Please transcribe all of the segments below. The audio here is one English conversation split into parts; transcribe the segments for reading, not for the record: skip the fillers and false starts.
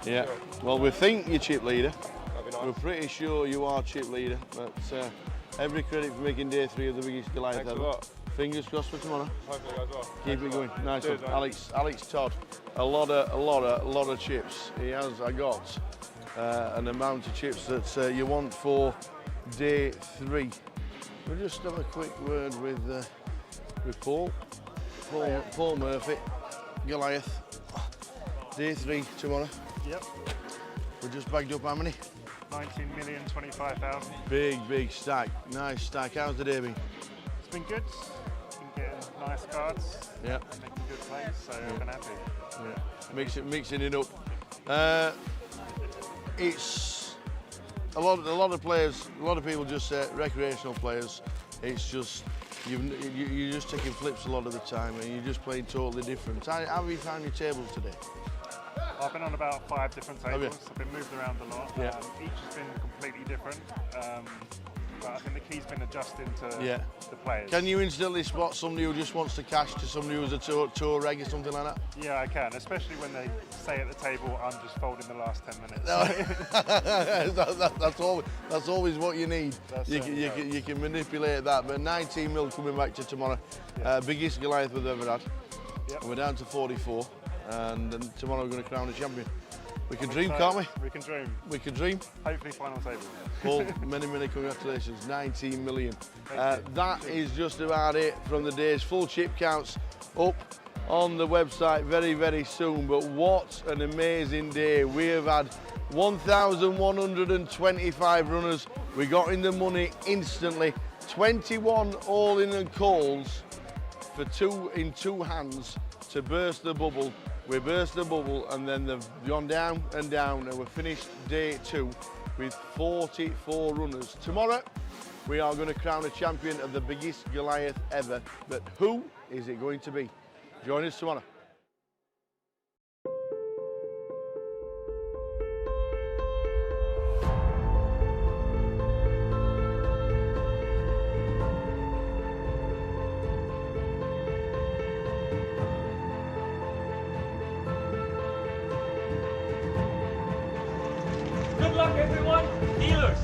Yeah. Well, we think you're chip leader. That'd be nice. We're pretty sure you are chip leader, but every credit for making day 3 of the biggest Goliath Thanks a ever. lot. Fingers crossed for tomorrow. Hopefully it goes well. Keep it going. Nice Cheers, one. mate. Alex Todd. A lot of chips. I got an amount of chips that you want for day 3. We'll just have a quick word with Paul Murphy, Goliath. Day 3 tomorrow. Yep. We just bagged up how many? 19,025,000. Big stack. Nice stack. How's the day been? It's been good. Been getting nice cards. Yeah. Making good plays, so I've been happy. Yeah. Mixing it up. It's a lot of players. A lot of people just say recreational players. It's just you're just taking flips a lot of the time, and you're just playing totally different. How have you found your tables today? I've been on about 5 different Have you? tables. I've been moved around a lot. Yeah. Each has been completely different. But I think the key's been adjusting to the players. Can you instantly spot somebody who just wants to cash to somebody who's a tour reg or something like that? Yeah, I can, especially when they say at the table, I'm just folding the last 10 minutes. that's always what you need. You can manipulate that. But 19 mil coming back to tomorrow. Yeah. Biggest Goliath we've ever had. Yep. And we're down to 44. And then tomorrow we're going to crown a champion. We can I'm dream, excited. can't we? We can dream. We can dream. Hopefully final table. Paul, many congratulations. 19 million. That is just about it from the days. Full chip counts up on the website very soon. But what an amazing day. We have had 1,125 runners. We got in the money instantly. 21 all-in and calls for 2 in 2 hands to burst the bubble. We burst the bubble, and then they've gone down and down, and we've finished day 2 with 44 runners. Tomorrow, we are going to crown a champion of the biggest Goliath ever. But who is it going to be? Join us tomorrow. Good luck, everyone. Dealers.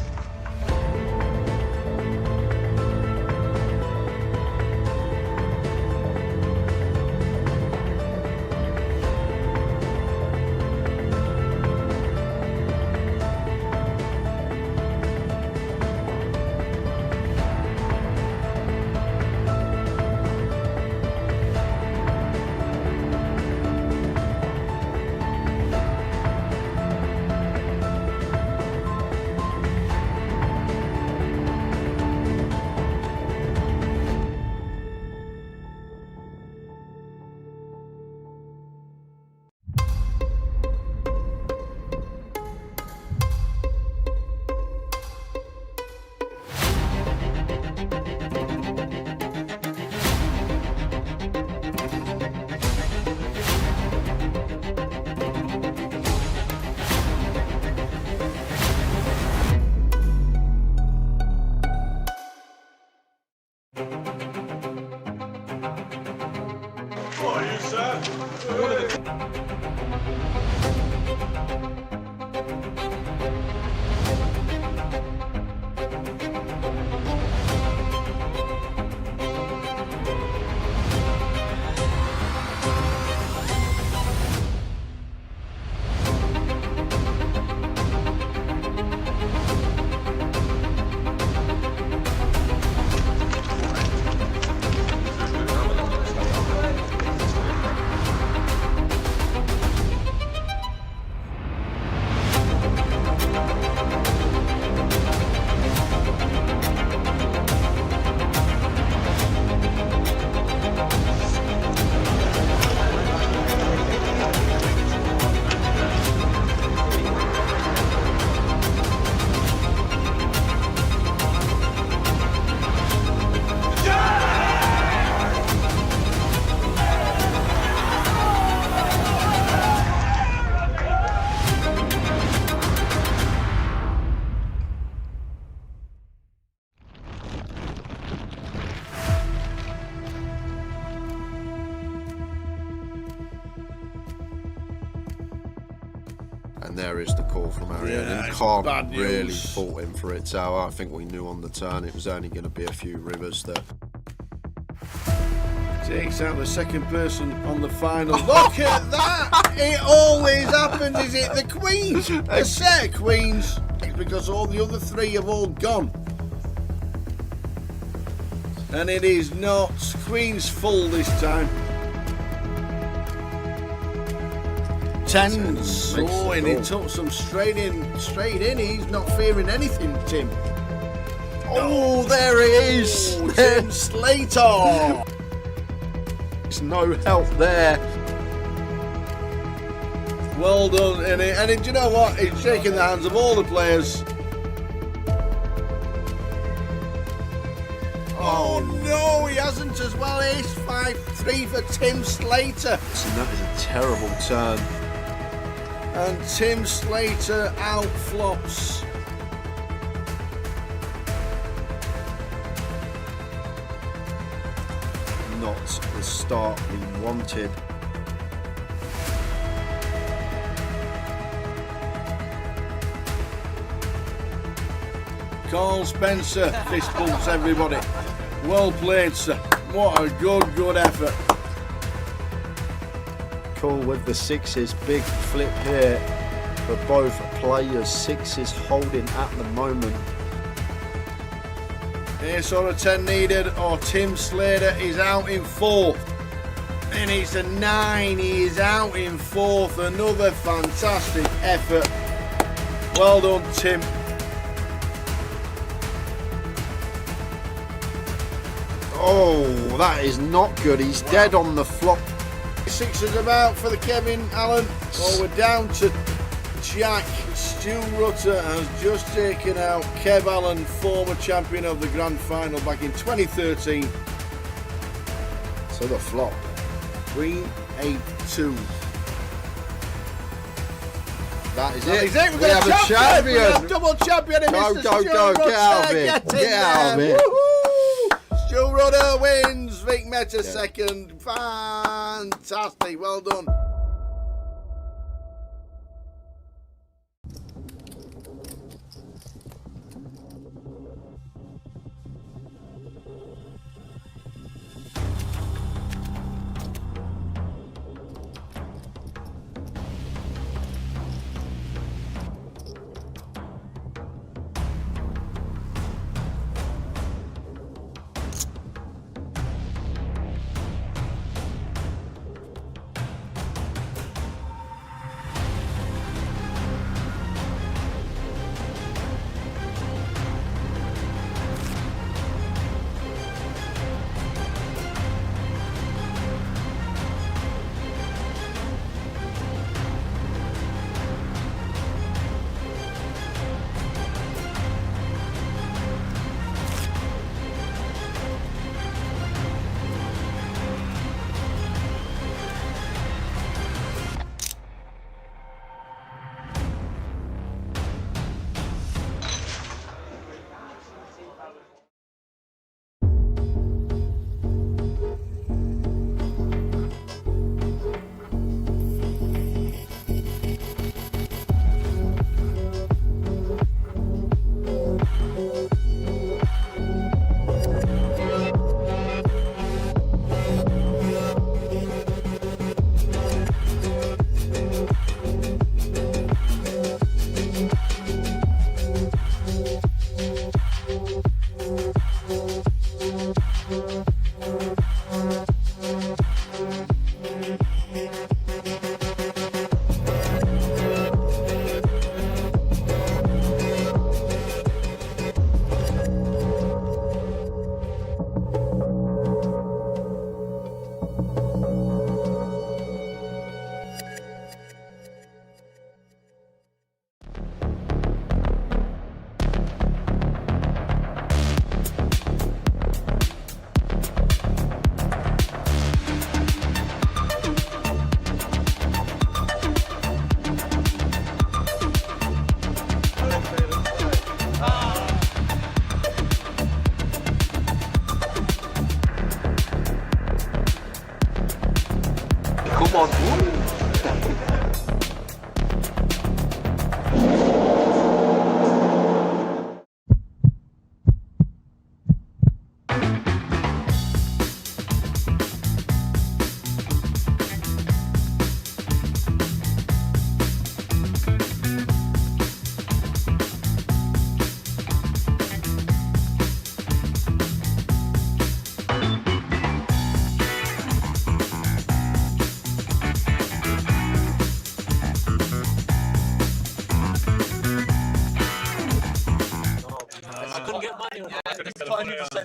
And there is the call from Arian. Yeah, And it's can't bad news. really fault him for it. So I think we knew on the turn it was only going to be a few rivers there. Takes out the second person on the final. Look at that! It always happens. Is it the queens? A set of queens. Because all the other three have all gone. And it is not queens full this time. Tens. Oh, and he took some straight in. He's not fearing anything, Tim. Oh, there it is. Oh, Tim Slater. There's no help there. Well done, and do you know what? He's shaking the hands of all the players. Oh no, he hasn't as well. Ace 5-3 for Tim Slater. And that is a terrible turn. And Tim Slater outflops. Not the start we wanted. Carl Spencer fist bumps everybody. Well played, sir. What a good effort. Cool with the sixes. Big flip here for both players. Sixes holding at the moment. Ace or a 10 needed, or Tim Slater is out in fourth. And it's a 9. He is out in fourth. Another fantastic effort. Well done, Tim. Oh, that is not good. He's dead on the flop. Sixes about for the Kevin Allen. Oh, we're down to Jack. Stu Rutter has just taken out Kev Allen, former champion of the Grand Final back in 2013. So the flop. Queen 8-2. That is That it. is it. We have a champion. We have double champion in Go, Mr. go, Stu go. Rutter. Get out of it. Get out of it. Woohoo! Stu Rutter wins. Vic Meta second. Fantastic. Well done.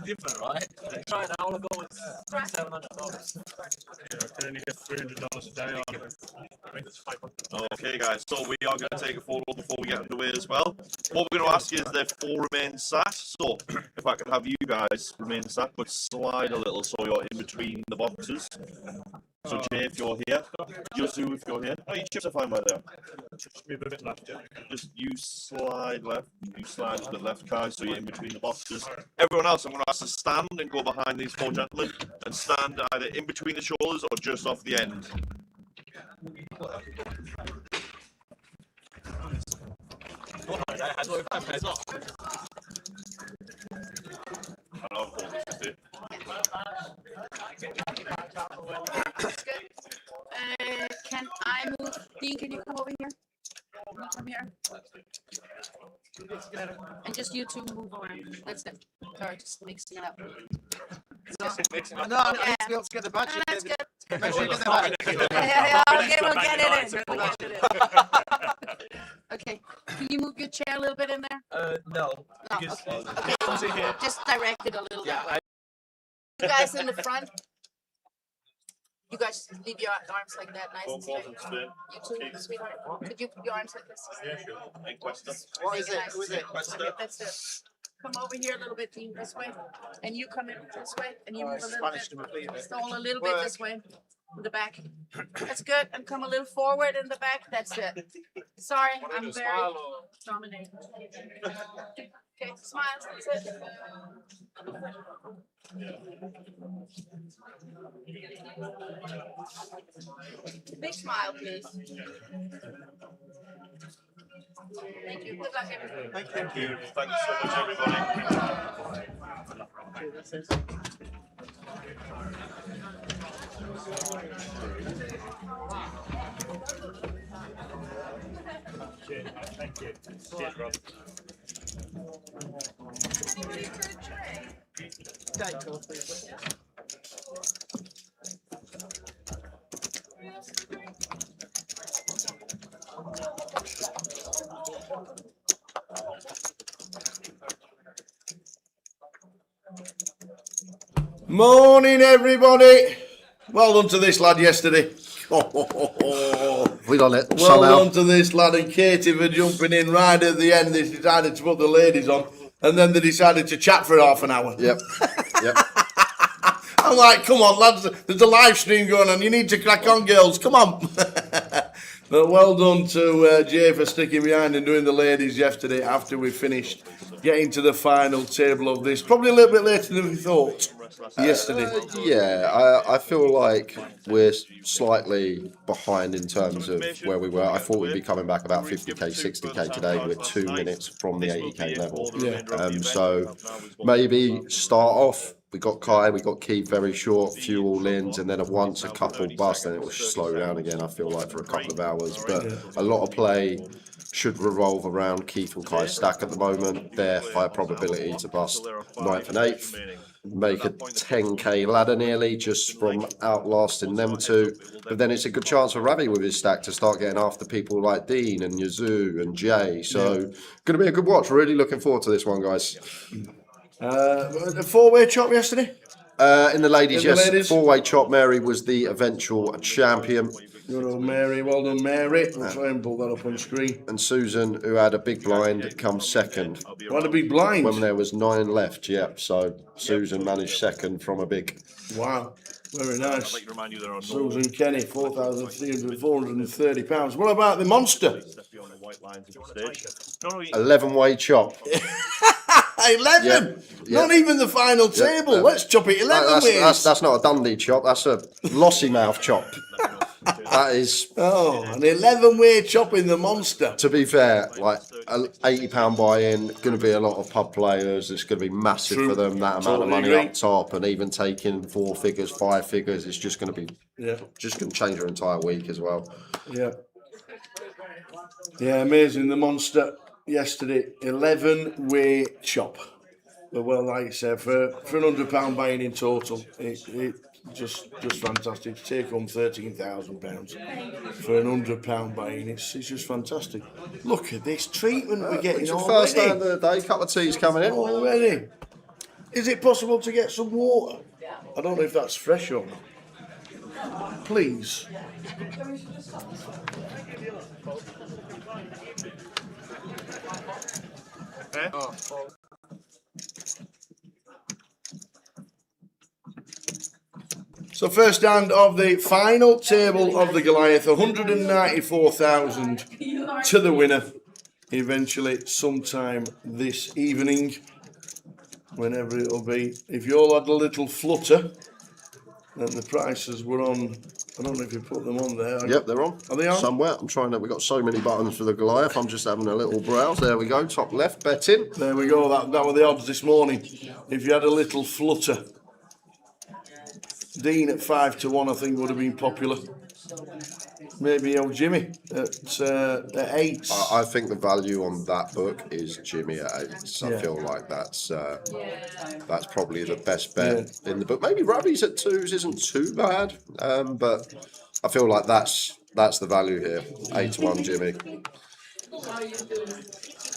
different, right? Try it now. I'll go with $700. Can only get $300 a day on. Okay, guys, so we are going to take a photo before we get underway as well. What we're going to ask is if 4 remain sat. So, if I could have you guys remain sat, but slide a little so you're in between the boxes. So, Jay, if you're here, Yosu, if you're here. Oh, your chips are fine right there. Move a bit left, yeah. Just you slide left, you slide to the left, guys, so you're in between the boxes. Everyone else, I'm going to ask to stand and go behind these 4 gentlemen and stand either in between the shoulders or just off the end. Can I move? Dean, can you come over here? Come here. And just you two move around. That's it. Sorry, just mixing it up. No, let's get the budget. No, that's good. Make sure you get the budget. Yeah, we'll get it in. We'll get it in. Okay, can you move your chair a little bit in there? No. No, okay. Just direct it a little bit. You guys in the front. You guys leave your arms like that, nice and straight. You too, sweetheart. Could you put your arms like this? Yeah, sure. Hey, Questa. What is it? Nice. Who is it? Okay, that's it. Come over here a little bit, Dean, this way. And you come in this way, and you move a little bit. Stall a little bit this way, in the back. That's good. And come a little forward in the back. That's it. Sorry, I'm very dominating. Okay, smile. That's it. Big smile, please. Thank you. Good luck, everybody. Thank you. Thank you so much, everybody. Thank you. Cheers, Rob. Morning, everybody. Well done to this lad yesterday. We done it Well somehow. done to this lad and Katie for jumping in right at the end. They decided to put the ladies on, and then they decided to chat for half an hour. Yep. Yep. I'm like, come on, lads, there's a live stream going on. You need to crack on, girls. Come on. But well done to Jay for sticking behind and doing the ladies yesterday after we finished getting to the final table of this. Probably a little bit later than we thought yesterday. Yeah, I feel like we're slightly behind in terms of where we were. I thought we'd be coming back about 50k, 60k today. We're 2 minutes from the 80k level. Yeah. So maybe start off. We got Kai, we got Keith very short, few all-ins, and then at once a couple bust, and it will slow down again, I feel like, for a couple of hours. But a lot of play should revolve around Keith and Kai's stack at the moment. They're high probability to bust 9th and 8th. Make a 10k ladder nearly just from outlasting them two. But then it's a good chance for Ravi with his stack to start getting after people like Dean and Yazoo and Jay. So going to be a good watch. Really looking forward to this one, guys. A four-way chop yesterday. In the ladies, yes. ladies? 4-way chop. Mary was the eventual champion. Good old Mary, well done, Mary. I'll try and pull that up on screen. And Susan, who had a big blind, comes second. What a big blind. When there was 9 left, yep. So Susan managed second from a big. Wow, very nice. I'd like to remind you there are no Susan Kenny, £4,330. What about the monster? 11-way chop. 11? Yeah. Not even the final table. Let's chop it 11 ways. That's not a Dundee chop, that's a lossy mouth chop. That is. Oh, an 11-way chop in the monster. To be fair, like an £80 buy-in, going to be a lot of pub players. It's going to be massive for them. That amount of money up top, and even taking 4 figures, 5 figures, it's just going to be. Just going to change your entire week as well. Yeah. Yeah, amazing. The monster yesterday, 11-way chop. But well, like I said, for an £100 buy-in in total, it just fantastic. To take home £13,000 for an £100 buy-in, it's just fantastic. Look at this treatment we're getting already. First day of the day, couple of teas coming in. Already. Is it possible to get some water? I don't know if that's fresh or not. Please. So first hand of the final table of the Goliath, 194,000 to the winner. Eventually, sometime this evening, whenever it'll be. If you all had a little flutter, then the prices were on. I don't know if you put them on there. Yep, they're on. Are they on? Somewhere. I'm trying to. We've got so many buttons for the Goliath. I'm just having a little browse. There we go. Top left, betting. There we go. That were the odds this morning. If you had a little flutter, Dean at 5-1, I think would have been popular. Maybe old Jimmy at 8. I think the value on that book is Jimmy at 8. I Yeah. feel like that's probably the best bet in the book. Maybe Ravi's at 2s isn't too bad, but I feel like that's the value here. 8-1 Jimmy.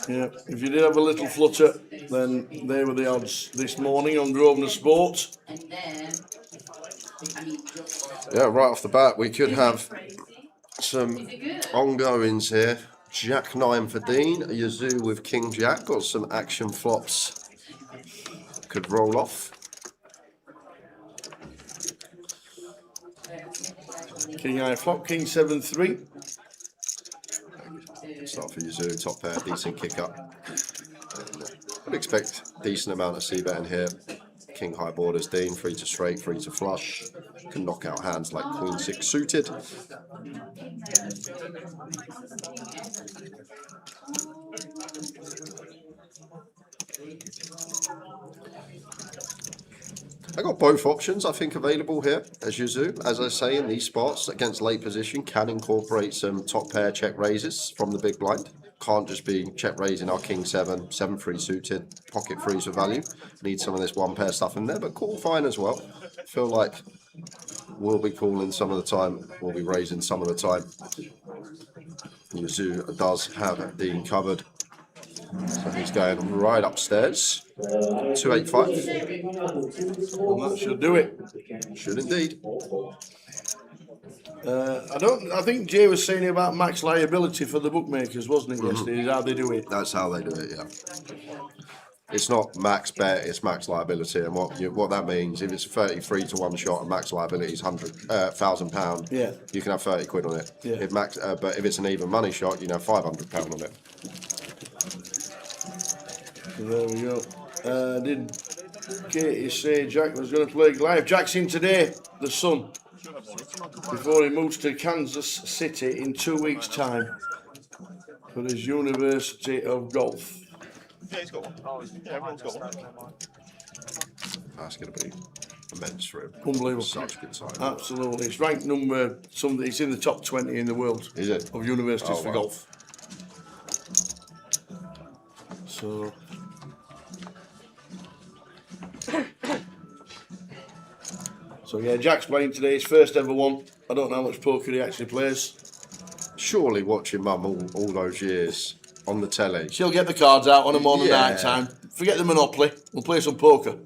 Yeah, if you did have a little flutter, then they were the odds this morning on Grosvenor Sport. Yeah, right off the bat, we could have some ongoings here. Jack 9 for Dean, a Yazoo with King Jack, got some action flops. Could roll off. King high flop, King 7-3. Start for Yazoo, top pair, decent kick up. I'd expect decent amount of c-betting here. King high borders, Dean, 3 to straight, 3 to flush. Can knock out hands like Queen 6 suited. I got both options, I think, available here as Yazoo. As I say, in these spots against late position, can incorporate some top pair check raises from the big blind. Can't just be check raising our King 7, 7-3 suited, pocket threes for value. Need some of this one pair stuff in there, but call fine as well. Feel like we'll be calling some of the time, we'll be raising some of the time. Yazoo does have Dean covered. So he's going right upstairs. 285. And that should do it. Should indeed. I think Jay was saying about max liability for the bookmakers, wasn't it, yesterday? Is how they do it. That's how they do it, yeah. It's not max bet, it's max liability. And what that means, if it's 33 to 1 shot and max liability is £1,000, Yeah. you can have 30 quid on it. Yeah. But if it's an even money shot, you can have £500 on it. So there we go. Did Katie say Jack was going to play Goliath? Jack's in today, the son, before he moves to Kansas City in 2 weeks' time for his University of Golf. Yeah, he's got one. Yeah, everyone's got one. That's going to be immense for him. Unbelievable. Such good time. Absolutely. It's ranked number something. It's in the top 20 in the world. Is it? Of universities Oh, for wow. golf. So. So yeah, Jack's playing today. His first ever one. I don't know how much poker he actually plays. Surely watching Mum all those years on the telly. She'll get the cards out on a morning Yeah. night time. Forget the Monopoly. We'll play some poker.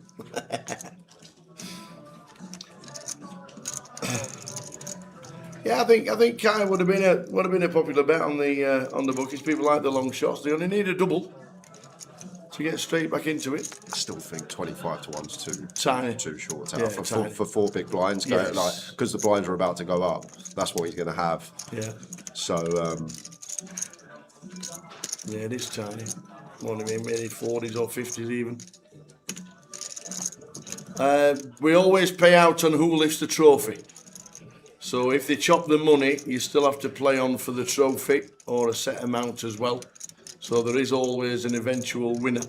Yeah, I think Kai would have been a popular bet on the bookies. People like the long shots. They only need a double to get straight back into it. I still think 25 to 1's Tiny. too short Yeah, for tiny. four big blinds going, Yes. like, because the blinds are about to go up. That's what he's going to have. Yeah, So yeah, it is tiny. What do you mean? Maybe 40s or 50s even. We always pay out on who lifts the trophy. So if they chop the money, you still have to play on for the trophy or a set amount as well. So there is always an eventual winner.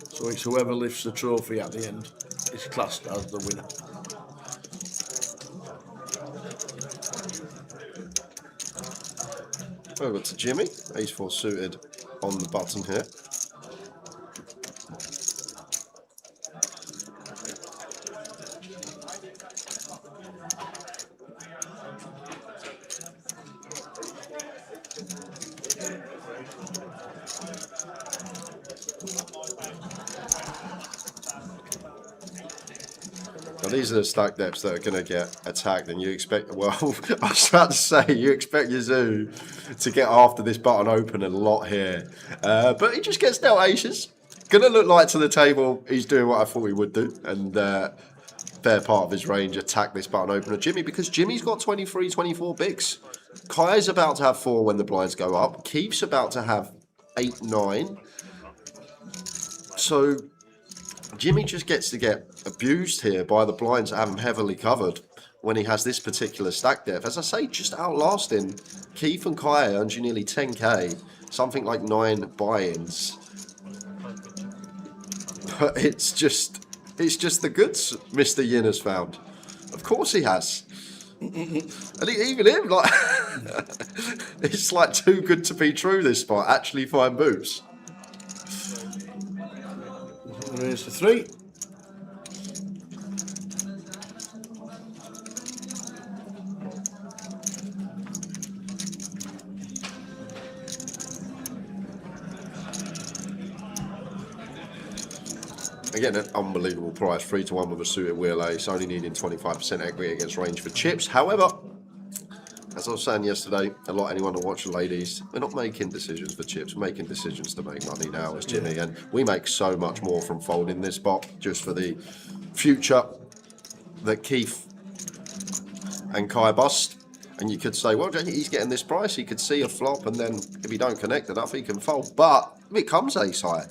So it's whoever lifts the trophy at the end is classed as the winner. over to Jimmy. Ace 4 suited on the button here. Now, these are the stack depths that are going to get attacked, and you expect, well, I was about to say, you expect your zoo to get after this button open a lot here. But he just gets dealt aces. Going to look like to the table he's doing what I thought he would do, and fair part of his range attack this button opener Jimmy, because Jimmy's got 23, 24 bigs. Kai's about to have 4 when the blinds go up. Keith's about to have 8, 9. So Jimmy just gets to get abused here by the blinds that have him heavily covered when he has this particular stack depth. As I say, just outlasting Keith and Kai earns you nearly 10k, something like 9 buy-ins. But it's just the goods Mr. Yin has found. Of course he has. And even him, like, it's like too good to be true, this spot. Actually find boots. Raise to 3. Again, an unbelievable price, 3-1 with a suited wheel ace, only needing 25% equity against range for chips. However, as I was saying yesterday, anyone that watch the ladies, we're not making decisions for chips, we're making decisions to make money now as Jimmy, and we make so much more from folding this spot just for the future that Keith and Kai bust. And you could say, well, he's getting this price, he could see a flop, and then if he don't connect enough, he can fold. But if it comes ace high,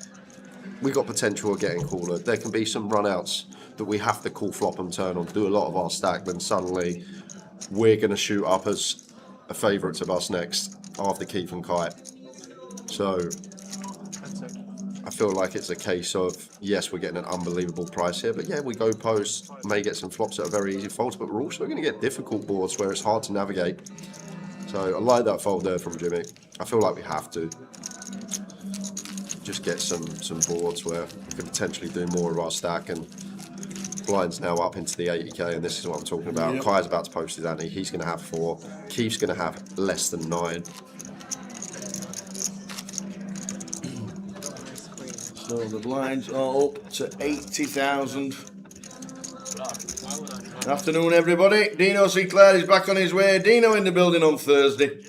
we got potential of getting cooler. There can be some runouts that we have to call flop and turn on, do a lot of our stack, then suddenly we're going to shoot up as a favourite of us next after Keith and Kai. So I feel like it's a case of, yes, we're getting an unbelievable price here, but yeah, we go post, may get some flops that are very easy folds, but we're also going to get difficult boards where it's hard to navigate. So I like that fold there from Jimmy. I feel like we have to just get some boards where we can potentially do more of our stack, and blinds now up into the 80k, and this is what I'm talking about. Yep. Kai's about to post his ante, he's going to have 4, Keith's going to have less than 9. So the blinds are up to 80,000. Afternoon, everybody. Dino Sinclair is back on his way. Dino in the building on Thursday.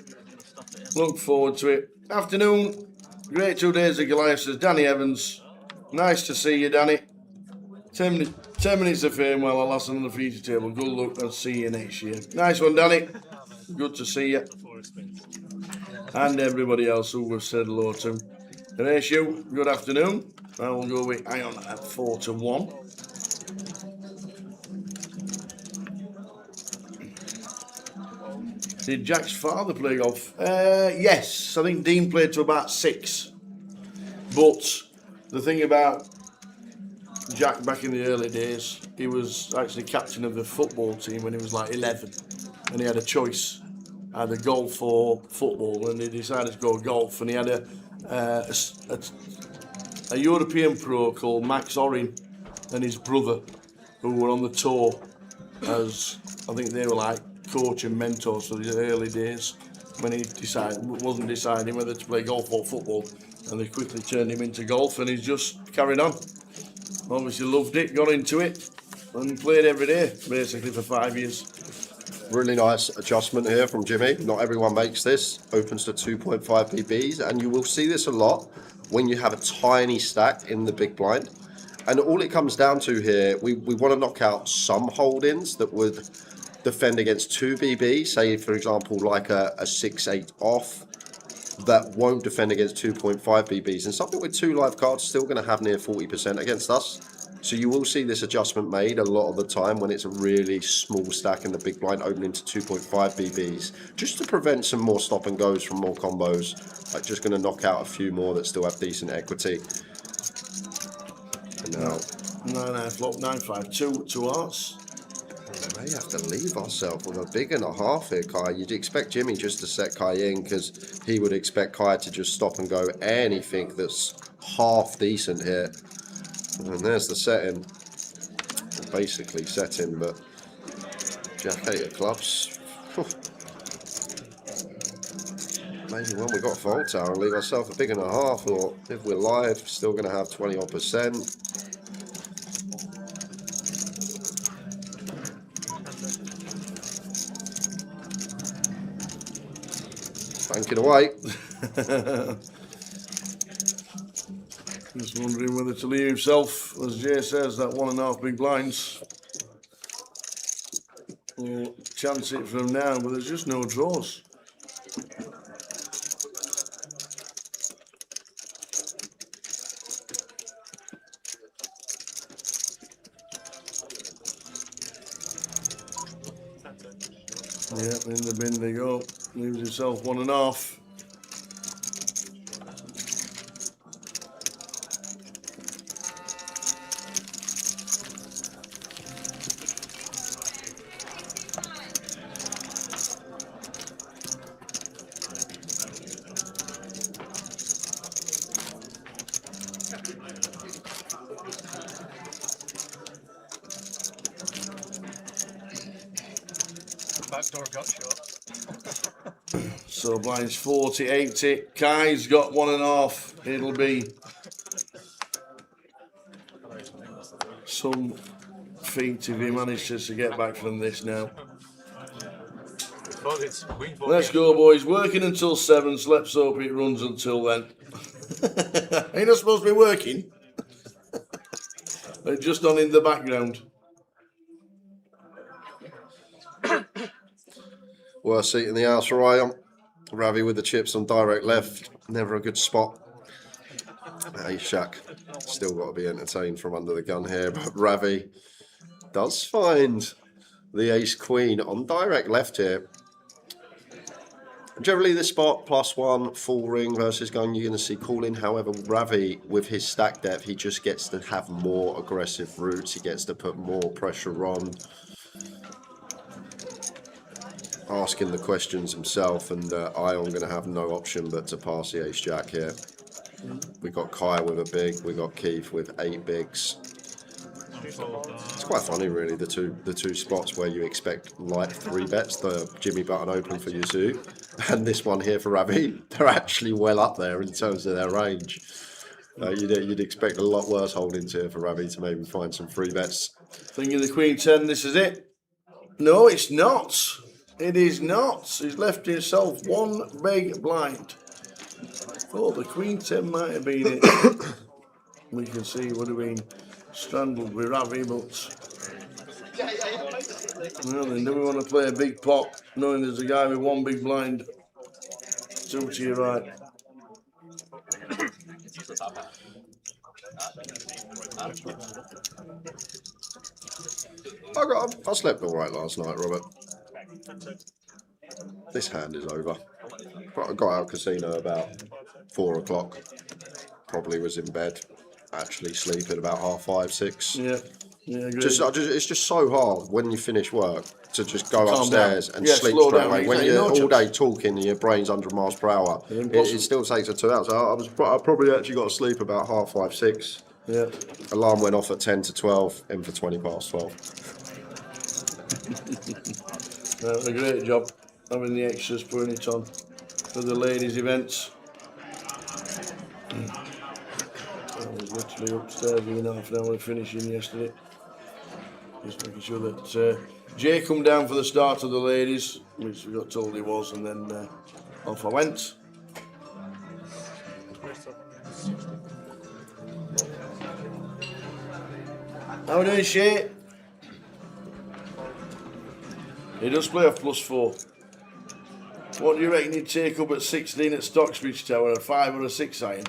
Look forward to it. Afternoon. Great 2 days of Goliath, says Danny Evans. Nice to see you, Danny. 10 minutes of fame while I last on the feature table. Good luck, and see you next year. Nice one, Danny. Good to see you. And everybody else who we've said hello to. Horatio, good afternoon. I will go with Ion at 4-1. Did Jack's father play golf? Yes, I think Dean played to about 6. But the thing about Jack back in the early days, he was actually captain of the football team when he was like 11. And he had a choice, either golf or football, and he decided to go golf. And he had a European pro called Max Orin and his brother, who were on the tour as, I think they were like coach and mentors for the early days when he wasn't deciding whether to play golf or football, and they quickly turned him into golf, and he's just carried on. Obviously loved it, got into it, and played every day basically for 5 years. Really nice adjustment here from Jimmy. Not everyone makes this. Opens to 2.5 PBs, and you will see this a lot when you have a tiny stack in the big blind. And all it comes down to here, we want to knock out some hold-ins that would defend against 2 BB, say for example like a 6-8 off that won't defend against 2.5 BBs, and something with 2 live cards still going to have near 40% against us. So you will see this adjustment made a lot of the time when it's a really small stack in the big blind opening to 2.5 BBs, just to prevent some more stop and goes from more combos, like just going to knock out a few more that still have decent equity. And now 9 flop, 9-5, 2 hearts. We may have to leave ourselves with a big and a half here, Kai. You'd expect Jimmy just to set Kai in, because he would expect Kai to just stop and go anything that's half decent here. And there's the setting. Basically setting, but Jack 8 of clubs. Maybe when we got fold tower and leave ourselves a big and a half, or if we're live, still going to have 20%. Banking away. Just wondering whether to leave himself, as Jay says, that 1.5 big blinds. Or chance it from now, but there's just no draws. Yeah, in the bin they go. Leaves himself 1.5. Backdoor gut shot. So blinds 40, 80. Kai's got 1.5. It'll be some feat if he manages to get back from this now. Let's go, boys. Working until 7, so let's hope it runs until then. Ain't not supposed to be working. They're just on in the background. Worst seat in the house for Ion. Ravi with the chips on direct left. Never a good spot. Hey, Shaq. Still got to be entertained from under the gun here. But Ravi does find the ace queen on direct left here. Generally, this spot +1 full ring versus gun, you're going to see calling. However, Ravi, with his stack depth, he just gets to have more aggressive routes. He gets to put more pressure on. Asking the questions himself, and Ion going to have no option but to pass the ace jack here. We got Kai with a big, we got Keith with 8 bigs. It's quite funny, really, the two spots where you expect light 3 bets, the Jimmy button open for Yuzu, and this one here for Ravi. They're actually well up there in terms of their range. You'd expect a lot worse holdings here for Ravi to maybe find some 3 bets. Thinking the Queen 10, this is it. No, it's not. It is not. He's left himself 1 big blind. Oh, the Queen 10 might have been it. We can see it would have been strangled with Ravi, but well, then do we want to play a big pot knowing there's a guy with 1 big blind? 2 to your right. I slept all right last night, Robert. This hand is over. I got out of casino about 4 o'clock. Probably was in bed, actually sleeping about 5:30, 6. Yeah, agreed. It's just so hard when you finish work to just go upstairs and sleep slow straight down. away. When you're all day talking and your brain's 100 miles per hour, it still takes 2 hours. I probably actually got to sleep about 5:30, 6. Yeah. Alarm went off at 10 to 12, in for 20 past 12. A great job having the extras putting it on for the ladies' events. I was literally upstairs in half an hour finishing yesterday. Just making sure that Jay come down for the start of the ladies, which we got told he was, and then off I went. How we doing, Shay? He does play off +4. What do you reckon he'd take up at 16 at Stocksbridge Tower, a 5 or a 6 iron?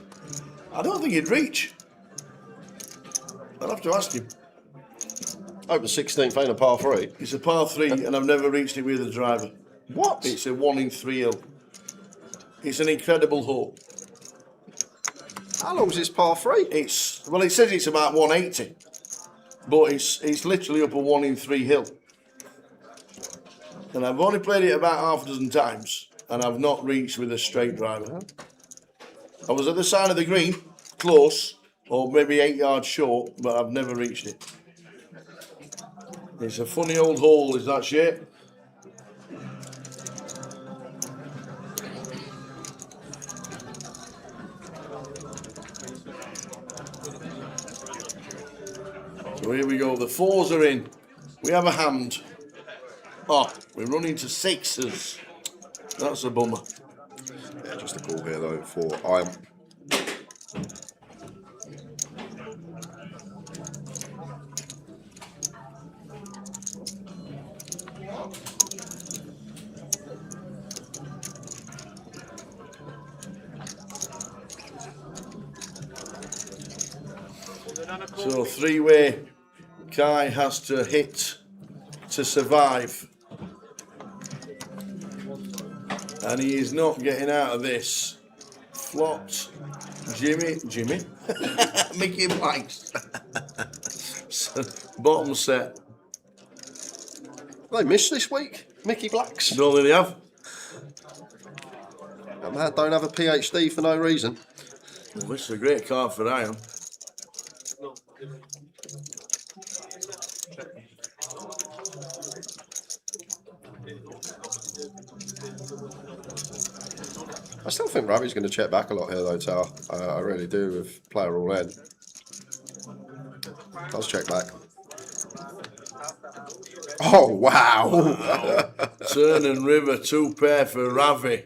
I don't think he'd reach. I'll have to ask him. Over 16th ain't a par 3. It's a par 3 and I've never reached it with a driver. What? It's a 1 in 3 hill. It's an incredible hole. How long's this par 3? It says it's about 180, but it's literally up a 1 in 3 hill. And I've only played it about half a dozen times, and I've not reached with a straight driver. I was at the side of the green, close, or maybe 8 yards short, but I've never reached it. It's a funny old hole, is that shit? So here we go, the 4s are in. We have a hand. Oh, we're running to 6s. That's a bummer. just a call here though for Iron. So three-way, Kai has to hit to survive. And he is not getting out of this. Flopped. Jimmy, Mickey Blanks. Bottom set. They missed this week, Mickey Blacks. Don't really have. That man don't have a PhD for no reason. Well, this is a great card for Iron. I still think Ravi's going to check back a lot here though, Tower. I really do with player all in. Does check back. Oh, wow. Turn and River, 2 pair for Ravi.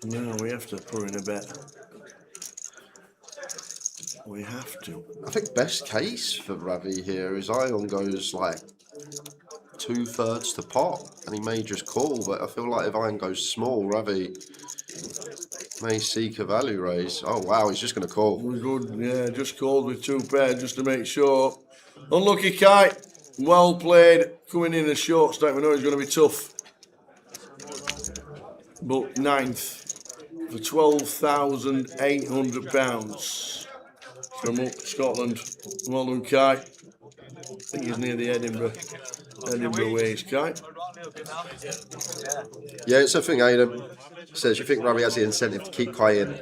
No, we have to put in a bet. We have to. I think best case for Ravi here is Ion goes like 2/3 to pot and he may just call, but I feel like if Iron goes small, Ravi may seek a value raise. Oh wow, he's just going to call. Good, yeah, just called with 2 pair just to make sure. Unlucky Kite, well played, coming in a short stack. We know he's going to be tough. But 9th for £12,800 from up Scotland. Well done, Kite. I think he's near the Edinburgh ways, Kite. Yeah, it's a thing, Aidan. Says you think Ravi has the incentive to keep Kai in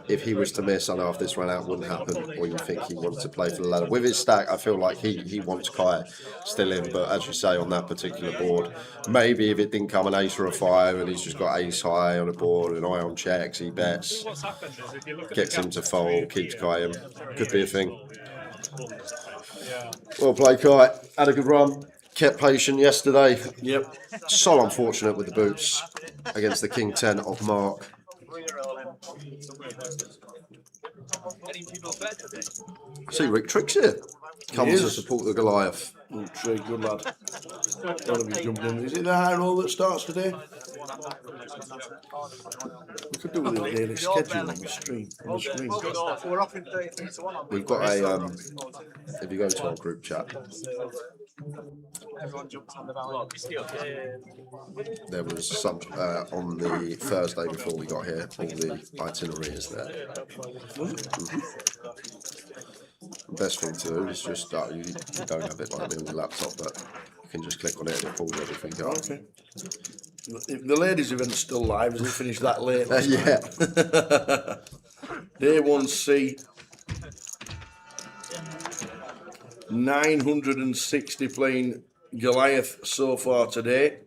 if he was to miss. I know if this ran out wouldn't happen, or you think he wants to play for the ladder. With his stack, I feel like he wants Kai still in, but as you say on that particular board, maybe if it didn't come an ace or a 5 and he's just got ace high on the board and Ion checks, he bets, gets him to fold, keeps Kai in. Could be a thing. Well played, Kai. Had a good run. Kept patient yesterday. Yep. So unfortunate with the boots against the King 10 of Mark. See Rick Tricks here. Comes to support the Goliath. Oh, Trey, good lad. One of you jumped in. Is it the high roll that starts today? We could do with a daily schedule on the stream. We're off in 33 to 1. We've got a if you go to our group chat, Everyone jumps on the valley. there was some on the Thursday before we got here, all the itinerary is there. The best thing to do is just you don't have it like me on the laptop, but you can just click on it and it pulls everything up. Okay. If the ladies' event's still live, has it finished that late? Yeah. Day 1C. 960 playing Goliath so far today.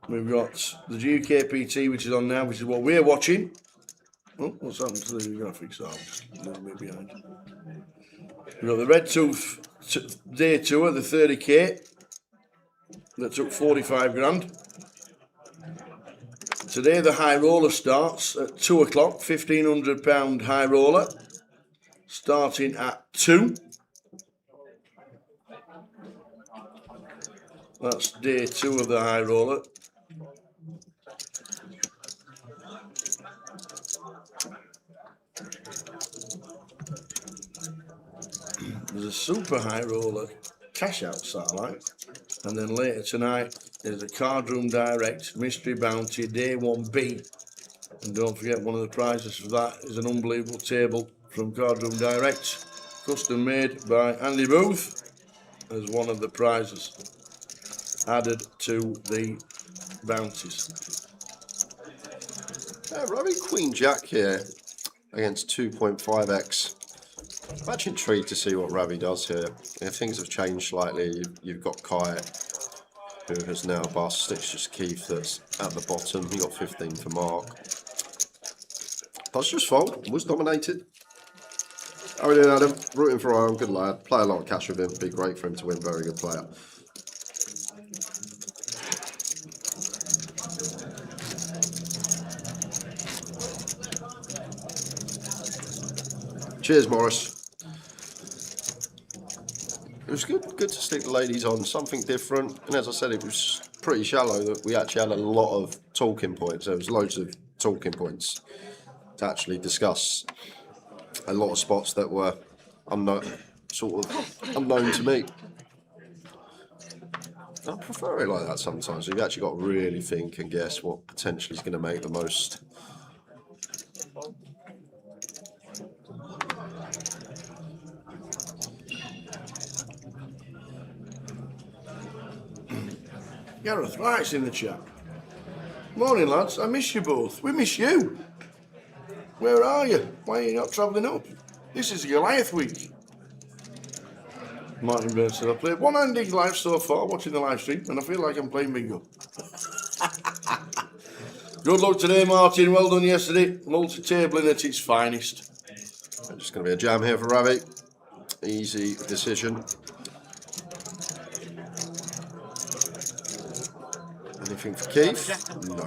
We've got the GUKPT, which is on now, which is what we're watching. Oh, what's happened to the graphics? Oh, just a little bit behind. We've got the Red Tooth Day Tour, the 30k. That took 45 grand. Today the high roller starts at 2 o'clock, £1,500 high roller. Starting at 2. That's day 2 of the high roller. There's a super high roller cash out satellite. And then later tonight there's a card room direct mystery bounty day 1B. And don't forget, one of the prizes for that is an unbelievable table from Card Room Direct, custom made by Andy Booth, as one of the prizes added to the bounties. Ravi Queen Jack here against 2.5x. I'm actually intrigued to see what Ravi does here. If things have changed slightly, you've got Kai, who has now bust. It's just Keith that's at the bottom. He got 15 for Mark. Does just fold. Was dominated. How are we doing, Adam? Rooting for Iron. Good lad. Play a lot of cash with him. Be great for him to win. Very good player. Cheers, Morris. It was good to stick the ladies on something different, and as I said, it was pretty shallow. That we actually had a lot of talking points. There was loads of talking points to actually discuss. A lot of spots that were unknown to me. I prefer it like that sometimes. You've actually got to really think and guess what potentially is going to make the most. Gareth Wright's in the chat. Morning, lads. I miss you both. We miss you. Where are you? Why are you not travelling up? This is Goliath week. Martin Burns said, I played one-handed live so far, watching the live stream, and I feel like I'm playing bingo. Good luck today, Martin. Well done yesterday. Multi-tabling at its finest. Just going to be a jam here for Ravi. Easy decision. Anything for Keith? No.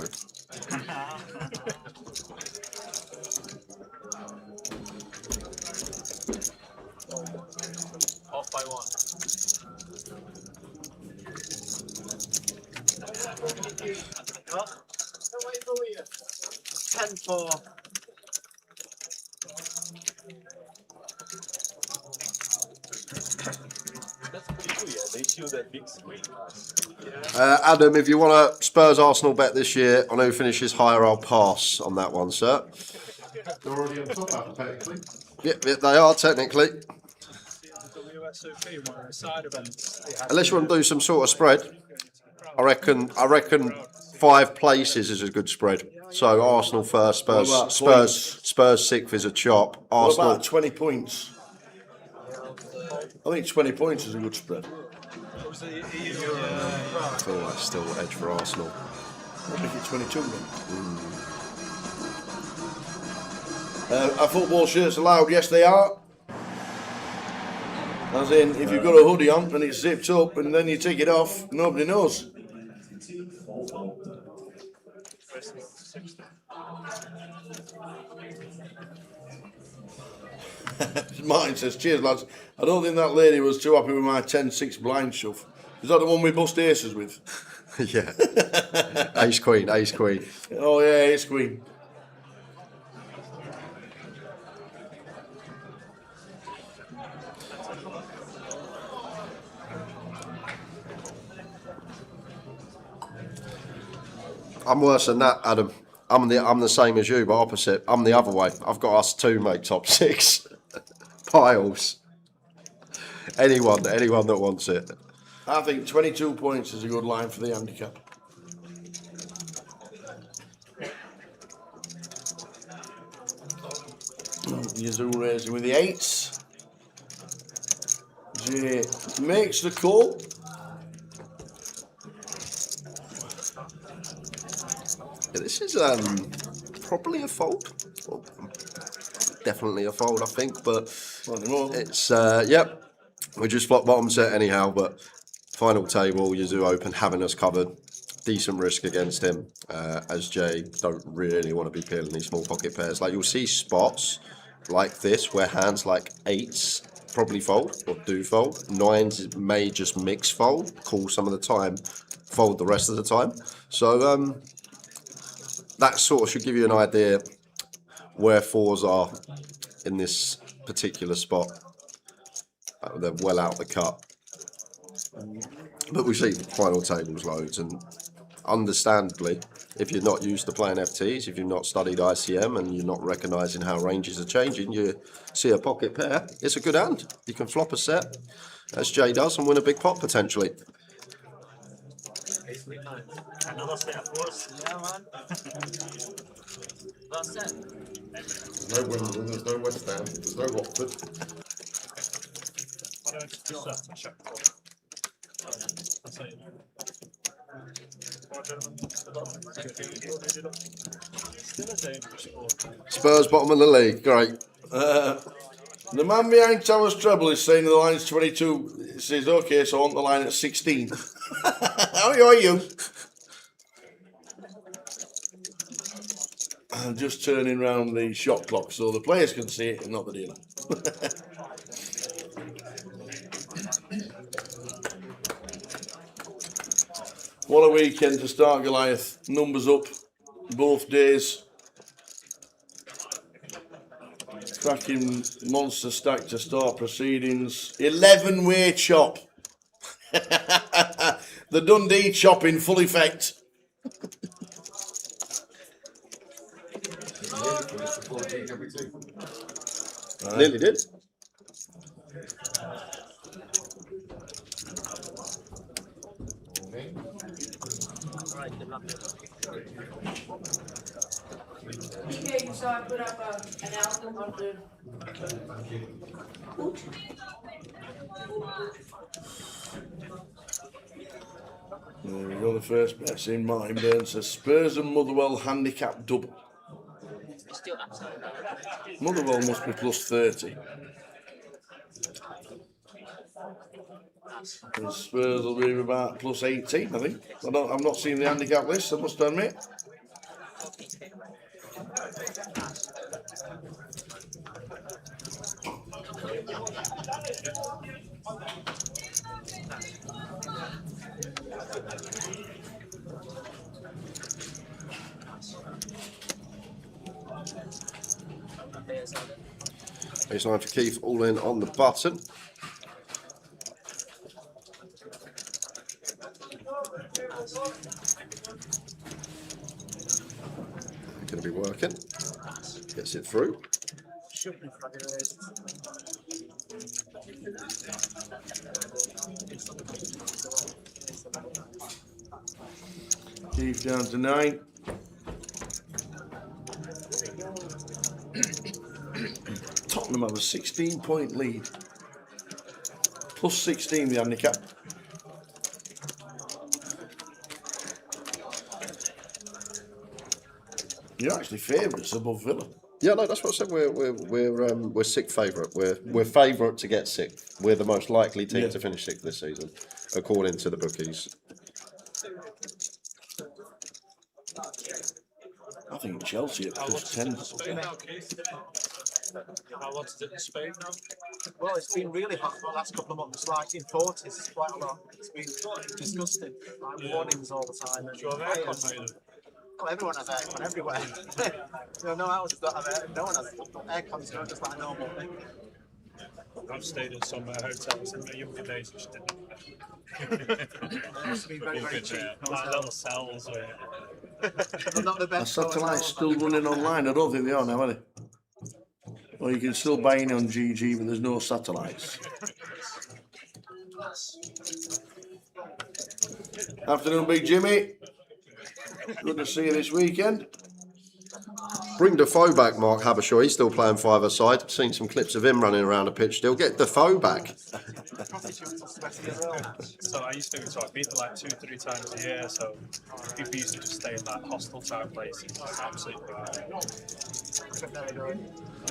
Off by 1. 10-4. That's pretty cool, yeah. They show that big screen. Adam, if you want a Spurs Arsenal bet this year on who finishes higher, I'll pass on that one, sir. They're already on top, technically. Yep, they are technically. Unless you want to do some sort of spread, I reckon 5 places is a good spread. So Arsenal first, Spurs 6th is a chop. Arsenal. What about 20 points? I think 20 points is a good spread. I feel like still edge for Arsenal. I'll make it 22 then. Are football shirts allowed? Yes, they are. As in, if you've got a hoodie on and it's zipped up and then you take it off, nobody knows. Martin says, cheers lads. I don't think that lady was too happy with my 10-6 blind shove. Is that the one we bust aces with? Yeah. Ace Queen. Oh yeah, Ace Queen. I'm worse than that, Adam. I'm the same as you, but opposite. I'm the other way. I've got us 2 make top 6 piles. Anyone that wants it. I think 22 points is a good line for the handicap. Yazoo raising with the 8s. J makes the call. Yeah, this is probably a fold. Well, definitely a fold, I think, but it's yep. We just flop bottom set anyhow, but final table, Yazoo open, having us covered. Decent risk against him, as Jay don't really want to be peeling these small pocket pairs. Like you'll see spots like this where hands like 8s probably fold or do fold. 9s may just mix fold, call some of the time, fold the rest of the time. So that sort of should give you an idea where 4s are in this particular spot. They're well out the cut. But we see final tables loads, and understandably, if you're not used to playing FTs, if you've not studied ICM and you're not recognising how ranges are changing, you see a pocket pair, it's a good hand. You can flop a set, as Jay does, and win a big pot potentially. Another set of 4s. Yeah, man. Last set. There's no Wimbledon, there's no West Ham, there's no Watford. Spurs bottom of the league, great. The man behind Towers Treble is saying the line's 22. It says, okay, so I want the line at 16. How are you? I'm just turning around the shot clock so the players can see it and not the dealer. What a weekend to start Goliath. Numbers up both days. Cracking monster stack to start proceedings. 11-way chop. The Dundee chop in full effect. Nearly did. PK, you saw I put up an album of the boot. There we go, the first bet's in. Martin Burns says Spurs and Motherwell handicap double. Motherwell must be plus 30. And Spurs will be about plus 18, I think. I've not seen the handicap list, I must admit. Baseline for Keith, all in on the button. Going to be working. Gets it through. Keith down to 9. Tottenham have a 16-point lead. Plus 16 the handicap. You're actually favourites above Villa. Yeah, no, that's what I said. We're sixth favourite. We're favourite to get sixth. We're the most likely team to finish sixth this season, according to the bookies. I think Chelsea at plus 10. How long's it in Spain now? Well, it's been really hot for the last couple of months, like in 40s, it's quite a lot. It's been disgusting. Like warnings all the time. And well, everyone has aircon everywhere. No houses don't have air. No one has aircon. It's not just like a normal thing. I've stayed at some hotels in my younger days which didn't. It used to be very, very cheap. Like little cells where But not the A best. satellite's still running online. I don't think they are now, are they? Well, you can still buy in on GG, but there's no satellites. Afternoon, Big Jimmy. Good to see you this weekend. Bring Defoe back, Mark Habershaw. He's still playing five-a-side. Seen some clips of him running around the pitch still. Get Defoe back. so I used to go to Ibiza like 2-3 times a year, so people used to just stay in like hostel type places. It's absolutely right.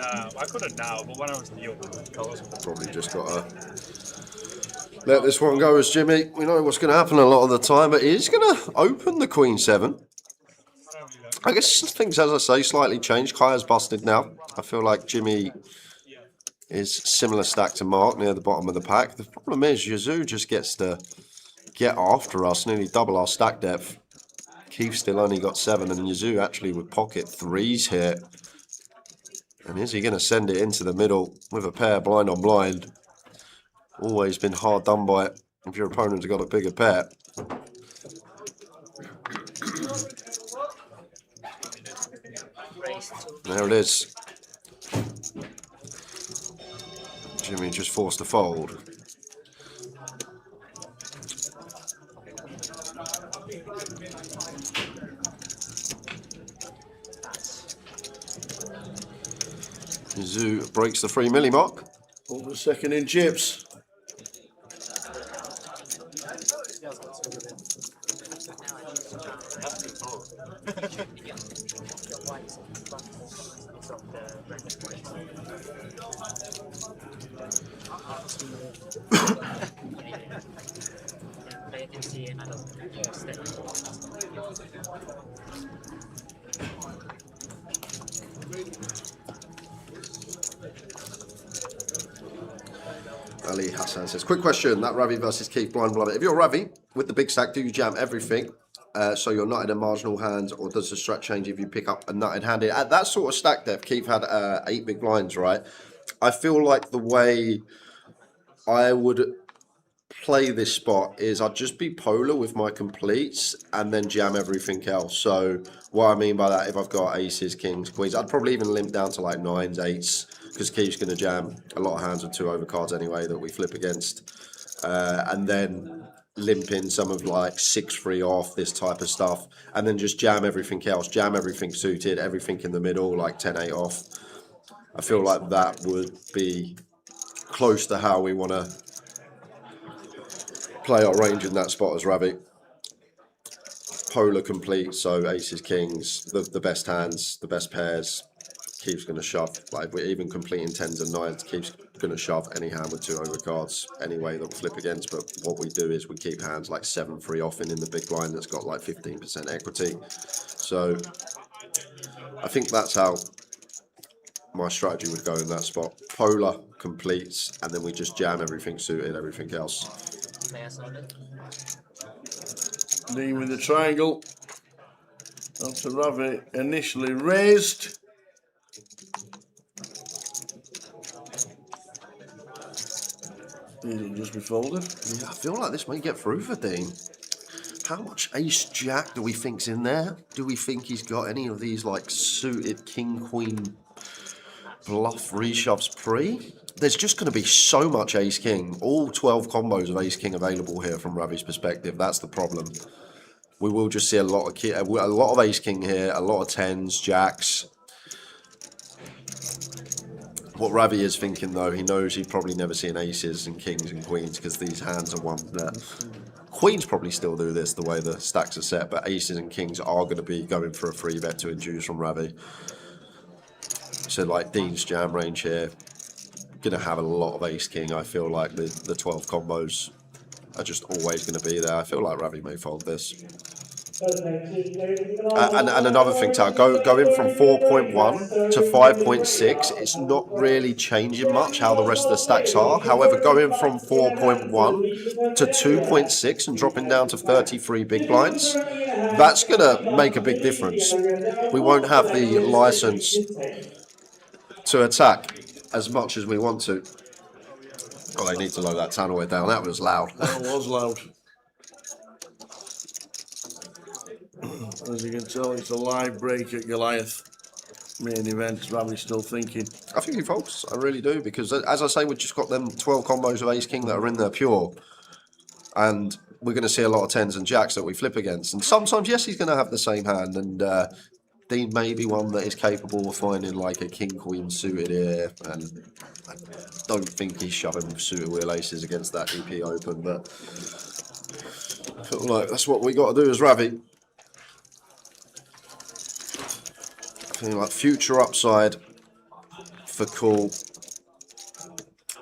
I could have now, but when I was young, I wasn't. Probably just got to let this one go as Jimmy. We know what's going to happen a lot of the time, but he's going to open the Queen 7. I guess things, as I say, slightly changed. Kaya's busted now. I feel like Jimmy is similar stack to Mark near the bottom of the pack. The problem is Yazoo just gets to get after us, nearly double our stack depth. Keith still only got 7, and Yazoo actually would pocket 3s here. And is he going to send it into the middle with a pair blind on blind? Always been hard done by it if your opponent's got a bigger pair. There it is. Jimmy just forced to fold. Zoo breaks the 3 milli mark. Over second in chips. Ali Hassan says, quick question, that Ravi versus Keith blind blunder. If you're Ravi with the big stack, do you jam everything? So you're nutted a marginal hand, or does the strat change if you pick up a nutted hand? At that sort of stack depth, Keith had 8 big blinds, right? I feel like the way I would play this spot is I'd just be polar with my completes and then jam everything else. So what I mean by that, if I've got aces, kings, queens, I'd probably even limp down to like 9s, 8s, because Keith's going to jam a lot of hands with 2 overcards anyway that we flip against. And then limp in some of like 6-3 off, this type of stuff, and then just jam everything else, jam everything suited, everything in the middle, like 10-8 off. I feel like that would be close to how we want to play our range in that spot as Ravi. Polar complete, so aces, kings, the best hands, the best pairs. Keith's going to shove. Like if we're even completing 10s and 9s, Keith's going to shove any hand with 2 overcards anyway that we flip against. But what we do is we keep hands like 7-3 off in the big blind that's got like 15% equity. So I think that's how my strategy would go in that spot. Polar completes, and then we just jam everything suited, everything else. Dean with the triangle. After Ravi initially raised. These will just be folded. Yeah, I feel like this may get through for Dean. How much ace jack do we think's in there? Do we think he's got any of these like suited king queen bluff reshoves pre? There's just going to be so much ace king. All 12 combos of ace king available here from Ravi's perspective. That's the problem. We will just see a lot of ace king here, a lot of 10s, jacks. What Ravi is thinking though, he knows he'd probably never see an aces and kings and queens because these hands are one that queens probably still do this the way the stacks are set, but aces and kings are going to be going for a free bet to induce from Ravi. So like Dean's jam range here, going to have a lot of ace king. I feel like the 12 combos are just always going to be there. I feel like Ravi may fold this. And another thing, Tal, going from 4.1 to 5.6, it's not really changing much how the rest of the stacks are. However, going from 4.1 to 2.6 and dropping down to 33 big blinds, that's going to make a big difference. We won't have the license to attack as much as we want to. Oh, they need to lower that Tannoy down. That was loud. That was loud. As you can tell, it's a live break at Goliath. Main event, Ravi's still thinking. I think he folds. I really do, because as I say, we've just got them 12 combos of ace king that are in there pure, and we're going to see a lot of 10s and jacks that we flip against. And sometimes, yes, he's going to have the same hand, and Dean may be one that is capable of finding like a king queen suited here, and I don't think he's shoving suited wheel aces against that EP open, but I feel like that's what we got to do as Ravi. Like future upside for call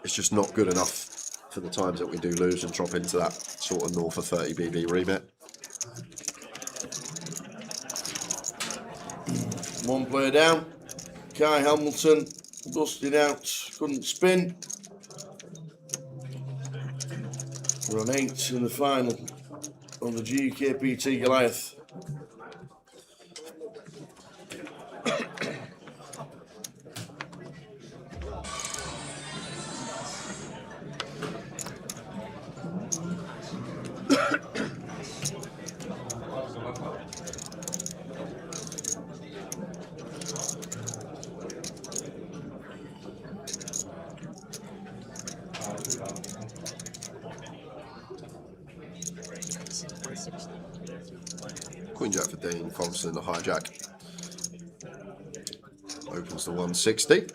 is just not good enough for the times that we do lose and drop into that sort of north of 30 BB remit. One player down. Kai Hamilton busted out, couldn't spin. We're on 8 in the final on the GUKPT Goliath. Queen jack for Dean, Constant the hijack. Opens to 160.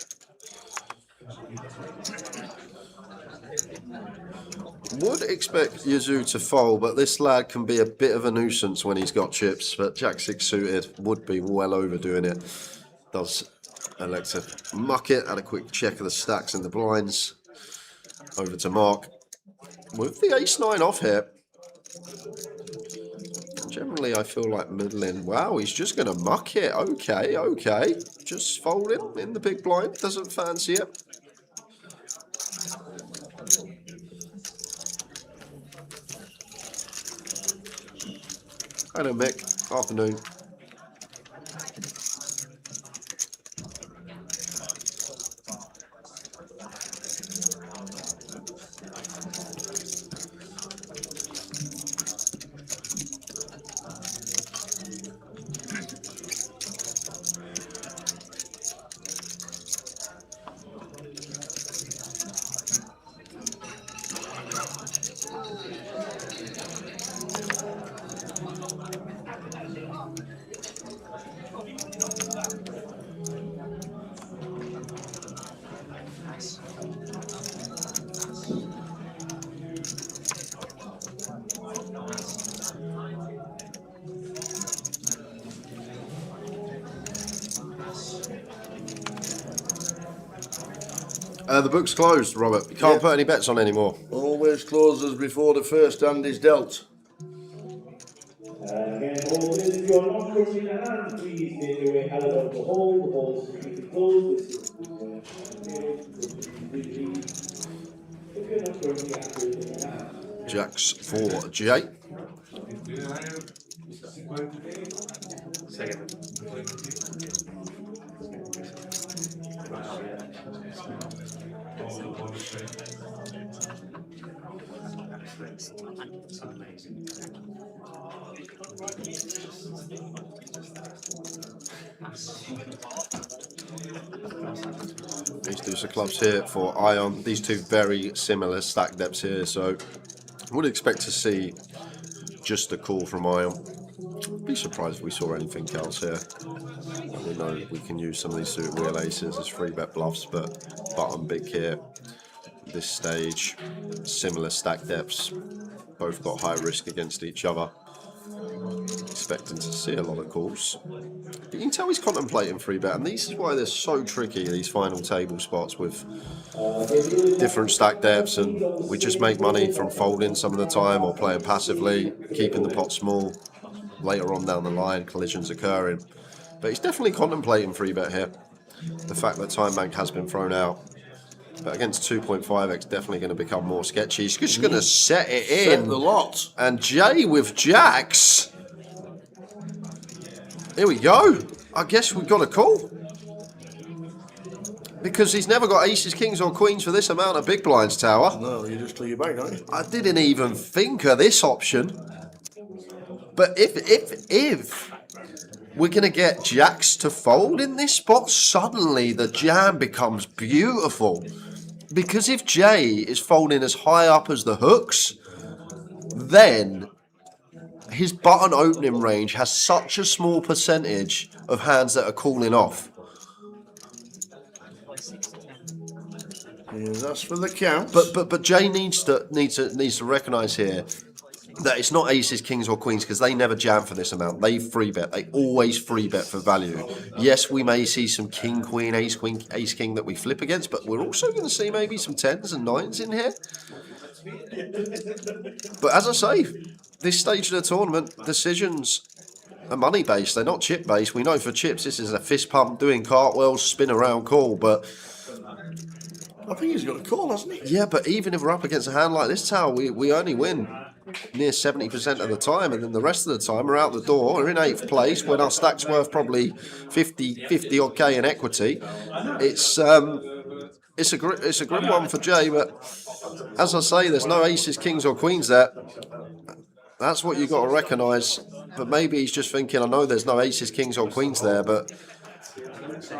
Would expect Yazoo to fold, but this lad can be a bit of a nuisance when he's got chips. But Jack 6 suited would be well overdoing it. Does elect to muck it. Had a quick check of the stacks and the blinds. Over to Mark. With the ace 9 off here. Generally, I feel like middling. Wow, he's just going to muck it. Okay, okay. Just folding in the big blind. Doesn't fancy it. Hello, Mick. Afternoon. The book's closed, Robert. You can't put any bets on anymore. Always closes before the first hand is dealt. Again, hold this. If you're not currently in a hand, please make your way out of the hole. The hole is completely closed. If you're not currently active in a hand. Jacks for Jay. These deuce of clubs here for Ion. These two very similar stack depths here, so I would expect to see just a call from Ion. Be surprised if we saw anything else here. We know we can use some of these suited wheel aces as free bet bluffs, but button big here. This stage, similar stack depths, both got high risk against each other. Expecting to see a lot of calls. But you can tell he's contemplating free bet, and this is why they're so tricky, these final table spots with different stack depths, and we just make money from folding some of the time or playing passively, keeping the pot small. Later on down the line, collisions occurring. But he's definitely contemplating free bet here. The fact that time bank has been thrown out. But against 2.5x, definitely going to become more sketchy. He's just going to set it in. Set the lot. And Jay with jacks. Here we go. I guess we've got a call. Because he's never got aces, kings or queens for this amount of big blinds, Tower. No, you just clear your bank, don't you? I didn't even think of this option. But if we're going to get jacks to fold in this spot, suddenly the jam becomes beautiful. Because if Jay is folding as high up as the hooks, then his button opening range has such a small percentage of hands that are calling off. Yeah, that's for the count. But Jay needs to recognise here that it's not aces, kings or queens, because they never jam for this amount. They free bet. They always free bet for value. Yes, we may see some king, queen, ace, king that we flip against, but we're also going to see maybe some 10s and 9s in here. But as I say, this stage of the tournament, decisions are money based. They're not chip based. We know for chips this is a fist pump, doing cartwheels, spin around call, but I think he's got a call, hasn't he? yeah, but even if we're up against a hand like this, Tower, we only win near 70% of the time, and then the rest of the time we're out the door. We're in 8th place when our stack's worth probably 50 odd K in equity. It's a grim one for Jay, but as I say, there's no aces, kings or queens there. That's what you got to recognise. But maybe he's just thinking, I know there's no aces, kings or queens there, but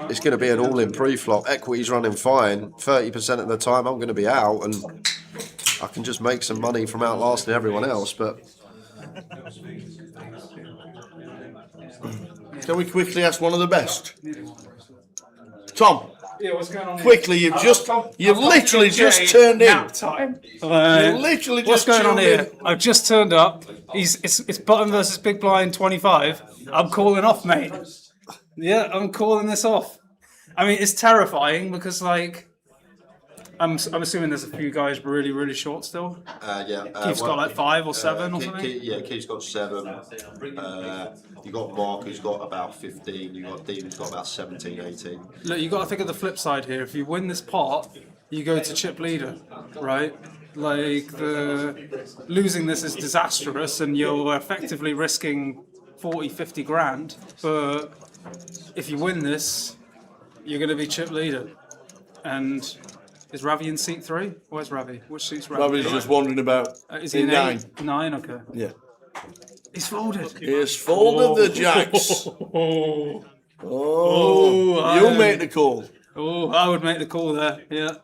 it's going to be an all-in pre-flop. Equity's running fine. 30% of the time I'm going to be out, and I can just make some money from outlasting everyone else. But can we quickly ask one of the best? Tom. Yeah, what's going on? Quickly, you've literally just turned in. Nap time. You literally just What's going on tuned here? in. I've just turned up. It's button versus big blind 25. I'm calling off, mate. Yeah, I'm calling this off. I mean, it's terrifying because, like, I'm assuming there's a few guys really, really short still. yeah, Keith's got like 5 or 7 or something. Keith's got 7. You got Mark, who's got about 15. You got Dean, who's got about 17, 18. Look, you got to think of the flip side here. If you win this pot, you go to chip leader, right? Like losing this is disastrous, and you're effectively risking 40, 50 grand. But if you win this, you're going to be chip leader. And is Ravi in seat 3? Where's Ravi? Which seat's Ravi? Ravi's just wandering about. Is he in 9? 9, okay. Yeah. He's folded. He's folded the jacks. You make the call. Oh, I would make the call there. Yeah.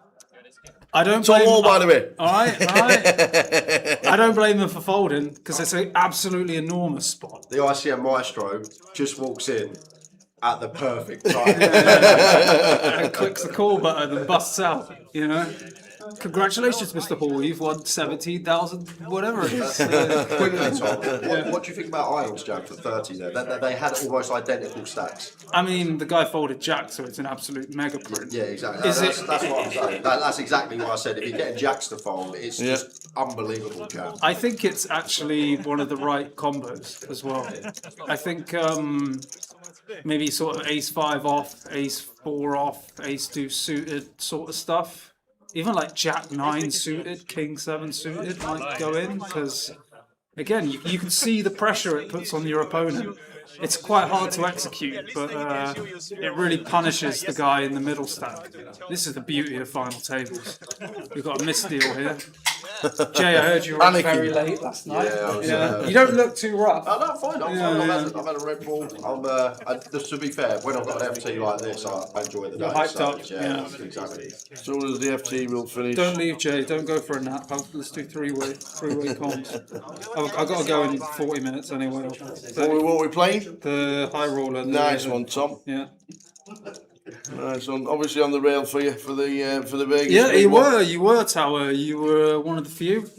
I don't Tom blame Wall, by the way. All right. I don't blame him for folding because it's an absolutely enormous spot. The ICM Maestro just walks in at the perfect time. And clicks the call button and busts out. You know. Congratulations, Mr. Hall. You've won 17,000, whatever it is. Quickly, Tom, what do you think about Ions Jam for 30 there? They had almost identical stacks. I mean, the guy folded Jack, so it's an absolute mega print. Yeah, exactly. That's what I'm saying. That's exactly what I said. If you're getting Jacks to fold, it's just unbelievable jam. I think it's actually one of the right combos as well. I think maybe sort of ace-5 off, ace-4 off, ace-2 suited sort of stuff. Even like Jack-9 suited, King-7 suited might go in because, again, you can see the pressure it puts on your opponent. It's quite hard to execute, but it really punishes the guy in the middle stack. This is the beauty of final tables. We've got a misdeal here. Jay, I heard you were very late last night. Yeah, you don't look too rough. Oh, no, fine. I've had a Red Bull. Just to be fair, when I've got an FT like this, I enjoy the day. You're hyped up. Yeah, exactly. As soon as the FT will finish. Don't leave, Jay. Don't go for a nap. Let's do three-way comms. I've got to go in 40 minutes anyway. What are we playing? The high roller. Nice one, Tom. Yeah. Nice one. Obviously on the rail for you for the Vegas. Yeah, you were Tower. You were one of the few.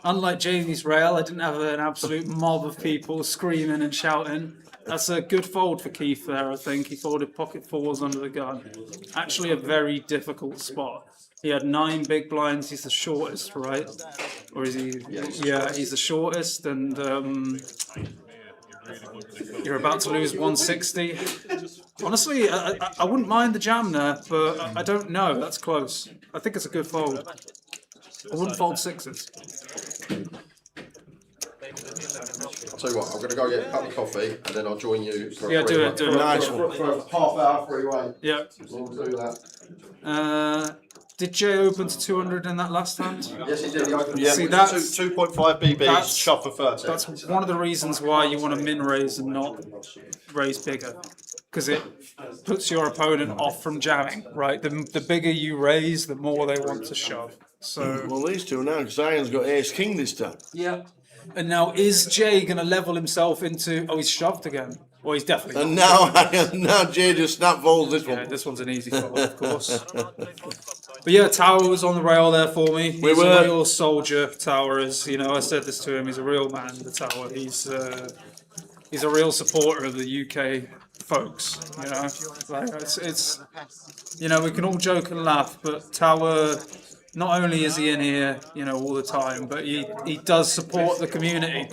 Unlike Jamie's rail, I didn't have an absolute mob of people screaming and shouting. That's a good fold for Keith there, I think. He folded pocket 4s under the gun. Actually a very difficult spot. He had 9 big blinds. He's the shortest, right? Or is he? Yeah, he's the shortest, and you're about to lose 160. Honestly, I wouldn't mind the jam there, but I don't know. That's close. I think it's a good fold. I wouldn't fold 6s. I'll tell you what, I'm going to go get a cup of coffee and then I'll join you for Yeah, do it. Nice one. For a half-hour freeway. Yeah. We'll do that. Did Jay open to 200 in that last hand? Yes, he did. He opened See, that's 2.5 BBs, shot for 30. That's one of the reasons why you want to min raise and not raise bigger, because it puts your opponent off from jamming. Right, the bigger you raise, the more they want to shove. So well, these two now, because Zion's got Ace King this time. Yeah. And now is Jay going to level himself into? Oh, he's shoved again. Well, he's definitely. And now Jay just snap folds this one. Yeah, this one's an easy fold, of course. But yeah, Tower was on the rail there for me. He's a real soldier. Tower is, I said this to him. He's a real man. The Tower. He's a real supporter of the UK folks. Like it's we can all joke and laugh, but Tower. Not only is he in here, all the time, but he does support the community.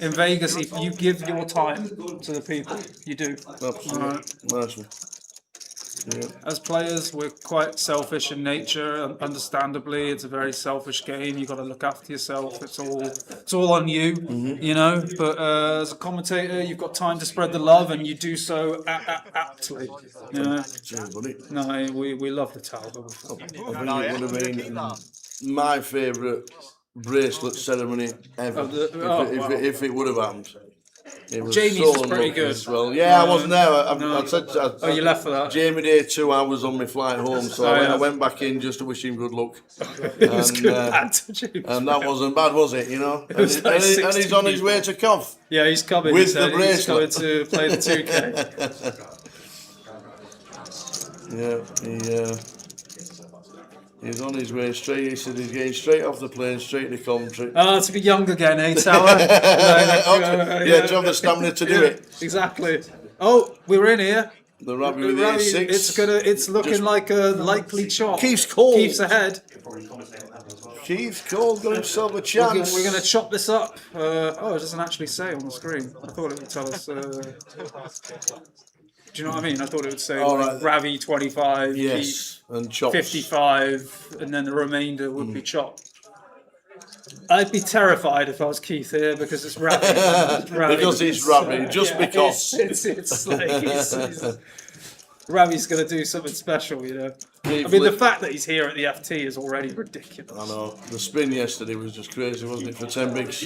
In Vegas, if you give your time to the people, you do. Absolutely. Nice one. Yeah. As players, we're quite selfish in nature. Understandably, it's a very selfish game. You've got to look after yourself. It's all on you, But as a commentator, you've got time to spread the love, and you do so aptly. No, we love the Tower. I think it would have been my favourite bracelet ceremony ever if it would have happened. Jamie's so was pretty good. Well, yeah, I wasn't there. I said, you left for that? Jamie Day 2 hours on my flight home, so I went back in just to wish him good luck. It was good, and that wasn't bad, was it? And he's on his way to Cov. Yeah, he's coming. With the bracelet. He's coming to play the 2K. Yeah, he's on his way straight. He said he's getting straight off the plane, straight to Coventry. To be young again, eh, Tower? To have the stamina to do it. Exactly. Oh, we're in here. The Ravi with the A6. It's looking like a likely chop. Keith's cold. Keith's ahead. Keith's cold, got himself a chance. We're going to chop this up. It doesn't actually say on the screen. I thought it would tell us. Do you know what I mean? I thought it would say Ravi 25, yes, and chops. 55, and then the remainder would be chopped. I'd be terrified if I was Keith here because it's Ravi. Because it's Ravi, just yeah, because. It's like he's Ravi's going to do something special, you know. Keith I mean, the Lee- fact that he's here at the FT is already ridiculous. I know. The spin yesterday was just crazy, wasn't it, for 10 bigs?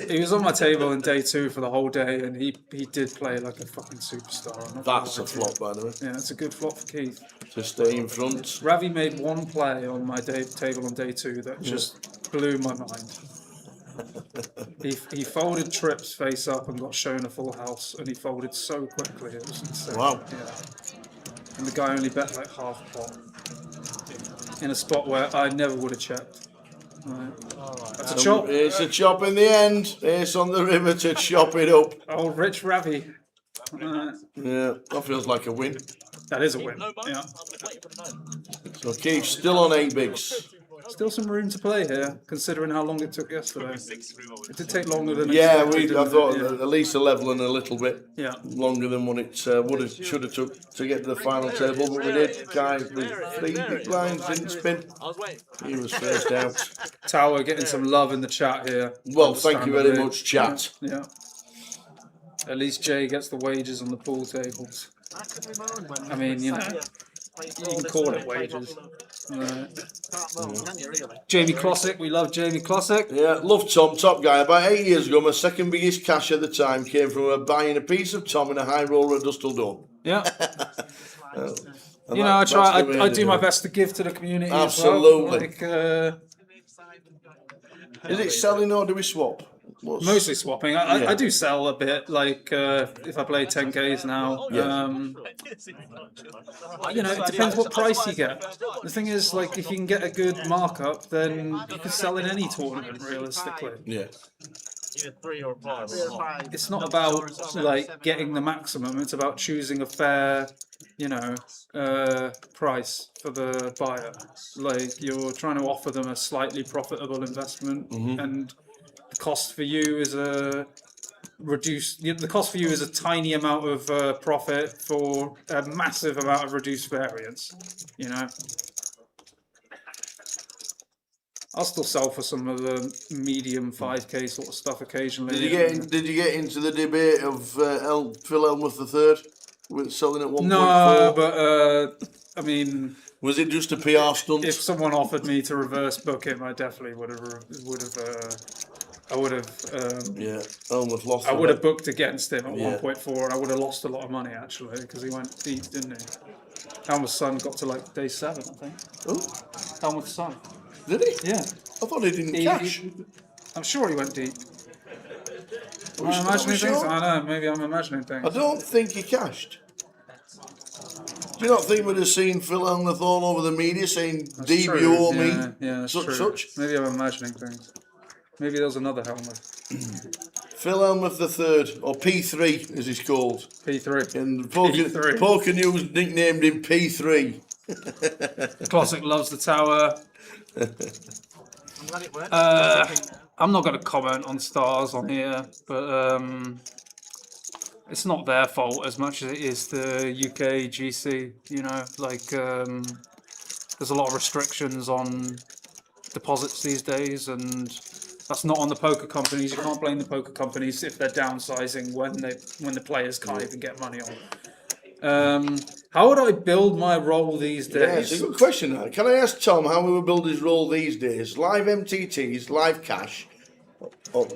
He was on my table in day 2 for the whole day, and he did play like a fucking superstar. I'm not That's gonna a lie. flop, by the way. Yeah, it's a good flop for Keith. To stay in front. Ravi made one play on my table on day 2 that just blew my mind. He folded trips face up and got shown a full house, and he folded so quickly, it was insane. Wow. Yeah. And the guy only bet like half pot in a spot where I never would have checked. Right. That's a chop. It's a chop in the end. Ace on the river to chop it up. Old Rich Ravi. Yeah, that feels like a win. That is a win. Yeah. So Keith still on 8 bigs. Still some room to play here, considering how long it took yesterday. It did take longer than Yeah, expected. I thought didn't it? at least a level and a little bit Yeah. longer than what it should have took to get to the final table, but we did. Guy with 3 big blinds didn't spin. He was first out. Tower getting some love in the chat here. Well, thank you very Understandably. much, chat. Yeah. At least Jay gets the wages on the pool tables. I mean, you know, you can call it wages. Jamie Klossick, we love Jamie Klossick. Yeah, love Tom, top guy. About 8 years ago, my second biggest cash at the time came from buying a piece of Tom in a high roller at Dustle Dome. Yeah. And You know, I that's try. the way I to do my it. best to give to the community. Absolutely. As well. Like, Is it selling or do we swap? mostly swapping. I Yeah. do sell a bit. Like if I play 10Ks now. You know, it depends what price you get. The thing is, like, if you can get a good markup, then you can sell in any tournament realistically. Yeah. Either 3 or 5. It's not about like getting the maximum. It's about choosing a fair, you know, price for the buyer. Like you're trying to offer them a slightly profitable investment, and the cost for you is a reduced. The cost for you is a tiny amount of profit for a massive amount of reduced variance. You know. I'll still sell for some of the medium 5K sort of stuff occasionally. Did you get into the debate of Phil Elmuth III with selling at 1.4? No, but I mean, was it just a PR stunt? if someone offered me to reverse book him, I definitely would have. Yeah, Elmuth lost. I would have booked against him at Yeah. 1.4, and I would have lost a lot of money actually because he went deep, didn't he? Helmut's son got to like day 7, I think. Oh, Helmut's son. did he? Yeah. I thought he didn't cash. I'm sure he went deep. Am Are I we imagining things? sure? I don't know. Maybe I'm imagining things. I don't think he cashed. Do you not think we'd have seen Phil Elmuth all over the media saying That's true. debut or Yeah, me? yeah, that's such true. such. Maybe I'm imagining things. Maybe there was another Helmut. Phil Elmuth III, or P3 as he's called. P3. And P3. Poker News nicknamed him P3. Classic loves the tower. I'm glad it worked. I'm not going to comment on stars on here, but it's not their fault as much as it is the UK GC. You know, like there's a lot of restrictions on deposits these days, and that's not on the poker companies. You can't blame the poker companies if they're downsizing when the players can't even get money on. How would I build my roll these Yeah, it's days? a good question. That. Can I ask Tom how we would build his roll these days? Live MTTs, live cash. Oh,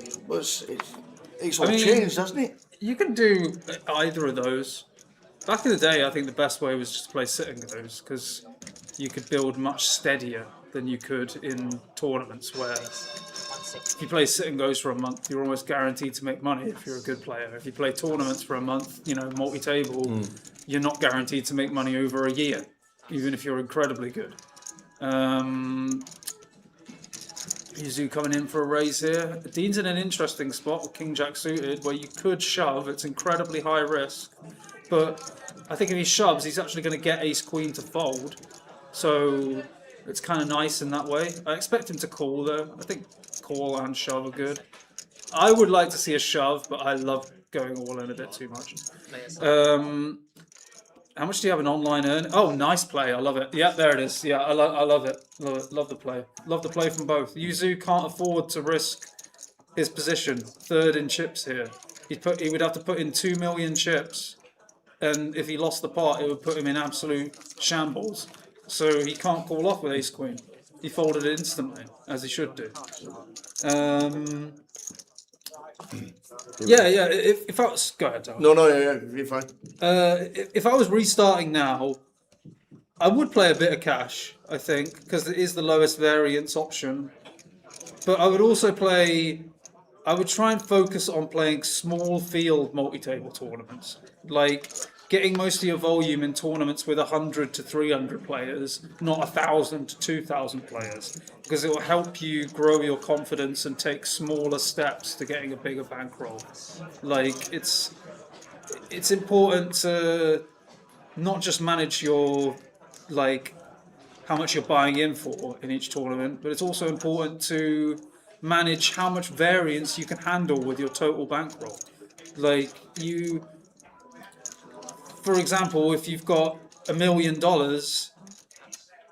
it's all changed, hasn't it? You can do either of those. Back in the day, I think the best way was just to play sit and goes because you could build much steadier than you could in tournaments where if you play sit and goes for a month, you're almost guaranteed to make money if you're a good player. If you play tournaments for a month, you know, multi-table, you're not guaranteed to make money over a year, even if you're incredibly good. Yuzu coming in for a raise here. Dean's in an interesting spot with King Jack suited where you could shove. It's incredibly high risk. But I think if he shoves, he's actually going to get Ace Queen to fold. So it's kind of nice in that way. I expect him to call though. I think call and shove are good. I would like to see a shove, but I love going all in a bit too much. How much do you have in online earn? Oh, nice play. I love it. Yeah, there it is. Yeah, I love it. Love it. Love the play. Love the play from both. Yuzu can't afford to risk his position. Third in chips here. He would have to put in 2 million chips, and if he lost the pot, it would put him in absolute shambles. So he can't call off with ace queen. He folded it instantly, as he should do. Yeah. If I was, go ahead, Tom. No, you're fine. If I was restarting now, I would play a bit of cash, I think, because it is the lowest variance option. But I would also I would try and focus on playing small field multi-table tournaments. Like getting most of your volume in tournaments with 100 to 300 players, not 1,000 to 2,000 players, because it will help you grow your confidence and take smaller steps to getting a bigger bankroll. Like it's important to not just manage your how much you're buying in for in each tournament, but it's also important to manage how much variance you can handle with your total bankroll. For example, if you've got $1 million,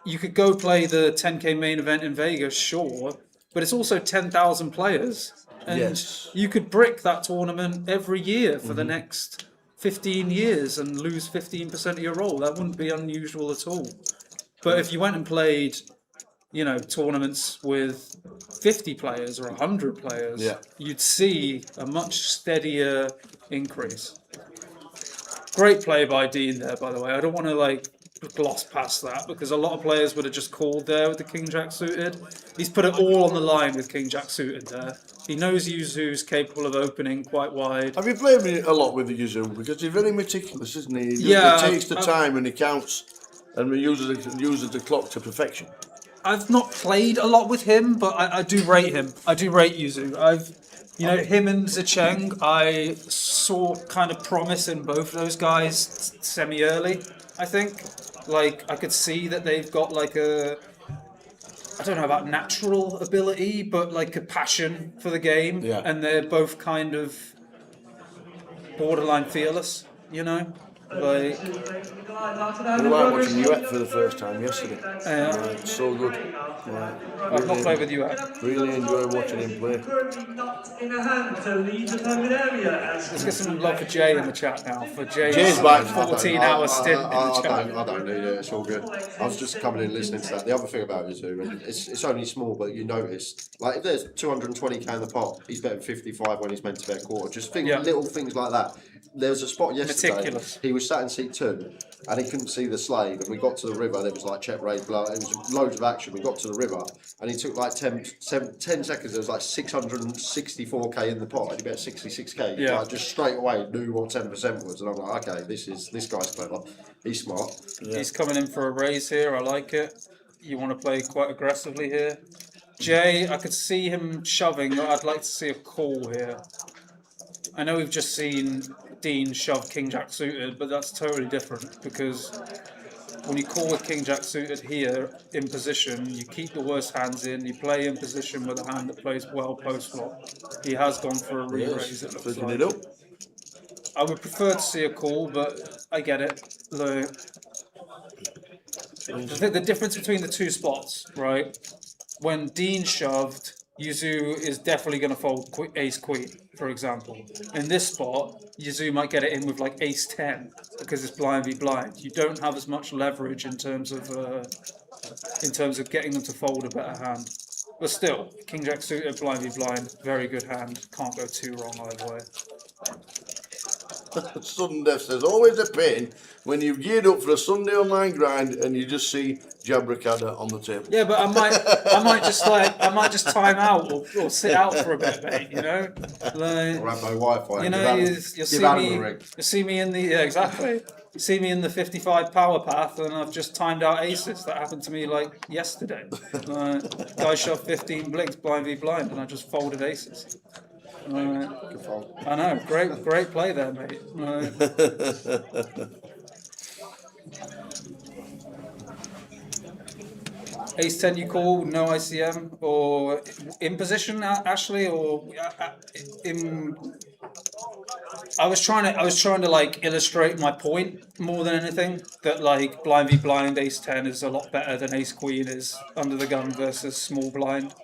you could go play the 10K main event in Vegas, sure, but it's also 10,000 players. And you could brick that tournament every year for the next 15 years and lose 15% of your roll. That wouldn't be unusual at all. But if you went and played, tournaments with 50 players or 100 players, you'd see a much steadier increase. Great play by Dean there, by the way. I don't want to gloss past that because a lot of players would have just called there with the King Jack suited. He's put it all on the line with King Jack suited there. He knows Yuzu's capable of opening quite wide. Have you played a lot with the Yuzu? Because he's very meticulous, isn't he? He takes the time and he counts and uses the clock to perfection. I've not played a lot with him, but I do rate him. I do rate Yuzu. Him and Zicheng, I saw kind of promise in both of those guys semi-early, I think. I could see that they've got I don't know about natural ability, but a passion for the game. Yeah. And they're both kind of borderline fearless, We were watching UAP for the first time yesterday. It's so good. I've not played with UAP. Really enjoy watching him play. Let's get some love for Jay in the chat now. For Jay's back. 14-hour stint in the chat. I don't need it. It's all good. I was just coming in listening to that. The other thing about Yuzu, and it's only small, but you notice, if there's 220k in the pot, he's betting 55 when he's meant to bet quarter. Just little things like that. There was a spot yesterday. Meticulous. He was sat in seat 2 and he couldn't see the slave. And we got to the river. There was check raid, blood. It was loads of action. We got to the river and he took 10 seconds. There was 664k in the pot. And he bet 66k. Yeah. Just straight away knew what 10% was. And I'm like, okay, this guy's clever. He's smart. Yeah. He's coming in for a raise here. I like it. You want to play quite aggressively here. Jay, I could see him shoving. I'd like to see a call here. I know we've just seen Dean shove King Jack suited, but that's totally different because when you call with King Jack suited here in position, you keep the worst hands in, you play in position with a hand that plays well post flop. He has gone for a re-raise, it looks like. I would prefer to see a call, but I get it. The difference between the two spots, right? When Dean shoved, Yuzu is definitely going to fold ace queen, for example. In this spot, Yuzu might get it in with ace 10 because it's blind v blind. You don't have as much leverage in terms of getting them to fold a better hand. But still, King Jack suited, blind v blind, very good hand. Can't go too wrong either way. Sudden death, there's always a pain when you've geared up for a Sunday online grind and you just see Jabracada on the table. Yeah, but I might just time out or sit out for a bit, mate. Or have no Wi-Fi. You'll see me in the exactly. You see me in the 55 power path, and I've just timed out aces. That happened to me yesterday. Guy shoved 15 blinks blind v blind, and I just folded aces. I know, great play there, mate. Ace 10 you call, no ICM, or in position, Ashley, or in... I was trying to like illustrate my point more than anything, that like blind v blind ace 10 is a lot better than ace queen is under the gun versus small blind.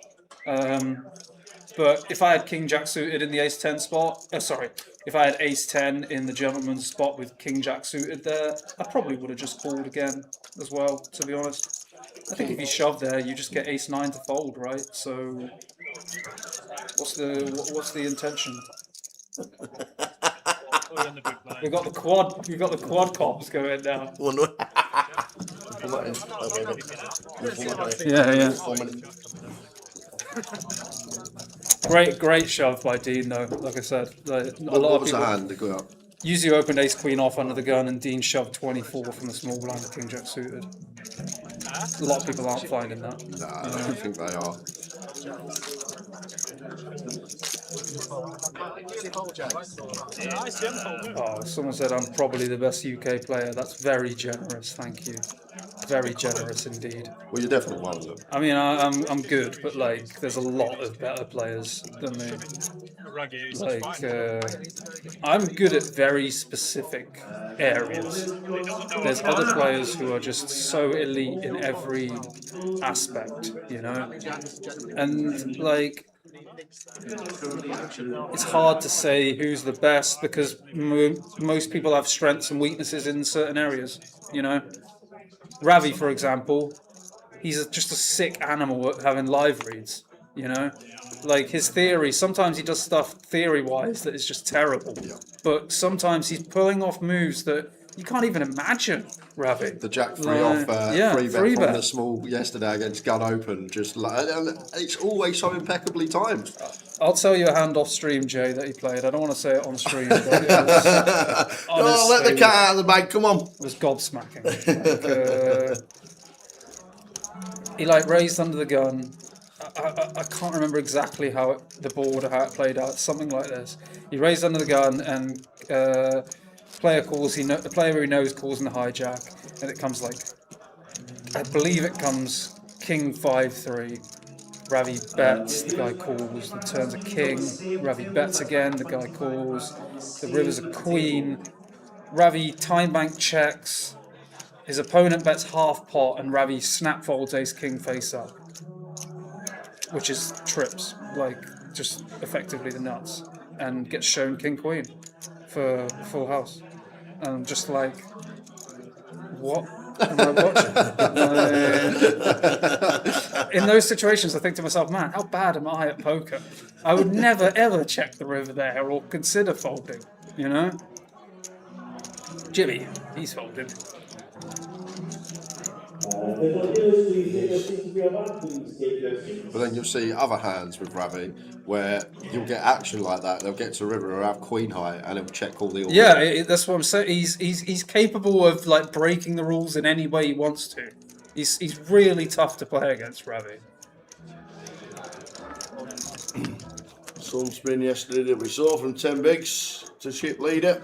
But if I had king jack suited in the ace 10 spot, if I had ace 10 in the gentleman's spot with king jack suited there, I probably would have just called again as well, to be honest. I think if you shove there, you just get ace 9 to fold, right? So what's the intention? We've got the quad cops going now. Yeah. Great shove by Dean though. Like I said, like, a lot of people. Hand to go up? Usually opened ace queen off under the gun, and Dean shoved 24 from the small blind with king jack suited. A lot of people aren't finding that. Nah, I don't think they are. Oh, someone said I'm probably the best UK player. That's very generous, thank you. Very generous indeed. Well, you're definitely one of them. I mean, I'm good, but like, there's a lot of better players than me. Like, I'm good at very specific areas. There's other players who are just so elite in every aspect, you know? And like, it's hard to say who's the best because most people have strengths and weaknesses in certain areas, you know? Ravi, for example, he's just a sick animal at having live reads, you know? Like, his theory, sometimes he does stuff theory-wise that is just terrible, but sometimes he's pulling off moves that you can't even imagine, Ravi. The jack free off, free bet from the small yesterday against gun open, just like, and it's always so impeccably timed. I'll tell you a hand off stream, Jay, that he played. I don't want to say it on stream. But it was, oh, let the cat out of the bag, come on. It was gobsmacking. Like, he like raised under the gun. I can't remember exactly how the it played out. Something like this. He raised under the gun and player who he knows calls in the hijack, and it comes like, I believe it comes king 5-3. Ravi bets, the guy calls, the turn's a king. Ravi bets again, the guy calls. The river's a queen. Ravi time bank checks. His opponent bets half pot, and Ravi snap folds ace king face up, which is trips, like just effectively the nuts, and gets shown king queen for full house. And I'm just like, what am I watching? In those situations, I think to myself, man, how bad am I at poker? I would never ever check the river there or consider folding, you know? Jimmy, he's folded. But then you'll see other hands with Ravi where you'll get action like that. They'll get to river or have queen high and he'll check all the orders. Yeah, that's what I'm saying. He's capable of like breaking the rules in any way he wants to. He's really tough to play against, Ravi. Sun spin yesterday that we saw from 10 bigs to chip leader.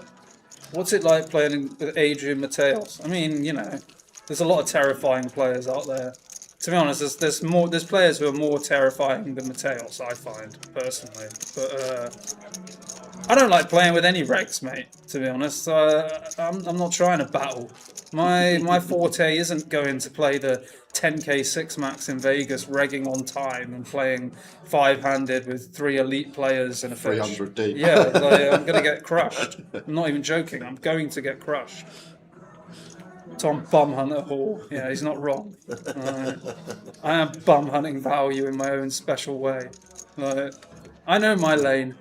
What's it like playing with Adrian Mateos? I mean, you know, there's a lot of terrifying players out there. To be honest, there's players who are more terrifying than Mateos, I find, personally. But I don't like playing with any regs, mate, to be honest. I'm not trying to battle. My forte isn't going to play the 10k 6 max in Vegas, regging on time and playing 5-handed with 3 elite players and a fish. 300 deep. Yeah, like, I'm going to get crushed. I'm not even joking. I'm going to get crushed. Tom bum hunter Hall. Yeah, he's not wrong. I am bum hunting value in my own special way. I know my lane.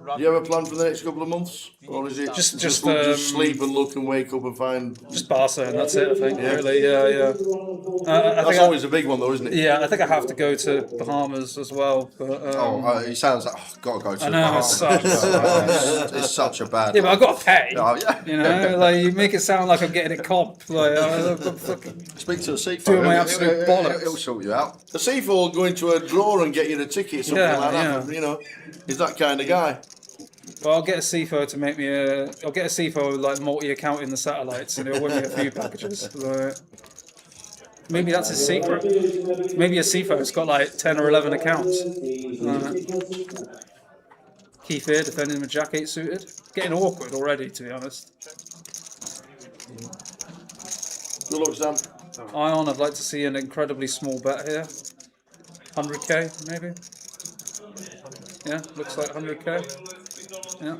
Do you have a plan for the next couple of months? Or is it just sleep and look and wake up and find... Just Barca, and that's it, I think, really, yeah. That's always a big one, though, isn't it? Yeah, I think I have to go to Bahamas as well. But, he sounds like, gotta go to I know, Bahamas. It's such a bad... Yeah, but I've got to pay. Oh, yeah. You know, like, you make it sound like I'm getting it comped. Like, I'm speak to a CFO. Doing my absolute bollocks. He'll sort you out. The CFO will go into a drawer and get you the ticket, something like that. You know, he's that kind of guy. Well, I'll get a CFO to make me I'll get a CFO with like multi-accounting the satellites, and he'll win me a few packages. Maybe that's his secret. Maybe a CFO's got like 10 or 11 accounts. Keith here defending with Jack 8 suited. Getting awkward already, to be honest. Good luck, Sam. Ion, I'd like to see an incredibly small bet here. 100k, maybe? Yeah, looks like 100k. Yeah.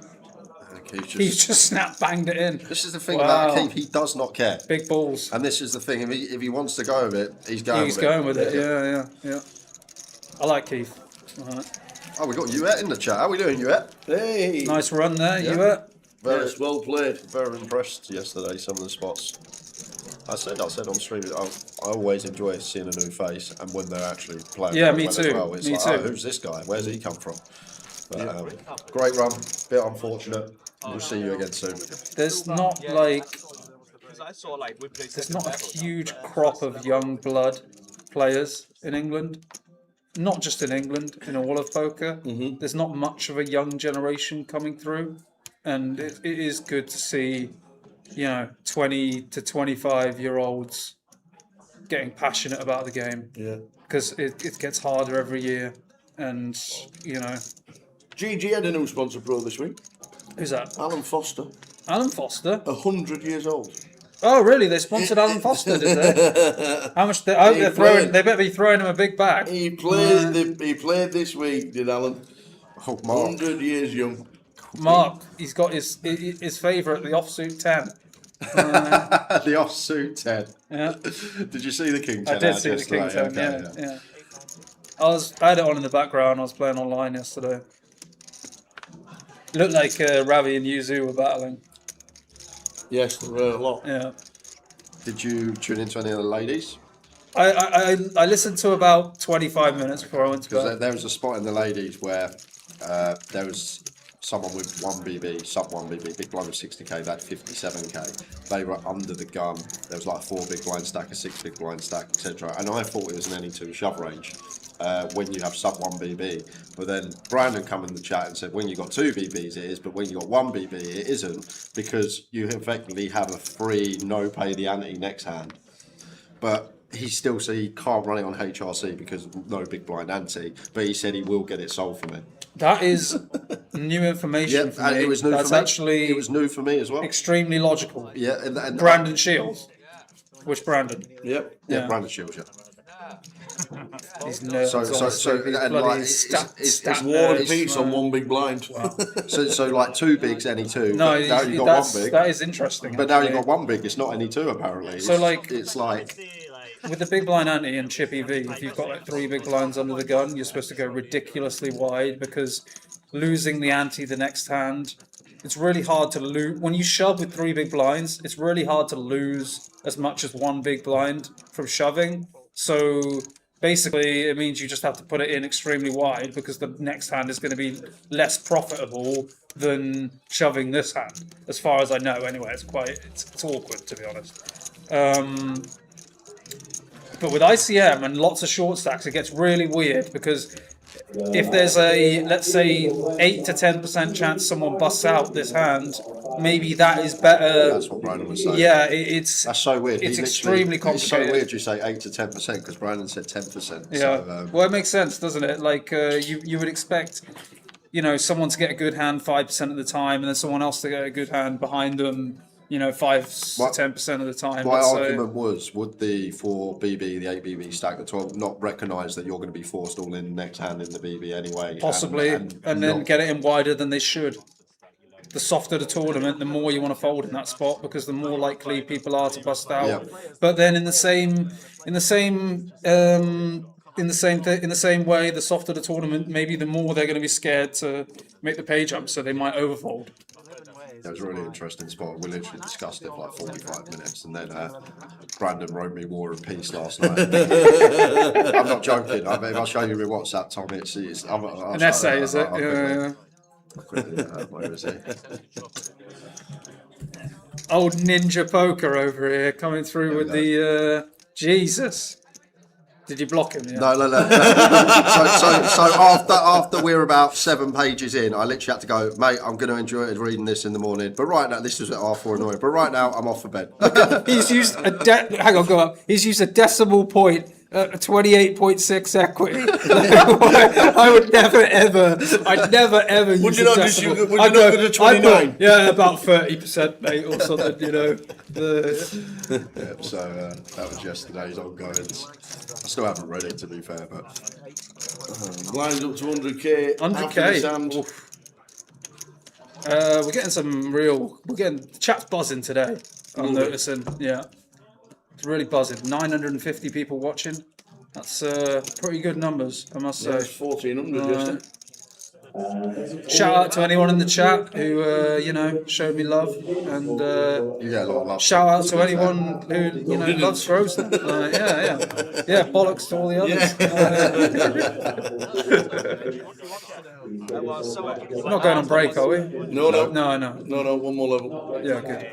Keith just snap banged it in. This is the thing about Keith, he does not care. Big balls. And this is the thing, if he wants to go with it, he's going with it. He's going with it, yeah. I like Keith. All right. Oh, we got Uet in the chat. How are we doing, Uet? Hey! Nice run there, Uet. Yes, well played. Very impressed yesterday, some of the spots. I said on stream, I always enjoy seeing a new face, and when they're actually playing me well too. as well, it's Me like, too. oh, who's this guy? Where's he come from? But, great run, bit unfortunate. We'll see you again soon. There's not there's not a huge crop of young blood players in England. Not just in England, in all of poker. There's not much of a young generation coming through, and it is good to see, 20 to 25-year-olds getting passionate about the game. Yeah. Because it gets harder every year, and GG had a new sponsor pro this week. Who's that? Alan Foster. Alan Foster. 100 years old. Oh, really? They sponsored Alan Foster, did they? How much? I hope they're throwing. They better be throwing him a big bag. He played. He played this week, did Alan? Oh, Mark. 100 years young. Mark, he's got his favourite, the offsuit 10. The offsuit 10. Yeah. Did you see the King 10? I did see the King 10. Okay, Yeah. I had it on in the background. I was playing online yesterday. It looked like Ravi and Yuzu were battling. Yes, there were a lot. Yeah. Did you tune into any of the ladies? I listened to about 25 minutes before I went to Because bed. there was a spot in the ladies where there was someone with 1 BB, sub 1 BB, big blind with 60k, that 57k. They were under the gun. There was like 4 big blind stack, a 6 big blind stack, etc. And I thought it was an any2 shove range when you have sub 1 BB. But then Brandon come in the chat and said, when you got 2 BBs it is, but when you got 1 BB it isn't, because you effectively have a free no pay the ante next hand. But he still said he can't run it on HRC because no big blind ante, but he said he will get it sold for me. That is new information for me. It was new That's for me. actually It was new for me as well. extremely logical. Yeah, and Brandon Shields. Which Brandon? Yep. Yeah, Brandon Shields, yeah. These nerds. So, these and bloody like, stat War and nerds. peace on 1 big blind. so like 2 bigs, any 2. No, but now you've got 1 big. that is interesting. But now actually. you've got 1 big, it's not any 2 apparently. So, like- it's like With the big blind ante and chip EV, if you've got like 3 big blinds under the gun, you're supposed to go ridiculously wide because losing the ante the next hand, it's really hard to lose. When you shove with 3 big blinds, it's really hard to lose as much as 1 big blind from shoving. So basically, it means you just have to put it in extremely wide because the next hand is going to be less profitable than shoving this hand. As far as I know, anyway, it's awkward, to be honest. But with ICM and lots of short stacks, it gets really weird because if there's a, let's say, 8 to 10% chance someone busts out this hand, maybe that is better. that's what Brandon was saying. Yeah, it's That's so weird. It's He extremely literally- It's so complicated. weird you say 8 to 10% because Brandon said 10%. Yeah. So, Well, it makes sense, doesn't it? Like you would expect, someone to get a good hand 5% of the time, and then someone else to get a good hand behind them, 5 to 10% of the time. my let's say. argument was, would the 4 BB, the 8 BB stack, the 12 not recognise that you're going to be forced all in next hand in the BB anyway? Possibly, and then not- get it in wider than they should. The softer the tournament, the more you want to fold in that spot because the more likely people are to bust out. Yeah. But then in the same way, the softer the tournament, maybe the more they're going to be scared to make the pay jump, so they might overfold. That was a really interesting spot. We literally discussed it for like 45 minutes, and then Brandon wrote me War and Peace last night. I'm not joking. If I show you my WhatsApp, Tom, it's An essay, is it? Yeah. Where is it? Old Ninja Poker over here coming through with the Jesus. Did you block him? Yeah. No. So after we're about 7 pages in, I literally had to go, mate, I'm going to enjoy reading this in the morning. But right now, this was at half 4 in the morning. But right now, I'm off for bed. He's used hang on, go up. He's used a decimal point 28.6 equity. I would never ever. I'd never ever use. Would you not just? Would you not go to 29? Yeah, about 30%, mate, or something. You know. Yeah, so that was yesterday's ongoings. I still haven't read it, to be fair, but Blinds up to 100k. 100k. We're getting some real. We're getting the chat's buzzing today. I'm noticing. Yeah. It's really buzzing. 950 people watching. That's pretty good numbers, I must say. Yeah, it's 1400. Shout out to anyone in the chat who showed me love, and you get a lot of love. shout out to anyone who loves Frozen. Yeah. Bollocks to all the others. We're not going on break, are we? No. No. One more level. Yeah, good.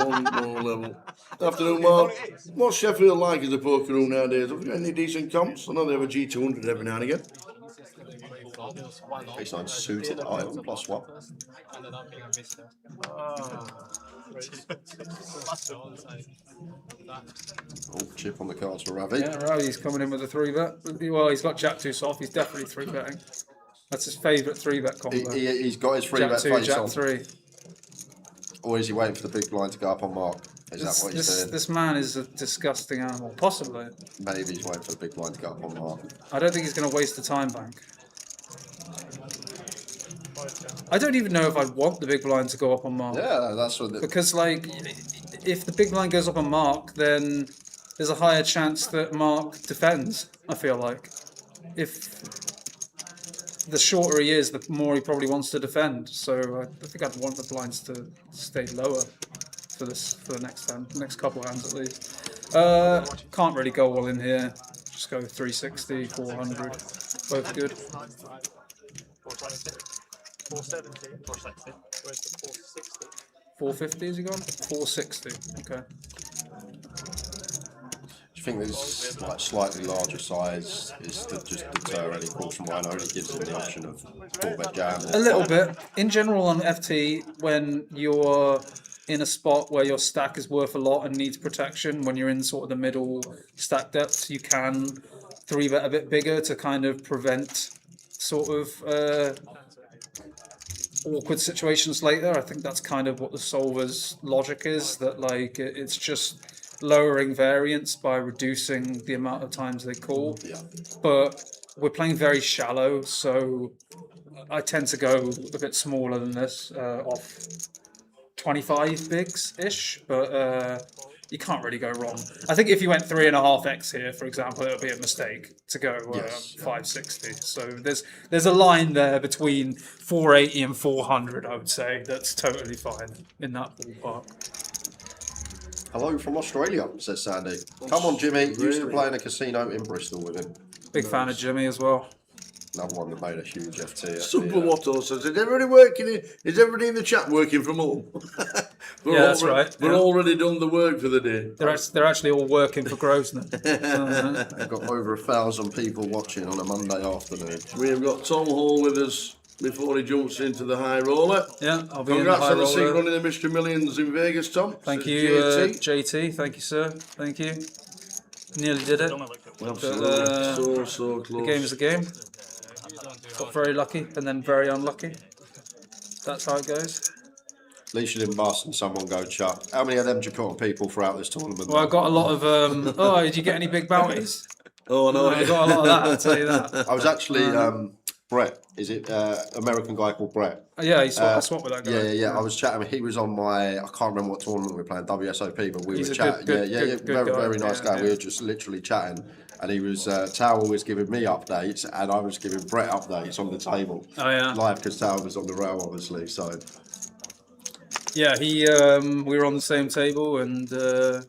One more level. Afternoon, Mark. What's Sheffield like as a poker room nowadays? Have you got any decent comps? I know they have a G200 every now and again. Baseline suited item +1. Oh, chip on the cards for Ravi. Yeah, Ravi's coming in with a 3-bet. Well, he's got Jack 2 soft. He's definitely 3-betting. That's his favourite 3-bet combo. He's got his 3-bet Jack 2, face Jack on. 3. Or is he waiting for the big blind to go up on Mark? Is that what he's doing? This man is a disgusting animal. Possibly. Maybe he's waiting for the big blind to go up on Mark. I don't think he's going to waste the time bank. I don't even know if I'd want the big blind to go up on Mark. Yeah, that's what. Because, like, if the big blind goes up on Mark, then there's a higher chance that Mark defends, I feel like. If the shorter he is, the more he probably wants to defend. So I think I'd want the blinds to stay lower for the next couple of hands at least. Can't really go all in here. Just go 360, 400. Both good. 470, 460. Where's the 460? 450 is he gone? 460. Okay. Do you think this like slightly larger size is to just deter any calls from one? Only gives him the option of 4-bet jam. A little bit. In general, on FT, when you're in a spot where your stack is worth a lot and needs protection, when you're in sort of the middle stack depths, you can 3-bet a bit bigger to kind of prevent sort of awkward situations later. I think that's kind of what the solver's logic is, that like it's just lowering variance by reducing the amount of times they call. Yeah. But we're playing very shallow, so I tend to go a bit smaller than this, off 25 bigs-ish, but you can't really go wrong. I think if you went 3.5x here, for example, it would be a mistake to go 560. So there's a line there between 480 and 400, I would say, that's totally fine in that ballpark. Hello from Australia, says Sandy. Come on, Jimmy. Used to play in a casino in Bristol with him. Big fan of Jimmy as well. Another one that made a huge FT. Super Watto says, is everybody working? Is everybody in the chat working from home? Yeah, that's right. We're already done the work for the day. They're actually all working for Grosvenor. We've got over 1,000 people watching on a Monday afternoon. We have got Tom Hall with us before he jumps into the high roller. Yeah, I'll be in the Congrats high on the roller. sick running the Mystery Millions in Vegas, Tom. Thank Says you, JT. JT. Thank you, sir. Thank you. Nearly did it. Absolutely. So close. The game is a game. Got very lucky and then very unlucky. That's how it goes. At least you didn't bust and someone go chuck. How many of them did you put on people throughout this tournament? Well, I got a lot of. Oh, did you get any big bounties? Oh no, I got a lot of that. I'll tell you that. I was actually Brett. Is it American guy called Brett? Yeah, I swapped with that guy. Yeah. I was chatting. He was on my. I can't remember what tournament we were playing. WSOP, but we He's were a chatting. good Very, guy. very nice guy. Yeah. We were just literally chatting, and he was Tao was giving me updates, and I was giving Brett updates on the table. Oh yeah. Live because Tao was on the rail, obviously. So. Yeah, we were on the same table, and I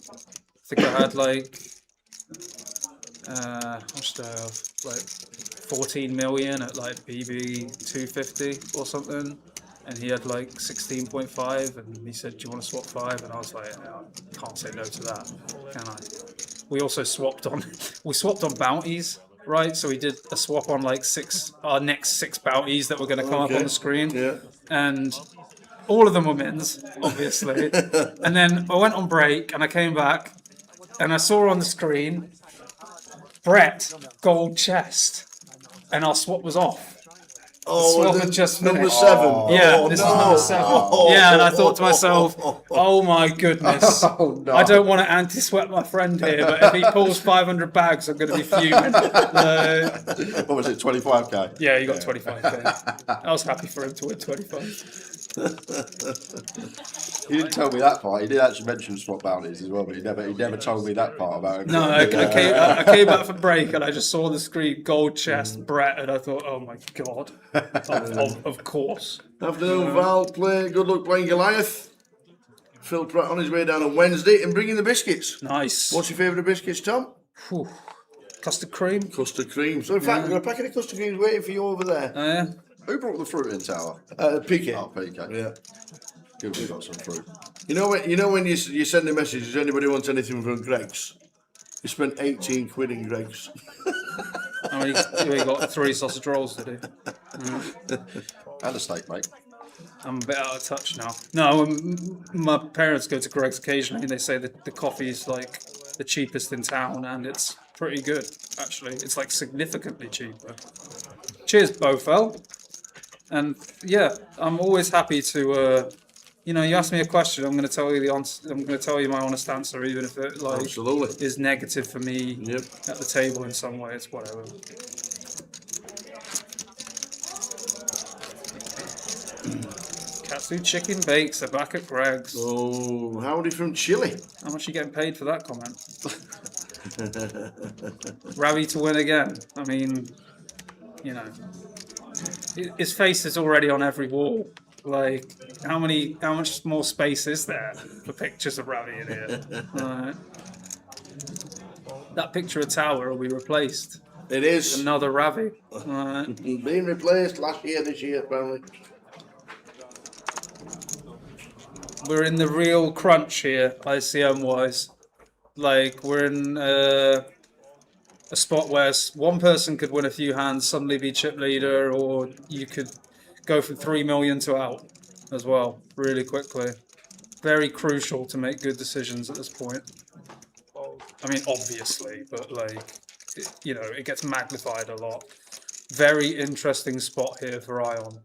think I had like how much did I have? Like 14 million at like BB 250 or something, and he had like 16.5, and he said, "Do you want to swap 5?" And I was like, "I can't say no to that, can I?" We also swapped on bounties, right? So we did a swap on like our next 6 bounties that were going to come up on the screen, and all of them were mins, obviously. And then I went on break, and I came back, and I saw on the screen Brett, gold chest, and our swap was off. Oh, swap had just number finished. 7. Yeah, Oh, this no. is number 7. Oh, yeah, and I thought to myself, oh my goodness. Oh, no. I don't want to anti-sweat my friend here, but if he pulls 500 bags, I'm going to be fuming. What was it, 25k? Yeah, he got 25k. I was happy for him to win 25. He didn't tell me that part. He did actually mention swap bounties as well, but he never told me that part about it. No, I came back from break and I just saw the screen gold chest Brett, and I thought, oh my god, of course. Afternoon, Val. Good luck playing Goliath. Phil Pratt on his way down on Wednesday and bringing the biscuits. Nice. What's your favourite biscuits, Tom? Whew. Custard cream. Custard cream. So in fact, we've got a packet of custard creams waiting for you over there. Oh yeah. Who brought the fruit in, Tower? PK. Oh, PK. Yeah. Good, we got some fruit. You know when you send a message, does anybody want anything from Greg's? You spent 18 quid in Greg's. I mean, he got 3 sausage rolls to do. And a steak, mate. I'm a bit out of touch now. No, my parents go to Greg's occasionally, and they say that the coffee is like the cheapest in town, and it's pretty good, actually. It's like significantly cheaper. Cheers, Bofel. And yeah, I'm always happy to, you ask me a question, I'm going to tell you I'm going to tell you my honest answer, even if it Absolutely. is negative for me at the table in some way. It's whatever. Katsu Chicken Bakes are back at Greg's. Oh, howdy from Chile. How much are you getting paid for that comment? Ravi to win again. I mean, his face is already on every wall. Like, how much more space is there for pictures of Ravi in here? That picture of Tower will be replaced. It is. Another Ravi. Being replaced this year, apparently. We're in the real crunch here, ICM-wise. Like, we're in a spot where one person could win a few hands, suddenly be chip leader, or you could go from 3 million to out as well, really quickly. Very crucial to make good decisions at this point. I mean, obviously, but it gets magnified a lot. Very interesting spot here for Ion.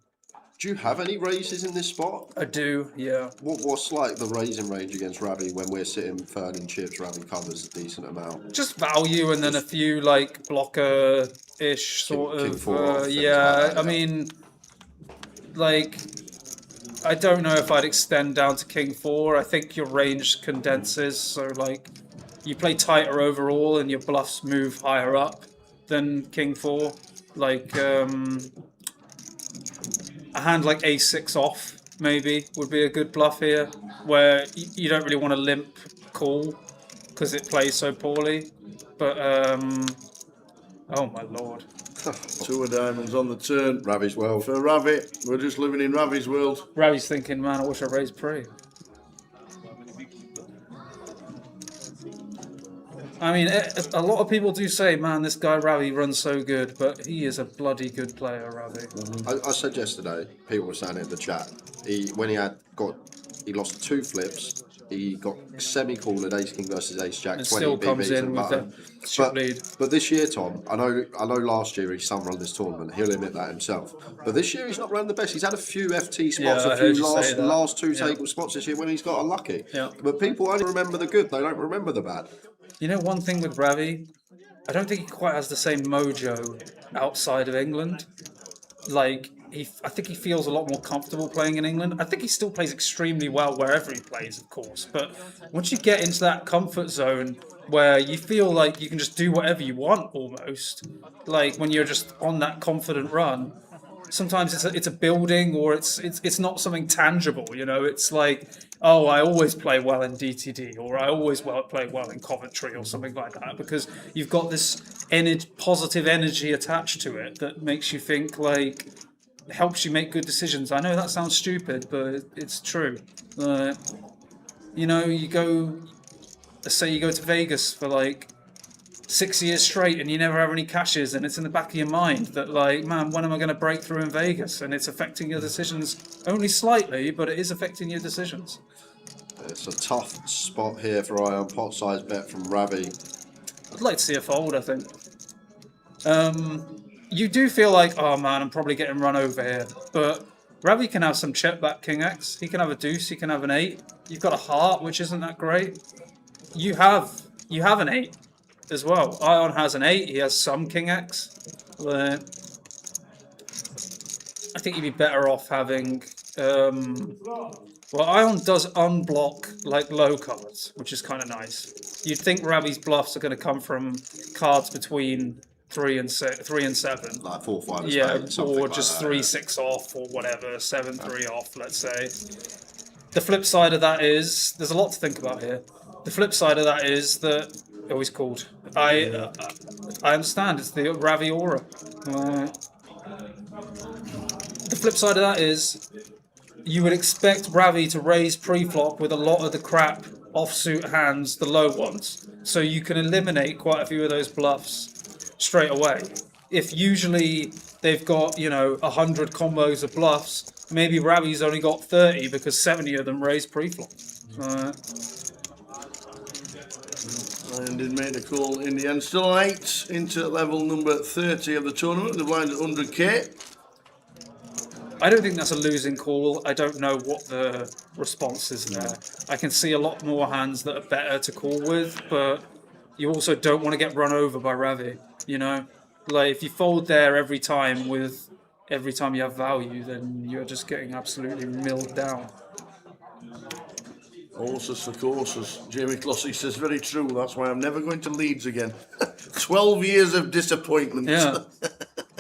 Do you have any raises in this spot? I do, yeah. What's like the raising range against Ravi when we're sitting third in chips? Ravi covers a decent amount. Just value and then a few like blocker-ish sort King of. four off, things Yeah, like that, I mean, like, I don't know if I'd extend down to King 4. I think your range condenses, so like, you play tighter overall and your bluffs move higher up than King 4. Like, a hand like A6 off, maybe, would be a good bluff here, where you don't really want to limp call, because it plays so poorly. But, oh my lord. 2 of diamonds on the turn. Ravi's well. For Ravi, we're just living in Ravi's world. Ravi's thinking, man, I wish I raised pre. I mean, a lot of people do say, man, this guy Ravi runs so good, but he is a bloody good player, Ravi. I said yesterday, people were saying it in the chat, he lost 2 flips, he got semi-called at Ace King versus Ace Jack, And 20 still BBs comes in and with button. the chip lead. But this year, Tom, I know last year he sun-run this tournament, he'll admit that himself. But this year he's not run the best. He's had a few FT spots, Yeah, I a heard few you say that. last 2 Yeah. table spots this year when he's got unlucky. Yeah. But people only remember the good, they don't remember the bad. You know, one thing with Ravi, I don't think he quite has the same mojo outside of England. Like, I think he feels a lot more comfortable playing in England. I think he still plays extremely well wherever he plays, of course. But once you get into that comfort zone where you feel like you can just do whatever you want almost, like when you're just on that confident run, sometimes it's a building or it's not something tangible, It's like, oh, I always play well in DTD, or I always play well in Coventry, or something like that, because you've got this positive energy attached to it that makes you think like, helps you make good decisions. I know that sounds stupid, but it's true. Say you go to Vegas for like 6 years straight and you never have any cashes, and it's in the back of your mind that like, man, when am I going to break through in Vegas? And it's affecting your decisions only slightly, but it is affecting your decisions. It's a tough spot here for Ion. Pot size bet from Ravi. I'd like to see a fold, I think. You do feel like, oh man, I'm probably getting run over here. But Ravi can have some check back King X. He can have a deuce. He can have an 8. You've got a heart, which isn't that great. You have an 8 as well. Ion has an 8. He has some King X. I think you'd be better off having. Well, Ion does unblock like low cards, which is kind of nice. You'd think Ravi's bluffs are going to come from cards between 3 and 7, like 4, 5. yeah, Spade, or like just that, 3, 6 off, or whatever, 7, 3 off. Let's say. The flip side of that is there's a lot to think about here. The flip side of that is that he's called. I understand it's the Ravi aura. The flip side of that is you would expect Ravi to raise pre-flop with a lot of the crap offsuit hands, the low ones, so you can eliminate quite a few of those bluffs straight away. If usually they've got 100 combos of bluffs, maybe Ravi's only got 30 because 70 of them raise pre-flop. And did make the call in the end. Still an 8 into level number 30 of the tournament. The blind at 100k. I don't think that's a losing call. I don't know what the response is there. I can see a lot more hands that are better to call with, but you also don't want to get run over by Ravi. Like if you fold there every time you have value, then you're just getting absolutely milled down. Horses for courses. Jamie Clossy says, very true. That's why I'm never going to Leeds again. 12 years of disappointment. Yeah.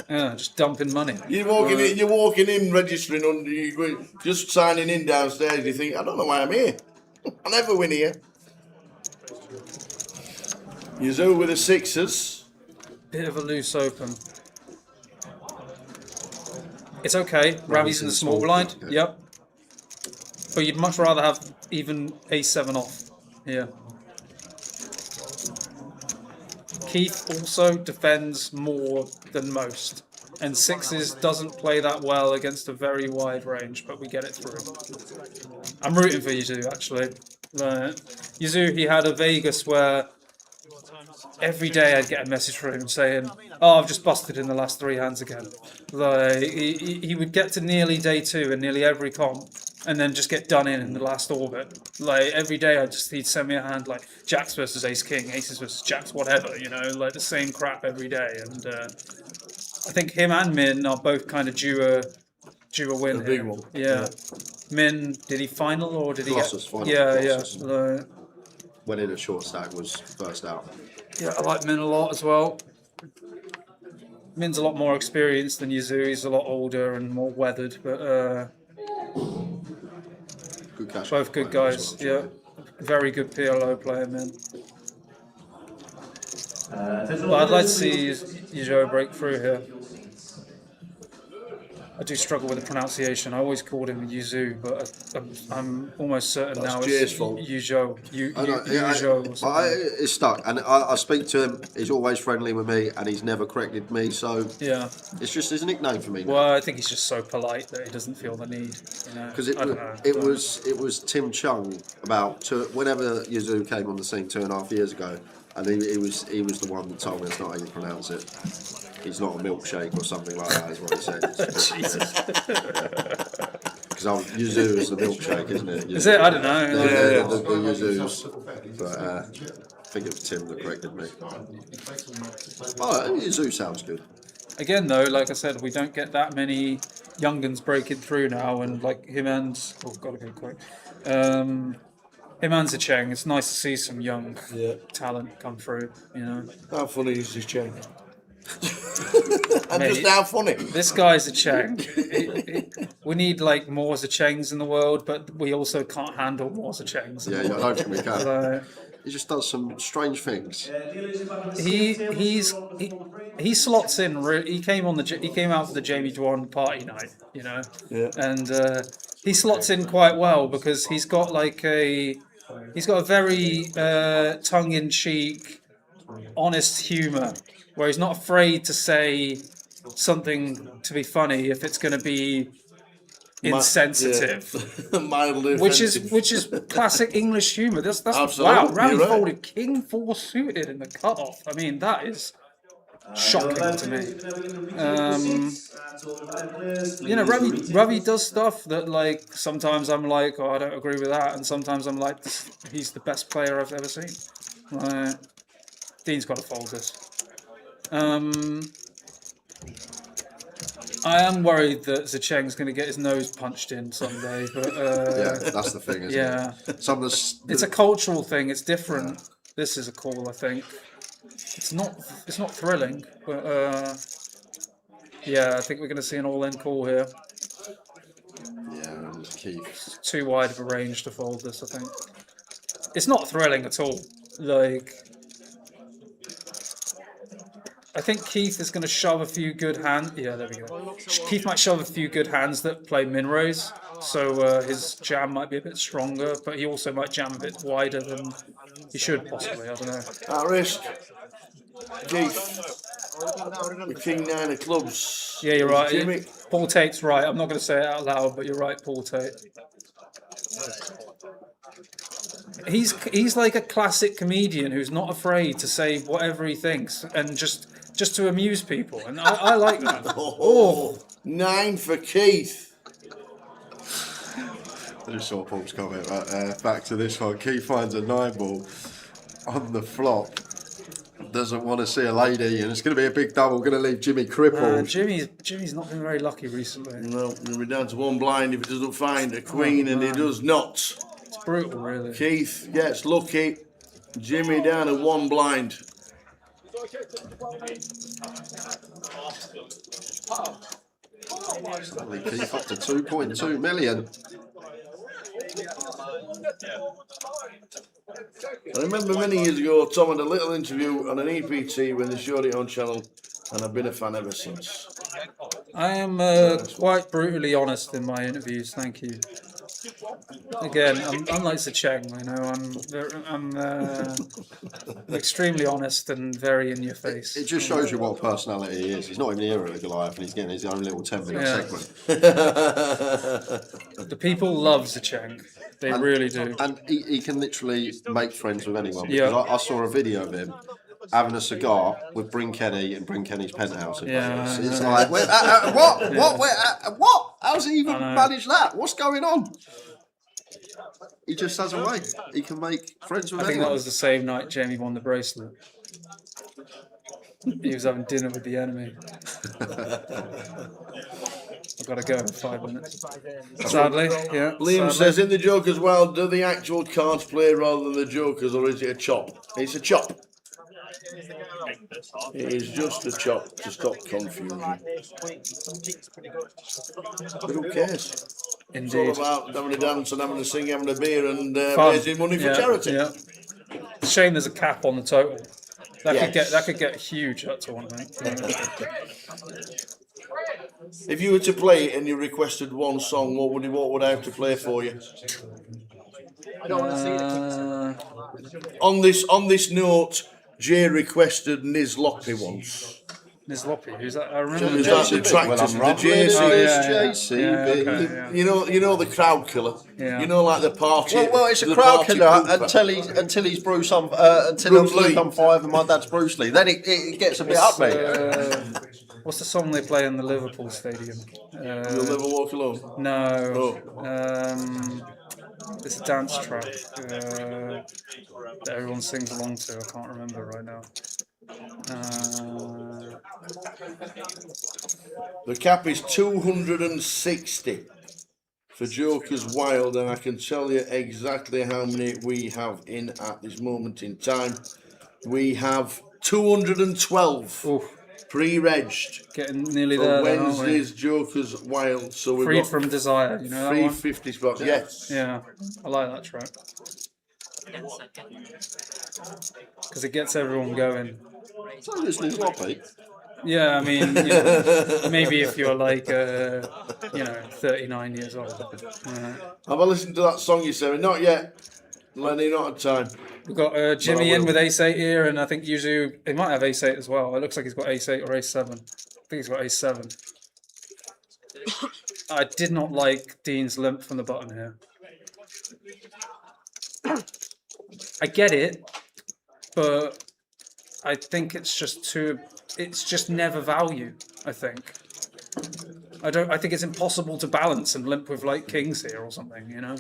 Yeah, just dumping money. You're walking in, registering under, just signing in downstairs. You think, I don't know why I'm here. I never win here. Yazoo with the 6s. Bit of a loose open. It's okay. Ravi's in the small blind. Yeah. Yep. But you'd much rather have even a7 off here. Keith also defends more than most, and 6s doesn't play that well against a very wide range, but we get it through. I'm rooting for Yazoo, actually. Yazoo, he had a Vegas where every day I'd get a message from him saying, oh, I've just busted in the last 3 hands again. Like, he would get to nearly day 2 in nearly every comp, and then just get done in the last orbit. Like every day, he'd send me a hand like Jacks versus Ace King, Aces versus Jacks, whatever. Like the same crap every day. And I think him and Min are both kind of due a win. A big one. Yeah. Min, did he final or did Colossus, he final. get? Yeah, Colossus. yeah. Went in a short stack, was first out. Yeah, I like Min a lot as well. Min's a lot more experienced than Yazoo. He's a lot older and more weathered, but. Good cash. Both good guys, yeah. Very good PLO player, man. But I'd like to see Yujo break through here. I do struggle with the pronunciation. I always called him Yuzu, but I'm almost certain That's now Jay's it's fault. Yujo. Yujo or something. It's stuck, and I speak to him. He's always friendly with me, and he's never corrected me. So Yeah. it's just his nickname for me. now. Well, I think he's just so polite that he doesn't feel the need. Because I don't know. it was Tim Chung whenever Yazoo came on the scene 2.5 years ago, and he was the one that told me that's not how you pronounce it. He's not a milkshake or something like that, is what he said. Jesus. Because Yazoo is the milkshake, isn't it? Is it? I don't know. The Yazoos. But I think it was Tim that corrected me. Oh, Yazoo sounds good. Again, though, like I said, we don't get that many young'uns breaking through now, and like him and gotta go quick. Him and Zicheng, it's nice to see some young talent come through. How funny is this Cheng? Mate, Just how funny. This guy's a Cheng. We need like more Zichengs in the world, but we also can't handle more Zichengs. Yeah, I don't think we can. So, He just does some strange things. he slots in. He came out for the Jamie Dwan party night, and he slots in quite well because he's got a very tongue-in-cheek, honest humour where he's not afraid to say something to be funny if it's going to be insensitive. Mildly Which offensive. is classic English humour. That's Absolutely, wow. Ravi you're right. folded King 4 suited in the cutoff. I mean, that is shocking to me. You know, Ravi does stuff that, like, sometimes I'm like, oh, I don't agree with that, and sometimes I'm like, he's the best player I've ever seen. Dean's got to fold this. I am worried that Zhicheng's going to get his nose punched in someday, but Yeah, that's the thing, isn't it? Some of it's a cultural thing. It's different. Yeah. This is a call, I think. It's not thrilling, but yeah, I think we're going to see an all-in call here. Yeah, Keith. It's too wide of a range to fold this, I think. It's not thrilling at all. Like, I think Keith is going to shove a few good hands. Yeah, there we go. Keith might shove a few good hands that play min-raise, so his jam might be a bit stronger, but he also might jam a bit wider than he should possibly. I don't know. At risk, Keith, the king nine of clubs. Yeah, you're right. Jimmy. Paul Tate's right. I'm not going to say it out loud, but you're right, Paul Tate. He's like a classic comedian who's not afraid to say whatever he thinks and just to amuse people, and I like that. Oh, 9 for Keith. I just saw Paul's comment right there. Back to this one. Keith finds a 9 ball on the flop. Doesn't want to see a lady, and it's going to be a big double. Going to leave Jimmy crippled. Jimmy's not been very lucky recently. No, he'll be down to 1 blind if he doesn't find a queen, and he does not. It's brutal, really. Keith gets lucky. Jimmy down to 1 blind. Keith up to 2.2 million. I remember many years ago, Tom had a little interview on an EPT when they showed it on channel, and I've been a fan ever since. I am quite brutally honest in my interviews, thank you. Again, I'm like Zhicheng, you know. I'm extremely honest and very in your face. It just shows you what personality he is. He's not even here at the Goliath, and he's getting his own little 10-minute segment. The people love Zhicheng. They really do. And he can literally make friends with anyone. Because I saw a video of him having a cigar with Bryn Kenny and Bryn Kenny's penthouse. It's like, what? How's he even managed that? What's going on? He just has a way. He can make friends with anyone. I think that was the same night Jamie won the bracelet. He was having dinner with the enemy. I've got to go in 5 minutes. Sadly, yeah. Liam says, in the joke as well, do the actual cards play rather than the jokers, or is it a chop? It's a chop. It is just a chop to stop confusion. But who cares? Indeed. It's all about having a dance and having a sing, having a beer, and raising money for charity. Yeah. It's a shame there's a cap on the total. That could get huge, that tournament. If you were to play it and you requested one song, what would I have to play for you? I don't want to see it. On this note, Jay requested Niz Loppy once. Niz Loppy, who's that? I remember. Is that the tractors, the JCB? You know the crowd killer. Yeah. You know, like the party. Well, it's a crowd killer until he's Bruce on until I'm Luke on 5 and my dad's Bruce Lee. Then it gets a bit up, mate. What's the song they play in the Liverpool stadium? You'll Never Walk Alone. No. It's a dance track that everyone sings along to. I can't remember right now. The cap is 260 for Joker's Wild, and I can tell you exactly how many we have in at this moment in time. We have 212. Oof. Pre-regged. Getting nearly for there. Wednesday's Joker's Wild. So we've Freed got from Desire. You know that 350 spots. Yes. Yeah, I like that track because it gets everyone going. So listening to Loppy. Yeah, I mean, maybe if you're like, 39 years old. Have I listened to that song you said? Not yet. Lenny, not at time. We've got Jimmy in with ace-8 here, and I think usually he might have ace-8 as well. It looks like he's got ace-8 or ace-7. I think he's got ace-7. I did not like Dean's limp from the button here. I get it, but I think it's just never value, I think. I think it's impossible to balance and limp with like kings here or something, you know?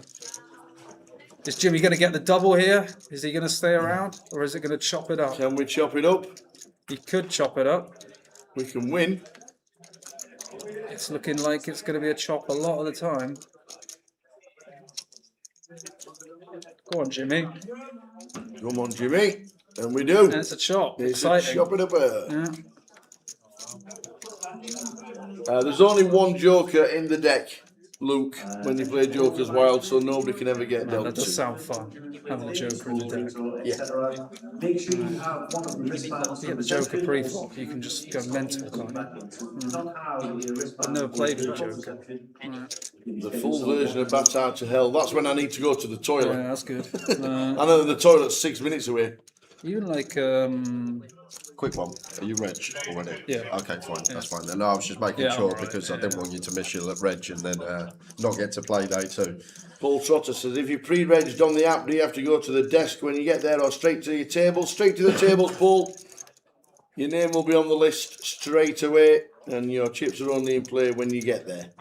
Is Jimmy going to get the double here? Is he going to stay around? Or is it going to chop it up? Can we chop it up? He could chop it up. We can win. It's looking like it's going to be a chop a lot of the time. Go on, Jimmy. Come on, Jimmy. And we do. And it's a chop. It's Exciting. a chop it up. Yeah. There's only one joker in the deck, Luke, when you play Jokers Wild, so nobody can ever get dealt That does to. sound fun, having a joker in the deck. Make sure you have one of the wristbands. You get the joker pre-flop, you can just go mental, can't you? I've never played with a joker. The full version of Bats Out to Hell. That's when I need to go to the toilet. Yeah, that's good. I know the toilet's 6 minutes away. Even like, Quick one. Are you reg already? Yeah. Okay, fine. That's fine. Then no, I was just making Yeah, sure I'm alright, because I didn't want you to miss your reg and then not get to play day 2. Paul Trotter says, if you pre-regged on the app, do you have to go to the desk when you get there or straight to your table? Straight to the tables, Paul. Your name will be on the list straight away and your chips are only in play when you get there.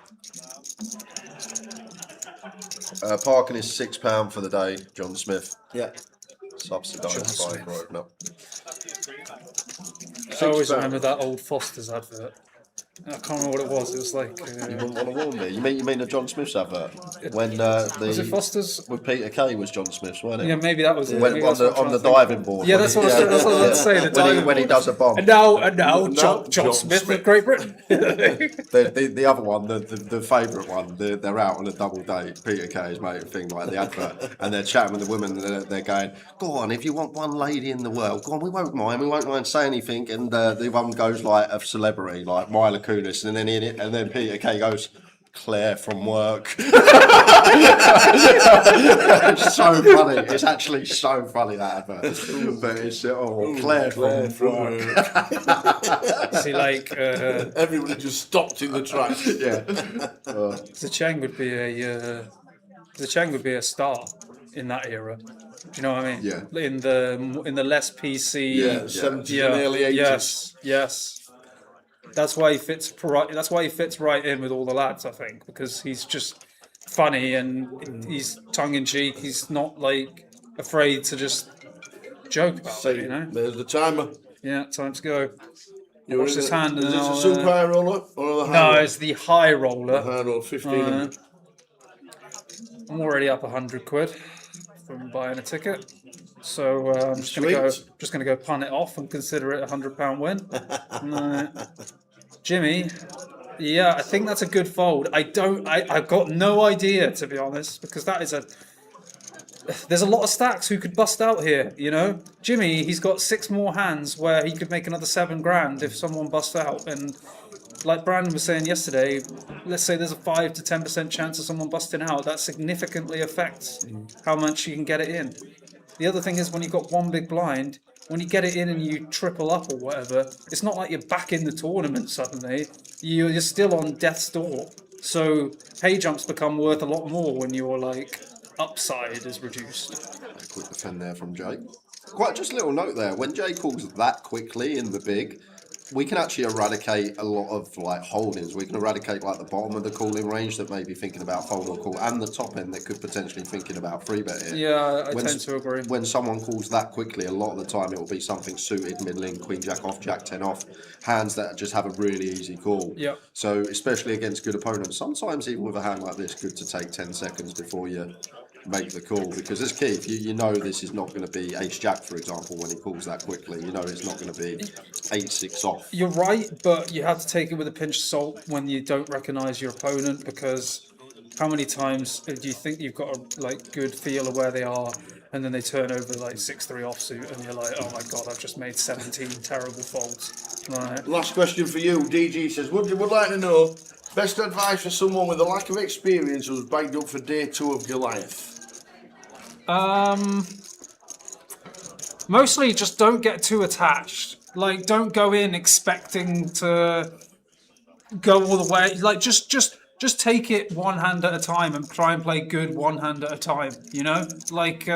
Parking is £6 for the day, John Smith. Yeah. Subsidised by Grosvenor. I always remember that old Foster's advert. I can't remember what it was. It was like. You wouldn't want to warn me. You mean the John Smith's advert? When was it Foster's? With Peter Kay was John Smith's, wasn't it? Yeah, maybe that was it. When, Maybe on that's what I'm the trying to diving think. board. Yeah, that's what I was about to say. The diving when he board. does a bomb. And now, John Smith of Great Britain. The other one, the favourite one, they're out on a double date. Peter Kay's mate thing like the advert, and they're chatting with the women. And they're going, "Go on, if you want one lady in the world, go on. We won't mind saying anything." And the one goes like a celebrity, like Mila Kunis, and then Peter Kay goes, "Claire from work." It's so funny. It's actually so funny, that advert. But it's Claire from work. See, like Everybody just stopped in the tracks. Yeah. Zecheng would be a star in that era. Do you know what I mean? Yeah. In the less PC. Yeah, 70s and early 80s. Yes. That's why he fits. That's why he fits right in with all the lads, I think, because he's just funny and he's tongue in cheek. He's not like afraid to just joke about it, you know. There's the timer. Yeah, time to go. You're Watch this hand. Is And this I'll, a super high roller or the high No, roller? it's the high roller. High roller, 1500. I'm already up £100 from buying a ticket, so I'm just gonna go punt it off and consider it £100 win. Jimmy, yeah, I think that's a good fold. I've got no idea, to be honest, because there's a lot of stacks who could bust out here, you know. Jimmy, he's got 6 more hands where he could make another $7,000 if someone busts out. And like Brandon was saying yesterday, let's say there's a 5 to 10% chance of someone busting out. That significantly affects how much you can get it in. The other thing is when you've got one big blind, when you get it in and you triple up or whatever, it's not like you're back in the tournament suddenly. You're still on death's door. So pay jumps become worth a lot more when your like upside is reduced. Quick defend there from Jay. Quite just a little note there. When Jay calls that quickly in the big, we can actually eradicate a lot of like holdings. We can eradicate like the bottom of the calling range that may be thinking about fold or call, and the top end that could potentially thinking about free bet here. Yeah, I tend to agree. When someone calls that quickly, a lot of the time it will be something suited, middling, queen jack off, jack 10 off, hands that just have a really easy call. Yeah. So especially against good opponents, sometimes even with a hand like this, good to take 10 seconds before you make the call, because as Keith, you know this is not going to be ace jack, for example, when he calls that quickly. You know it's not going to be 8-6 off. You're right, but you have to take it with a pinch of salt when you don't recognise your opponent, because how many times do you think you've got a like good feel of where they are, and then they turn over like 6-3 offsuit, and you're like, oh my god, I've just made 17 terrible folds. Right. Last question for you. DG says, would like to know best advice for someone with a lack of experience who's bagged up for day 2 of Goliath. Mostly just don't get too attached. Like, don't go in expecting to go all the way. Like, just take it one hand at a time and try and play good one hand at a time. You know, like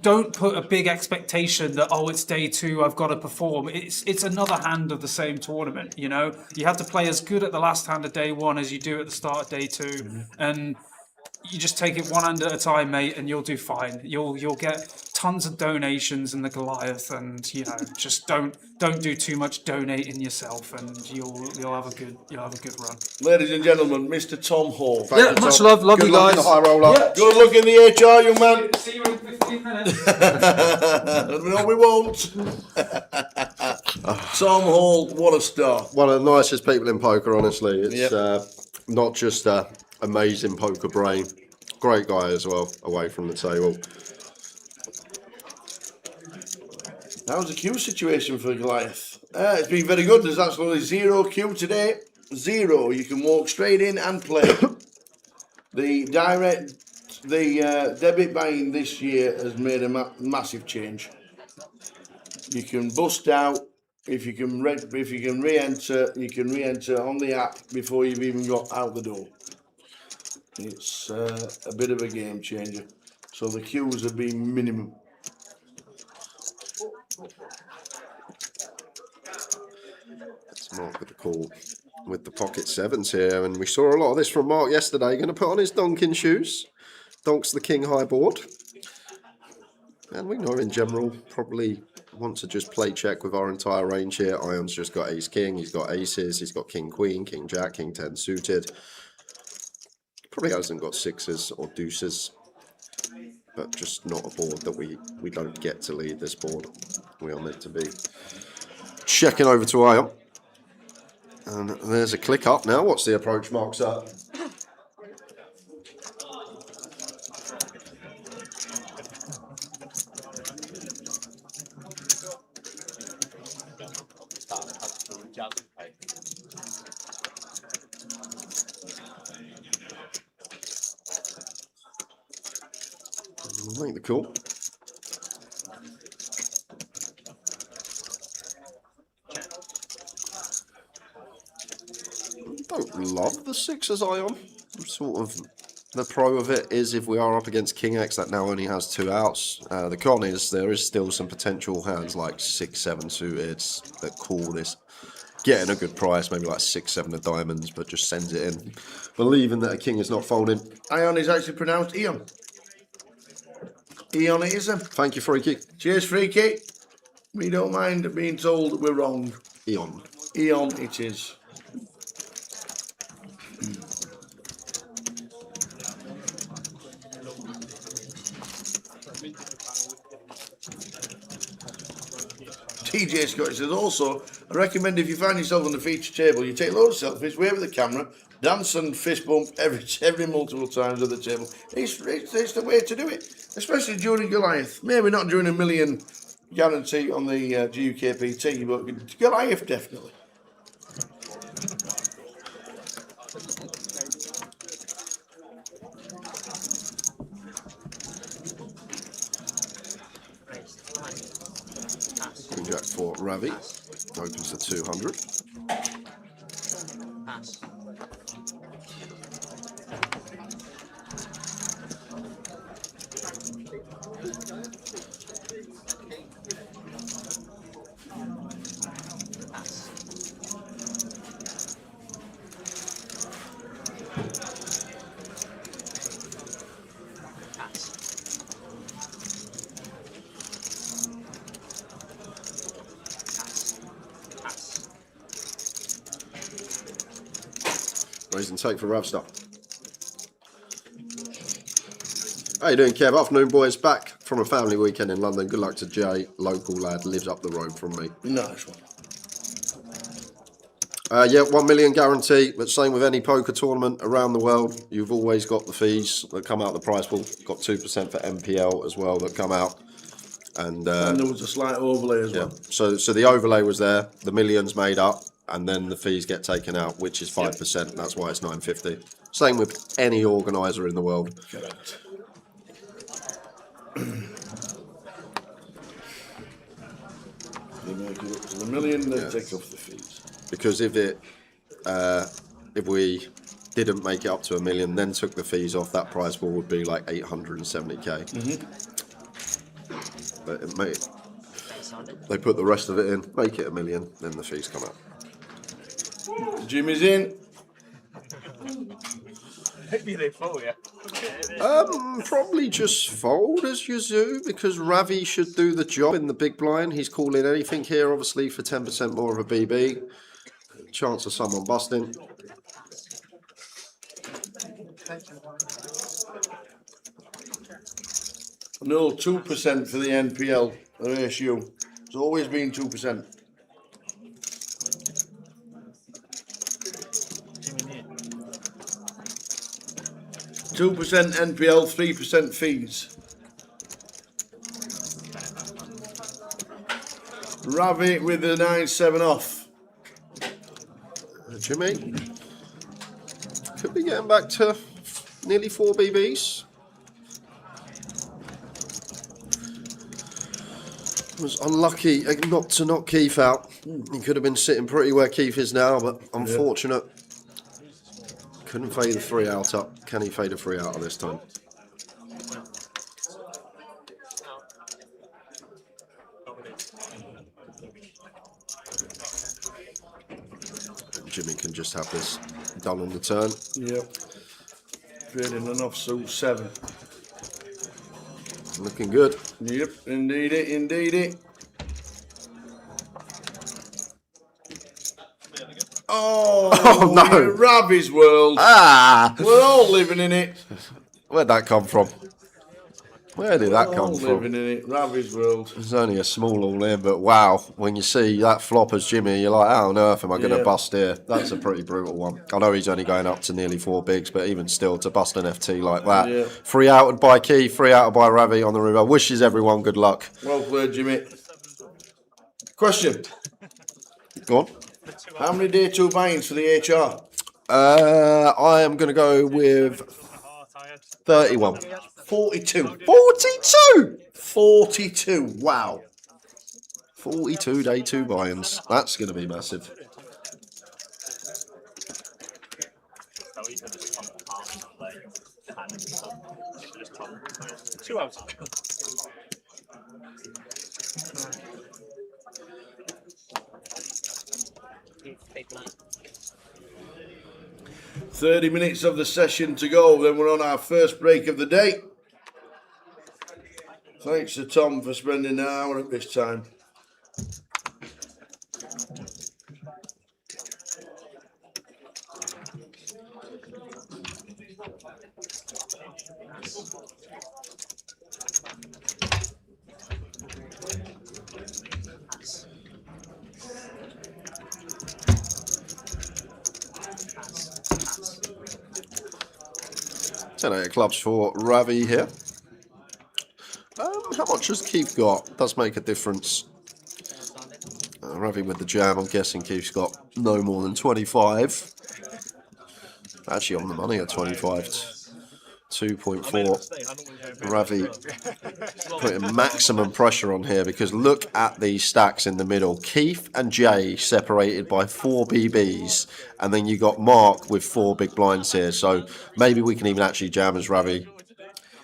don't put a big expectation that, oh, it's day 2, I've got to perform. It's another hand of the same tournament, you know? You have to play as good at the last hand of day 1 as you do at the start of day 2. And you just take it one hand at a time, mate, and you'll do fine. You'll get tons of donations in the Goliath, and just don't do too much donating yourself, and you'll have a good run. Ladies and gentlemen, Mr. Tom Hall. Yeah, much love you Good luck in guys. the high roller. Yeah. Good luck in the HR, young man. See you in 15 minutes. No, we won't. Tom Hall, what a star. One of the nicest people in poker, honestly. It's not just a amazing poker brain, great guy as well, away from the table. How's the queue situation for Goliath? It's been very good. There's absolutely 0 queue today. 0. You can walk straight in and play. The debit buying this year has made a massive change. You can bust out. If you can re-enter, you can re-enter on the app before you've even got out the door. It's a bit of a game changer. So the queues have been minimum. It's Mark with the call with the pocket 7s here, and we saw a lot of this from Mark yesterday. Going to put on his donking shoes. Donks the king high board. And we know in general probably want to just play check with our entire range here. Ion's just got ace king, he's got aces, he's got king queen, king jack, king 10 suited. Probably hasn't got 6s or deuces, but just not a board that we don't get to lead this board. We are meant to be checking over to Ion. And there's a click up now. What's the approach, Mark's up? We'll make the call. Don't love the 6s, Ion. Sort of the pro of it is if we are up against King X, that now only has 2 outs. The con is there is still some potential hands like 6, 7 suited that call this. Getting a good price, maybe like 6, 7 of diamonds, but just sends it in, believing that a king is not folding. Ion is actually pronounced Eon. Eon it is. Thank you, Freaky. Cheers, Freaky. We don't mind being told we're wrong. Eon. Eon it is. TJ Scott says also, I recommend if you find yourself on the feature table, you take loads of selfies, wave at the camera, dance and fist bump every multiple times at the table. It's the way to do it, especially during Goliath. Maybe not during a million guarantee on the GUKPT, but Goliath definitely. Queen Jack for Ravi. Opens to 200. Pass. Raise and take for Ravstar. How you doing, Kev? Afternoon, boys. Back from a family weekend in London. Good luck to Jay, local lad, lives up the road from me. Nice one. Yeah, 1 million guarantee, but same with any poker tournament around the world. You've always got the fees that come out of the prize pool. Got 2% for MPL as well that come out. And there was a slight overlay as well. So the overlay was there, the millions made up, and then the fees get taken out, which is 5%. That's why it's 950. Same with any organiser in the world. Correct. They make it up to the million, they take off the fees. Because if we didn't make it up to 1 million, then took the fees off, that prize pool would be like 870k. But they put the rest of it in, make it $1 million, then the fees come out. Jimmy's in. Maybe they fold, yeah. Probably just fold as Yazoo because Ravi should do the job in the big blind. He's calling anything here, obviously, for 10% more of a BB. Chance of someone busting. No, 2% for the NPL ratio. It's always been 2%. Two percent NPL, 3% fees. Ravi with the 9-7 off. Jimmy could be getting back to nearly 4 BBs. Was unlucky not to knock Keith out. He could have been sitting pretty where Keith is now, but unfortunate. Couldn't fade a 3 out up. Can he fade a 3 out this time? Jimmy can just have this done on the turn. Yep. Trading an offsuit 7. Looking good. Yep, indeed it, indeed it. Oh no. Ravi's world. Ah! We're all living in it. Where'd that come from? Where did that come from? Living in it, Ravi's world. It's only a small all in, but wow, when you see that flop as Jimmy, you're like, how on earth am I going to bust here? That's a pretty brutal one. I know he's only going up to nearly 4 bigs, but even still, to bust an FT like that. 3 outed by Keith, 3 outed by Ravi on the river. Wishes everyone good luck. Well played, Jimmy. Question. Go on. How many day 2 buy-ins for the HR? I am going to go with 31. 42. 42! 42. Wow. 42 day 2 buy-ins. That's going to be massive. Two out. $30 minutes of the session to go, then we're on our first break of the day. Thanks to Tom for spending an hour at this time. Ten 8 of clubs for Ravi here. How much has Keith got? Does make a difference. Ravi with the jam. I'm guessing Keith's got no more than 25. Actually on the money at 25. 2.4. Ravi putting maximum pressure on here because look at these stacks in the middle. Keith and Jay separated by 4 BBs, and then you got Mark with 4 big blinds here. So maybe we can even actually jam as Ravi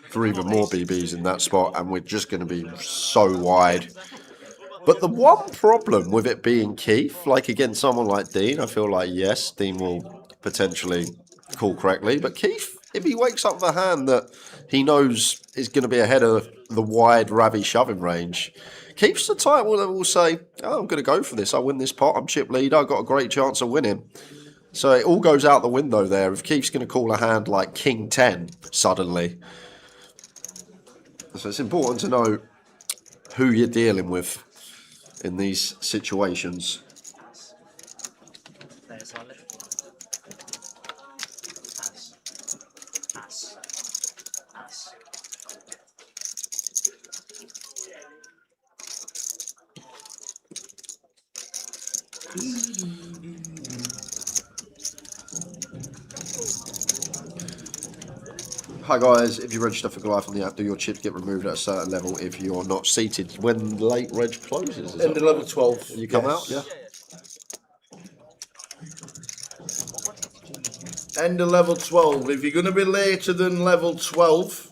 for even more BBs in that spot, and we're just going to be so wide. But the one problem with it being Keith, like against someone like Dean, I feel like yes, Dean will potentially call correctly, but Keith, if he wakes up with a hand that he knows is going to be ahead of the wide Ravi shoving range, Keith's the type that will say, oh, I'm going to go for this. I win this pot. I'm chip leader. I've got a great chance of winning. So it all goes out the window there. If Keith's going to call a hand like King 10 suddenly. So it's important to know who you're dealing with in these situations. Hi guys, if you register for Goliath on the app, do your chips get removed at a certain level if you're not seated when late reg closes? End of level 12. You come out, yeah? End of level 12. If you're going to be later than level 12,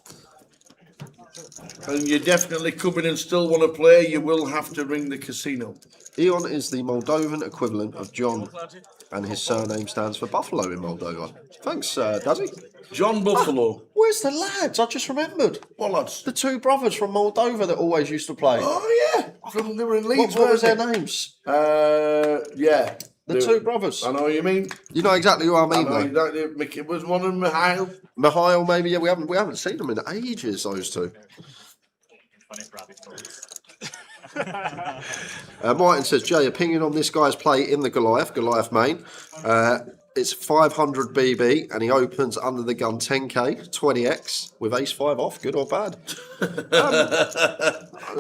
and you definitely come in and still want to play, you will have to ring the casino. Eon is the Moldovan equivalent of John, and his surname stands for Buffalo in Moldova. Thanks, Daddy. John Buffalo. Where's the lads? I just remembered. What lads? The two brothers from Moldova that always used to play. Oh yeah, they were in Leeds. What was their weren't names? they? Yeah. The two brothers. I know what you mean. You know exactly who I mean, I know though. exactly. Mickey was one of them, Mihail. Mihail, maybe. Yeah, we haven't seen them in ages. Those two. Martin says, Jay, opinion on this guy's play in the Goliath main. It's 500 BB and he opens under the gun 10k, 20x with ace 5 off. Good or bad?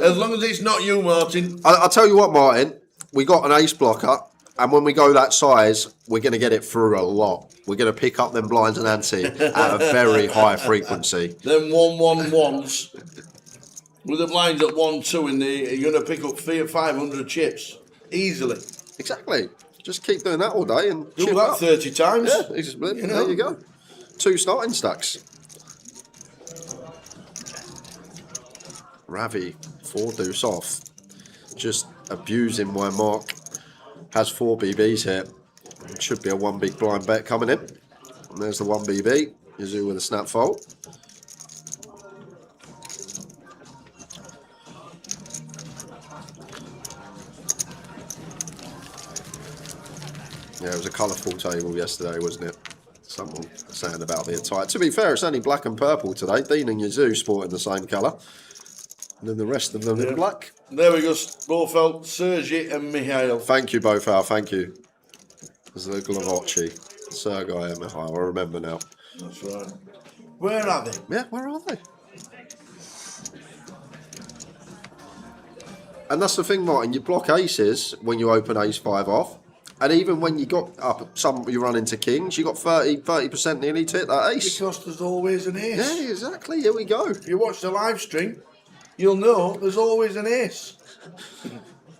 As long as it's not you, Martin. I'll tell you what, Martin. We got an ace blocker, and when we go that size, we're going to get it through a lot. We're going to pick up them blinds and ante at a very high frequency. Them 1-1-1s. With the blinds at 1-2 in the, you're going to pick up 500 chips easily. Exactly. Just keep doing that all day and do chip that up. 30 times. Yeah, you know. There you go. 2 starting stacks. Ravi, 4 deuce off. Just abusing my mark. Has 4 BBs here. It should be a 1 big blind bet coming in. And there's the 1 BB. Yazoo with a snap fold. Yeah, it was a colourful table yesterday, wasn't it? Someone saying about being tight. To be fair, it's only black and purple today. Dean and Yazoo sporting the same colour. And then the rest of them in black. There we go, Bofeld, Sergei and Mihail. Thank you, Bofeld, thank you. Zaglavocci, Sergei and Mihail, I remember now. That's right. Where are they? Yeah, where are they? And that's the thing, Martin, you block aces when you open ace 5 off. And even when you got up some, you run into kings, you got 30% nearly to hit that ace. Because there's always an ace. Yeah, exactly. Here we go. If you watch the live stream, you'll know there's always an ace.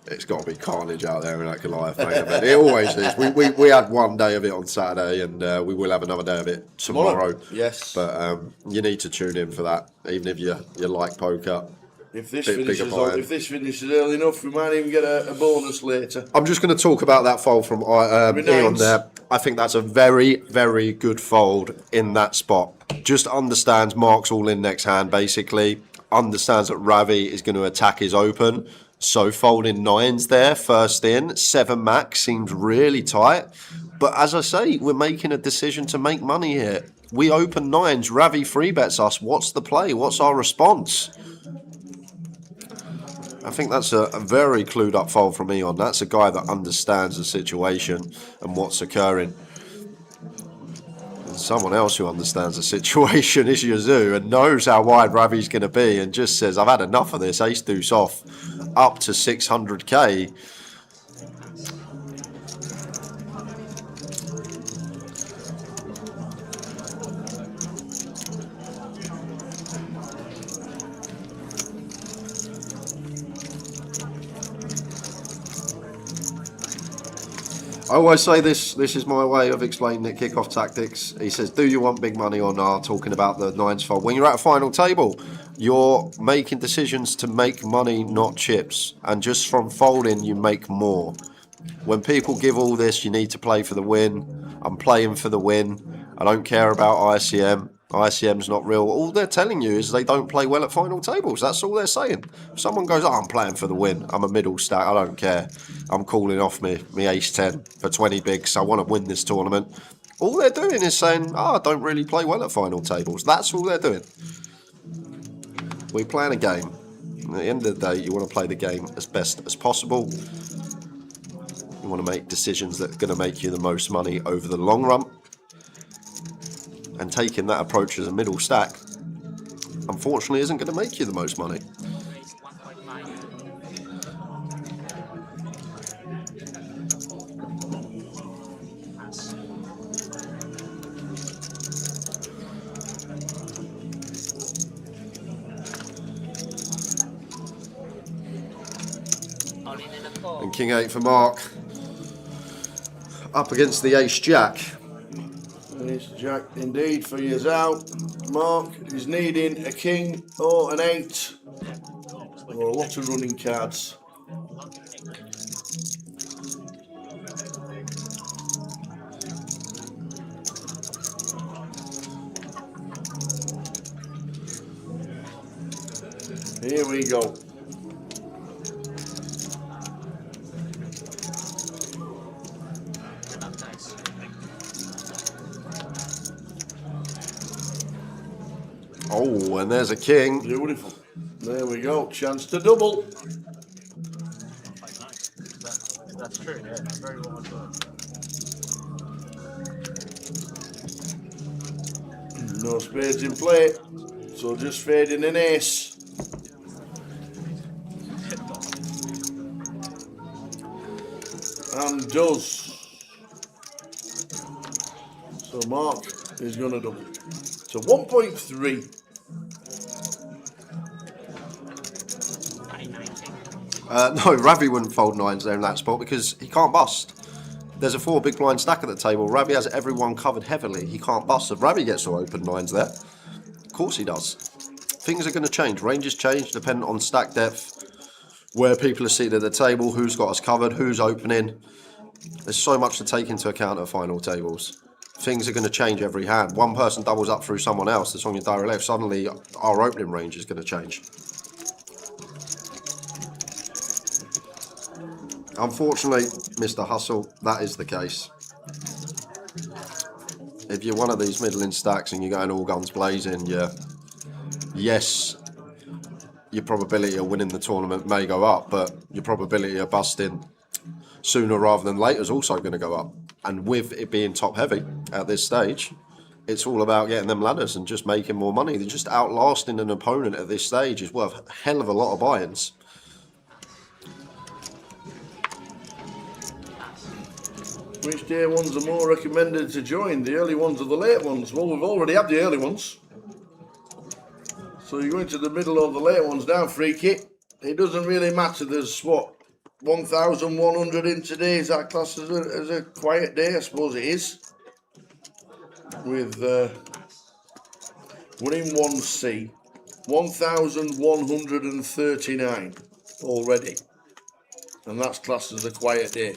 It's got to be carnage out there in that Goliath main event. It always is. We had one day of it on Saturday, and we will have another day of it tomorrow. Yes. But you need to tune in for that, even if you like poker. If this finishes early enough, we might even get a bonus later. I'm just going to talk about that fold from Eon there. I think that's a very, very good fold in that spot. Just understands Mark's all in next hand, basically. Understands that Ravi is going to attack his open. So folding 9s there, first in. 7 max seems really tight. But as I say, we're making a decision to make money here. We open 9s, Ravi free bets us. What's the play? What's our response? I think that's a very clued up fold from Eon. That's a guy that understands the situation and what's occurring. And someone else who understands the situation is Yazoo and knows how wide Ravi's going to be and just says, I've had enough of this. Ace deuce off up to 600k. I always say this is my way of explaining it, kickoff tactics. He says, do you want big money or not? Talking about the 9s fold. When you're at a final table, you're making decisions to make money, not chips. And just from folding, you make more. When people give all this, you need to play for the win. I'm playing for the win. I don't care about ICM. ICM's not real. All they're telling you is they don't play well at final tables. That's all they're saying. If someone goes, I'm playing for the win. I'm a middle stack. I don't care. I'm calling off me ace 10 for 20 bigs. I want to win this tournament. All they're doing is saying, I don't really play well at final tables. That's all they're doing. We're playing a game. At the end of the day, you want to play the game as best as possible. You want to make decisions that are going to make you the most money over the long run. And taking that approach as a middle stack, unfortunately, isn't going to make you the most money. And King 8 for Mark. Up against the Ace Jack. It's Jack indeed for years out. Mark is needing a king or an 8. Or a lot of running cards. Here we go. Oh, and there's a king. Beautiful. There we go. Chance to double. That's true, yeah. Very well done. No spades in play. So just fading an ace. And does. So Mark is going to double. So 1.3. No, Ravi wouldn't fold 9s there in that spot because he can't bust. There's a 4 big blind stack at the table. Ravi has everyone covered heavily. He can't bust. So Ravi gets to open 9s there. Of course he does. Things are going to change. Ranges change depending on stack depth, where people are seated at the table, who's got us covered, who's opening. There's so much to take into account at final tables. Things are going to change every hand. One person doubles up through someone else that's on your direct left. Suddenly our opening range is going to change. Unfortunately, Mr. Hustle, that is the case. If you're one of these middling stacks and you're going all guns blazing, yes, your probability of winning the tournament may go up, but your probability of busting sooner rather than later is also going to go up. And with it being top heavy at this stage, it's all about getting them ladders and just making more money. They're just outlasting an opponent at this stage is worth a hell of a lot of buy-ins. Which day ones are more recommended to join, the early ones or the late ones? Well, we've already had the early ones. So you're going to the middle or the late ones now, Freaky. It doesn't really matter. There's, what, 1,100 in today. Is that classed as a quiet day? I suppose it is. With 1 in 1C. 1,139 already. And that's classed as a quiet day.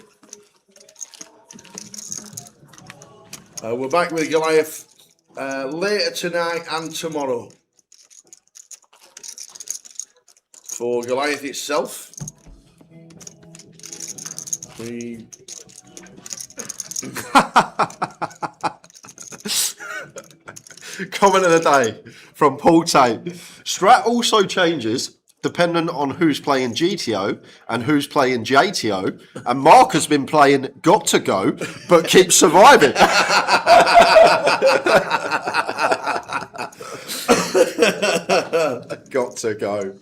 We're back with Goliath later tonight and tomorrow. For Goliath itself, we... Comment of the day from Paul Tate. Strat also changes depending on who's playing GTO and who's playing JTO. And Mark has been playing Got to Go, but keeps surviving. Got to Go.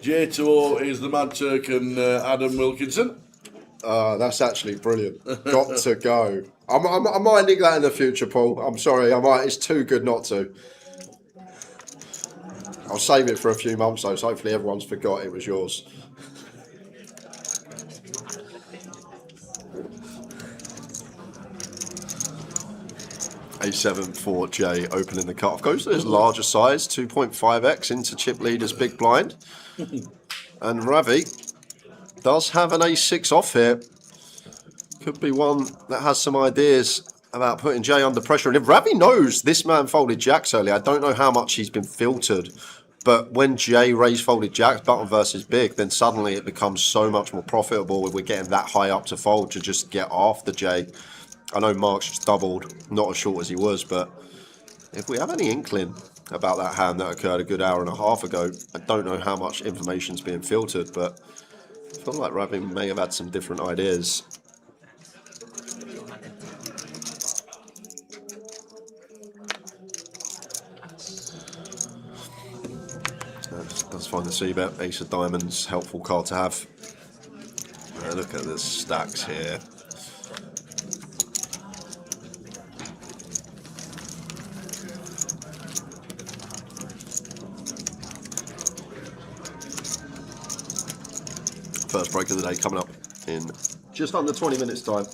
J2O is the Mad Turk and Adam Wilkinson. That's actually brilliant. Got to Go. I might nick that in the future, Paul. I'm sorry. It's too good not to. I'll save it for a few months though, so hopefully everyone's forgot it was yours. A7 for J opening the cutoff. Goes to his larger size, 2.5x into chip leader's big blind. And Ravi does have an A6 off here. Could be one that has some ideas about putting Jay under pressure. And if Ravi knows this man folded jacks early, I don't know how much he's been filtered. But when Jay raised folded jacks, button versus big, then suddenly it becomes so much more profitable if we're getting that high up to fold to just get after Jay. I know Mark's just doubled, not as short as he was, but if we have any inkling about that hand that occurred a good hour and a half ago, I don't know how much information's being filtered, but I feel like Ravi may have had some different ideas. That's fine to see about Ace of Diamonds, helpful card to have. Look at the stacks here. First break of the day coming up in just under 20 minutes time.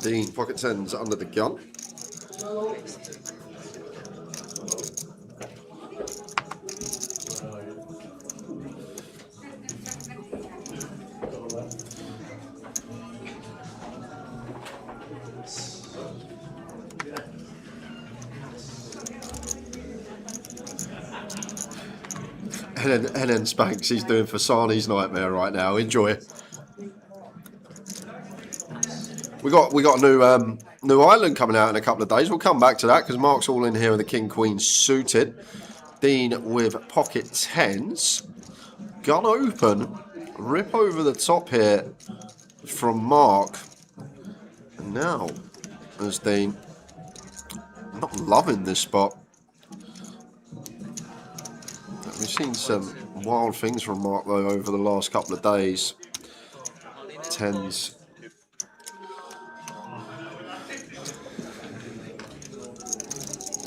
Dean, pocket tens under the gun. Helen Spanks, he's doing Fasani's Nightmare right now. Enjoy. We got a new island coming out in a couple of days. We'll come back to that because Mark's all in here with the King Queen suited. Dean with pocket tens. Gun open. Rip over the top here from Mark. And now, as Dean, not loving this spot. We've seen some wild things from Mark though over the last couple of days. Tens.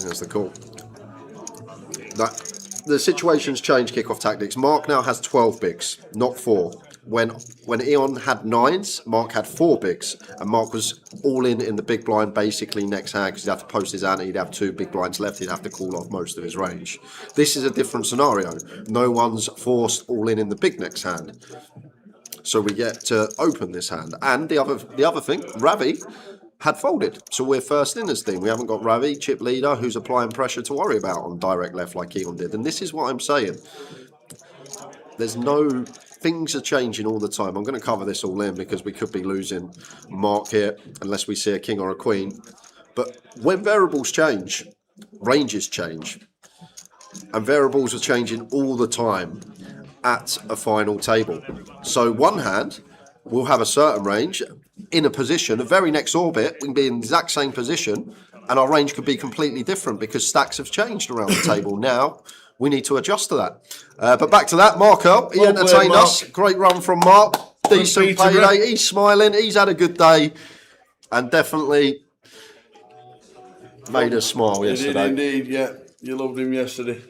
There's the call. The situation's changed kickoff tactics. Mark now has 12 bigs, not 4. When Eon had 9s, Mark had 4 bigs, and Mark was all in the big blind basically next hand because he'd have to post his ante, he'd have 2 big blinds left, he'd have to call off most of his range. This is a different scenario. No one's forced all in the big next hand. So we get to open this hand. And the other thing, Ravi had folded. So we're first in as Dean. We haven't got Ravi, chip leader, who's applying pressure to worry about on direct left like Eon did. And this is what I'm saying. Things are changing all the time. I'm going to cover this all in because we could be losing Mark here unless we see a king or a queen. But when variables change, ranges change. And variables are changing all the time at a final table. So one hand will have a certain range in a position, the very next orbit, we can be in the exact same position, and our range could be completely different because stacks have changed around the table. Now, we need to adjust to that. But back to that, Marco, he entertained us. Great run from Mark. Decent payday. He's smiling. He's had a good day. And definitely made us smile yesterday. He did indeed, yeah. You loved him yesterday.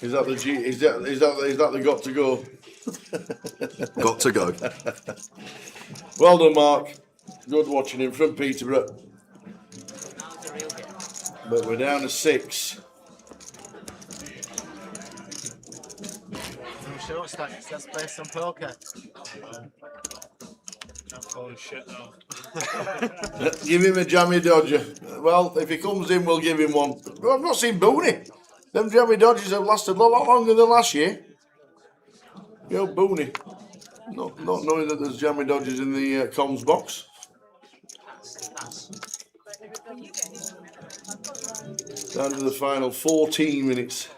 Is that the got to go? Got to go. Well done, Mark. Good watching him from Peterborough. But we're down to 6. I'm sure Stacks, let's play some poker. Holy shit, no. Give him a jammy dodger. Well, if he comes in, we'll give him one. Well, I've not seen Booney. Them jammy dodgers have lasted a lot longer than last year. Yo, Booney. Not knowing that there's jammy dodgers in the comms box. Down to the final 14 minutes.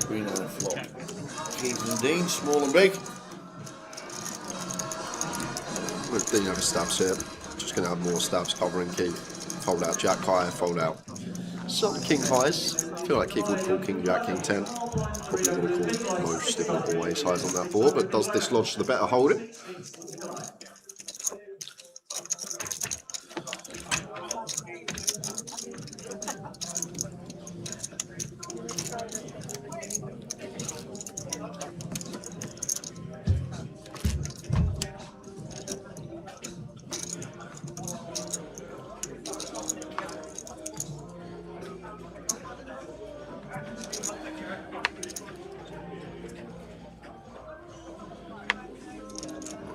Green on the flop. Keith and Dean, small and big. With Dean over stabs here. Just going to have more stabs covering Keith. Fold out Jack high, fold out some king highs. I feel like Keith would call king jack, king 10. Probably would have called most, if not always, highs on that board, but does dislodge the better holding.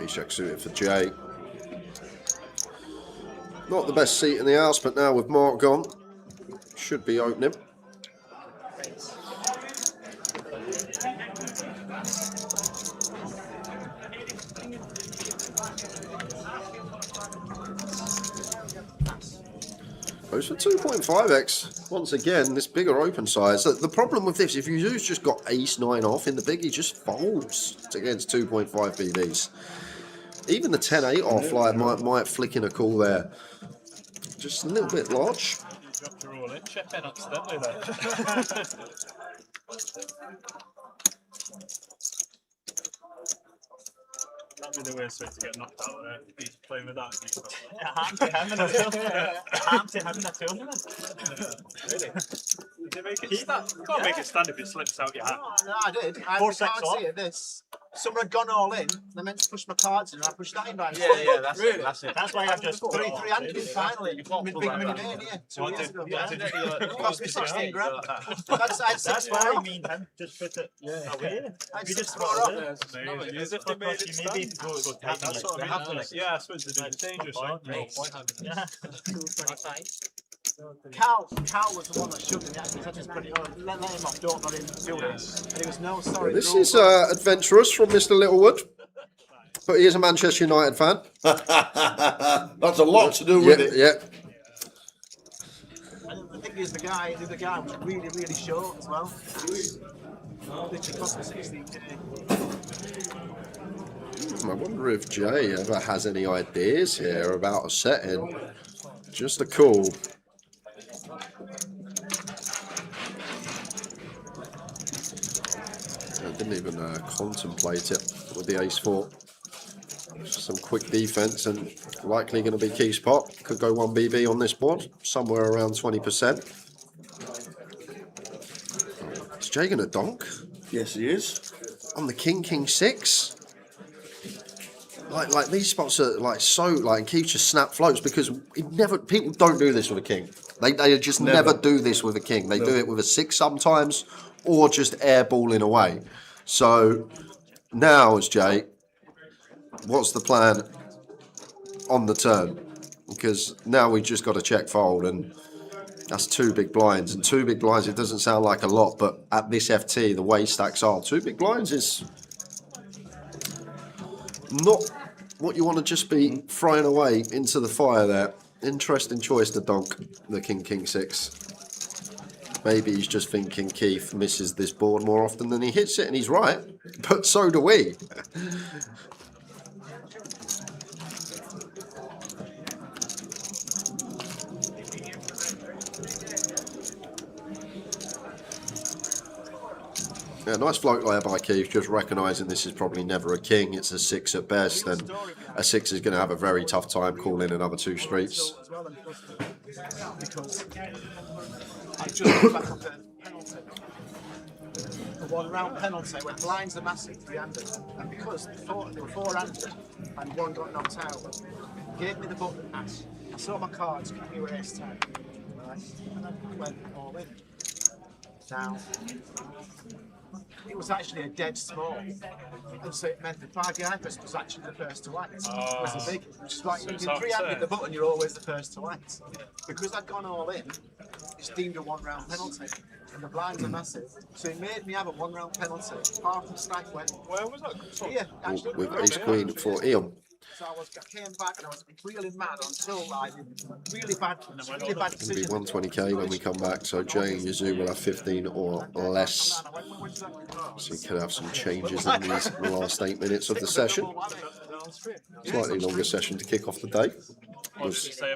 Check suited for Jay. Not the best seat in the house, but now with Mark gone, should be opening. Goes for 2.5x. Once again, this bigger open size. The problem with this, if you've just got ace-9 off in the big, he just folds against 2.5 BBs. Even the 10-8 off like might flick in a call there. Just a little bit large. You dropped your roll in, chip in accidentally there. That'd be the worst way to get knocked out, right? He's playing with that. Really? Did you make it stand? You can't make it stand if it slips out your hand. No, I did. I had the cards here, this. Someone had gone all in, they meant to push my cards in, and I pushed that in by mistake. Yeah, that's really? That's it. That's why I've just 3-3 finally. Big mini main here, 2 years ago. It cost me 16 grand. That's why I mean, just put it away. I just throw it off. As if they made it stand. That's what I mean. Yeah, I suppose they did. Dangerous, right? No point having it. Cal was the one that shoved me because I just put it on, let him off, don't let him do this. And he was no sorry. This is adventurous from Mr. Littlewood, but he is a Manchester United fan. That's a lot to do with it. Yeah. And the thing is, the other guy was really, really short as well. Literally cost me 16k. I wonder if Jay ever has any ideas here about a setting. Just a call. I didn't even contemplate it with the ace-4. Just some quick defense and likely going to be Keith's pot. Could go 1 BB on this board, somewhere around 20%. Is Jay going to donk? Yes, he is. On the King 6? Like these spots are like so like Keith just snap floats because people don't do this with a king. They just never do this with a king. They do it with a 6 sometimes or just airballing away. So now as Jay, what's the plan on the turn? Because now we just got to check fold and that's 2 big blinds. And 2 big blinds, it doesn't sound like a lot, but at this FT, the way stacks are, 2 big blinds is not what you want to just be throwing away into the fire there. Interesting choice to donk the King 6. Maybe he's just thinking Keith misses this board more often than he hits it, and he's right. But so do we. Yeah, nice float there by Keith, just recognising this is probably never a king, it's a 6 at best, and a 6 is going to have a very tough time calling another 2 streets. Because I just got back on the penalty. The 1 round penalty where blinds are massive, 3-handed, and because they were 4-handed and 1 got knocked out, gave me the button ace. I saw my cards, gave me ace 10, right? And then I went all in. Now, it was actually a dead small, and so it meant that Bargaivus was actually the first to act. Was the big, which is like, if you're 3-handed the button, you're always the first to act. Because I'd gone all in, it's deemed a 1 round penalty, and the blinds are massive. So it made me have a 1 round penalty. Half the stack went. Where was that? Here, actually. With ace queen for Eon. So I came back and I was really mad until I did really bad It'll be 120k when we come back, so Jay and Yazoo will have 15 or less. So you could have some changes in these last 8 minutes of the session. Slightly longer session to kick off the day. There's a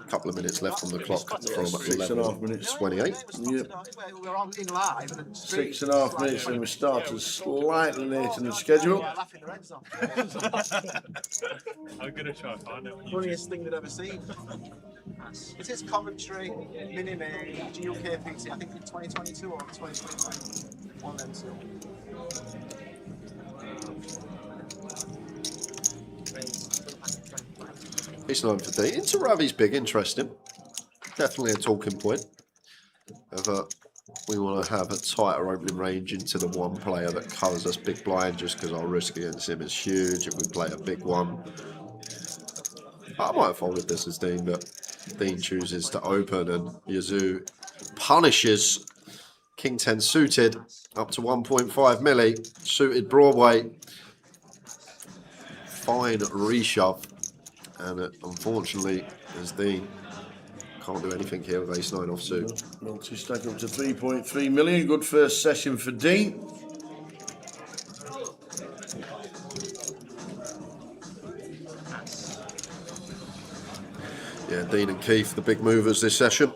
couple of minutes left on the clock from 6.5 minutes. 28. Yep. We're on in live. 6.5 minutes and we started slightly later than schedule. I'm going to try and find it. Funniest thing they've ever seen. It is commentary, mini-main, GUKPT, I think in 2022 or 2021. One of them two. It's known for D. Into Ravi's big, interesting. Definitely a talking point. We want to have a tighter opening range into the 1 player that covers us big blind just because our risk against him is huge if we play a big one. I might have folded this as Dean, but Dean chooses to open and Yazoo punishes King 10 suited up to 1.5 milli. Suited Broadway. Fine reshove. And unfortunately, as Dean can't do anything here with ace 9 offsuit. Multi-stack up to 3.3 million. Good first session for Dean. Yeah, Dean and Keith, the big movers this session.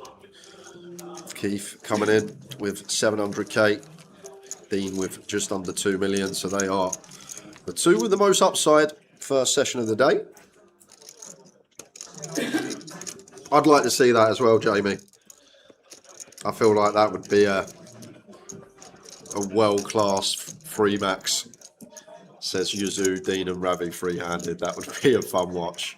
Keith coming in with 700k. Dean with just under 2 million. So they are The two with the most upside, first session of the day. I'd like to see that as well, Jamie. I feel like that would be a world-class free max. Says Yuzu, Dean and Ravi free-handed. That would be a fun watch.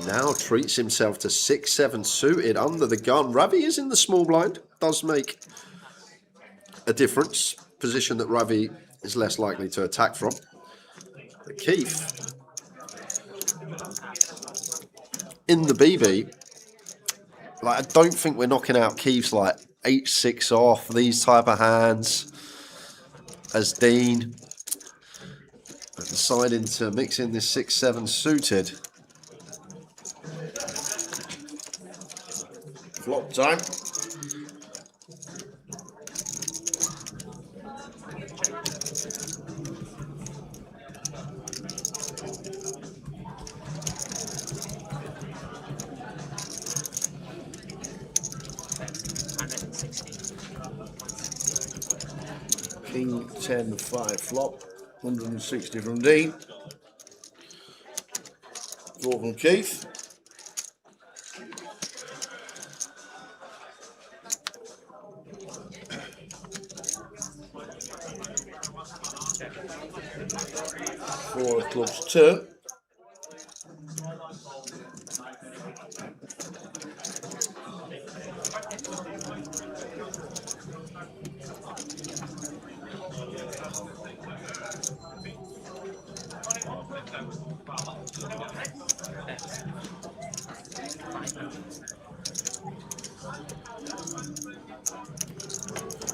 Now treats himself to 6-7 suited under the gun. Ravi is in the small blind. Does make a difference. Position that Ravi is less likely to attack from. But Keith in the BB. Like, I don't think we're knocking out Keith's like H6 off, these type of hands as Dean. But deciding to mix in this 6-7 suited. Flop time. King 10 5 flop. 160 from Dean. 4 from Keith. Four of clubs turn.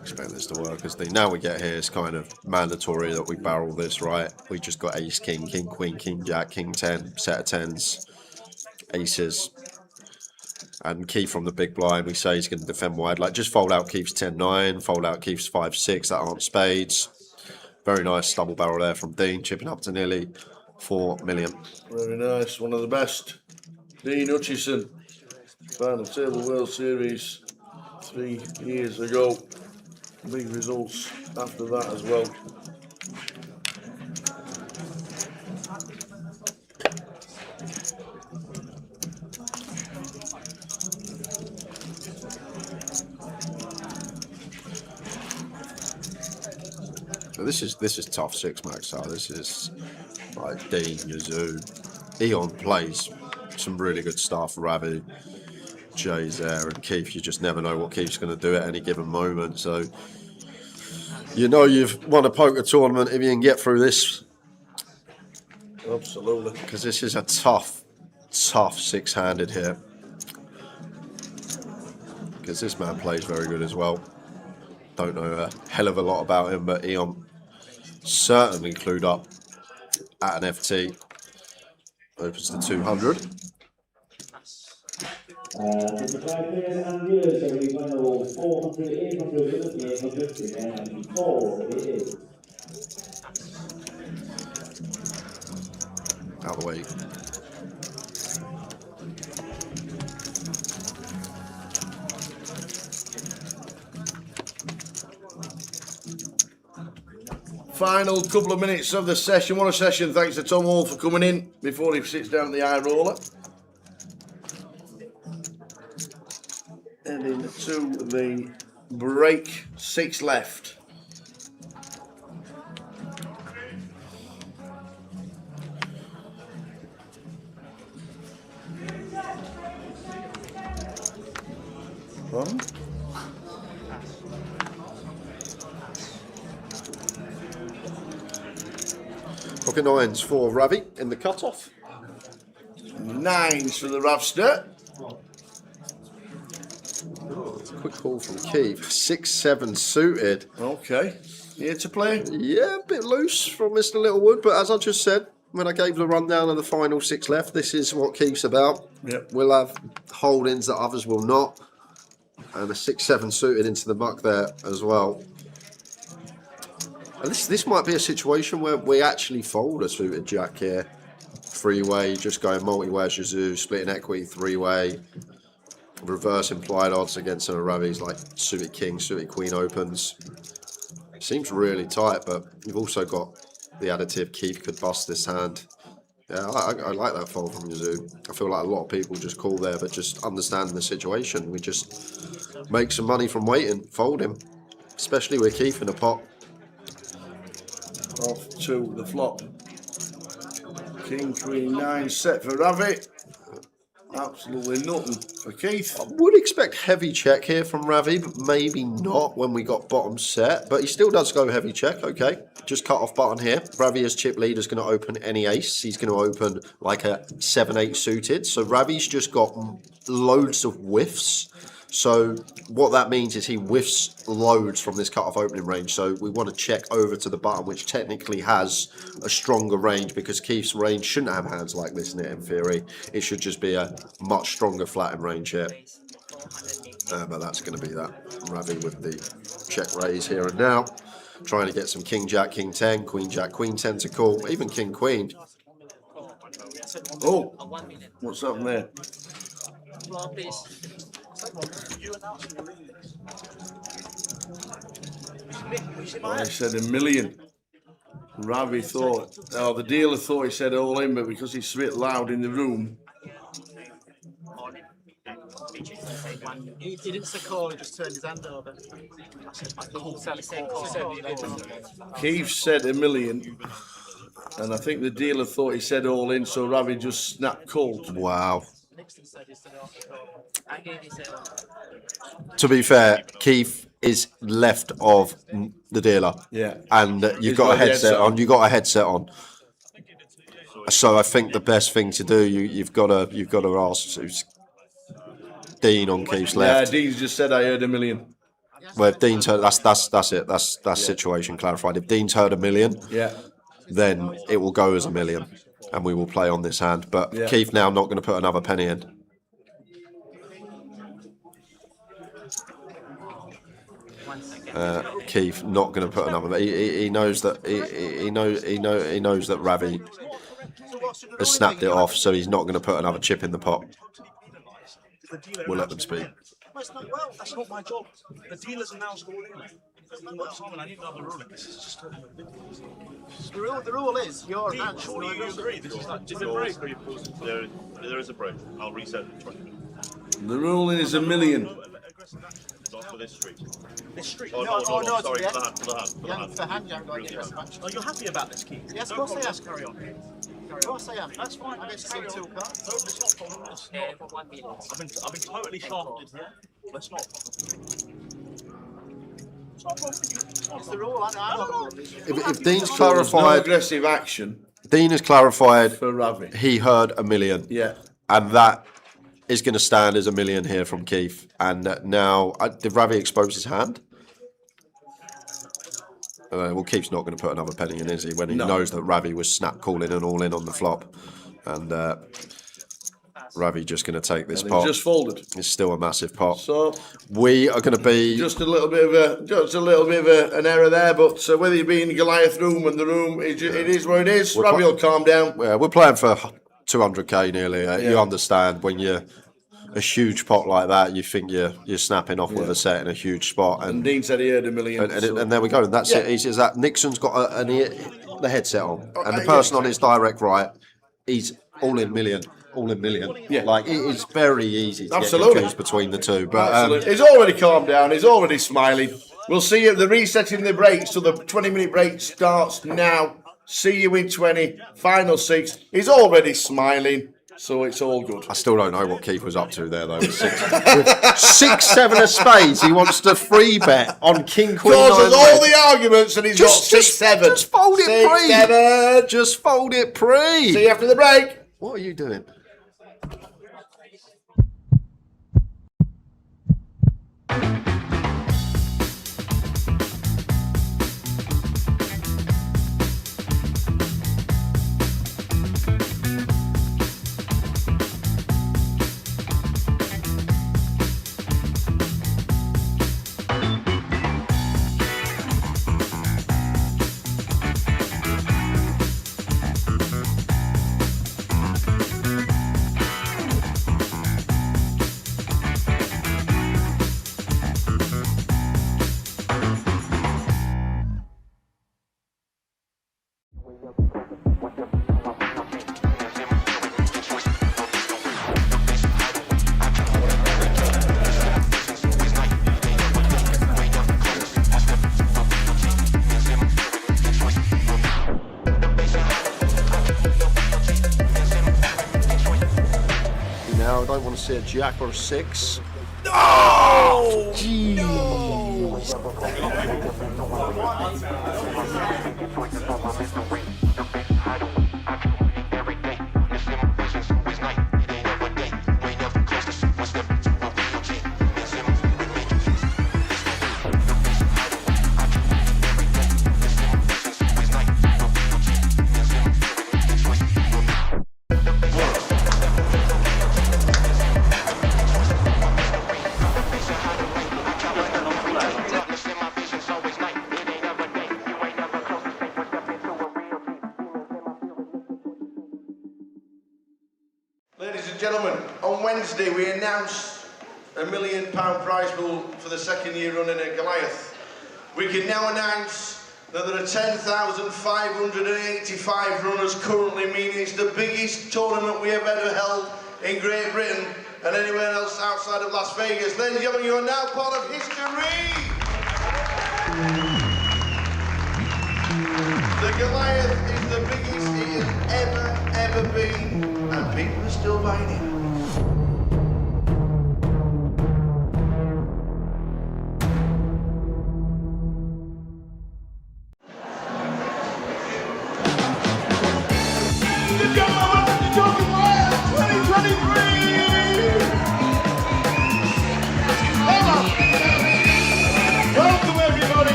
Expect this to work as now we get here, it's kind of mandatory that we barrel this, right? We just got ace, king, king, queen, king, jack, king 10, set of 10s, aces. And Keith from the big blind, we say he's going to defend wide. Like, just fold out Keith's 10-9, fold out Keith's 5-6, that aren't spades. Very nice double barrel there from Dean, chipping up to nearly 4 million. Very nice, one of the best. Dean Hutchison, final table World Series 3 years ago. Big results after that as well. So this is tough 6 max. This is like Dean, Yuzu. Eon plays some really good stuff. Ravi, Jay's there, and Keith. You just never know what Keith's going to do at any given moment. So you know you've won a poker tournament if you can get through this. Absolutely. Because this is a tough 6-handed here. Because this man plays very good as well. Don't know a hell of a lot about him, but Eon certainly clued up at an FT. Opens to 200. 55 players and viewers, so we went all 400, 800, 800, and 4 it is. Out of the way. Final couple of minutes of the session. What a session. Thanks to Tom Hall for coming in before he sits down at the eye roller. And into the break, 6 left. Pocket 9s for Ravi in the cutoff. 9s for the Ravster. Quick call from Keith. 6-7 suited. Okay. Here to play? Yeah, a bit loose from Mr. Littlewood, but as I just said, when I gave the rundown of the final 6 left, this is what Keith's about. Yep. We'll have holdings that others will not. And a 6-7 suited into the muck there as well. And this might be a situation where we actually fold a suited jack here. Three-way, just going multi-way as Yazoo, splitting equity, three-way. Reverse implied odds against some of Ravi's like suited king, suited queen opens. Seems really tight, but you've also got the additive Keith could bust this hand. Yeah, I like that fold from Yazoo. I feel like a lot of people just call there, but just understand the situation. We just make some money from waiting, fold him, especially with Keith in the pot. Off to the flop. King, queen, 9 set for Ravi. Absolutely nothing for Keith. I would expect heavy check here from Ravi, but maybe not when we got bottom set. But he still does go heavy check. Okay, just cut off button here. Ravi as chip leader is going to open any ace. He's going to open like a 7-8 suited. So Ravi's just got loads of whiffs. So what that means is he whiffs loads from this cut-off opening range. So we want to check over to the button, which technically has a stronger range because Keith's range shouldn't have hands like this in it, in theory. It should just be a much stronger flattened range here. But that's going to be that. Ravi with the check raise here and now. Trying to get some King Jack, King 10, Queen Jack, Queen 10 to call. Even King Queen. Oh, what's up there? I said $1 million. Ravi thought, oh, the dealer thought he said all in, but because he's a bit loud in the room. He didn't say call, he just turned his hand over. Keith said $1 million, and I think the dealer thought he said all in, so Ravi just snapped cold. Wow. To be fair, Keith is left of the dealer. Yeah. And you've got a headset on. You've got a headset on. So I think the best thing to do, you've got to ask who's Dean on Keith's left. Yeah, Dean just said I heard $1 million. Well, if Dean's heard, that's it. That's situation clarified. If Dean's heard $1 million, yeah, then it will go as $1 million, and we will play on this hand. But yeah. Keith now not going to put another penny in. Keith not going to put another. He knows that he knows that Ravi has snapped it off, so he's not going to put another chip in the pot. We'll let them speak. Well, that's not my job. The dealers are now scoring. Simon, I need another ruling. This is just the rule is your hand. Surely you agree. This is like is a break. There is a break. I'll reset it in 20 minutes. The rule is $1 million. Not for this street. This street? Oh, no, sorry, for the hand. you haven't got any aggressive. Are you happy about this, Keith? Yes, of course I am. Carry on. Of course I am. That's fine. I get to see 2 cards. No, it's not a problem. It's not. I've been totally shafted here. Let's not. It's not a problem. It's the rule. I know. If Dean's No clarified, aggressive action Dean has clarified. for Ravi. He heard $1 million. Yeah. And that is going to stand as $1 million here from Keith. And now, did Ravi expose his hand? Well, Keith's not going to put another penny in, is he? When he knows that Ravi was snap calling and all in on the flop. And Ravi just going to take this pot. Just folded. It's still a massive pot. So we are going to be just a little bit of an error there. But whether you be in the Goliath room and the room, it is what it is. Ravi will calm down. Yeah, we're playing for 200k nearly. You understand when you're a huge pot like that, you think you're snapping off with a set in a huge spot. And Dean said he heard $1 million. And there we go. And that's it. He says that Nixon's got the headset on, and the person on his direct right, he's all in million. Yeah, like it is very easy to get confused between the two. But he's already calmed down. He's already smiling. We'll see you at the resetting the breaks. So the 20-minute break starts now. See you in 20. Final 6. He's already smiling. So it's all good. I still don't know what Keith was up to there, though. With 6-7 of spades, he wants to free bet on King Queen. Causes all the arguments, and he's got 6-7. Just fold it pre. 6-7. Just fold it pre. See you after the break. What are you doing? now. I don't want to see a jack or a 6. Oh! Ladies and gentlemen, on Wednesday we announced a £1 million prize pool for the second year running at Goliath. We can now announce that there are 10,585 runners currently, meaning it's the biggest tournament we have ever held in Great Britain and anywhere else outside of Las Vegas. Ladies and gentlemen, you are now part of history! The Goliath is the biggest it has ever been, and people are still buying it.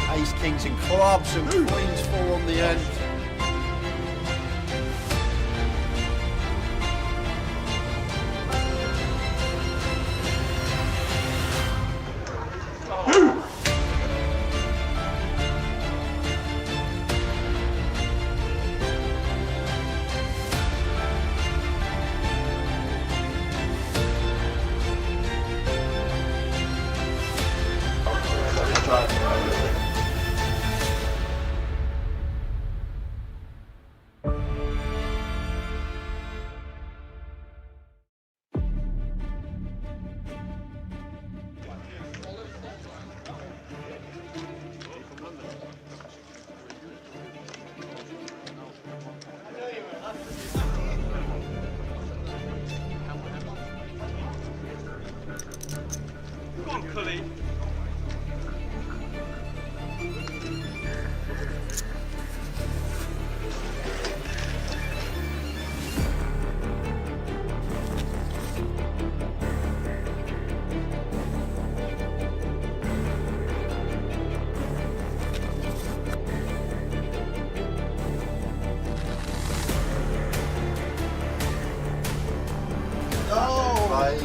Ace, kings and clubs and queens 4 on the end.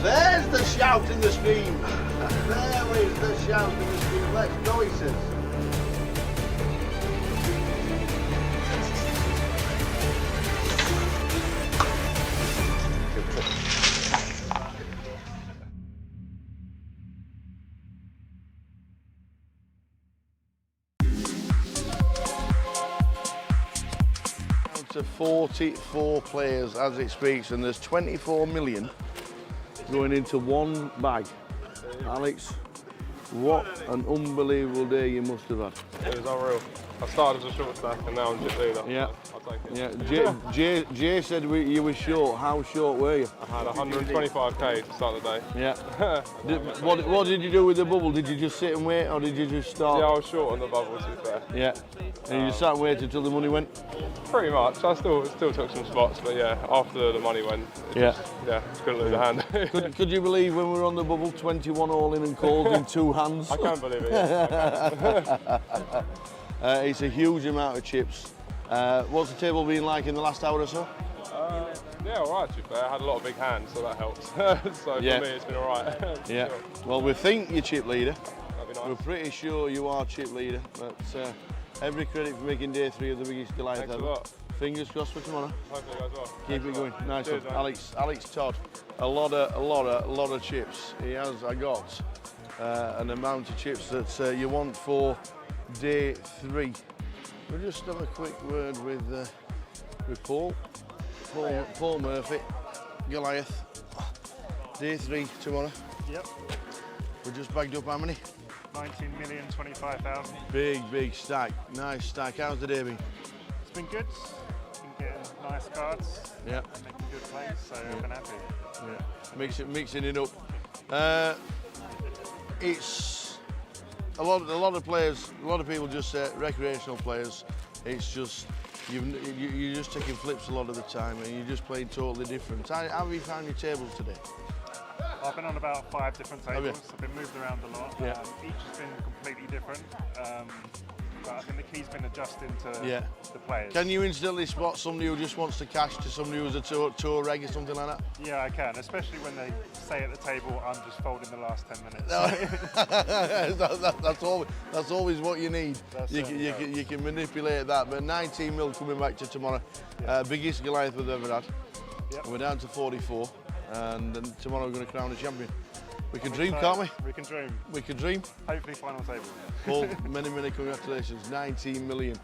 There's the shout and the scream. There is the shout and the scream. Let's go, he says. to 44 players as it speaks, and there's 24 million going into one bag. Alex, what an unbelievable day you must have had. It was unreal. I started as a short stack and now I'm just leader. Yeah. I'll take it. Yeah, Jay said you were short. How short were you? I had 125k to start the day. Yeah. What did you do with the bubble? Did you just sit and wait, or did you just start? Yeah, I was short on the bubble, to be fair. Yeah. And you just sat and waited until the money went? Pretty much. I still took some spots, but yeah, after the money went, just couldn't lose a hand. Could you believe when we were on the bubble, 21 all in and calls in 2 hands? I can't believe it. Yeah. It's a huge amount of chips. What's the table been like in the last hour or so? Yeah, all right, to be fair. I had a lot of big hands, so that helps. So for me, it's been all right. Yeah. Well, we think you're chip leader. That'd be nice. We're pretty sure you are chip leader, but every credit for making day 3 of the biggest Goliath Thanks ever. a lot. Fingers crossed for tomorrow. Hopefully it goes well. Keep it going. Nice Cheers, one. mate. Alex Todd. A lot of chips. He has. I got an amount of chips that you want for day 3. We'll just have a quick word with Paul Murphy, Goliath. Day 3 tomorrow. Yep. We just bagged up how many? 19,025,000. Big stack. Nice stack. How's the day been? It's been good. Been getting nice cards. Yeah. Making good plays, so I've been happy. Yeah. Mixing it up. It's a lot of players. A lot of people just say recreational players. It's just you're just taking flips a lot of the time, and you're just playing totally different. How have you found your tables today? I've been on about 5 different Have you? tables. I've been moved around a lot. Yeah. Each has been completely different. But I think the key's been adjusting to the players. Can you instantly spot somebody who just wants to cash to somebody who's a tour reg or something like that? Yeah, I can, especially when they say at the table, I'm just folding the last 10 minutes. That's always what you need. You can manipulate that. But 19 mil coming back to tomorrow. Biggest Goliath we've ever had. Yep. We're down to 44, and then tomorrow we're going to crown a champion. We can dream, can't we? We can dream. We can dream. Hopefully final table. Paul, many congratulations. 19 million.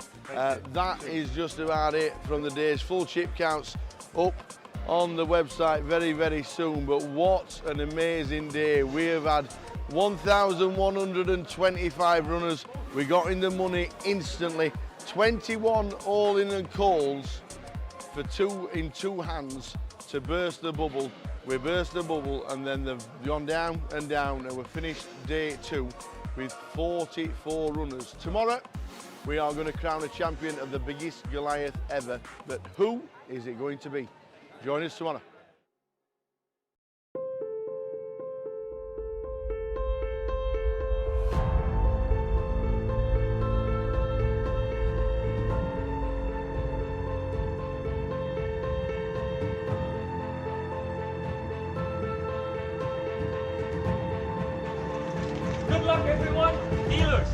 That is just about it from the days. Full chip counts up on the website very soon. But what an amazing day. We have had 1,125 runners. We got in the money instantly. 21 all in and calls for 2 in 2 hands to burst the bubble. We burst the bubble, and then they've gone down and down, and we've finished day 2 with 44 runners. Tomorrow, we are going to crown a champion of the biggest Goliath ever. But who is it going to be? Join us tomorrow. Good luck, everyone. Dealers.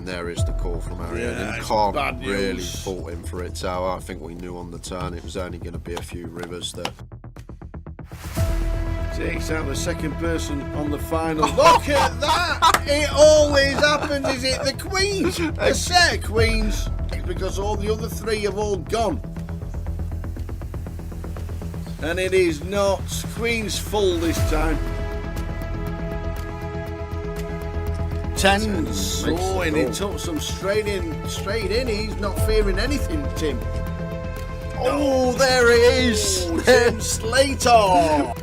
And there is the call from Ariane. Yeah, And it's Carl bad really news. fought him for it, Tower. I think we knew on the turn it was only going to be a few rivers there. Takes out the second person on the final. Look at that! It always happens. Is it the queens? A set of queens. It's because all the other three have all gone. And it is not queens full this time. Tens. Oh, and he took some straight in. He's not fearing anything, Tim. Oh, there it is. Oh, Tim Slater.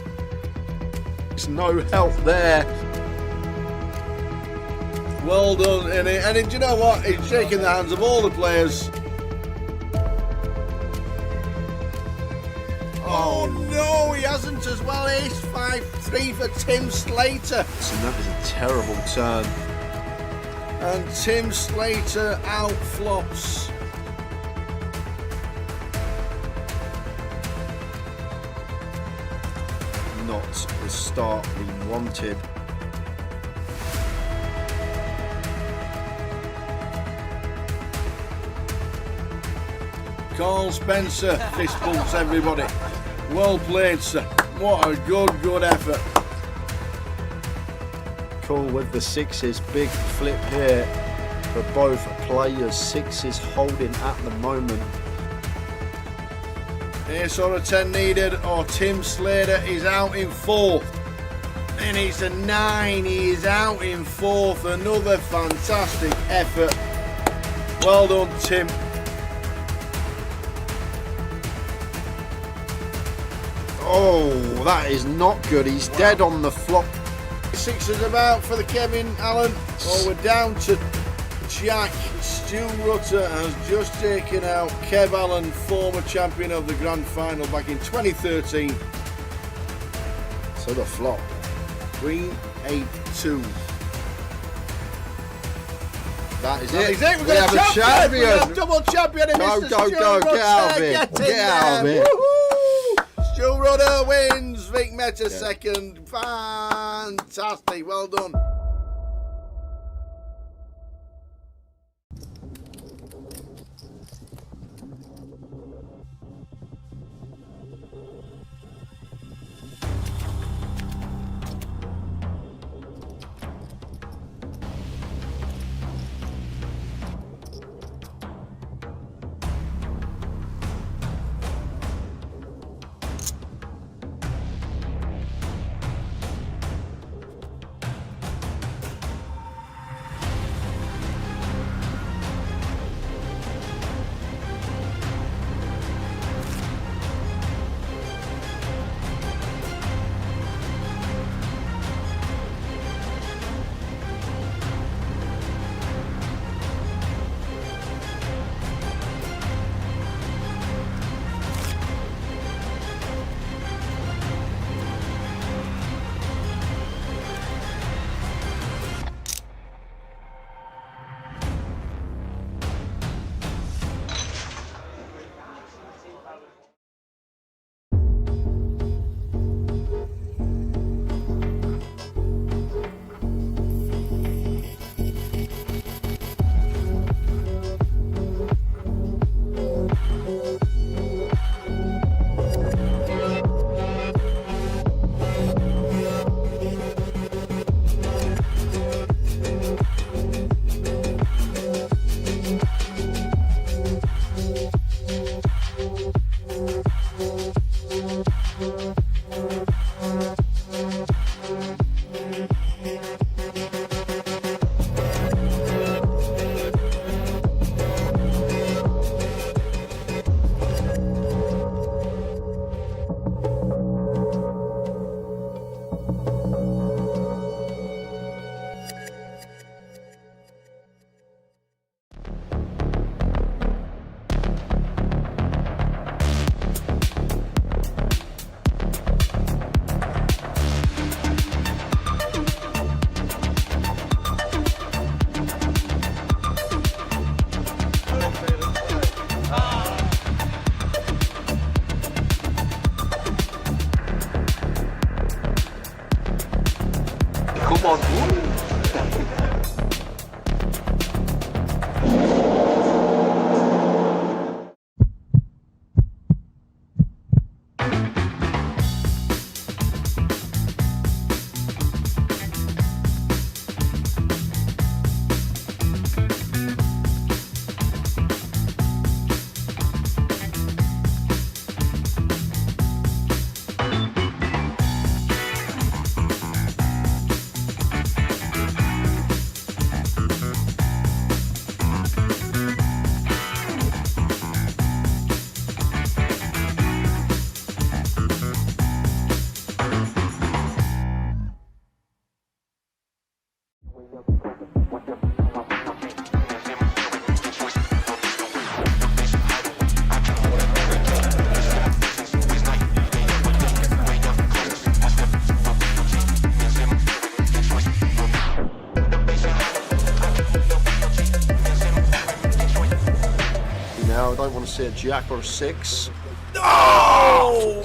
There's no help there. Well done, and do you know what? He's shaking the hands of all the players. Oh no, he hasn't as well. Ace 5-3 for Tim Slater. And that is a terrible turn. And Tim Slater out flops. Not the start we wanted. Carl Spencer fist bumps everybody. Well played, sir. What a good effort. Cool with the sixes. Big flip here for both players. Sixes holding at the moment. Ace or a 10 needed, or Tim Slater is out in fourth. And it's a 9, he is out in fourth. Another fantastic effort. Well done, Tim. Oh, that is not good. He's dead on the flop. Sixes about for the Kevin Allen. Oh, we're down to Jack. Stu Rutter has just taken out Kev Allen, former champion of the Grand Final back in 2013. So the flop. Queen 8-2. That is That it. is it. We have a champion. We have double champion. Go, Mr. go, Stu go. Rutter. Get out of it. Get out of it. Woohoo! Stu Rutter wins. Vic Meta second. Fantastic. Well done. now. I don't want to see a jack or a 6. Oh!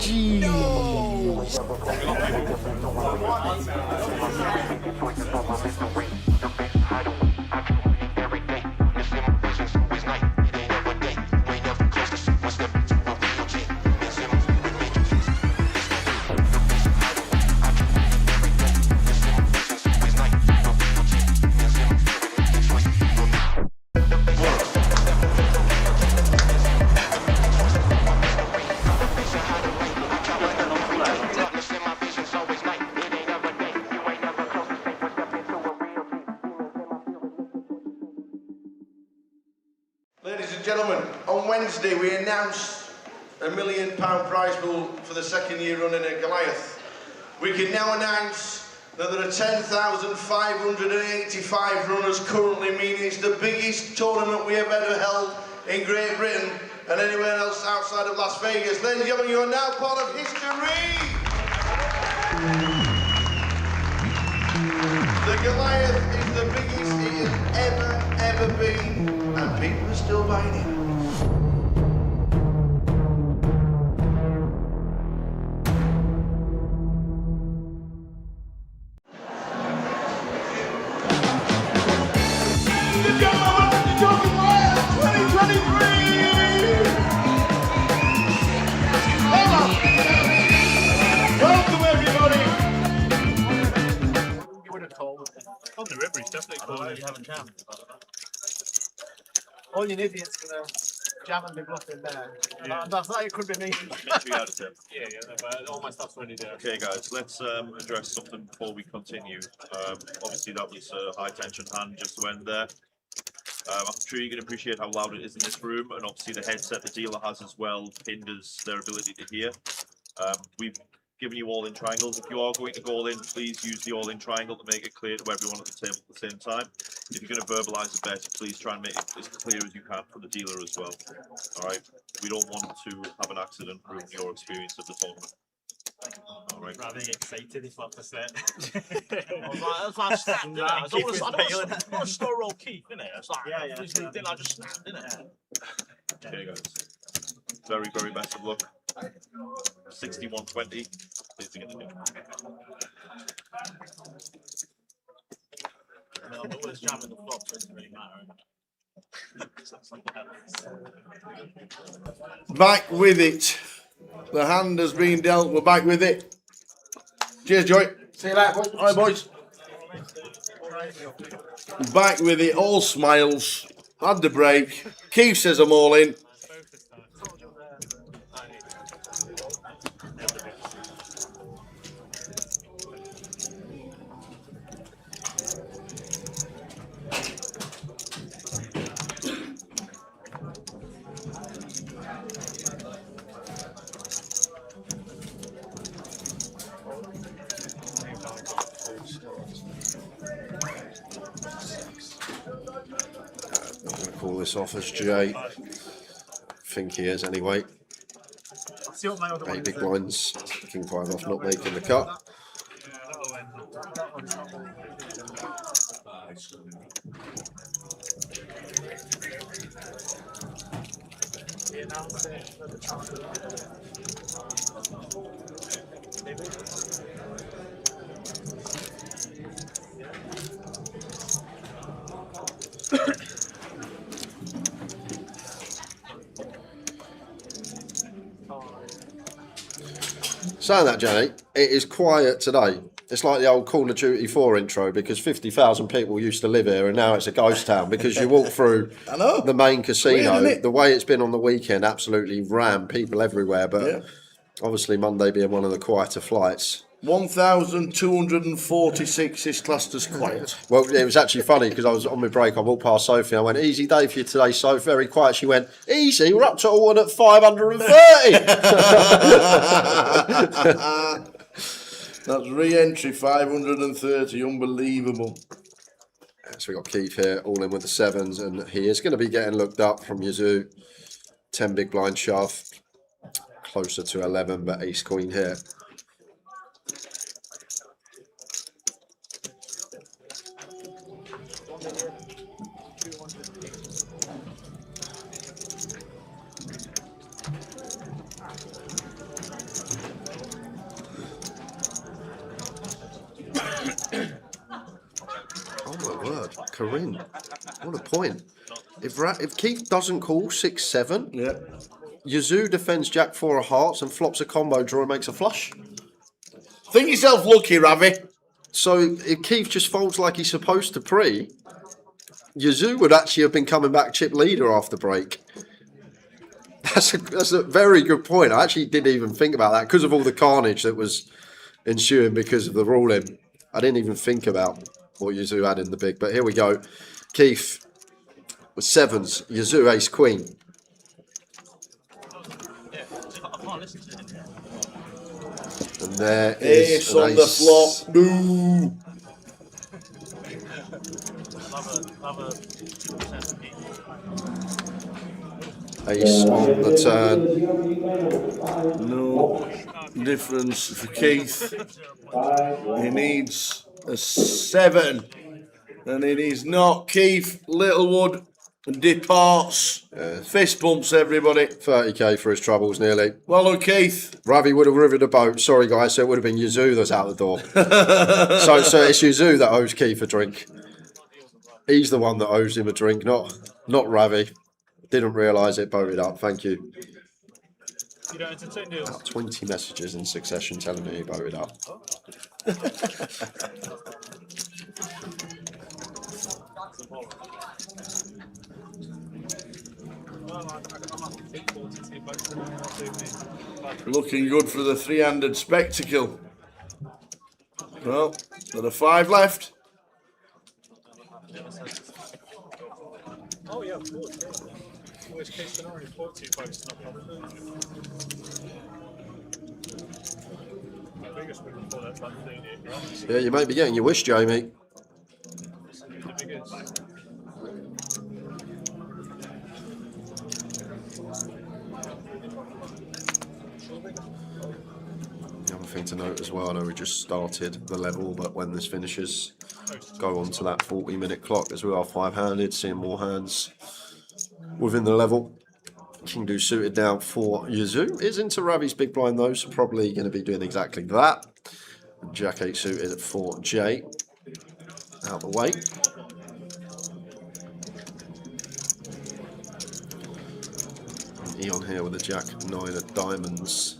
Ladies and gentlemen, on Wednesday we announced a £1 million prize pool for the second year running at Goliath. We can now announce that there are 10,585 runners currently, meaning it's the biggest tournament we have ever held in Great Britain and anywhere else outside of Las Vegas. Ladies and gentlemen, you are now part of history! The Goliath is the biggest it has ever been, and people are still buying it. On the river, he's definitely cool. You haven't jammed. All you idiots gonna jam and be bluffing there. Yeah. That's like it could be me. 3 out of 10. Yeah, but all my stuff's already there. Okay, guys, let's address something before we continue. Obviously, that was a high tension hand just to end there. I'm sure you can appreciate how loud it is in this room, and obviously the headset the dealer has as well hinders their ability to hear. We've given you all in triangles. If you are going to go all in, please use the all in triangle to make it clear to everyone at the table at the same time. If you're going to verbalize a bet, please try and make it as clear as you can for the dealer as well. All right, we don't want to have an accident ruin your experience of the tournament. All right. Rather get excited, he's like, that's it. I was like, snapped, didn't I? I don't want to store roll Keith, innit? It's like, yeah. Then I just snapped, innit? Okay, guys. Very, very best of luck. 61-20. Please begin to do. No, but we're just jamming the flop, so it doesn't really matter. Back with it. The hand has been dealt. We're back with it. Cheers, Joy. See you later, boys. All right, boys. Back with it. All smiles. Had the break. Keith says I'm all in. Call this off as Jay. Think he is anyway. 8 big blinds. King 5 off, not making the cut. Saying that, Jenny, it is quiet today. It's like the old Call of Duty 4 intro, because 50,000 people used to live here and now it's a ghost town because you walk through the main casino. Weird, the way it's been on the weekend, absolutely rammed, people everywhere. But obviously Monday being one of the quieter flights. 1,246 is classed as quiet. Well, it was actually funny because I was on my break. I walked past Sophie. I went, "Easy day for you today, Sophie." Very quiet. She went, "Easy. We're up to all at 530." That's re-entry 530. Unbelievable. So we got Keith here, all in with the 7s, and he is going to be getting looked up from Yazoo. 10 big blind shove, closer to 11, but ace queen here. Corinne, what a point. If Keith doesn't call 6-7, Yeah. Yazoo defends Jack 4 of hearts and flops a combo draw and makes a flush. Think yourself lucky, Ravi. So if Keith just folds like he's supposed to pre, Yazoo would actually have been coming back chip leader after break. That's a very good point. I actually didn't even think about that because of all the carnage that was ensuing because of the ruling. I didn't even think about what Yazoo had in the big. But here we go. Keith with 7s. Yazoo ace queen. And there is Ace on the flop. Boo. Ace on the turn. No difference for Keith. He needs a 7. And it is not. Keith Littlewood departs. Fist bumps, everybody. 30k for his troubles, nearly. Well done, Keith. Ravi would have rivered a boat. Sorry, guys. So it would have been Yazoo that's out the door. so it's Yazoo that owes Keith a drink. He's the one that owes him a drink, not Ravi. Didn't realise it. Boated up. Thank you. You don't entertain deals. About 20 messages in succession telling me he boated up. Looking good for the 3-handed spectacle. Well, there are 5 left. Oh yeah, of course. Yeah. Worst case scenario, 40 bucks, no problem. The biggest win before that's like 38 grand. Yeah, you may be getting your wish, Jamie. The biggest. The other thing to note as well, I know we just started the level, but when this finishes, go on to that 40-minute clock as we are 5-handed, seeing more hands within the level. King do suited down for Yazoo. Is into Ravi's big blind though, so probably going to be doing exactly that. Jack 8 suited for Jay. Out the way. And Eon here with a Jack 9 of diamonds.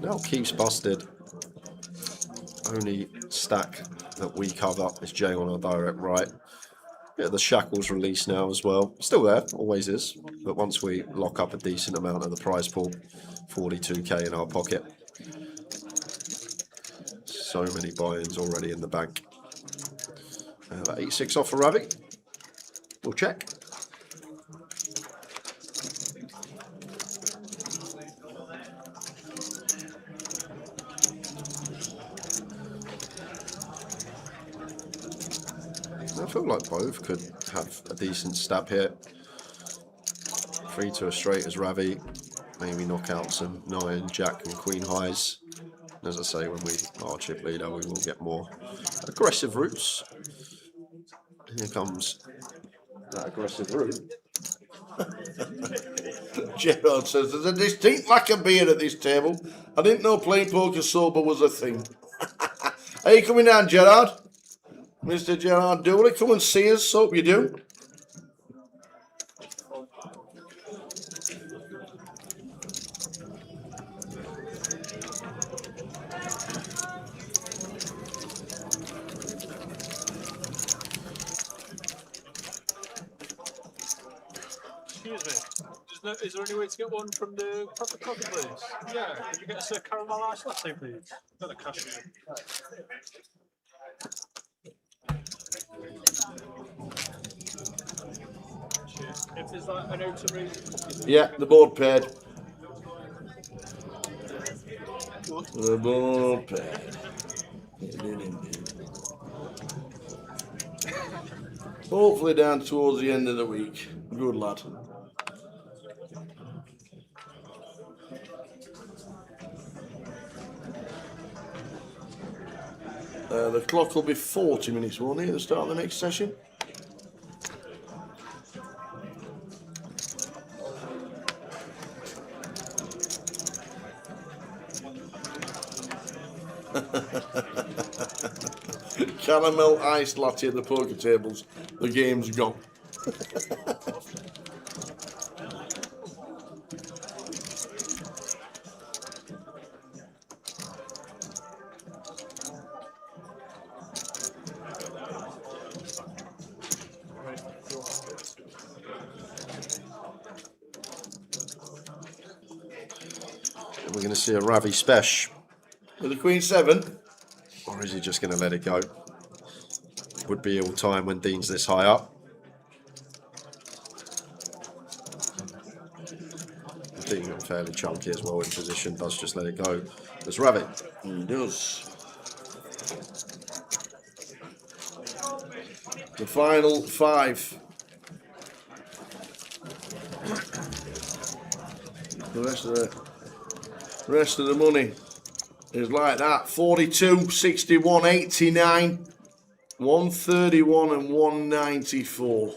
Now keeps busted. Only stack that we cover is Jay on our direct right. Yeah, the shackle's released now as well. Still there, always is. But once we lock up a decent amount of the prize pool, 42k in our pocket. So many buy-ins already in the bank. 8-6 off for Ravi. We'll check. I feel like both could have a decent stab here. 3 to a straight as Ravi. Maybe knock out some 9, Jack and Queen highs. As I say, when we are chip leader, we will get more aggressive routes. Here comes that aggressive route. Gerard says, there's a distinct lack of beer at this table. I didn't know playing poker sober was a thing. Are you coming down, Gerard? Mr. Gerard Dooley, come and see us. Hope you do. Excuse me. Is there any way to get one from the proper coffee, please? Yeah. Can you get us a caramel ice latte, please? Not a cashew. If there's like an outer ring. Yeah, the board paired. The board paired. Hopefully down towards the end of the week. Good lad. The clock will be 40 minutes, won't it, at the start of the next session? Caramel iced latte at the poker tables. The game's gone. We're going to see a Ravi Spesh. With the Queen 7. Or is he just going to let it go? Would be all time when Dean's this high up. Dean got fairly chunky as well in position, does just let it go. There's Ravi. He does. The final 5. The rest of the money is like that. 42, 61, 89, 131 and 194.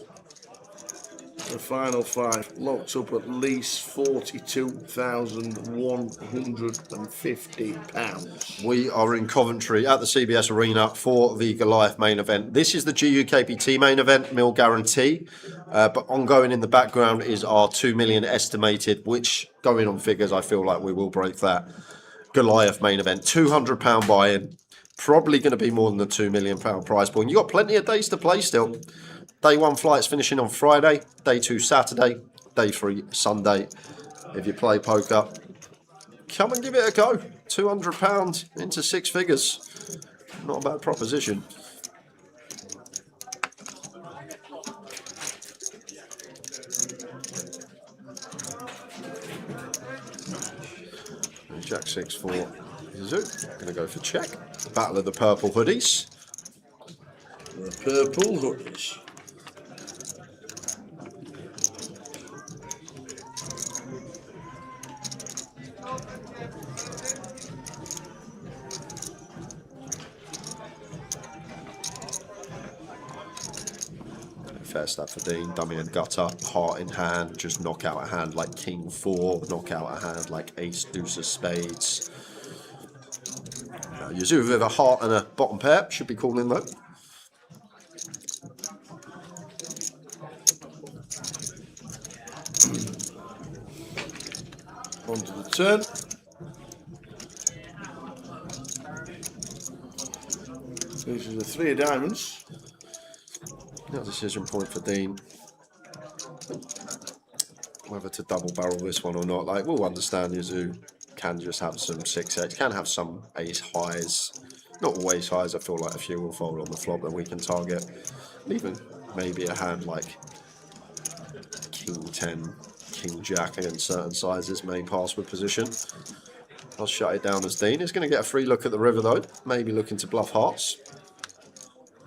The final 5 locked up at least £42,150. We are in Coventry at the CBS Arena for the Goliath main event. This is the GUKPT main event, mil guarantee. But ongoing in the background is our 2 million estimated, which going on figures, I feel like we will break that. Goliath main event, £200 buy-in. Probably going to be more than the £2 million prize point. You've got plenty of days to play still. Day 1 flights finishing on Friday, day 2 Saturday, day 3 Sunday. If you play poker, come and give it a go. £200 into 6 figures. Not a bad proposition. Jack 6 for Zoo. Going to go for check. Battle of the purple hoodies. The purple hoodies. Fair stuff for Dean. Dummy and gutter. Heart in hand. Just knock out a hand like King 4. Knock out a hand like Ace Deuce of Spades. Yazoo with a heart and a bottom pair. Should be calling though. On to the turn. This is a 3 of diamonds. No decision point for Dean. Whether to double barrel this one or not. Like, we'll understand Yazoo can just have some 6-8. Can have some ace highs. Not always highs. I feel like a few will fold on the flop that we can target. Even maybe a hand like King 10, King Jack against certain sizes may pass with position. I'll shut it down as Dean. He's going to get a free look at the river though. Maybe looking to bluff hearts.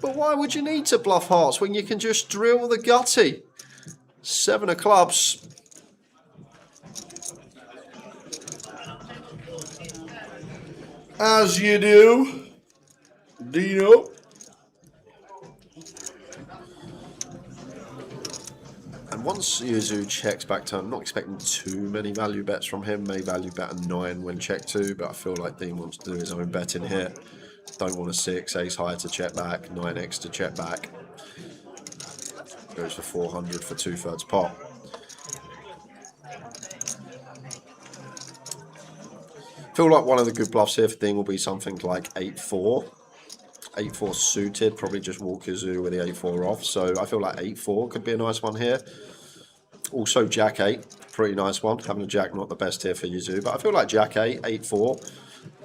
But why would you need to bluff hearts when you can just drill the gutty? 7 of clubs. As you do, Dino. And once Yazoo checks back turn, I'm not expecting too many value bets from him. May value bet a 9 when check 2, but I feel like Dean wants to do his own bet in here. Don't want a 6, ace high to check back, 9x to check back. Goes for 400 for 2/3 pot. Feel like one of the good bluffs here for Dean will be something like 8-4. 8-4 suited, probably just walk Yazoo with the 8-4 off. So I feel like 8-4 could be a nice one here. Also Jack 8, pretty nice one. Having a Jack not the best here for Yazoo, but I feel like Jack 8, 8-4.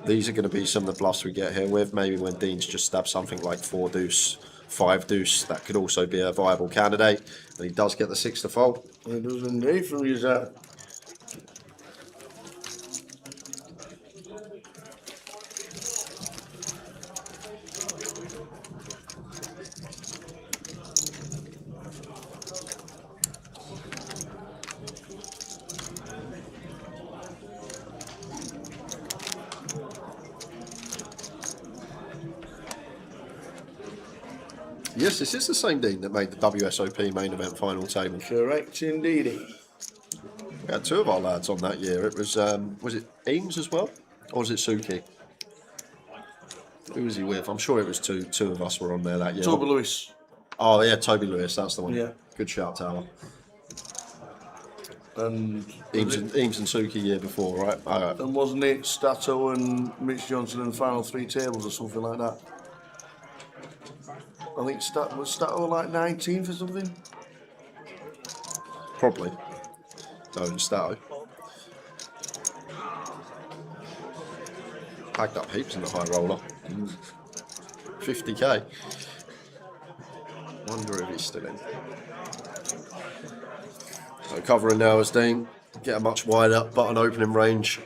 These are going to be some of the bluffs we get here with. Maybe when Dean's just stabbed something like 4 deuce, 5 deuce, that could also be a viable candidate. And he does get the 6 to fold. He does indeed from Yazoo. Yes, this is the same Dean that made the WSOP main event final table. Correct indeed. We had 2 of our lads on that year. It was it Eames as well? Or was it Suki? Who was he with? I'm sure it was two of us were on there that year. Toby Lewis. Oh yeah, Toby Lewis, that's the one. Yeah. Good shout, Tower. And Eames and Suki year before, right? And wasn't it Stato and Mitch Johnson in the final 3 tables or something like that? I think Stato like 19th or something? Probably. No, Stato. Packed up heaps in the high roller. 50k. Wonder if he's still in. So covering now as Dean. Get a much wider button opening range.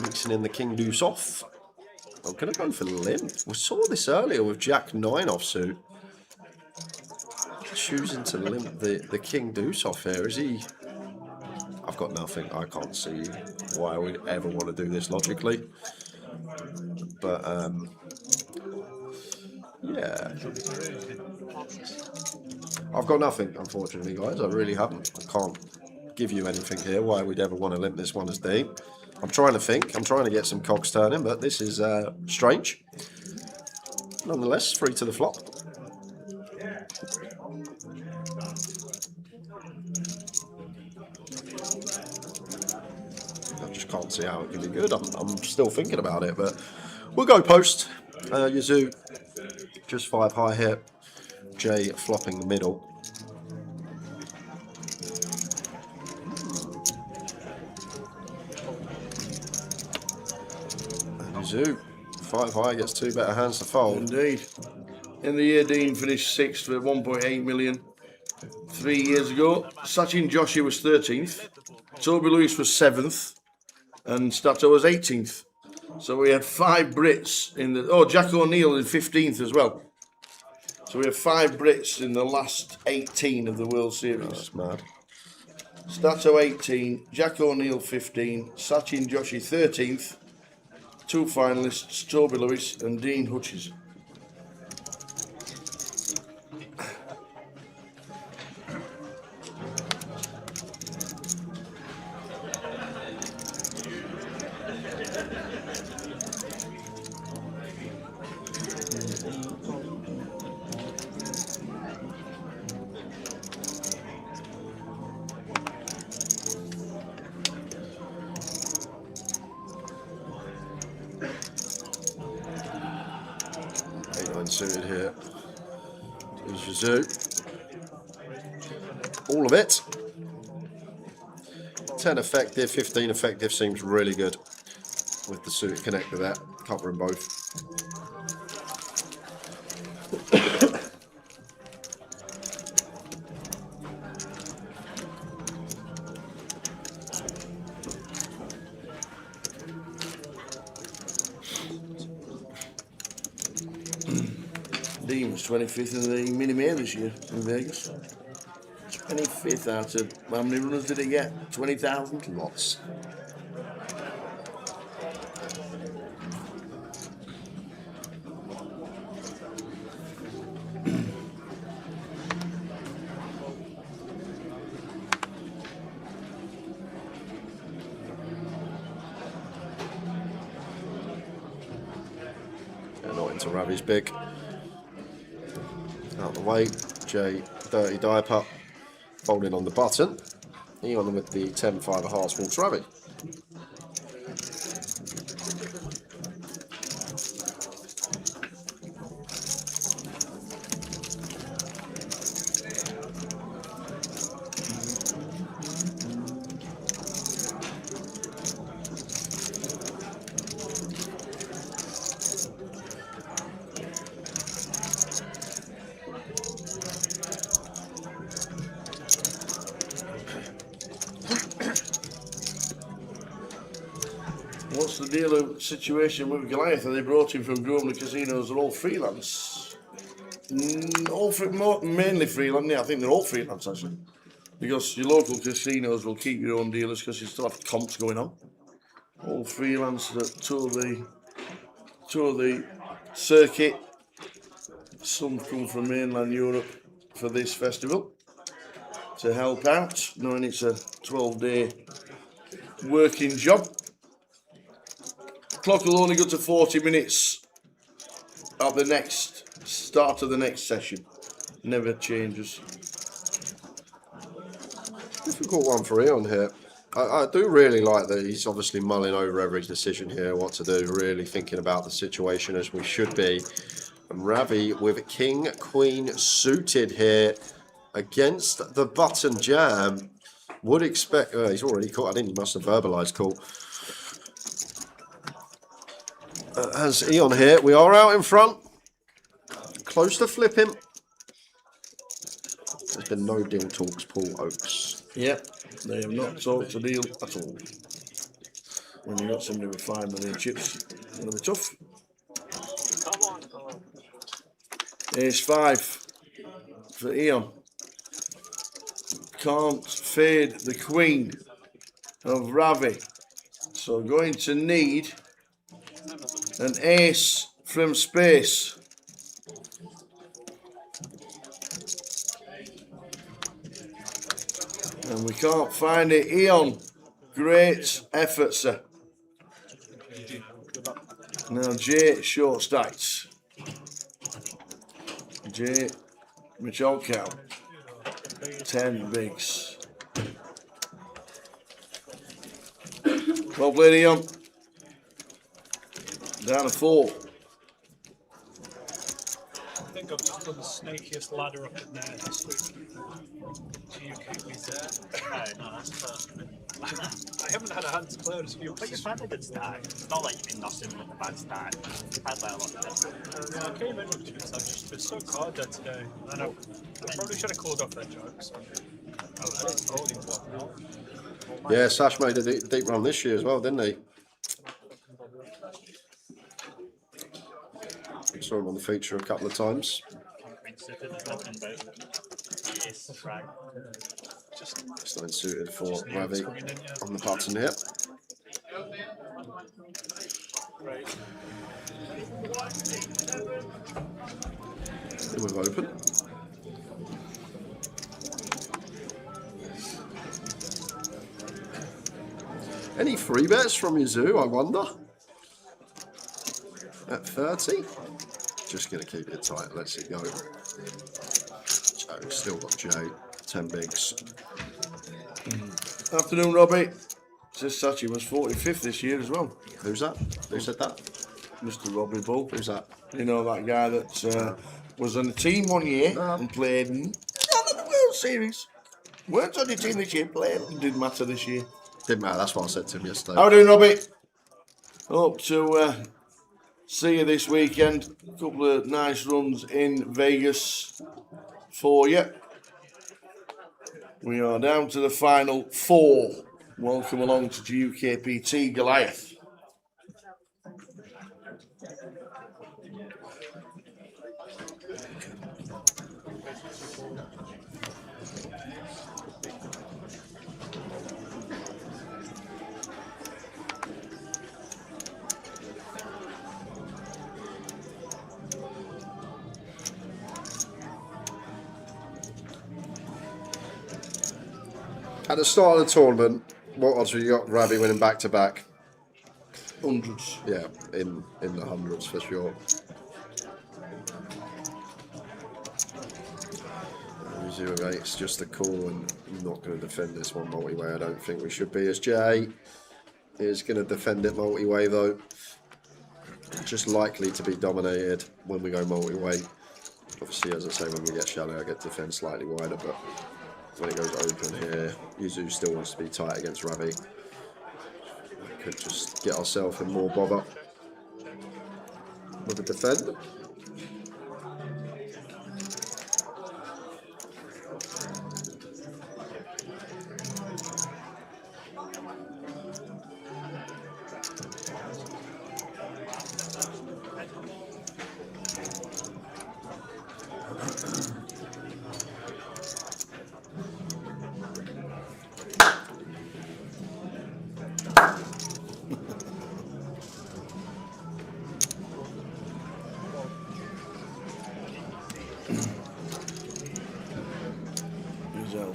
Mixing in the King Deuce off. I'm going to go for limp. We saw this earlier with Jack 9 offsuit. Choosing to limp the King Deuce off here. Is he... I've got nothing. I can't see why we'd ever want to do this logically. But, yeah. I've got nothing, unfortunately, guys. I really haven't. I can't give you anything here why we'd ever want to limp this one as deep. I'm trying to think. I'm trying to get some cogs turning, but this is strange. Nonetheless, 3 to the flop. I just can't see how it can be good. I'm still thinking about it, but we'll go post. Yazoo, just 5 high here. Jay flopping the middle. And Yazoo, 5 high, gets 2 better hands to fold. Indeed. In the year, Dean finished 6th for 1.8 million. 3 years ago, Sachin Joshi was 13th. Toby Lewis was 7th. And Stato was 18th. So we had 5 Brits in the... Oh, Jack O'Neill in 15th as well. So we have 5 Brits in the last 18 of the World Series. Oh, that's mad. Stato 18, Jack O'Neill 15, Sachin Joshi 13th, 2 finalists, Toby Lewis and Dean Hutchins. Suited here. There's Yazoo. All of it. 10 effective, 15 effective seems really good with the suited connector there, covering both. Dean was 25th in the Mini Mayor this year in Vegas. 25th out of, how many runners did he get? 20,000? Lots. Not into Ravi's big. Out the way, Jay, dirty diaper, folding on the button. He on them with the 10-5 of hearts, walks Ravi. What's the deal of situation with Goliath? They brought him from Grosvenor Casinos. They're all freelance. Mainly freelance. Yeah, I think they're all freelance actually, because your local casinos will keep your own dealers because you still have comps going on. All freelance that tour the circuit. Some come from mainland Europe for this festival to help out, knowing it's a 12-day working job. clock will only go to 40 minutes at the next start of the next session. Never changes. Difficult one for Eon here. I do really like that he's obviously mulling over every decision here, what to do, really thinking about the situation as we should be. And Ravi with King, Queen suited here against the button jam. Would expect, he's already caught, I think he must have verbalised call. As Eon here, we are out in front. Close to flipping. There's been no deal talks, Paul Oakes. Yep, they have not talked a deal at all. When you got somebody with 5 million chips, it's going to be tough. Ace 5 for Eon. Can't fade the queen of Ravi. So going to need an ace from space. And we can't find it. Eon, great effort, sir. Now Jay short stacks. Jay, Mitchell count. 10 bigs. Well played, Eon. Down to 4. I think I've just done the snakiest ladder up in there this week. GUKPT there. No, that's perfect. I haven't had a hand to clear as few. But you've had a good start. It's not like you've been nothing with a bad start. You've had like a lot of I came in with chips. I've just been so card dead today. I know. I probably should have called off their jokes. Yeah, Sash made a deep run this year as well, didn't he? Saw him on the feature a couple of times. Just not suited for Ravi on the button here. We've open. Any free bets from Yazoo, I wonder? At 30? Just going to keep it tight, let's it go. So, still got Jay, 10 bigs. Afternoon, Robbie. Says Sachi was 45th this year as well. Who's that? Who said that? Mr. Robbie Bull. Who's that? You know, that guy that was on the team one year and played none of the World Series. Weren't on your team this year, played. It didn't matter this year. Didn't matter, that's what I said to him yesterday. How are you doing, Robbie? Hope to see you this weekend. A couple of nice runs in Vegas for you. We are down to the final 4. Welcome along to GUKPT Goliath. At the start of the tournament, what odds have you got Ravi winning back to back? Hundreds. Yeah, in the hundreds for sure. Zero eight's just a call, and I'm not going to defend this one multi-way. I don't think we should be. As Jay is going to defend it multi-way though. Just likely to be dominated when we go multi-way. Obviously, as I say, when we get shallow, I get to defend slightly wider, but when it goes open here, Yuzu still wants to be tight against Ravi. Could just get ourselves in more bother with a defend.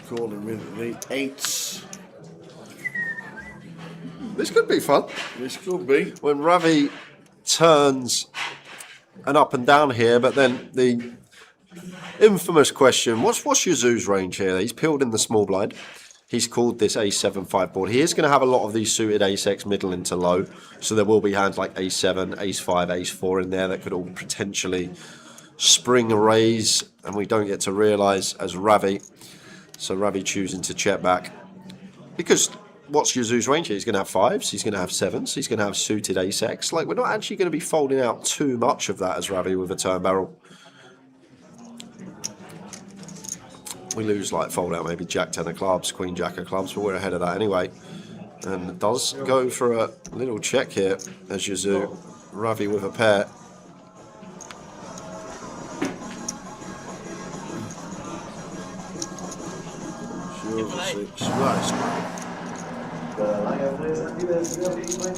Calling with the 8s. This could be fun. This could be. When Ravi turns an up and down here, but then the infamous question, what's Yazoo's range here? He's peeled in the small blind. He's called this ace-7-5 board. He is going to have a lot of these suited ace-X middle into low, so there will be hands like ace-7, ace-5, ace-4 in there that could all potentially spring a raise, and we don't get to realise as Ravi. So Ravi choosing to check back. Because what's Yazoo's range here? He's going to have 5s, he's going to have 7s, he's going to have suited ace-X. Like, we're not actually going to be folding out too much of that as Ravi with a turn barrel. We lose, like, fold out maybe Jack 10 of clubs, Queen Jack of clubs, but we're ahead of that anyway. And it does go for a little check here as Yazoo. Ravi with a pair.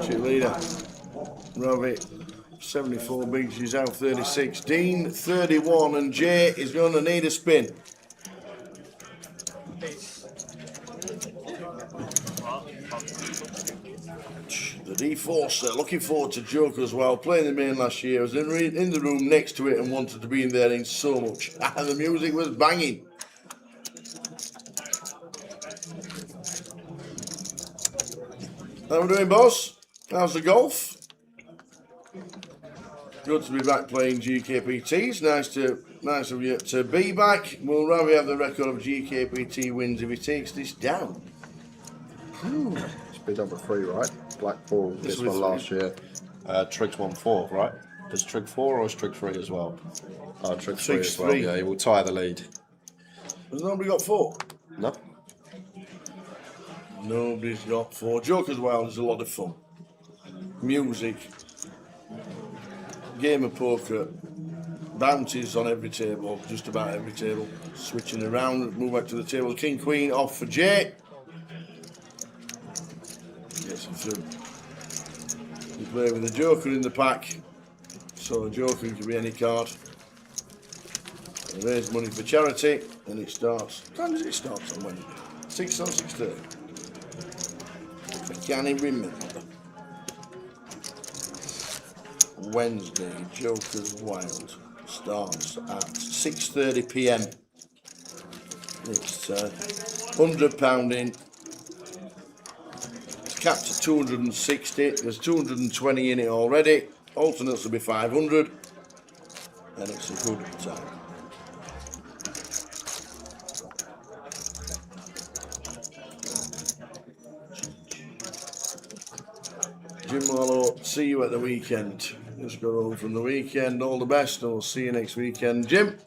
Cheerleader. Ravi, 74 bigs, she's out 36. Dean, 31, and Jay is going to need a spin. The D4, looking forward to Joker as well. Playing the main last year. I was in the room next to it and wanted to be in there in so much. And the music was banging. How we doing, boss? How's the golf? Good to be back playing GKPTs. Nice of you to be back. Will Ravi have the record of GKPT wins if he takes this down? It's been number 3, right? Blackpool, this one last year. Triggs won 4, right? Does Trig 4 or is Trig 3 as well? Trig 3 as well, yeah, he will tie the lead. Has nobody got 4? No. Nobody's got 4. Joker's Wild is a lot of fun. Music. Game of poker. Bounties on every table, just about every table. Switching around, move back to the table. King, Queen, off for Jay. Gets him through. You play with the Joker in the pack, so the Joker can be any card. And raise money for charity, and it starts. What time does it start on Wednesday? 6 or 6:30? I can't even remember. Wednesday, Joker's Wild starts at 6:30 PM. It's £100 in. It's capped at 260. There's 220 in it already. Alternates will be 500. And it's a good time. Jim Marlowe, see you at the weekend. Just got home from the weekend. All the best, and we'll see you next weekend. Jim?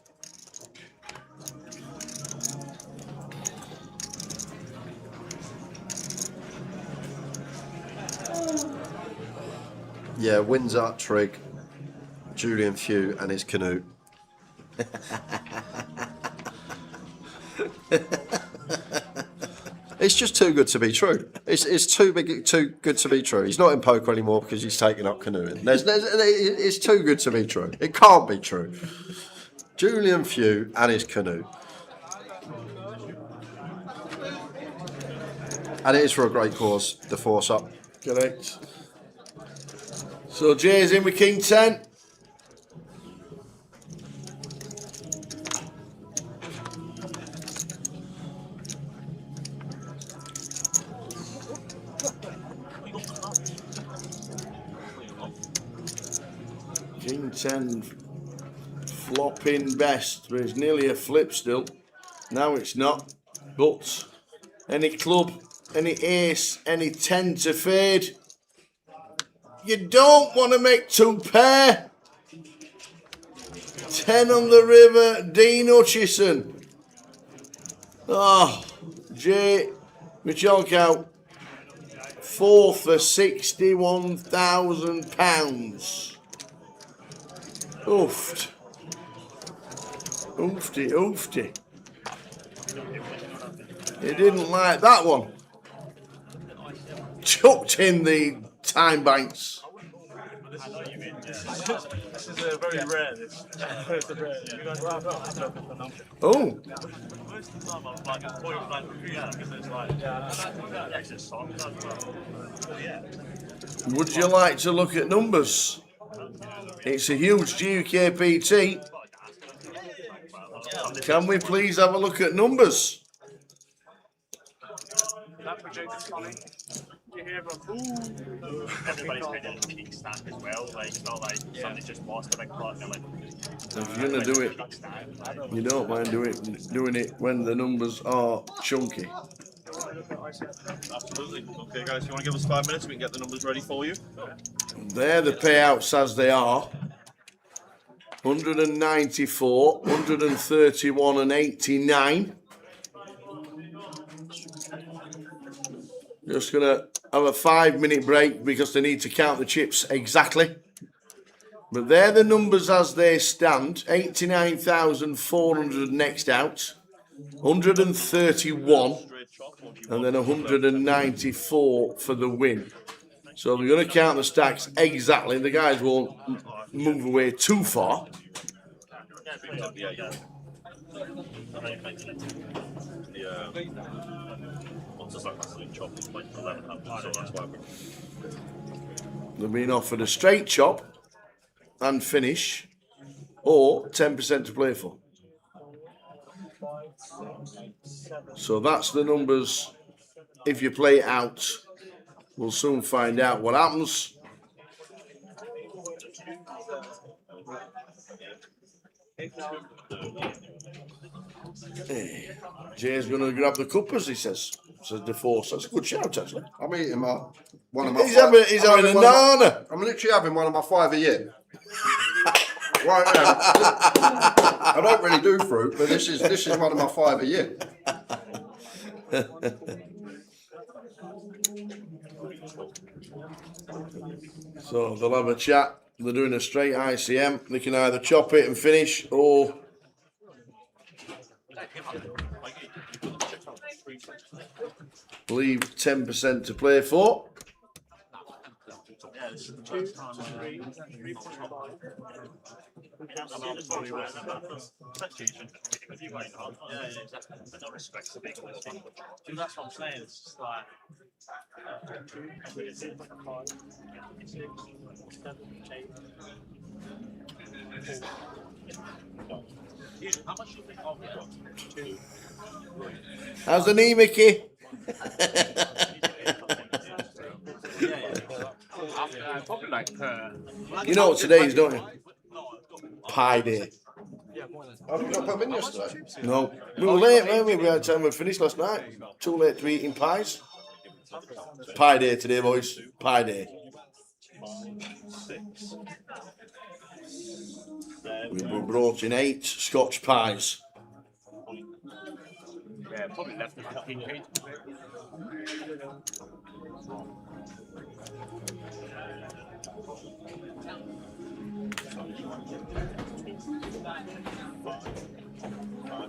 Yeah, Windsor, Trig, Julian Few and his canoe. It's just too good to be true. It's too good to be true. He's not in poker anymore because he's taken up canoeing. It's too good to be true. It can't be true. Julian Few and his canoe. And it is for a great cause, the force up. Correct. So Jay's in with King 10. King 10 flopping best, but it's nearly a flip still. Now it's not, but any club, any ace, any 10 to fade. You don't want to make 2 pair. 10 on the river, Dean Hutchison. Oh, Jay Michalkow. 4 for £61,000. Oofed. Oofty, oofty. He didn't like that one. Chucked in the time banks. I know you mean. This is a very rare. This. It's a rare. You guys have that? Oh. Most of the time, I'm like a point blank refusal because it's like, it's just songs as well. Yeah. Would you like to look at numbers? It's a huge GUKPT. Can we please have a look at numbers? That project's funny. You hear them, ooh. Everybody's kind of kickstand as well. Like, it's not like somebody just lost a big part. They're like, If you're gonna do it, you don't mind doing it when the numbers are chunky. Absolutely. Okay, guys, you want to give us 5 minutes? We can get the numbers ready for you. They're the payouts as they are. 194, 131 and 89. Just gonna have a 5-minute break because they need to count the chips exactly. But they're the numbers as they stand. 89,400 next out. 131 and then 194 for the win. So we're going to count the stacks exactly. The guys won't move away too far. They've been offered a straight chop and finish, or 10% to play for. So that's the numbers. If you play it out, we'll soon find out what happens. Hey, Jay's going to grab the cup, as he says DeForce. That's a good shout, actually. I'm eating one of my. He's having a nana. I'm literally having one of my 5 a year. Right now, I don't really do fruit, but this is one of my 5 a year. So they'll have a chat. They're doing a straight ICM. They can either chop it and finish, or leave 10% to play for. That's what I'm saying. It's just like. How much do you think I've got? 2. How's the knee, Mickey? Probably like You know what today is, don't you? Pie day. Oh, you not put them in yesterday? No. We were late, weren't we? We had time we finished last night. Too late to be eating pies. It's pie day today, boys. Pie day. We were brought in 8 Scotch pies. Yeah, probably left the 15p.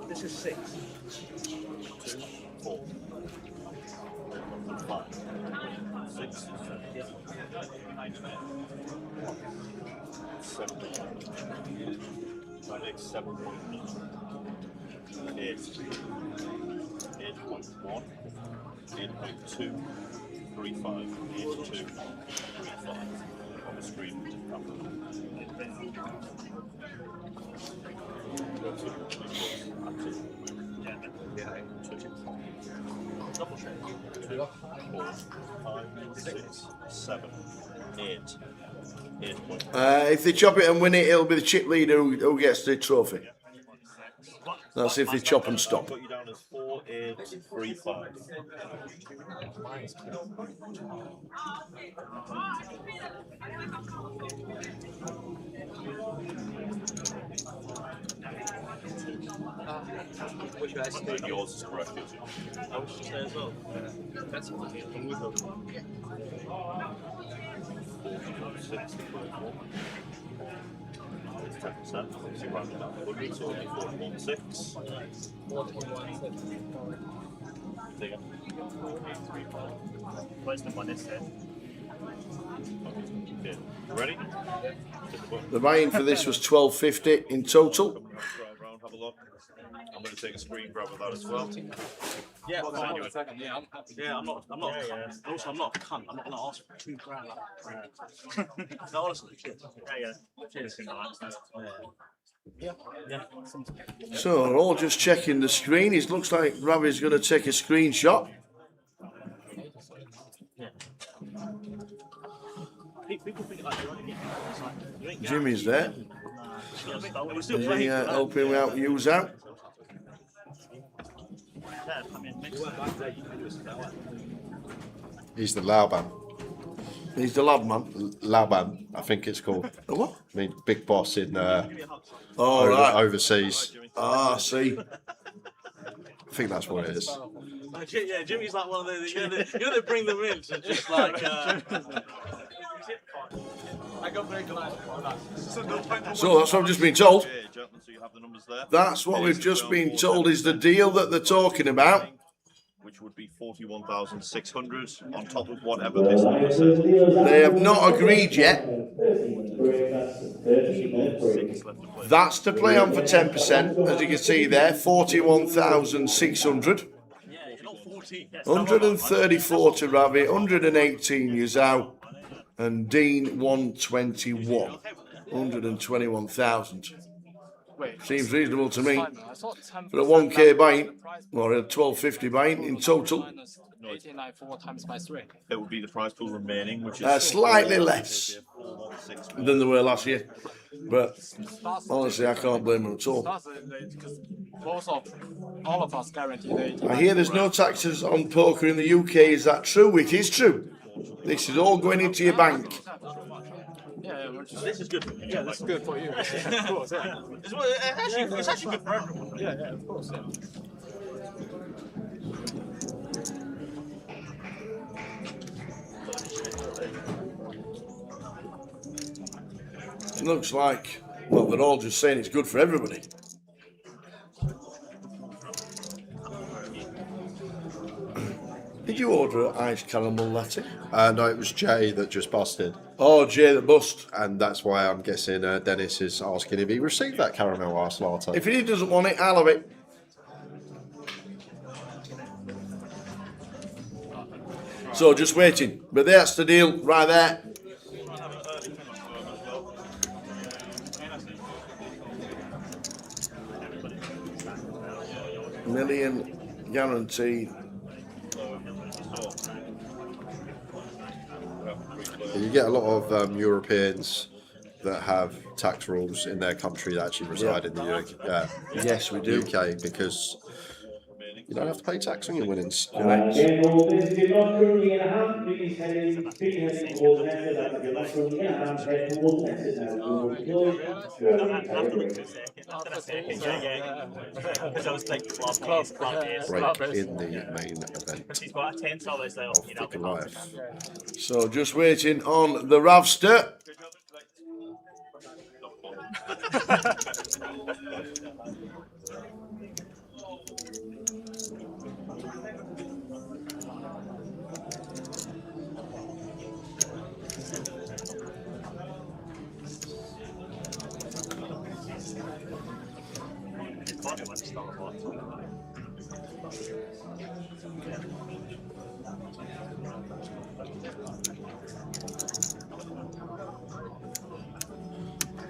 This is 6. 2, 4, 5, 6, 7. That makes 7 points. 8. 8.1. 8.2. 3.5. 8.2. 3.5. On the screen. Double check. 2, 4, 5, 6, 7, 8. 8. If they chop it and win it, it'll be the chip leader who gets the trophy. That's if they chop and stop. Put you down as 4, 8, 3, 5. Which guy's Yours is correct. I was just saying as well. That's what I'm with them. 6, 10%. Obviously, rounded up 100, so it'll be 4.6. Where's the money set? Okay. Ready? The buy-in for this was $12.50 in total. Round, have a look. I'm going to take a screen grab of that as well. Yeah, I'm not. Also, I'm not a cunt. I'm not going to ask for $2,000. No, honestly. Cheers. So we're all just checking the screen. It looks like Ravi's going to take a screenshot. Jimmy's there. Helping out use out. He's the Lauban. He's the lad man. Lauban, I think it's called. The what? I mean, big boss in overseas. Ah, see. I think that's what it is. Yeah, Jimmy's like one of those. You know, they bring them in to just like. So that's what I've just been told. Okay, gentlemen, so you have the numbers there. That's what we've just been told is the deal that they're talking about. Which would be 41,600 on top of whatever this number says. They have not agreed yet. That's to play on for 10%, as you can see there, 41,600. 134 to Ravi, 118 Yuzao, and Dean 121. 121,000. Seems reasonable to me. For a 1k buy-in, or a 12.50 buy-in in total. 1894 times by 3. It would be the prize pool remaining, which is Slightly less than they were last year. But honestly, I can't blame them at all. Because all of us guarantee I hear there's no taxes on poker in the UK. Is that true? It is true. This is all going into your bank. Yeah, this is good. Yeah, this is good for you. Yeah, of course, yeah. It's actually good for everyone. Yeah, of course. Yeah. It looks like, well, they're all just saying it's good for everybody. Did you order an iced caramel latte? No, it was Jay that just busted. Oh, Jay that bust. And that's why I'm guessing Dennis is asking if he received that caramel iced latte. If he doesn't want it, I'll have it. So just waiting. But that's the deal right there. Million guaranteed. You get a lot of Europeans that have tax rules in their country that actually reside in the UK. Yes, we do. UK, because you don't have to pay tax on your winnings. Break in the main event of the Goliath. So just waiting on the Ravster.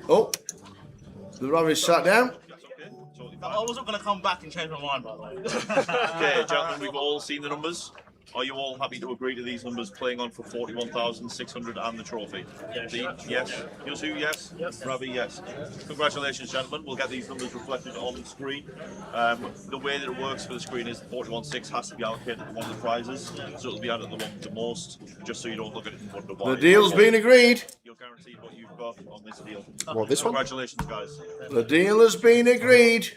Oh, the Ravi's sat down. I wasn't going to come back and change my mind, by the way. Okay, gentlemen, we've all seen the numbers. Are you all happy to agree to these numbers playing on for 41,600 and the trophy? Dean, yes. Yosu, yes. Ravi, yes. Congratulations, gentlemen. We'll get these numbers reflected on the screen. The way that it works for the screen is 41.6 has to be allocated to one of the prizes, so it'll be added to the most, just so you don't look at it and wonder why. The deal's been agreed. You're guaranteed what you've got on this deal. What, this one? Congratulations, guys. The deal has been agreed.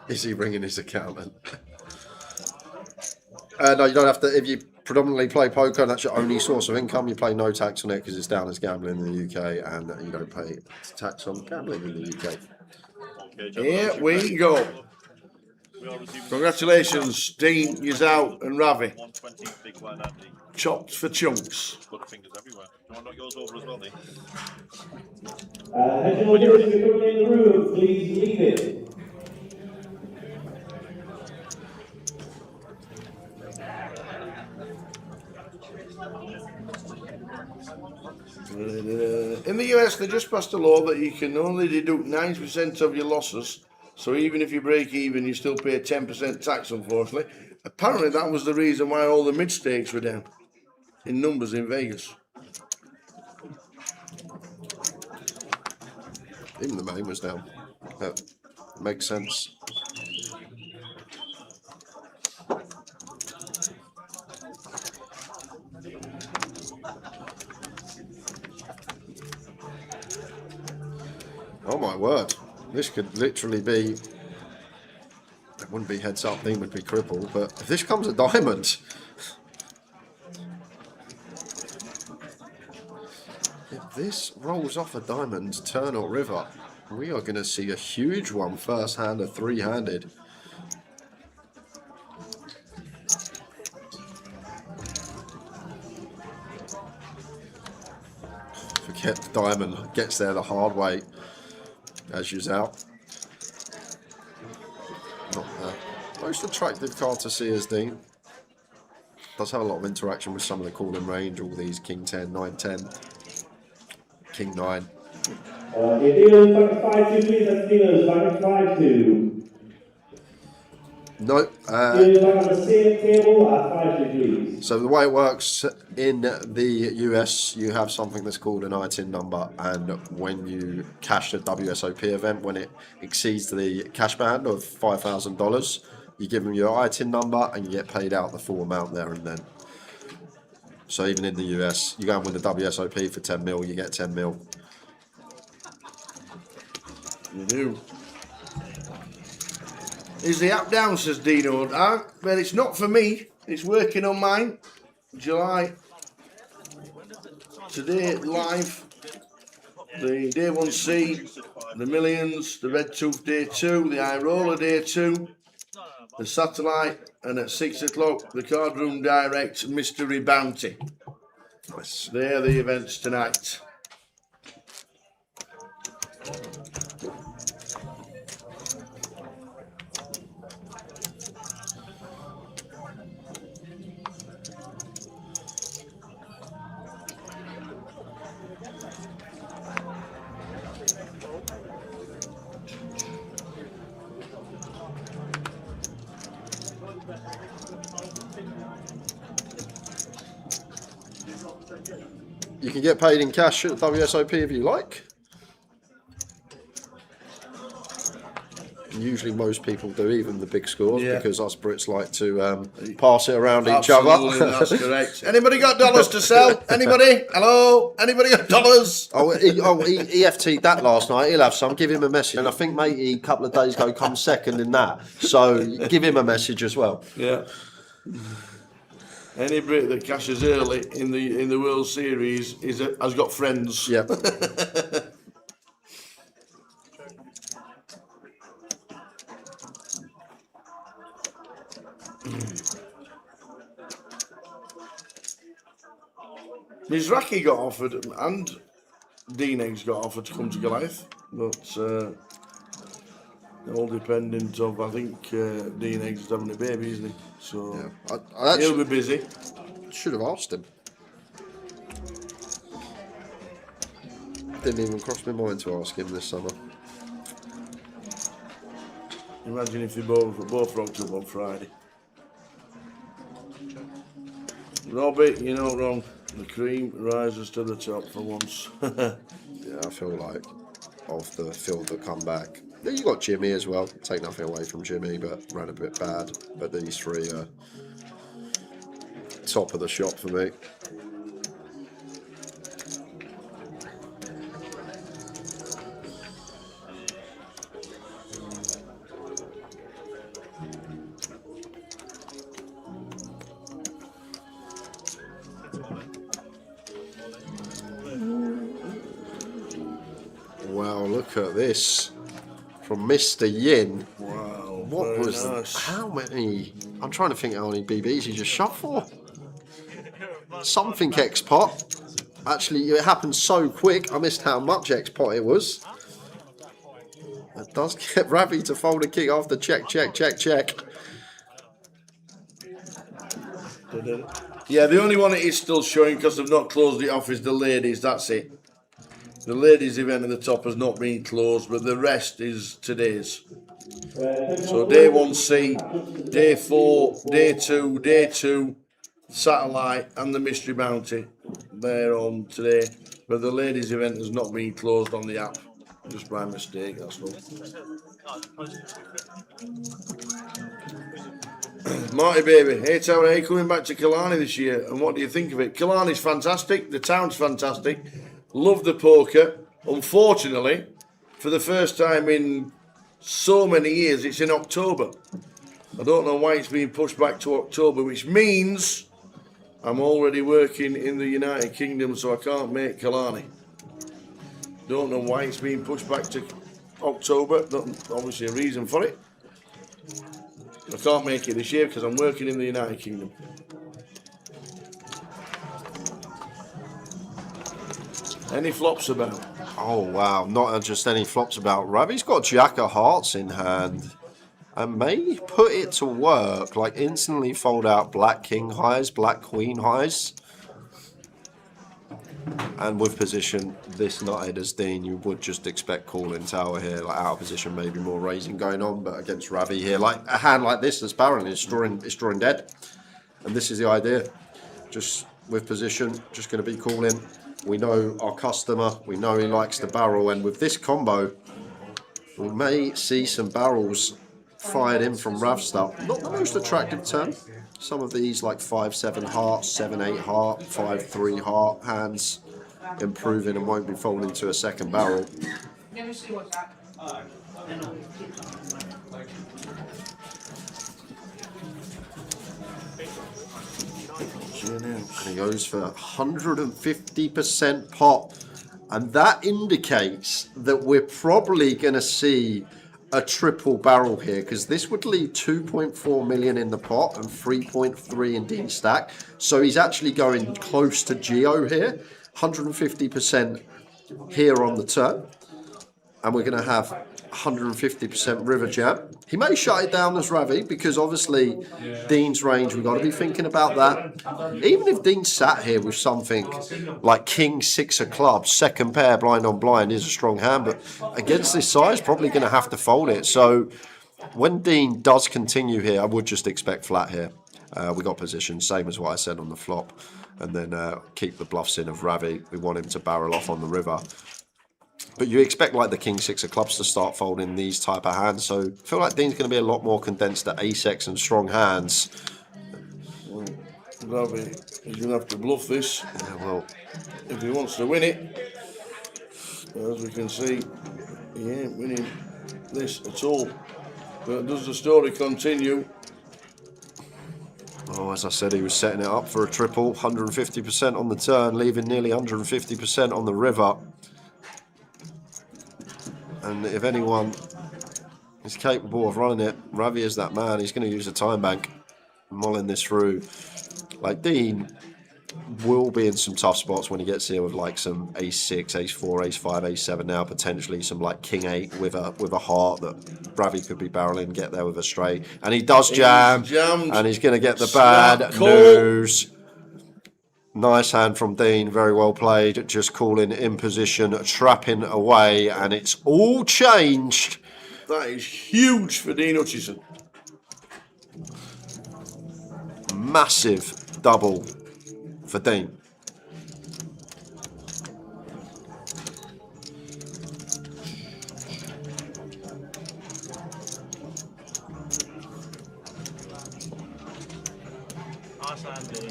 Is he ringing his accountant? No, you don't have to. If you predominantly play poker and that's your only source of income, you pay no tax on it because it's down as gambling in the UK, and you don't pay tax on gambling in the UK. Here we go. Congratulations, Dean, Yazao and Ravi. 120 big blind Andy. Chopped for chunks. Got fingers everywhere. Do you want to knock yours over as well, Dean? Attention all viewers, if you're coming in the room, please leave it. In the US, they just passed a law that you can only deduct 9% of your losses. So even if you break even, you still pay 10% tax, unfortunately. Apparently, that was the reason why all the mid-stakes were down in numbers in Vegas. Even the main was down. That makes sense. Oh my word. This could literally be... It wouldn't be heads up, Dean would be crippled, but if this comes a diamond... If this rolls off a diamond, turn or river, we are going to see a huge one, first hand or three-handed. Forget the diamond, gets there the hard way, as Yazao. Not the most attractive card to see as Dean. Does have a lot of interaction with some of the calling range, all these King 10, 9, 10, King 9. Dealers, back 5-2, please. That's dealers, back 5-2. No. Dealers back on the same table at 5-2, please. So the way it works in the US, you have something that's called an ITIN number, and when you cash a WSOP event, when it exceeds the cash band of $5,000, you give them your ITIN number and you get paid out the full amount there and then. So even in the US, you go and win the WSOP for 10 mil, you get 10 mil. You do. Is the app down, says Dino? Well, it's not for me. It's working on mine. July. Today, live. The Day 1C, the Millions, the Red Tooth Day 2, the iRoller Day 2, the Satellite, and at 6 o'clock, the Card Room Direct Mystery Bounty. They're the events tonight. You can get paid in cash at WSOP if you like. Usually most people do, even the big scores, because us Brits like to pass it around each other. That's correct. Anybody got dollars to sell? Anybody? Hello? Anybody got dollars? He EFT'd that last night. He'll have some. Give him a message. And I think matey a couple of days ago come second in that. So give him a message as well. Yeah. Any Brit that cashes early in the World Series has got friends. Yep. Mizraki got offered and Dean Eggs got offered to come to Goliath, but all dependent of, I think Dean Eggs is having a baby, isn't he? So I he'll be busy. Should have asked him. Didn't even cross my mind to ask him this summer. Imagine if they both rocked up on Friday. Robbie, you're not wrong. The cream rises to the top for once. Yeah, I feel like off the field will come back. You got Jimmy as well. Take nothing away from Jimmy, but ran a bit bad. But these three are top of the shop for me. Wow, look at this. From Mr. Yin. Wow. What Very was nice. how many? I'm trying to think how many BBs he just shot for. Something X-Pot. Actually, it happened so quick, I missed how much X-Pot it was. It does get Ravi to fold a king after check. Yeah, the only one it is still showing because they've not closed it off is the ladies. That's it. The ladies event at the top has not been closed, but the rest is today's. So day 1C, day 4, day 2, day 2, satellite and the mystery bounty. They're on today, but the ladies event has not been closed on the app. Just by mistake, that's all. Marty baby, hey Tower, hey, coming back to Killarney this year, and what do you think of it? Killarney's fantastic, the town's fantastic, love the poker. Unfortunately, for the first time in so many years, it's in October. I don't know why it's been pushed back to October, which means I'm already working in the United Kingdom, so I can't make Killarney. Don't know why it's been pushed back to October, not obviously a reason for it. I can't make it this year because I'm working in the United Kingdom. Any flops about? Oh wow, not just any flops about. Ravi's got Jack of Hearts in hand and may put it to work, like instantly fold out Black King highs, Black Queen highs. And with position this nutted as Dean, you would just expect calling tower here, like out of position, maybe more raising going on, but against Ravi here, like a hand like this that's barreling, it's drawing dead. And this is the idea. Just with position, just going to be calling. We know our customer, we know he likes to barrel, and with this combo, we may see some barrels fired in from Ravstar. Not the most attractive turn. Some of these like 5-7 heart, 7-8 heart, 5-3 heart hands improving and won't be folding to a second barrel. And he goes for 150% pop, and that indicates that we're probably going to see a triple barrel here, because this would leave 2.4 million in the pot and 3.3 in Dean stack. So he's actually going close to Geo here, 150% here on the turn, and we're going to have 150% river jam. He may shut it down as Ravi, because obviously Dean's range, we've got to be thinking about that. Even if Dean sat here with something like King 6 of clubs, second pair blind on blind is a strong hand, but against this size, probably going to have to fold it. So when Dean does continue here, I would just expect flat here. We got position, same as what I said on the flop, and then keep the bluffs in of Ravi. We want him to barrel off on the river. But you expect like the King 6 of clubs to start folding these type of hands, so I feel like Dean's going to be a lot more condensed to ace-X and strong hands. Well, Ravi is going to have to bluff this. Yeah, well, if he wants to win it. As we can see, he ain't winning this at all. But does the story continue? Oh, as I said, he was setting it up for a triple, 150% on the turn, leaving nearly 150% on the river. And if anyone is capable of running it, Ravi is that man. He's going to use a time bank, mulling this through. Like Dean will be in some tough spots when he gets here with like some ace-6, ace-4, ace-5, ace-7 now, potentially some like king-8 with a heart that Ravi could be barreling, get there with a straight. And he does jam, and he's going to get the bad news. Nice hand from Dean, very well played, just calling in position, trapping away, and it's all changed. That is huge for Dean Hutchison. Massive double for Dean. Nice hand, Dean.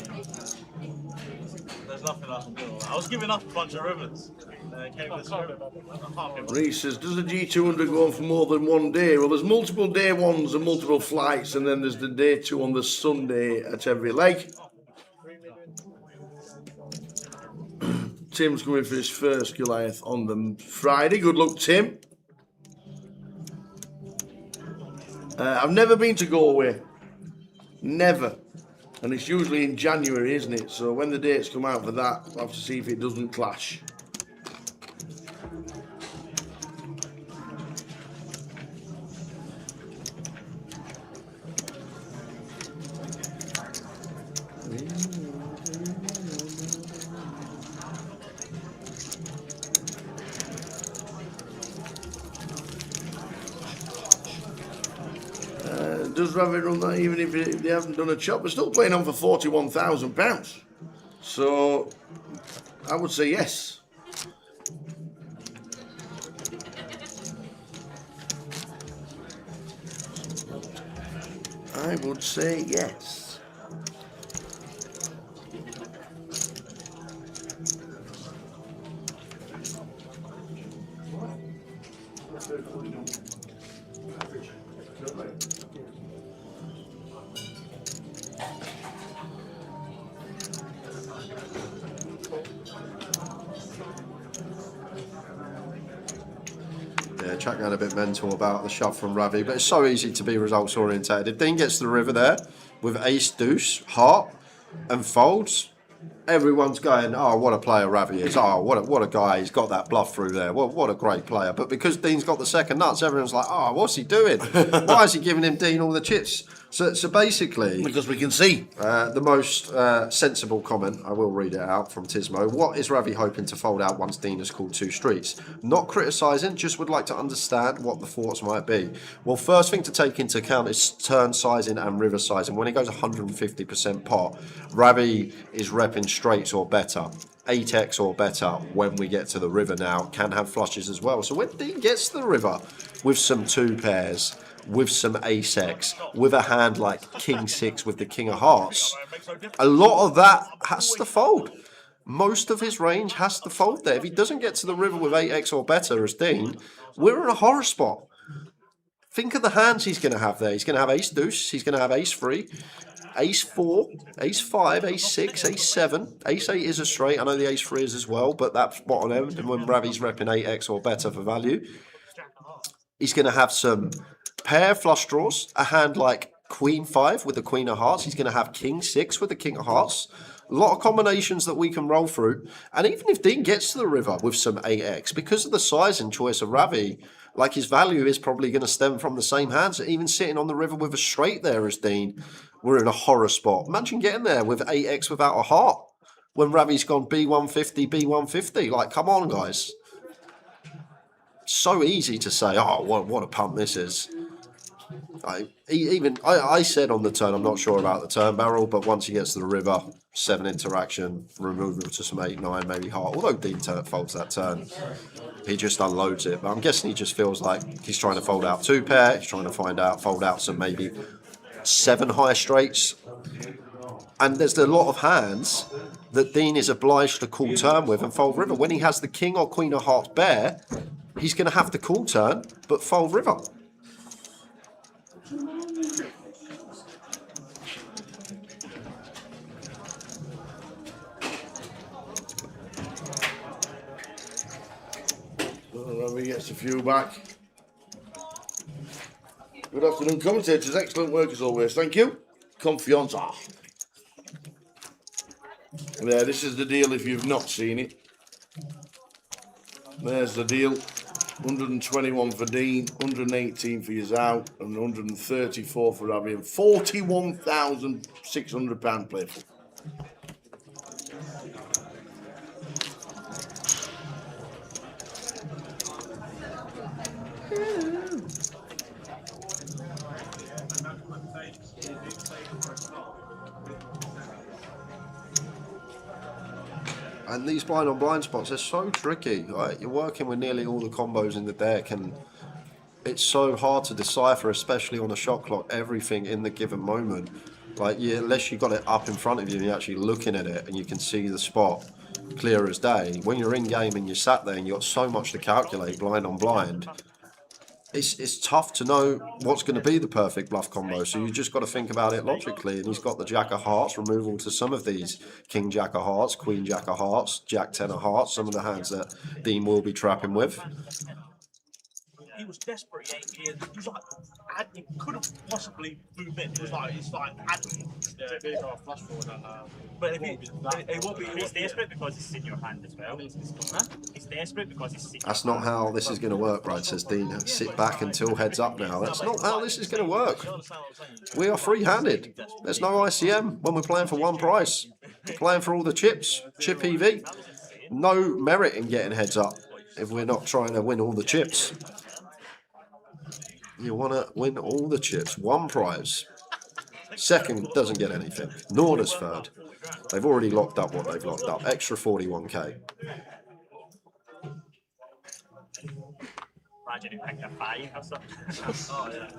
There's nothing I can do. I was giving up a bunch of rivers. Reese says, does the G200 go on for more than one day? Well, there's multiple day ones and multiple flights, and then there's the day 2 on the Sunday at every leg. Tim's coming for his first Goliath on the Friday. Good luck, Tim. I've never been to Galway. Never. And it's usually in January, isn't it? So when the dates come out for that, we'll have to see if it doesn't clash. Does Ravi run that even if they haven't done a chop? We're still playing on for £41,000. So I would say yes. I would say yes. Yeah, Chuck got a bit mental about the shove from Ravi, but it's so easy to be results orientated. If Dean gets to the river there with ace, deuce, heart, and folds, everyone's going, oh, what a player Ravi is. Oh, what a guy. He's got that bluff through there. What a great player. But because Dean's got the second nuts, everyone's like, oh, what's he doing? Why is he giving him Dean all the chips? So basically... Because we can see. The most sensible comment, I will read it out from Tismo. What is Ravi hoping to fold out once Dean has called two streets? Not criticising, just would like to understand what the thoughts might be. Well, first thing to take into account is turn sizing and river sizing. When he goes 150% pot, Ravi is repping straights or better. 8x or better when we get to the river now. Can have flushes as well. So when Dean gets to the river with some two pairs, with some ace x, with a hand like king 6 with the king of hearts, a lot of that has to fold. Most of his range has to fold there. If he doesn't get to the river with 8x or better as Dean, we're in a horror spot. Think of the hands he's going to have there. He's going to have ace deuce, he's going to have ace 3, ace 4, ace 5, ace 6, ace 7, ace 8 is a straight. I know the ace 3 is as well, but that's bottom end. And when Ravi's repping 8x or better for value, he's going to have some pair flush draws, a hand like queen 5 with the queen of hearts. He's going to have king 6 with the king of hearts. A lot of combinations that we can roll through. And even if Dean gets to the river with some 8x, because of the size and choice of Ravi, like his value is probably going to stem from the same hands. Even sitting on the river with a straight there as Dean, we're in a horror spot. Imagine getting there with 8x without a heart when Ravi's gone B150, B150. Like, come on, guys. So easy to say, oh, what a pump this is. I said on the turn, I'm not sure about the turn barrel, but once he gets to the river, 7 interaction, removal to some 8, 9, maybe heart. Although Dean folds that turn, he just unloads it. But I'm guessing he just feels like he's trying to fold out 2 pair. He's trying to fold out some maybe 7 high straights. And there's a lot of hands that Dean is obliged to call turn with and fold river. When he has the king or queen of hearts bare, he's going to have to call turn, but fold river. Ravi gets a few back. Good afternoon, commentators. Excellent work as always. Thank you. Confianza. There, this is the deal if you've not seen it. There's the deal. 121 for Dean, 118 for Yazao, and 134 for Ravi, and £41,600 playful. And these blind on blind spots, they're so tricky. Like, you're working with nearly all the combos in the deck, and it's so hard to decipher, especially on a shot clock, everything in the given moment. Like, unless you got it up in front of you and you're actually looking at it and you can see the spot clear as day. When you're in game and you're sat there and you've got so much to calculate blind on blind, it's tough to know what's going to be the perfect bluff combo. So you just got to think about it logically. And he's got the Jack of Hearts, removal to some of these King Jack of Hearts, Queen Jack of Hearts, Jack 10 of Hearts, some of the hands that Dean will be trapping with. he was desperate. He was like, he couldn't possibly move in. It was like, it's like, flash forward on that. But it won't be. He's desperate because he's in your hand as well. He's desperate because he's in That's not how this is going to work, right, says Dean. Sit back until heads up now. That's not how this is going to work. We are free-handed. There's no ICM when we're playing for one price. We're playing for all the chips, chip EV. No merit in getting heads up if we're not trying to win all the chips. You want to win all the chips. One prize. Second doesn't get anything. Nor does third. They've already locked up what they've locked up. Extra 41k. Imagine he picked a 5 or something. Oh, yeah.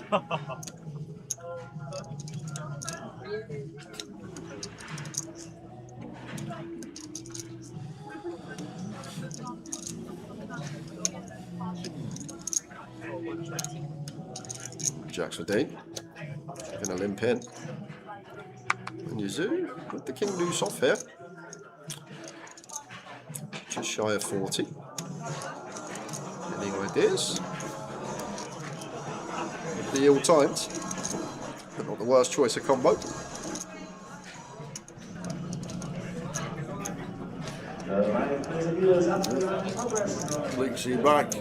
Jacks for Dean. Going to limp in. And Yazoo with the king loose off here. Just shy of 40. Any ideas? The all timed, but not the worst choice of combo. Lixie back.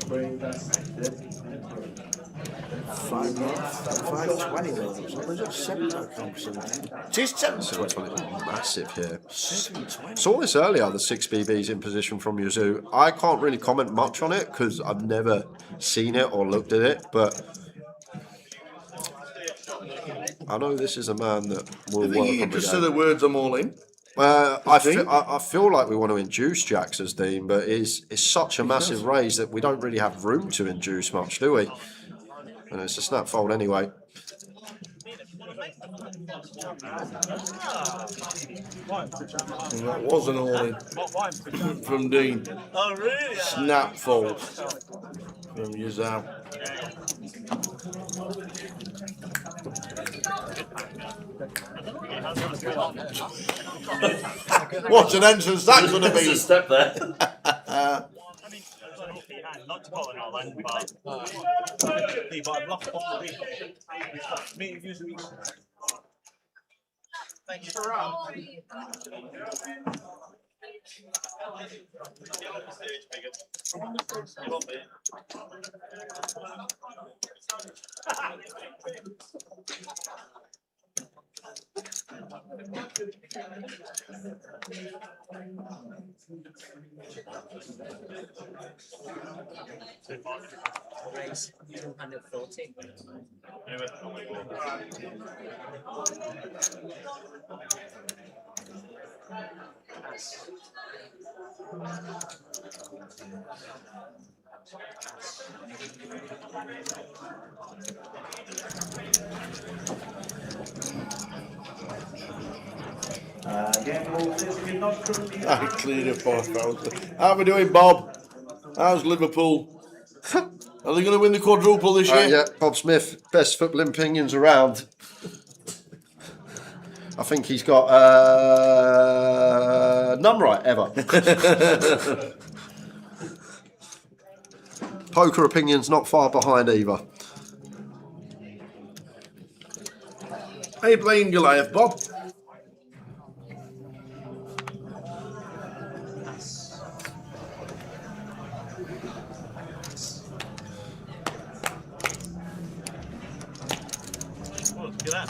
520 though. There's just 720. Just 720. Massive here. Saw this earlier, the 6 BBs in position from Yazoo. I can't really comment much on it because I've never seen it or looked at it, but I know this is a man that will work You on the just game. said the words I'm all in. I feel like we want to induce Jacks as Dean, but it's such a massive raise that we don't really have room to induce much, do we? And it's a snap fold anyway. And that was an all in from Dean. Oh, really? Snap fold from Yazoo. What an entrance that's going to be! a step there. Not to call it all in, but I've lost off the week. Thank you for raise 240. I cleared up off. How are we doing, Bob? How's Liverpool? Are they going to win the quadruple this year? Yeah, Bob Smith, best footballing opinions around. I think he's got none right ever. Poker opinions not far behind either. Are you playing Goliath, Bob? Look at that.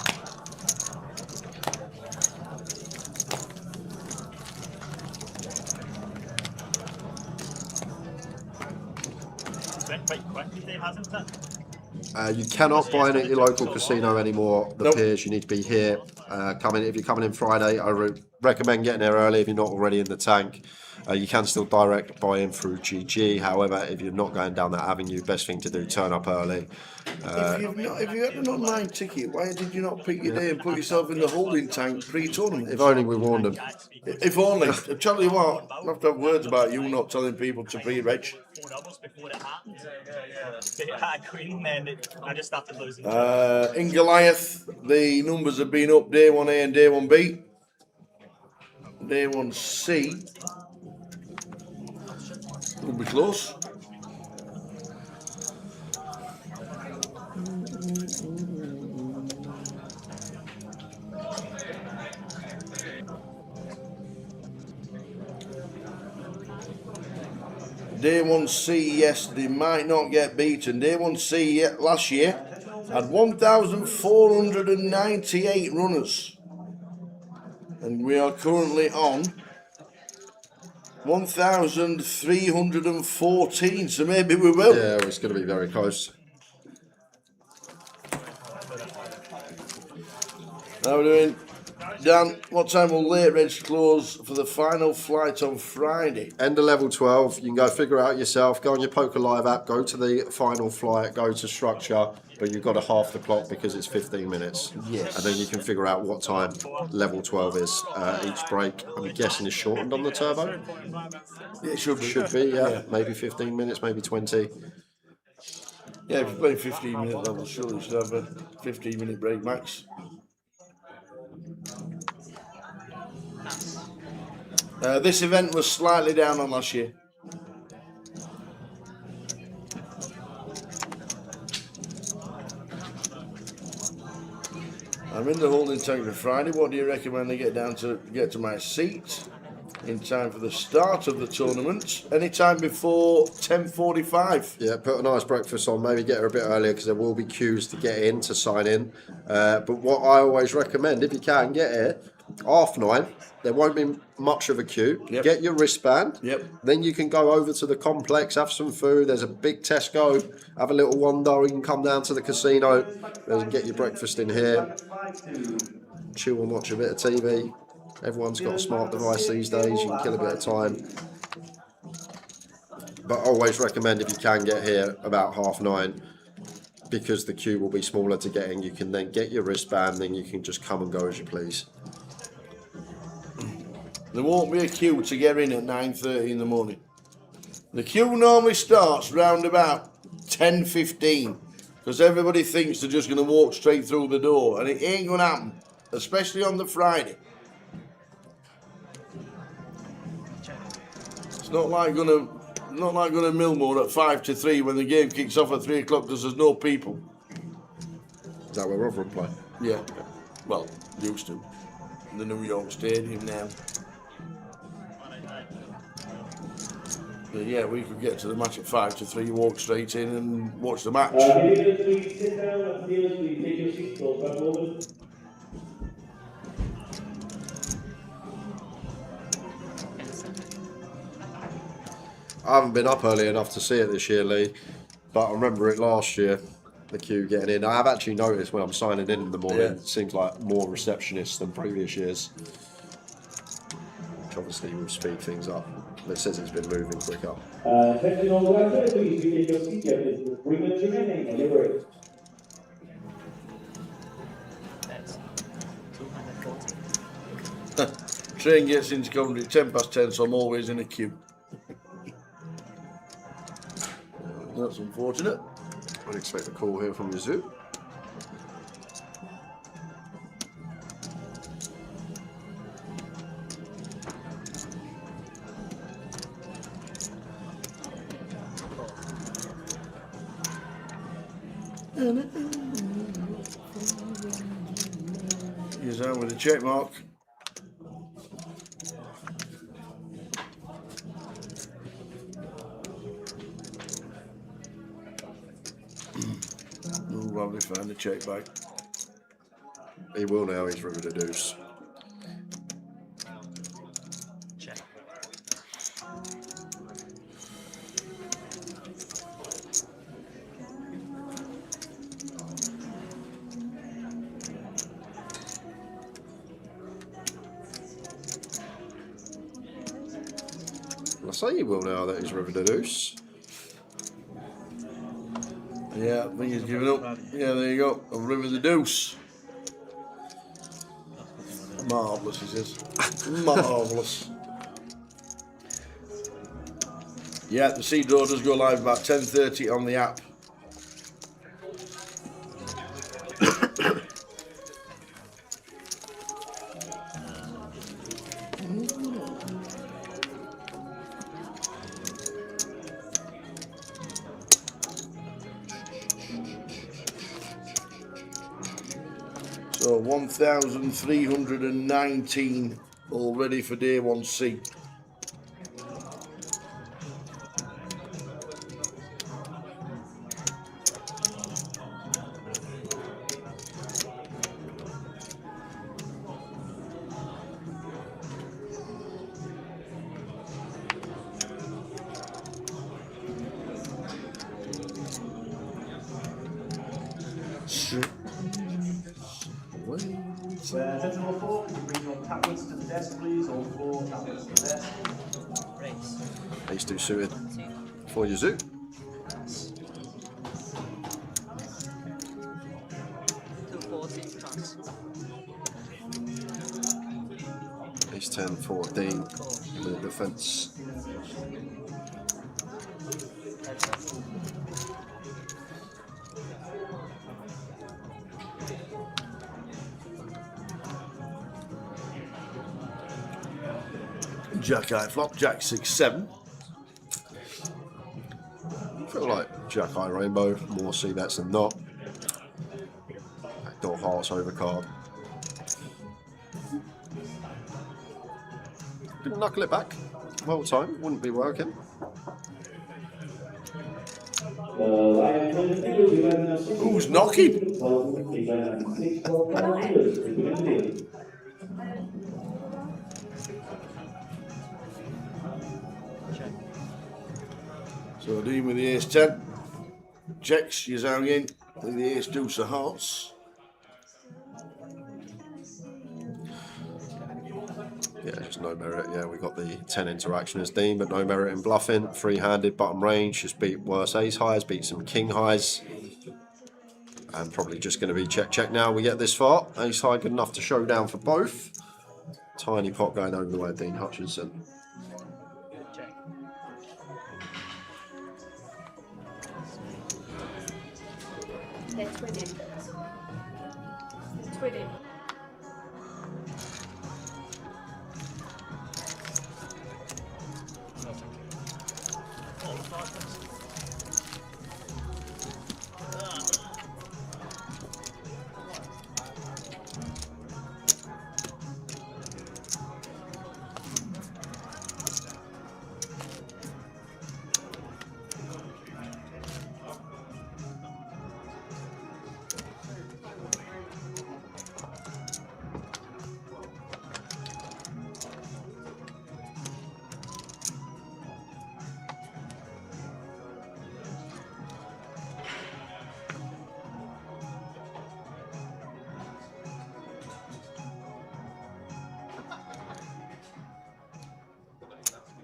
Went quite quick today, hasn't it? You cannot buy it at your local casino anymore. The peers, you need to be here. If you're coming in Friday, I recommend getting there early if you're not already in the tank. You can still direct buy in through GG. However, if you're not going down that avenue, best thing to do, turn up early. If you had an online ticket, why did you not pick your day and put yourself in the holding tank pre-tournament? If only we warned them. If only. I tell you what, I have to have words about you not telling people to pre-reg. 4 hours before it happened. They had Queen, then I just started losing. In Goliath, the numbers have been up day 1A and day 1B. Day 1C will be close. Day 1C, yes, they might not get beaten. Day 1C last year had 1,498 runners. And we are currently on 1,314, so maybe we will. Yeah, it's going to be very close. How are we doing? Dan, what time will late reg close for the final flight on Friday? End of level 12. You can go figure it out yourself. Go on your Poker Live app, go to the final flight, go to structure, but you've got to half the clock because it's 15 minutes. Yes. And then you can figure out what time level 12 is. Each break, I'm guessing, is shortened on the turbo. It should be. Should be, yeah. Maybe 15 minutes, maybe 20. Yeah, if you're playing 15-minute levels, surely you should have a 15-minute break max. This event was slightly down on last year. I'm in the holding tank for Friday. What do you recommend I get to my seat in time for the start of the tournament? Anytime before 10:45. Yeah, put a nice breakfast on. Maybe get her a bit earlier because there will be queues to get in, to sign in. But what I always recommend, if you can get here, 9:30. There won't be much of a queue. Yep. Get your wristband. Yep. Then you can go over to the complex, have some food. There's a big Tesco. Have a little wander. You can come down to the casino and get your breakfast in here. Chill and watch a bit of TV. Everyone's got a smart device these days. You can kill a bit of time. But I always recommend, if you can get here about 9:30, because the queue will be smaller to get in. You can then get your wristband, then you can just come and go as you please. There won't be a queue to get in at 9:30 in the morning. The queue normally starts round about 10:15 because everybody thinks they're just going to walk straight through the door, and it ain't going to happen, especially on the Friday. It's not like going to Millmore at 2:55 when the game kicks off at 3 o'clock because there's no people. Is that where Rotherham play? Yeah, well, used to. The New York Stadium now. But yeah, we could get to the match at 2:55, walk straight in and watch the match. Please sit down. Please take your seats for a moment. I haven't been up early enough to see it this year, Lee, but I remember it last year, the queue getting in. I have actually noticed when I'm signing in the morning, it seems like more receptionists than previous years. Which obviously will speed things up. It says it's been moving quicker. Attention all drivers, please take your seat. Remember your name on your break. That's 240. Train gets into Coventry at 10:10, so I'm always in a queue. That's unfortunate. I'd expect a call here from Yazoo. He's out with a check mark. We'll probably find the check back. He will now, he's rivered a deuce. Check. I say he will now that he's rivered a deuce. Yeah, I think he's giving up. Yeah, there you go. A river the deuce. Marvellous, he says. Marvellous. Yeah, the seed draw does go live about 10:30 on the app. 1,319 already for day 1C. Gentlemen number 4, can you bring your tablets to the desk, please? All 4 tablets to the desk. Ace 2 suited for your zoo. Ace 10 for D with defense. Jack high flop, Jack 6-7. I feel like Jack high rainbow, more C bets than not. Backdoor hearts overcard. Didn't knuckle it back. Well timed, wouldn't be working. Who's knocking? So dealing with the ace 10. Checks, you're hanging with the ace deuce of hearts. Yeah, just no merit. Yeah, we got the 10 interaction as Dean, but no merit in bluffing. Free-handed, bottom range, just beat worse ace highs, beat some king highs. And probably just going to be check now. We get this far. Ace high good enough to show down for both. Tiny pot going over the way of Dean Hutchinson. They're twinning. Twinning.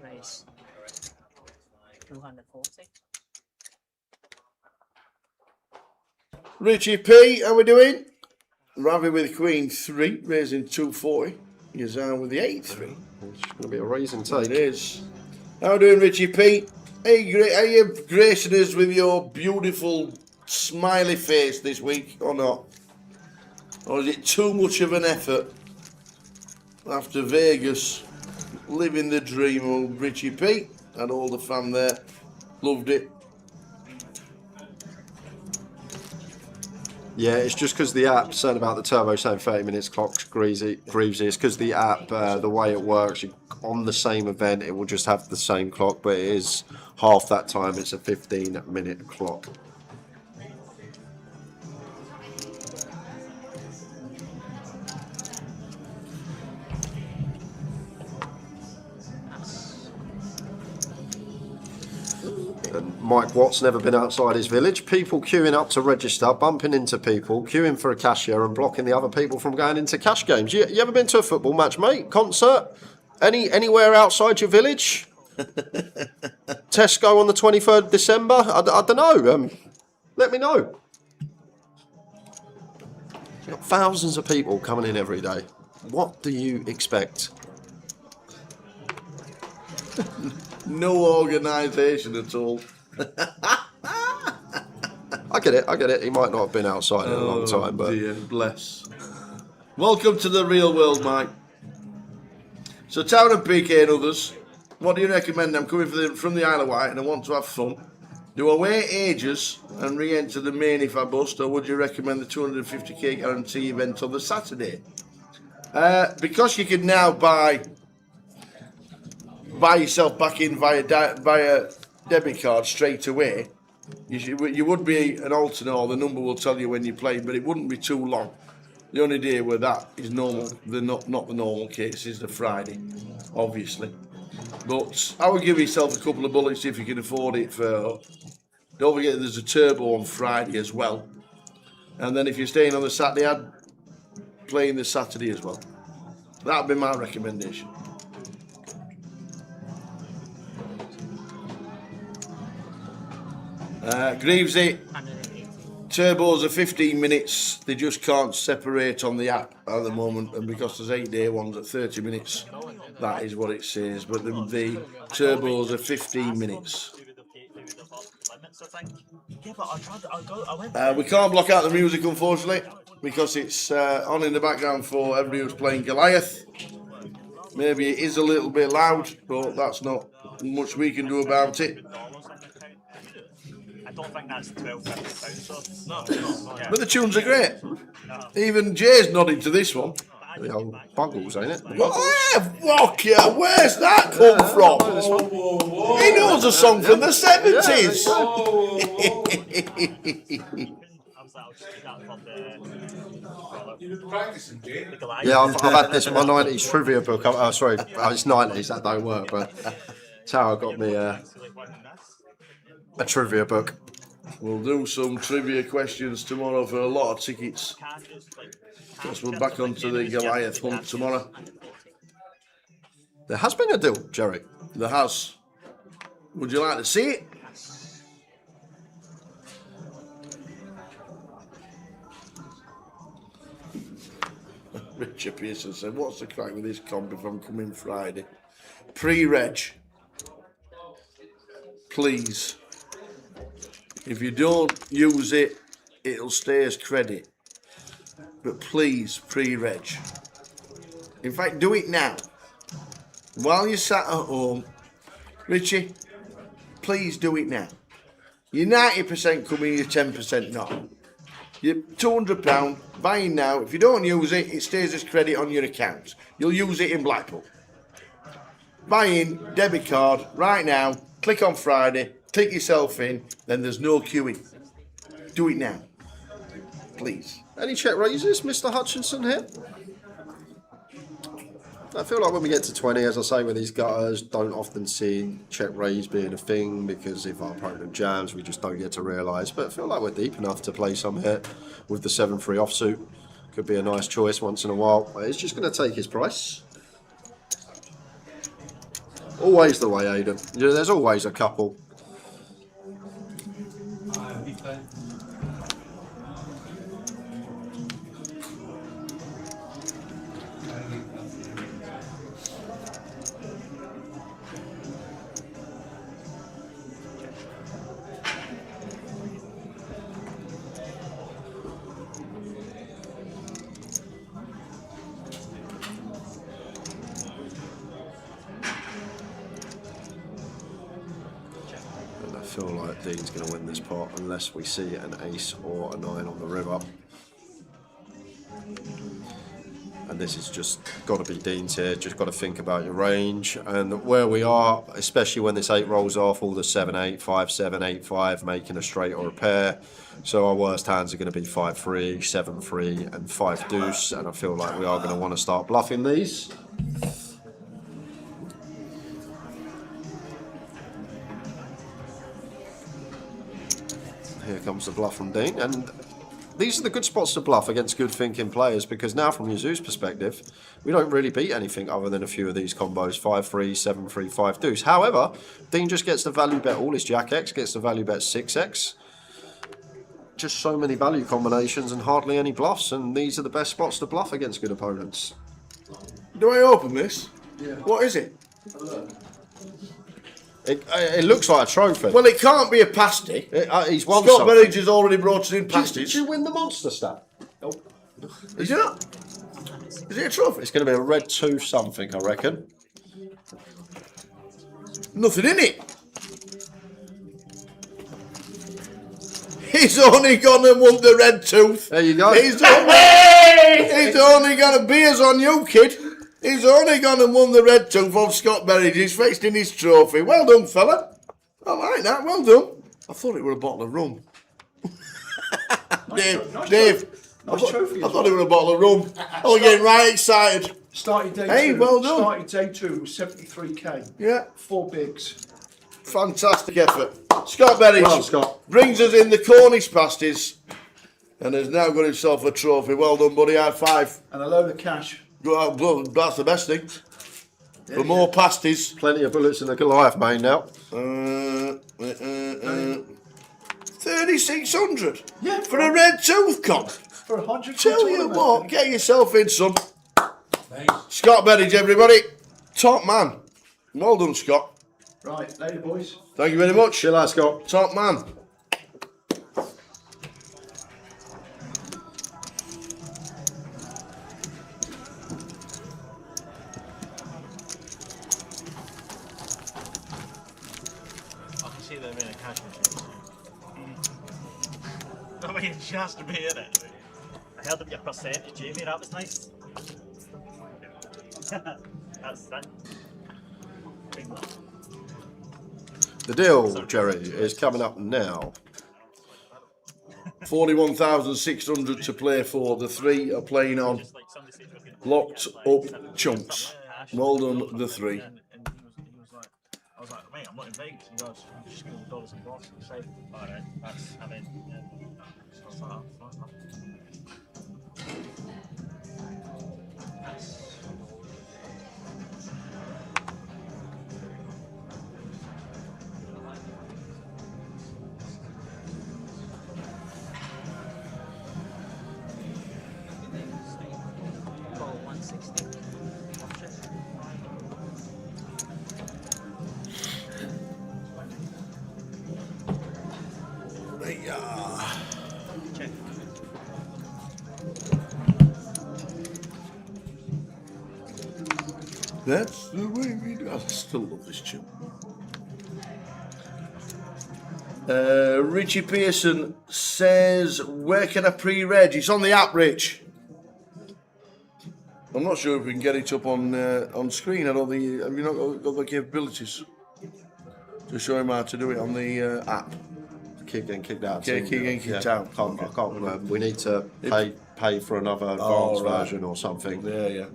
Nice. 240. Richie P, how we doing? Ravi with Queen 3, raising 240. Yazan with the 8-3. It's going to be a raising take. It is. How we doing, Richie P? Are you gracing us with your beautiful smiley face this week or not? Or is it too much of an effort after Vegas? Living the dream of Richie P and all the fam there. Loved it. Yeah, it's just because the app saying about the turbo saying 30 minutes clock grieves it. It's because the app, the way it works, on the same event, it will just have the same clock, but it is half that time. It's a 15-minute clock. And Mike Watt's never been outside his village. People queuing up to register, bumping into people, queuing for a cashier and blocking the other people from going into cash games. You ever been to a football match, mate? Concert? Anywhere outside your village? Tesco on the 23rd of December? I don't know. Let me know. You've got thousands of people coming in every day. What do you expect? No organisation at all. I get it. He might not have been outside in a long time, but dear, bless. Welcome to the real world, Mike. So, Town and PK and others, what do you recommend? I'm coming from the Isle of Wight and I want to have fun. Do I wait ages and re-enter the main if I bust, or would you recommend the 250k guarantee event on the Saturday? Because you can now buy yourself back in via debit card straight away, you would be an alternate, or the number will tell you when you play, but it wouldn't be too long. The only day where that is normal, not the normal case, is the Friday, obviously. But I would give yourself a couple of bullets if you can afford it. Don't forget there's a turbo on Friday as well. And then if you're staying on the Saturday, I'd play in the Saturday as well. That'd be my recommendation. Greavesy, turbos are 15 minutes. They just can't separate on the app at the moment, and because there's 8-day ones at 30 minutes, that is what it says. But the turbos are 15 minutes. We can't block out the music, unfortunately, because it's on in the background for everybody who's playing Goliath. Maybe it is a little bit loud, but that's not much we can do about it. I don't think that's 12 £15. No. But the tunes are great. Even Jay's nodding to this one. The old Buggles, ain't it? Walker, where's that come from? He knows a song from the 70s. Yeah, I've had this in my 90s trivia book. Oh, sorry, it's 90s, that don't work, but it's how I got me a trivia book. We'll do some trivia questions tomorrow for a lot of tickets. Because we're back onto the Goliath hunt tomorrow. There has been a deal, Jerry. There has. Would you like to see it? Richard Pearson said, what's the crack with this comp if I'm coming Friday? Pre-reg. Please. If you don't use it, it'll stay as credit. But please, pre-reg. In fact, do it now. While you're sat at home, Richie, please do it now. You're 90% coming, you're 10% not. You're £200 buying now. If you don't use it, it stays as credit on your account. You'll use it in Blackpool. Buy in, debit card, right now. Click on Friday, click yourself in, then there's no queuing. Do it now. Please. Any check raises, Mr. Hutchinson here? I feel like when we get to 20, as I say, with these gutters, don't often see check raise being a thing, because if our opponent jams, we just don't get to realise. But I feel like we're deep enough to play some hit with the 7-3 offsuit. Could be a nice choice once in a while. But it's just going to take his price. Always the way, Aidan. There's always a couple. I feel like Dean's going to win this pot unless we see an ace or a 9 on the river. And this is just got to be Dean's here, just got to think about your range. And where we are, especially when this 8 rolls off, all the 7-8, 5-7, 8-5, making a straight or a pair. So our worst hands are going to be 5-3, 7-3 and 5-deuce. And I feel like we are going to want to start bluffing these. Here comes the bluff from Dean, and these are the good spots to bluff against good thinking players, because now from Jesus' perspective, we don't really beat anything other than a few of these combos, 5-3, 7-3, 5-deuce. However, Dean just gets the value bet all his Jack X, gets the value bet 6X. Just so many value combinations and hardly any bluffs, and these are the best spots to bluff against good opponents. Do I open this? Yeah. What is it? It looks like a trophy. Well, it can't be a pasty. He's won Scott something. Berridge has already brought in pasties. Did you win the monster stat? Oh. Is it not? Is it a trophy? It's going to be a red 2 something, I reckon. Nothing in it. He's only gone and won the red tooth. There you go. He's only got a beers on you, kid. He's only gone and won the red tooth of Scott Berridge. He's fixed in his trophy. Well done, fella. I like that. Well done. I thought it were a bottle of rum. Dave. I thought it was a bottle of rum. I was getting right excited. Started day Hey, two. well done. Started day two was 73k. Yeah. 4 bigs. Fantastic effort. Scott Berridge Well, Scott. brings us in the Cornish pasties and has now got himself a trophy. Well done, buddy. High five. And a load of cash. Well, that's the best thing. For more pasties. Plenty of bullets in the Goliath main now. 3,600. Yeah, For a red tooth comp. For 100. Tell you what, get yourself in, son. Scott Berridge, everybody. Top man. Well done, Scott. Right, later, boys. Thank you very much. Chill out, Scott. Top man. I can see them in a cash machine. I mean, she has to be in it. I held up your percentage, Jamie. That was nice. That's that. Big one. The deal, Jerry, is coming up now. 41,600 to play for. The three are playing on locked up chunks. Well done, the three. And he was like, I was like, mate, I'm not in Vegas. He goes, I'm just going to dollars and bucks. He said, alright, that's, I mean, yeah. So I was like, oh, nice, man. That's the way we do. I still love this tune. Richie Pearson says, where can I pre-reg? It's on the app, Rich. I'm not sure if we can get it up on screen. I don't think. Have you not got the capabilities to show him how to do it on the app? Keep getting kicked out. Keep getting kicked out. I can't remember. We need to pay for another advanced version or something. Yeah.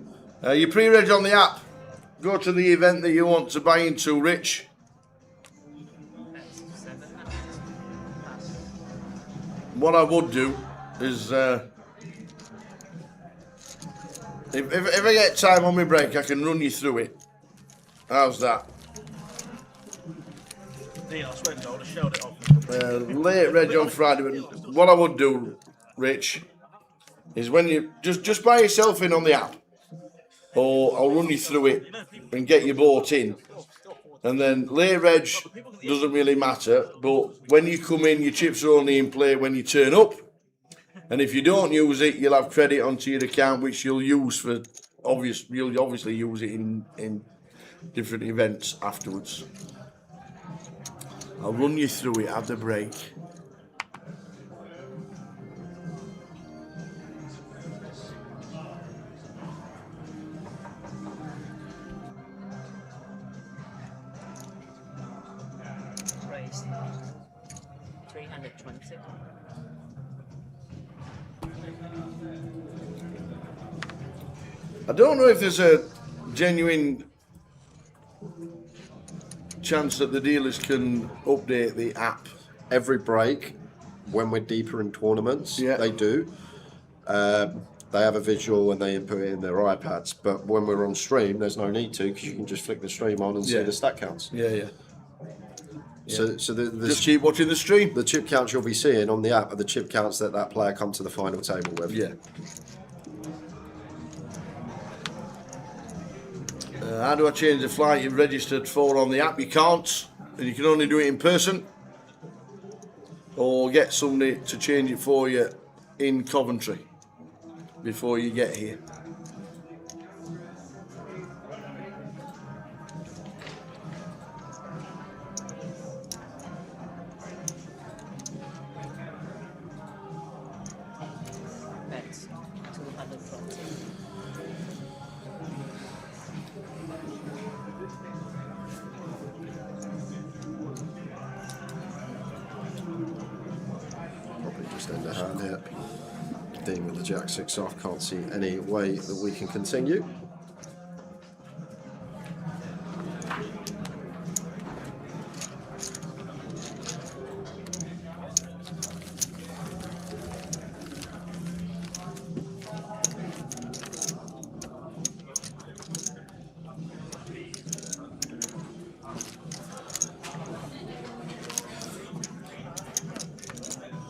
You pre-reg on the app. Go to the event that you want to buy into, Rich. What I would do is, if I get time on my break, I can run you through it. How's that? Deal, I swear to God, I showed it off. Late reg on Friday. But what I would do, Rich, is when you just buy yourself in on the app, or I'll run you through it and get you bought in. And then late reg doesn't really matter, but when you come in, your chips are only in play when you turn up. And if you don't use it, you'll have credit onto your account, which you'll use for you'll obviously use it in different events afterwards. I'll run you through it at the break. Price 320. I don't know if there's a genuine chance that the dealers can update the app. Every break, when we're deeper in tournaments, they do. They have a visual and they input it in their iPads. But when we're on stream, there's no need to because you can just flick the stream on and see the stat counts. Yeah. So the just keep watching the stream. The chip counts you'll be seeing on the app are the chip counts that player come to the final table with. Yeah. How do I change the flight you've registered for on the app? You can't, and you can only do it in person, or get somebody to change it for you in Coventry before you get here. Extend the hand here. Dean with the jack 6 off. Can't see any way that we can continue.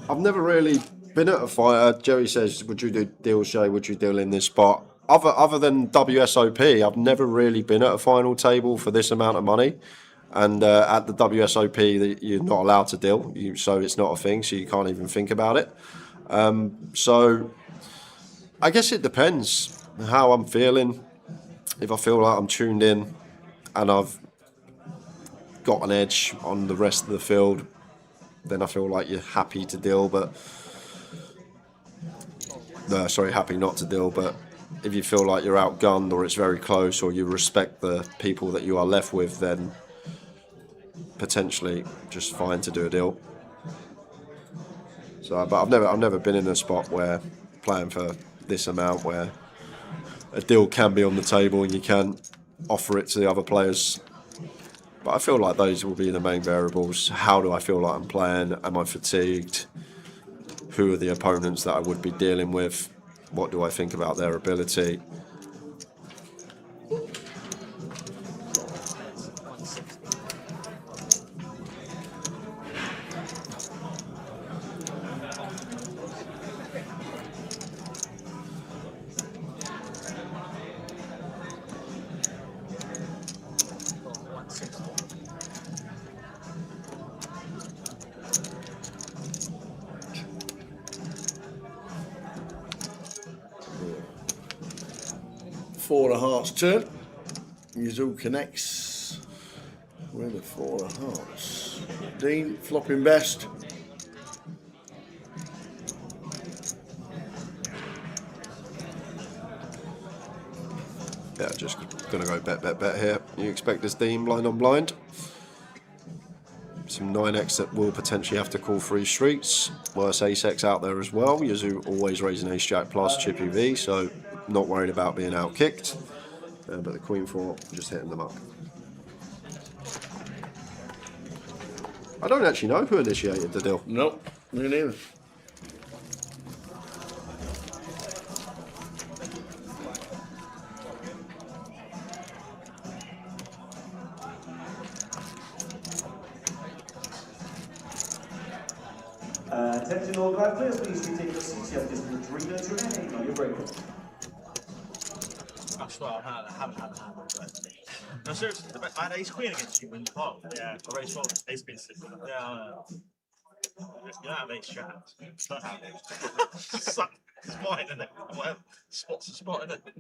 I've never really been at a fighter. Jerry says, would you do deal, Shay? Would you deal in this spot? Other than WSOP, I've never really been at a final table for this amount of money. And at the WSOP, you're not allowed to deal, so it's not a thing, so you can't even think about it. So I guess it depends how I'm feeling. If I feel like I'm tuned in and I've got an edge on the rest of the field, then I feel like you're happy to deal, but happy not to deal. But if you feel like you're outgunned or it's very close or you respect the people that you are left with, then potentially just fine to do a deal. So, but I've never been in a spot where playing for this amount where a deal can be on the table and you can offer it to the other players. But I feel like those will be the main variables. How do I feel like I'm playing? Am I fatigued? Who are the opponents that I would be dealing with? What do I think about their ability? Four of hearts turn. Yuzu connects with a 4 of hearts. Dean flopping best. Yeah, just gonna go bet here. You expect this Dean blind on blind. Some 9x that will potentially have to call 3 streets. Worse ace-x out there as well. Yuzu always raising ace-jack plus chippy V, so not worried about being out-kicked. But the queen 4 just hitting them up. I don't actually know who initiated the deal. Nope, me neither. Attention all grad players, please retake your seats. You have just 3 minutes remaining on your break. I swear I haven't had a hand on that. No, seriously, I had ace queen against you when you fought. Yeah, or ace 12. Ace queen 6. Yeah, I know. You don't have ace jack. Don't have ace. Spot, isn't it? Whatever. Spot's a spot, isn't it?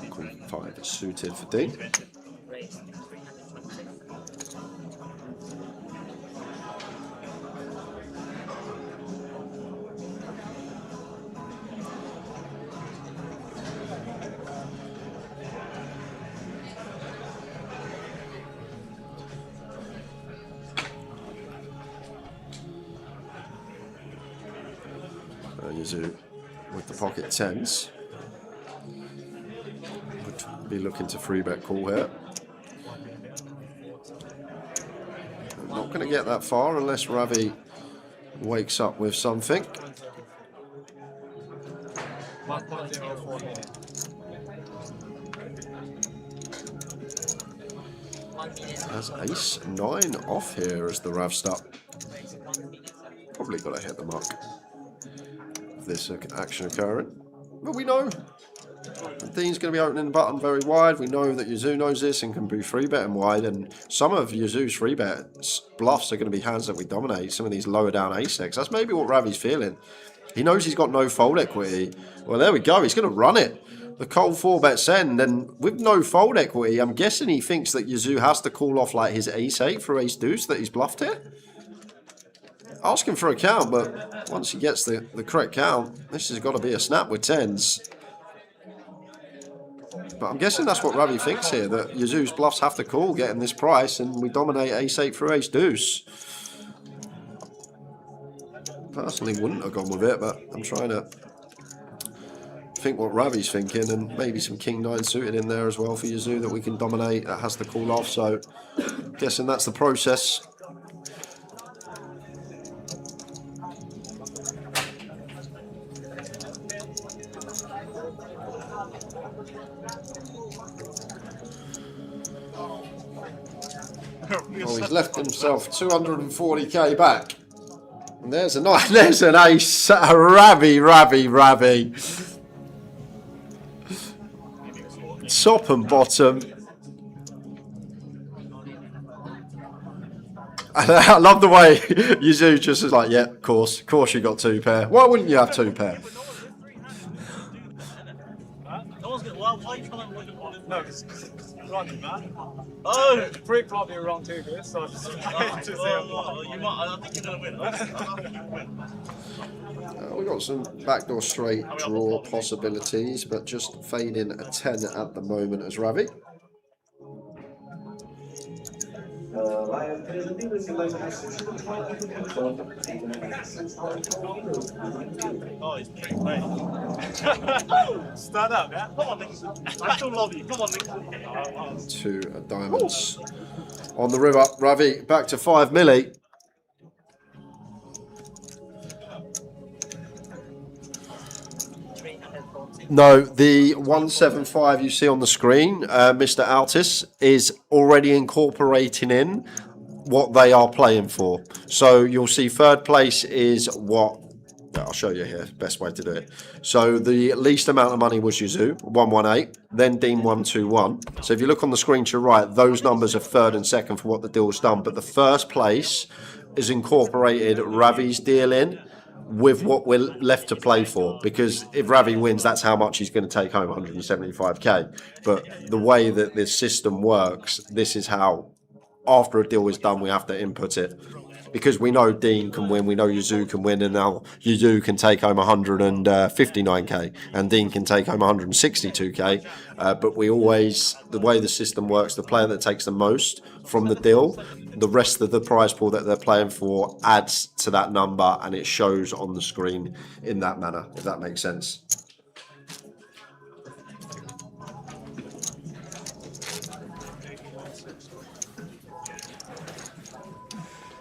Queen 5 is suited for Dean. Yuzu with the pocket 10s. Would be looking to 3-bet call here. Not going to get that far unless Ravi wakes up with something. Has ace 9 off here as the Rav stop. Probably got to hit the mark. This action occurring. But we know Dean's going to be opening the button very wide. We know that Yuzu knows this and can be 3-betting wide. And some of Yuzu's 3-bet bluffs are going to be hands that we dominate. Some of these lower down ace-x. That's maybe what Ravi's feeling. He knows he's got no fold equity. Well, there we go. He's going to run it. The cold 4-bet send. And with no fold equity, I'm guessing he thinks that Yuzu has to call off like his ace-8 for ace-deuce that he's bluffed here. Asking for a count, but once he gets the correct count, this has got to be a snap with 10s. But I'm guessing that's what Ravi thinks here, that Yazoo's bluffs have to call getting this price, and we dominate ace-8 through ace-deuce. Personally wouldn't have gone with it, but I'm trying to think what Ravi's thinking, and maybe some king-9 suited in there as well for Yazoo that we can dominate. That has to call off, so I'm guessing that's the process. Well, he's left himself 240k back. And there's a nice, there's an ace, Ravi. Top and bottom. I love the way Yazoo just is like, yeah, of course you got 2 pair. Why wouldn't you have 2 pair? No one's gonna. Why are you trying to look at one? No, because running, man. Oh, Brick might be wrong too, good. So I just You might. I think you're gonna win. I think you win. We've got some backdoor straight draw possibilities, but just fading a 10 at the moment as Ravi. Oh, he's pretty great. Stand up, yeah? Come on, Nick. I still love you. Come on, Nick. 2 diamonds on the river. Ravi back to 5 milli. No, the 175 you see on the screen, Mr. Altis, is already incorporating in what they are playing for. So you'll see third place is what, I'll show you here, best way to do it. So the least amount of money was Yazoo, 118, then Dean 121. So if you look on the screen to your right, those numbers are third and second for what the deal's done. But the first place is incorporated Ravi's deal in with what we're left to play for, because if Ravi wins, that's how much he's going to take home, 175k. But the way that this system works, this is how, after a deal is done, we have to input it, because we know Dean can win, we know Yazoo can win, and now Yazoo can take home 159k and Dean can take home 162k. But we always, the way the system works, the player that takes the most from the deal, the rest of the prize pool that they're playing for adds to that number, and it shows on the screen in that manner, if that makes sense.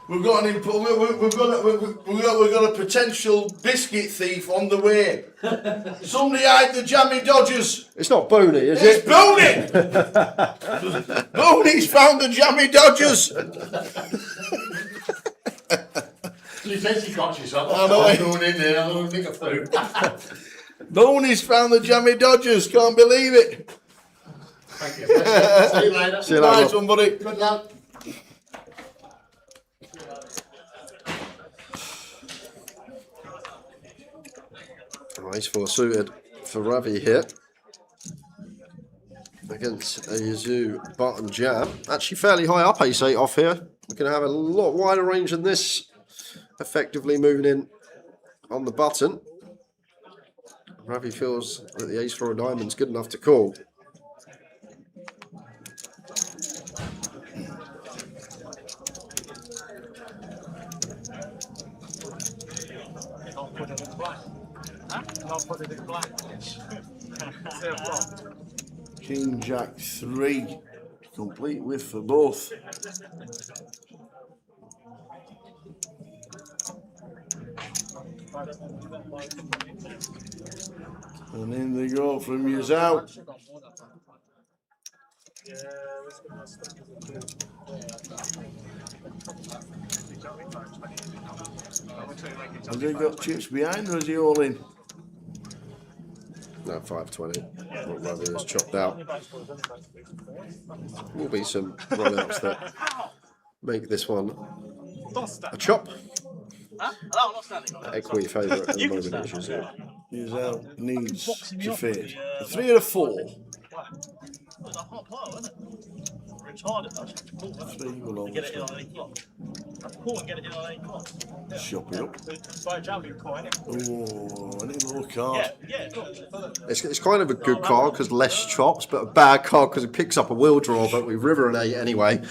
We've got an we've got a potential biscuit thief on the way. Somebody hide the jammy Dodgers. It's not Booney, is It's it? Booney. Booney's found the jammy Dodgers. You said you got yourself. I know. I'm going in there. I'm going to pick a food. Booney's found the jammy Dodgers. Can't believe it. Thank you. See you later. See you later. Bye, somebody. Good luck. Ace 4 suited for Ravi here against a Yazoo button jam. Actually fairly high up ace 8 off here. We're going to have a lot wider range than this. Effectively moving in on the button. Ravi feels that the ace 4 of diamonds good enough to call. King Jack 3, complete with for both. And in they go from Yazoo. Has he got chips behind, or is he all in? No, 520. What Ravi has chopped out. Will be some rollouts that make this one a chop. Equity favourite at the moment is Yazoo. Yazoo needs to fade. A 3 or a 4. 3 will always That's cool and get it in on 8 o'clock. Yeah. Shop it up. By a jab, you call it. Oh, I need a little card. Yeah. It's kind of a good card because less chops, but a bad card because it picks up a wheel draw, but we river an 8 anyway.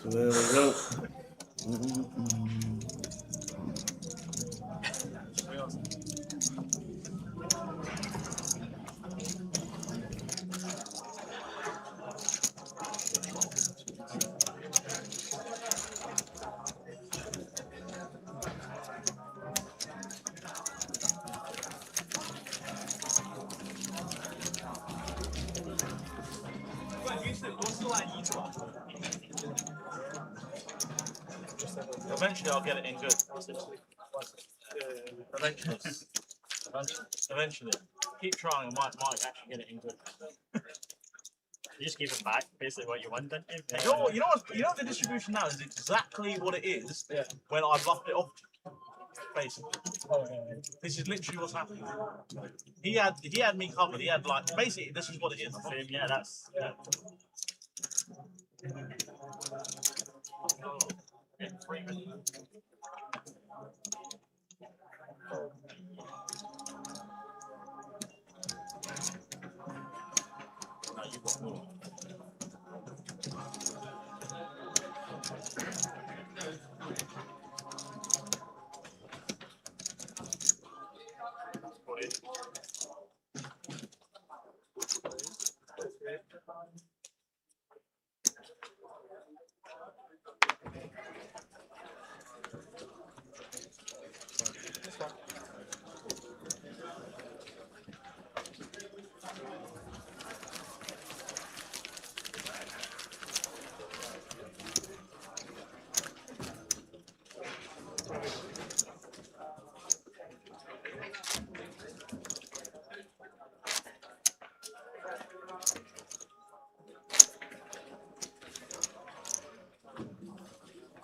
So there we go. Eventually, I'll get it in good. Eventually. Keep trying. I might actually get it in good. You just give it back, basically what you want. Don't you? You know what the distribution now is exactly what it is when I buffed it off. Basically, this is literally what's happening. He had me covered. He had like basically this is what it is. Yeah, that's. Yeah.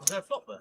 Is there a flop there?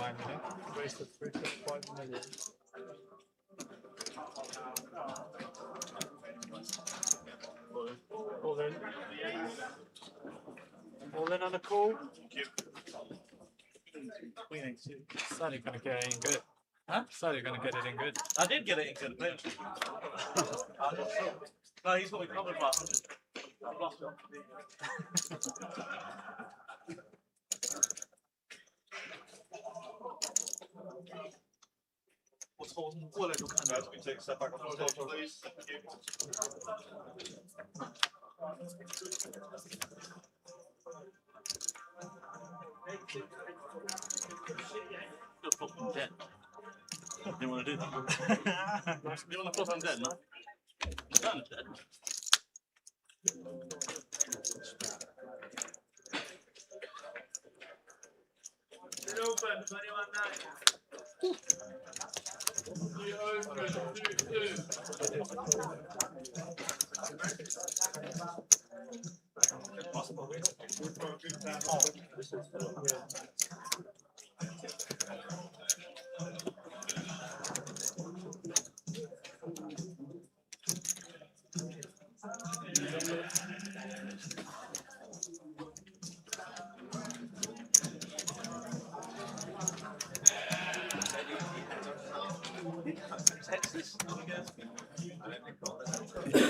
9 minutes. Wasted 3.5 million. All in. All in on a call. Sadly gonna get it in good. Huh? Sadly gonna get it in good. I did get it in good, but I'm not sure. No, he's got me covered, but I've lost it. What's holding? Well, it'll come out. We take a step back on the stage, please. Thank you. Just put them dead. Do you want to do that? Do you want to put them dead, no? I'm dead.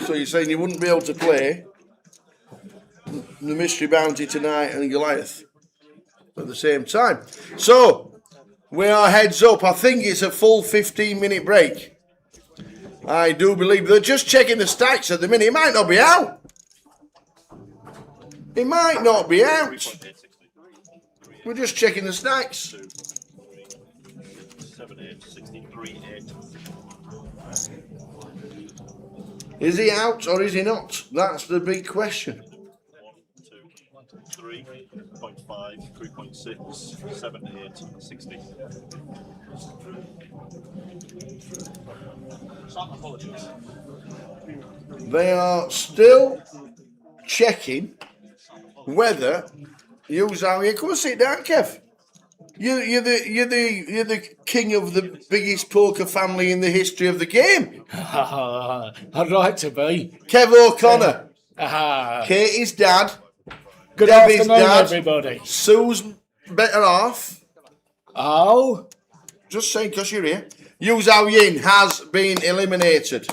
So you're saying you wouldn't be able to play the Mystery Bounty tonight and Goliath at the same time? So we are heads up. I think it's a full 15-minute break. I do believe they're just checking the stats at the minute. It might not be out. It might not be out. We're just checking the stats. 7, 8, 63, 8. Is he out or is he not? That's the big question. 1, 2, 3.5, 3.6, 7, 8, 60. Some apologies. They are still checking whether you come and sit down, Kev. You're the king of the biggest poker family in the history of the game. I'd like to be. Kev O'Connor. Katie's dad. Good Debbie's afternoon, dad. everybody. Sue's better half. Oh? Just saying, because you're here. Yu Zhao Yin has been eliminated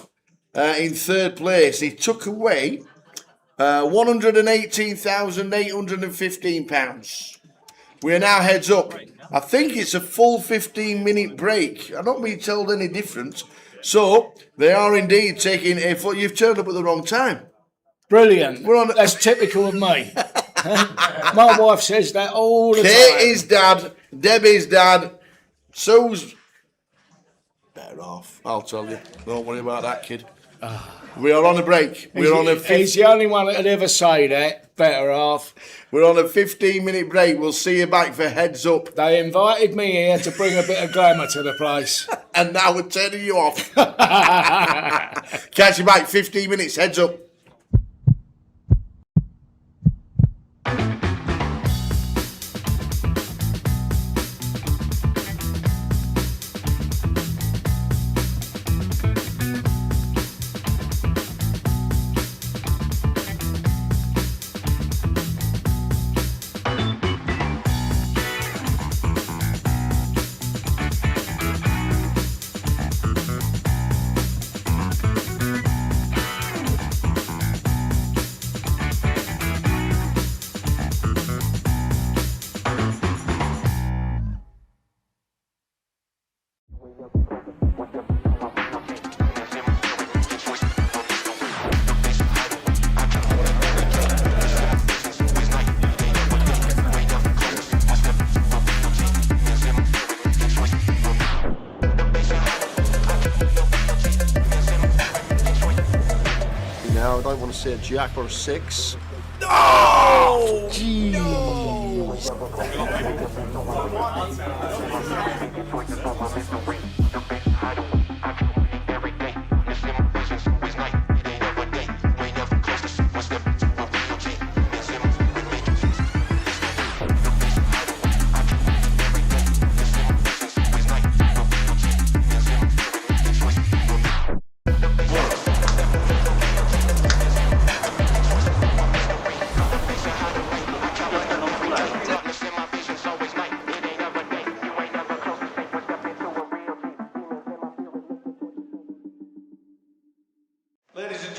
in third place. He took away £118,815. We are now heads up. I think it's a full 15-minute break. I'm not being told any different. So they are indeed taking a foot. You've turned up at the wrong time. Brilliant. That's typical of me. My wife says that all the time. Katie's dad, Debbie's dad, Sue's better off. I'll tell you. Don't worry about that, kid. We are on a break. He's the only one that would ever say that. Better off. We're on a 15-minute break. We'll see you back for Heads Up. They invited me here to bring a bit of glamour to the place. And now we're turning you off. Catch you back 15 minutes. Heads Up. Now I don't want to see a jack or a 6. Oh! Jeez.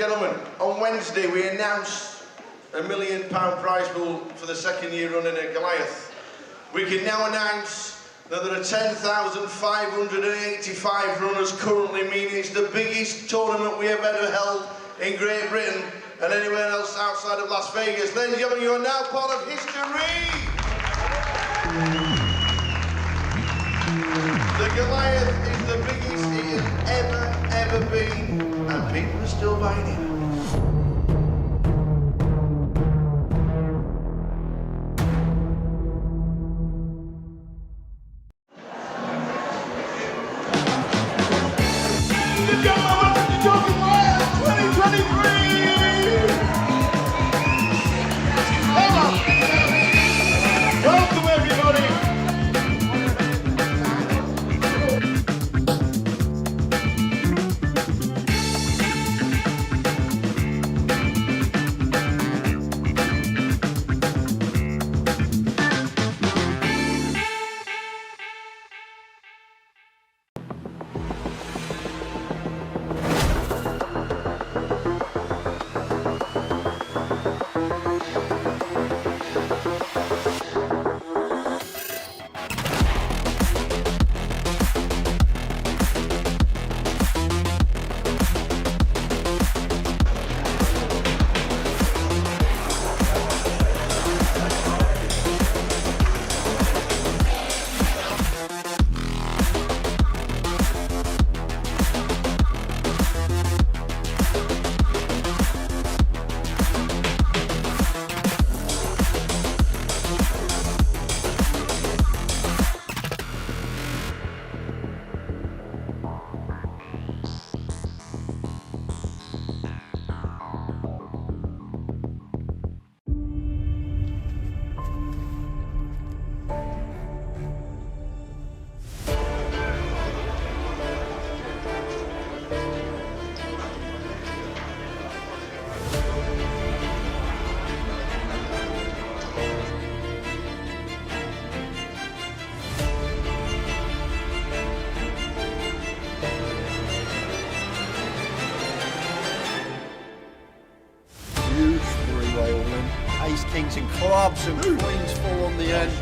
gentlemen, on Wednesday we announced £1 million prize pool for the second year running at Goliath. We can now announce that there are 10,585 runners currently, meaning it's the biggest tournament we have ever held in Great Britain and anywhere else outside of Las Vegas. Ladies and gentlemen, you are now part of history! The Goliath is the biggest it has ever been, and people are still buying it. Welcome everybody! Huge three-way all in. Ace, kings and clubs and queens full on the end.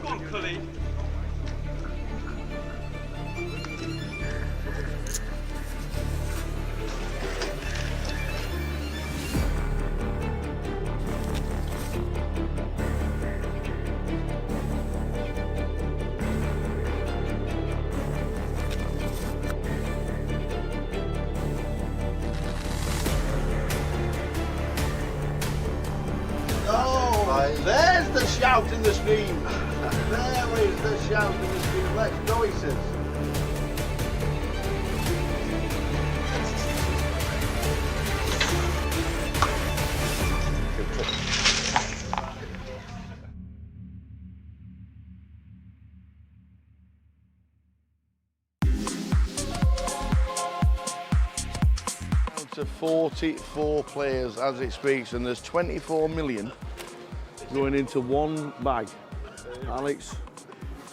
Come on, Cully. Oh, there's the shout in the stream. There is the shout in the stream. Let's go, he says. To 44 players as it speaks, and there's 24 million going into one bag. Alex,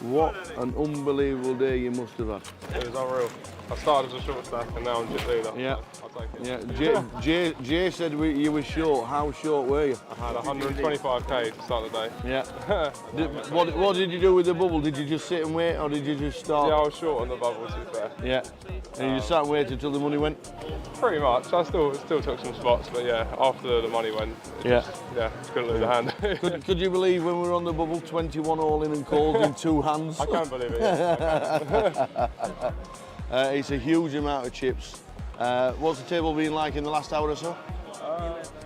what an unbelievable day you must have had. It was unreal. I started as a short stack and now I'm just doing that. Yeah. I'll take it. Yeah. Jay said you were short. How short were you? I had 125k to start the day. Yeah. What did you do with the bubble? Did you just sit and wait, or did you just start? Yeah, I was short on the bubble, to be fair. Yeah. And you just sat and waited until the money went? Pretty much. I still took some spots, but yeah, after the money went, Yeah. yeah, just couldn't lose a hand. Could you believe when we were on the bubble, 21 all in and called in 2 hands? I can't believe it. Yeah. It's a huge amount of chips. What's the table been like in the last hour or so?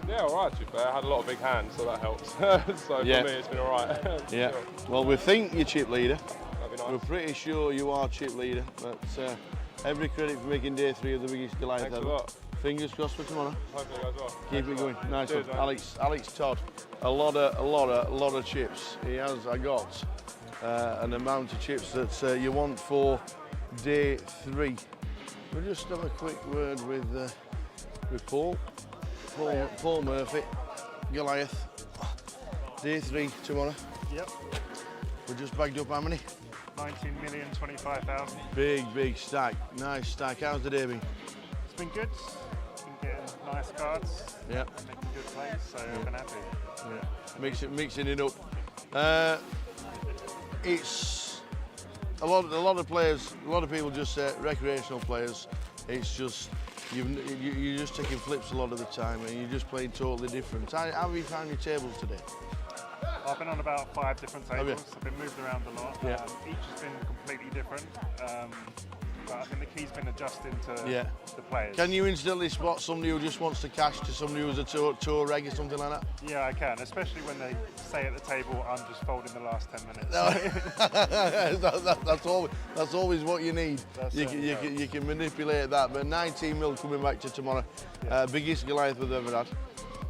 Yeah, all right, to be fair. I had a lot of big hands, so that helps. So for me, it's been all right. Yeah. Well, we think you're chip leader. That'd be nice. We're pretty sure you are chip leader, but every credit for making day 3 of the biggest Goliath Thanks ever. a lot. Fingers crossed for tomorrow. Hopefully it goes well. Keep it going. Nice Cheers, one. mate. Alex Todd, a lot of chips. He has got an amount of chips that you want for day 3. We'll just have a quick word with Paul Murphy, Goliath. Day 3 tomorrow. Yep. We're just bagged up how many? 19,025,000. Big stack. Nice stack. How's the day been? It's been good. Been getting nice cards. Yeah. Making good plays, so I've been happy. Yeah. Mixing it up. It's a lot of players. A lot of people just say recreational players. It's just you're just taking flips a lot of the time, and you're just playing totally different. How have you found your tables today? I've been on about 5 different tables. you? I've been moved around a lot. Yeah. Each has been completely different. But I think the key's been adjusting to the players. Can you instantly spot somebody who just wants to cash to somebody who's a tour reg or something like that? Yeah, I can, especially when they say at the table, I'm just folding the last 10 minutes. That's always what you need. You can manipulate that. But 19 mil coming back to tomorrow. Biggest Goliath we've ever had.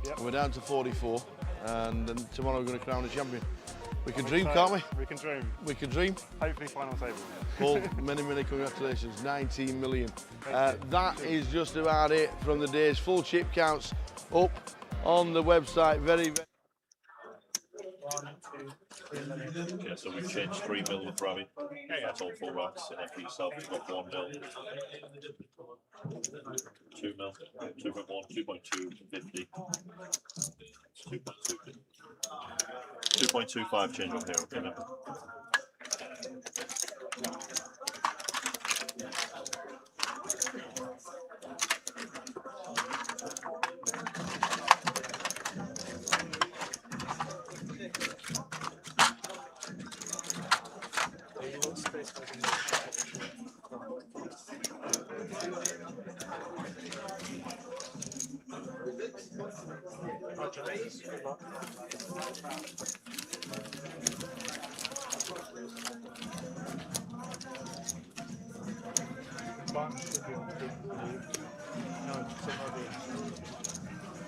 Yep. We're down to 44, and then tomorrow we're going to crown a champion. We can dream, can't we? We can dream. We can dream. Hopefully final table. Paul, many congratulations. 19 million. That is just about it from the day's full chip counts up on the website. Very 1, 2, 3 million. Okay, so we've changed 3 mil with Ravi. That's all 4 racks, and then for yourself, you've got 1 mil. 2 mil, 2.1, 2.2, 50. 2.2. 2.25 change up here, okay, remember?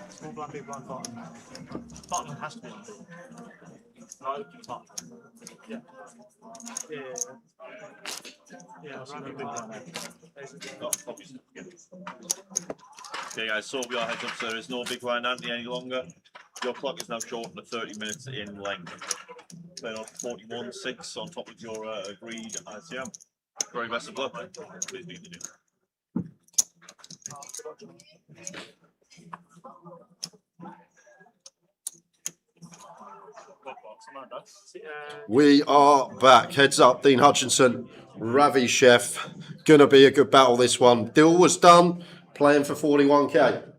Small blind, big blind, bottom. Bottom has to be on big. No, top. Yeah. Yeah, blind, big blind. Okay guys, so we are heads up, so there is no big blind ante any longer. Your clock is now shortened to 30 minutes in length. Playing on 41.6 on top of your agreed ICM. Very best of luck. Please be the We are back. Heads up, Dean Hutchinson, Ravi Chef. Gonna be a good battle this one. Deal was done. Playing for 41k.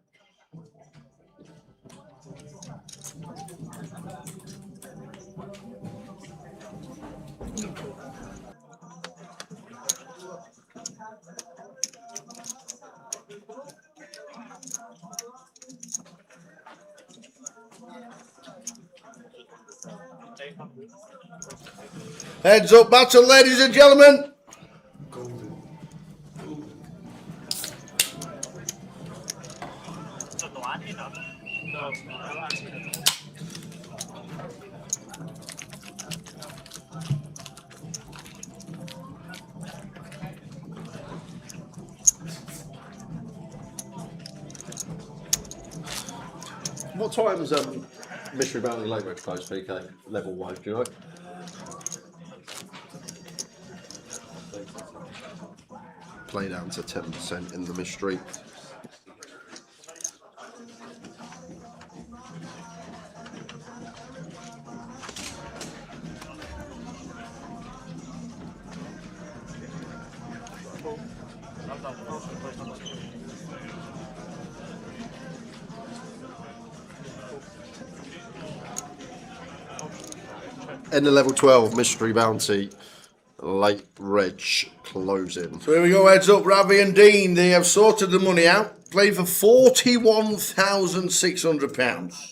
Heads up battle, ladies and gentlemen. What time's Mystery Bounty Lake Ridge close, PK? Level wise, do you know? Play down to 10% in the mystery. End of level 12, Mystery Bounty, late reg closing. So here we go, heads up, Ravi and Dean. They have sorted the money out. Playing for £41,600.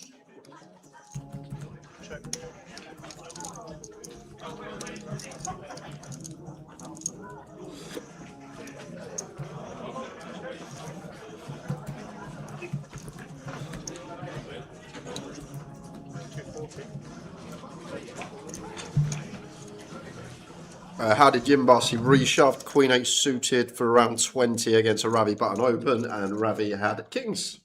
How did Jimbas? He reshoved Queen 8 suited for around 20 against a Ravi button open, and Ravi had kings.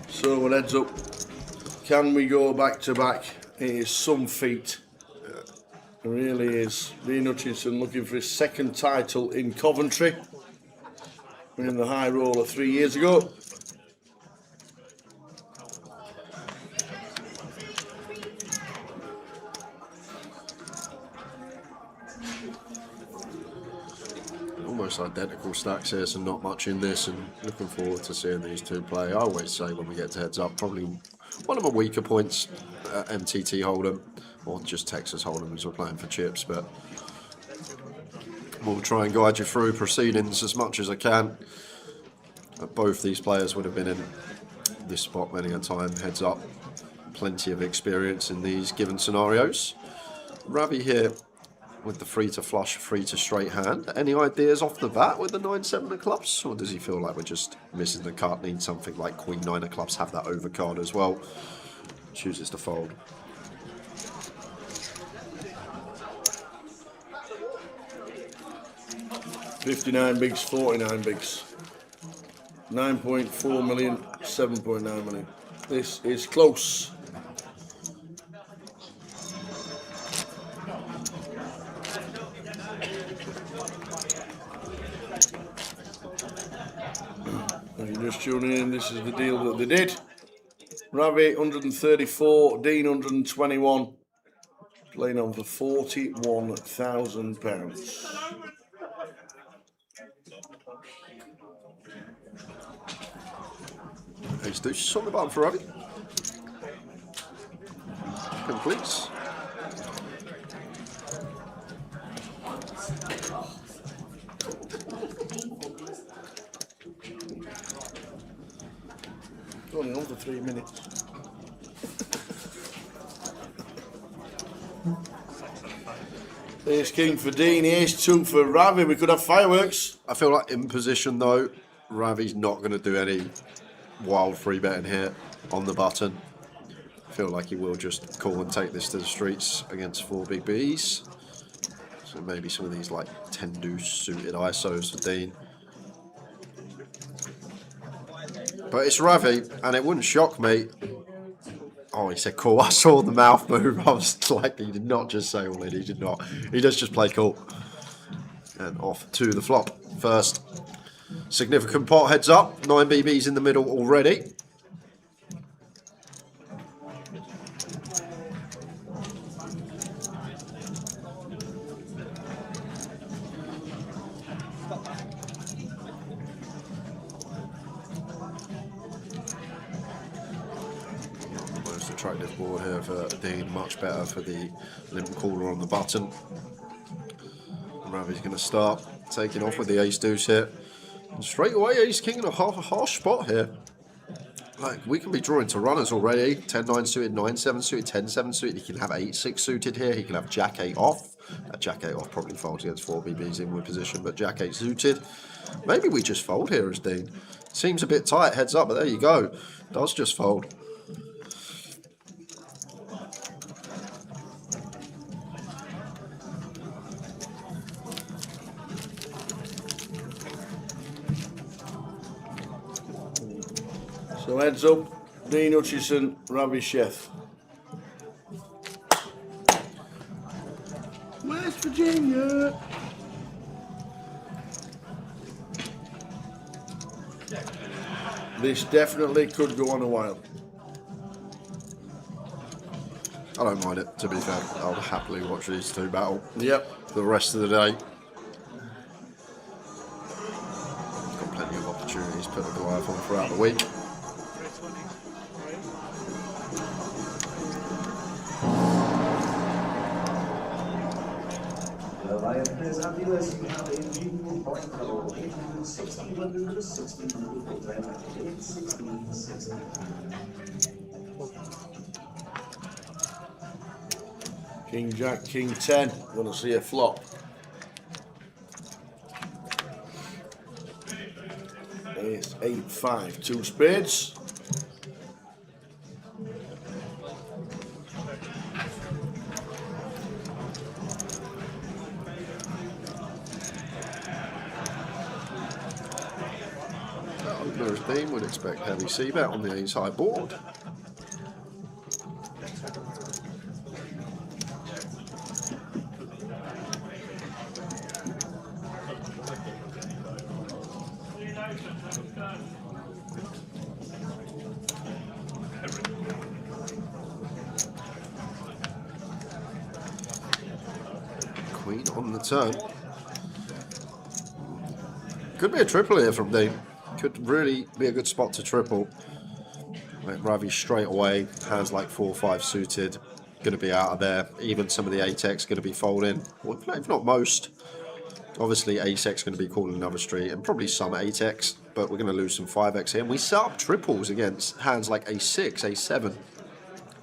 So what heads up? Can we go back to back? It is some feat. It really is. Dean Hutchinson looking for his second title in Coventry. Winning the high roller 3 years ago. Almost identical stacks here, so not much in this, and looking forward to seeing these two play. I always say when we get to heads up, probably one of the weaker points, MTT Hold'em, or just Texas Hold'em as we're playing for chips, but we'll try and guide you through proceedings as much as I can. Both these players would have been in this spot many a time, heads up. Plenty of experience in these given scenarios. Ravi here with the free to flush, free to straight hand. Any ideas off the bat with the 9-7 of clubs? Or does he feel like we're just missing the cut, need something like Queen 9 of clubs, have that overcard as well? Chooses to fold. $59 bigs, 49 bigs. 9.4 million, 7.9 million. This is close. If you're just tuning in, this is the deal that they did. Ravi 134, Dean 121. Playing on for £41,000. Ace deuce on the button for Ravi. Completes. Only on for 3 minutes. Ace king for Dean, ace 2 for Ravi. We could have fireworks. I feel like in position though, Ravi's not going to do any wild free betting here on the button. I feel like he will just call and take this to the streets against 4 big Bs. So maybe some of these like 10 deuce suited ISOs for Dean. But it's Ravi, and it wouldn't shock me. Oh, he said cool. I saw the mouth move. I was like, he did not just say all in. He did not. He does just play cool. And off to the flop first. Significant pot heads up. 9 BBs in the middle already. Attractive board here for Dean, much better for the limp caller on the button. Ravi's going to start taking off with the ace deuce here. And straight away, ace king in a harsh spot here. Like, we can be drawing to runners already. 10-9 suited, 9-7 suited, 10-7 suited. He can have 8-6 suited here. He can have jack 8 off. Jack 8 off probably folds against 4 BBs in with position, but jack 8 suited. Maybe we just fold here as Dean. Seems a bit tight, heads up, but there you go. Does just fold. So heads up, Dean Hutchison, Ravi Chef. West Virginia. This definitely could go on a while. I don't mind it, to be fair. I'll happily watch these two battle. Yep. For the rest of the day. Got plenty of opportunities to put the Goliath on throughout the week. Goliath players and dealers, you have a new point level, 860, 160, 860, 60. King Jack, King 10. Gonna see a flop. Ace, 8, 5, 2 spades. Whereas Dean would expect heavy c-bet on the ace high board. Queen on the turn. Could be a triple here from Dean. Could really be a good spot to triple. Like Ravi straight away, hands like 4-5 suited, going to be out of there. Even some of the 8x going to be folding, well, if not most. Obviously ace-x going to be calling another street, and probably some 8x, but we're going to lose some 5x here. And we set up triples against hands like ace-6, ace-7,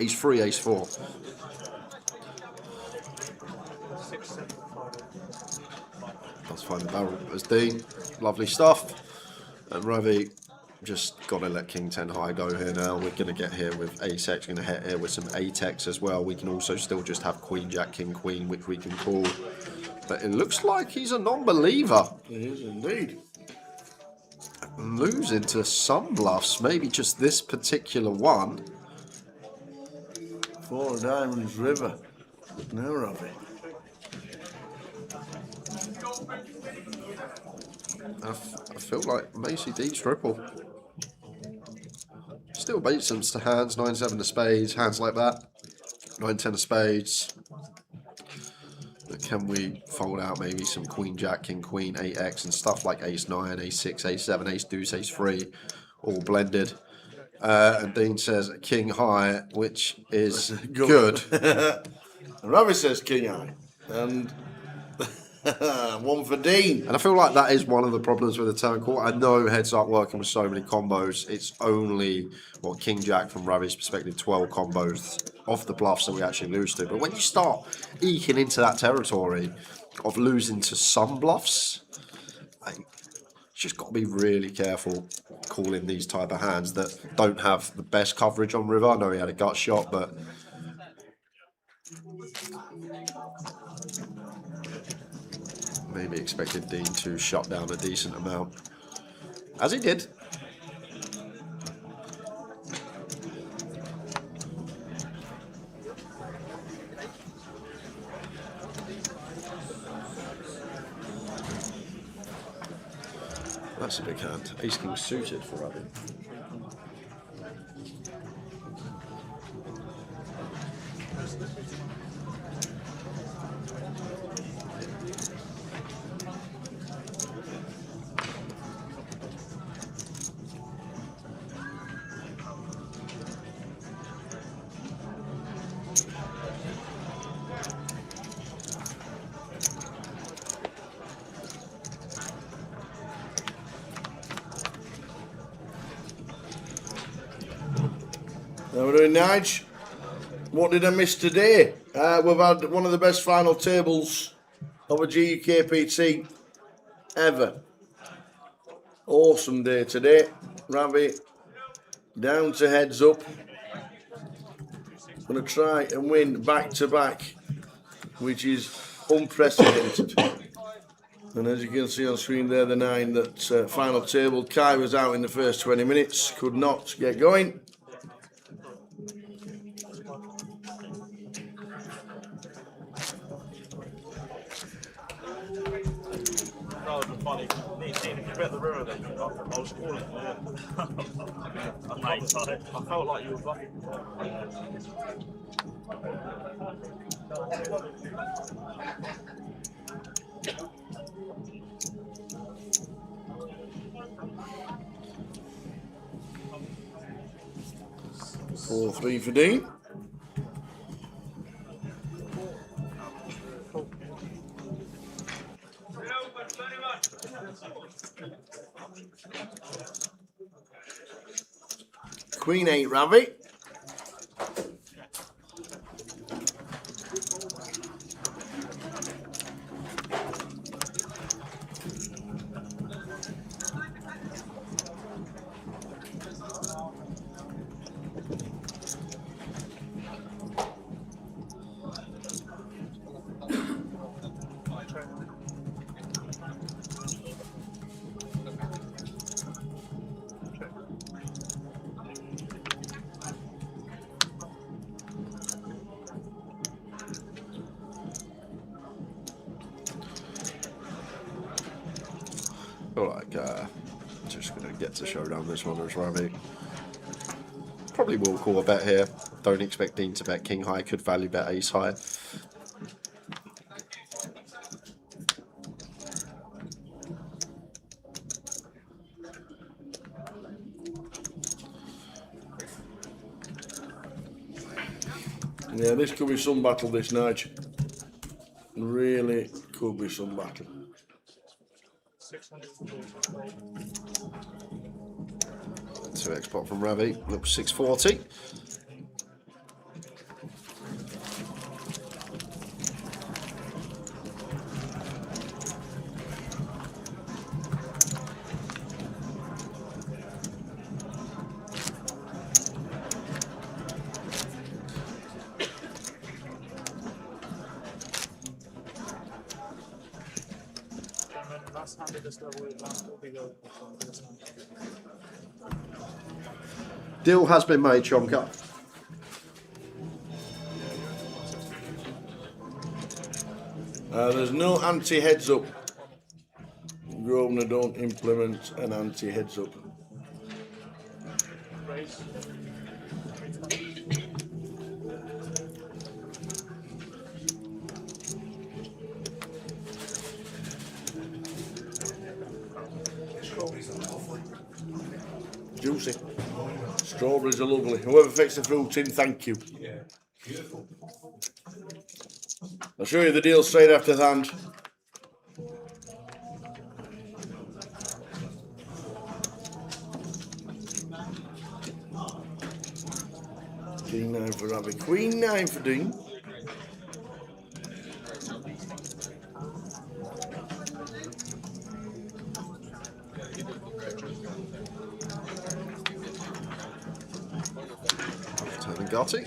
ace-3, ace-4. Let's find the barrel as Dean. Lovely stuff. And Ravi just got to let King 10 high go here now. We're going to get here with ace-x, going to hit here with some 8x as well. We can also still just have Queen, Jack, King, Queen, which we can call. But it looks like he's a non-believer. He is indeed. Losing to some bluffs, maybe just this particular one. 4 of diamonds, river. No, Ravi. I feel like Macy D's triple. Still beats them to hands, 9-7 of spades, hands like that. 9-10 of spades. But can we fold out maybe some Queen, Jack, King, Queen, 8x and stuff like ace-9, ace-6, ace-7, ace-deuce, ace-3, all blended. And Dean says King high, which is good. Ravi says King high. And one for Dean. And I feel like that is one of the problems with the turn call. I know heads up working with so many combos. It's only, well, King Jack from Ravi's perspective, 12 combos off the bluffs that we actually lose to. But when you start eking into that territory of losing to some bluffs, you just got to be really careful calling these type of hands that don't have the best coverage on river. I know he had a gut shot, but maybe expected Dean to shut down a decent amount, as he did. That's a big hand. Ace King suited for Ravi. Now we're doing Nige. What did I miss today? We've had one of the best final tables of a GUKPT ever. Awesome day today. Ravi down to heads up. Going to try and win back to back, which is unprecedented. And as you can see on screen there, the 9 that final table. Kai was out in the first 20 minutes, could not get going. That was funny. If you bet the river, then I was calling. I felt like you were bluffing. Four, 3 for Dean. Queen 8, Ravi. feel like just going to get to showdown this one as Ravi. Probably will call a bet here. Don't expect Dean to bet king high. Could value bet ace high. Yeah, this could be some battle this night. Really could be some battle. Two X pot from Ravi. Looks 640. Deal has been made, Chonka. There's no anti-heads up. Grosvenor don't implement an anti-heads up. Juicy. Strawberries are lovely. Whoever fixed the fruit in, thank you. Yeah, beautiful. I'll show you the deal straight after the hand. King 9 for Ravi. Queen 9 for Dean. Gotti.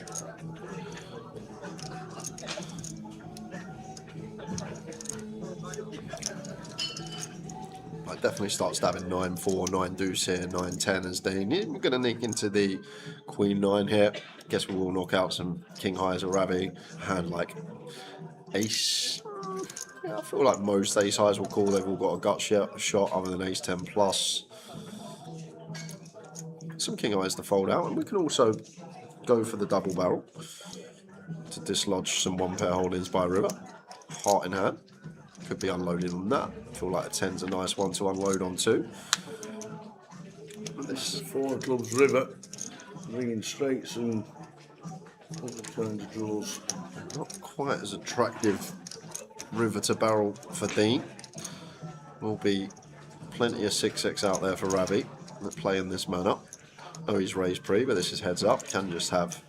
I definitely start stabbing 9-4, 9 deuce here, 9-10 as Dean. We're going to nick into the Queen 9 here. Guess we will knock out some King High as a Ravi. Hand like Ace. Yeah, I feel like most Ace Highs will call. They've all got a gut shot other than Ace 10 plus. Some King Highs to fold out, and we can also go for the double barrel to dislodge some one pair holdings by river. Heart in hand. Could be unloaded on that. Feel like a 10's a nice one to unload on too. This is 4 clubs river. Bringing straights and all kinds of draws. Not quite as attractive river to barrel for Dean. Will be plenty of 6x out there for Ravi playing this man up. Oh, he's raised pre, but this is heads up. Can just have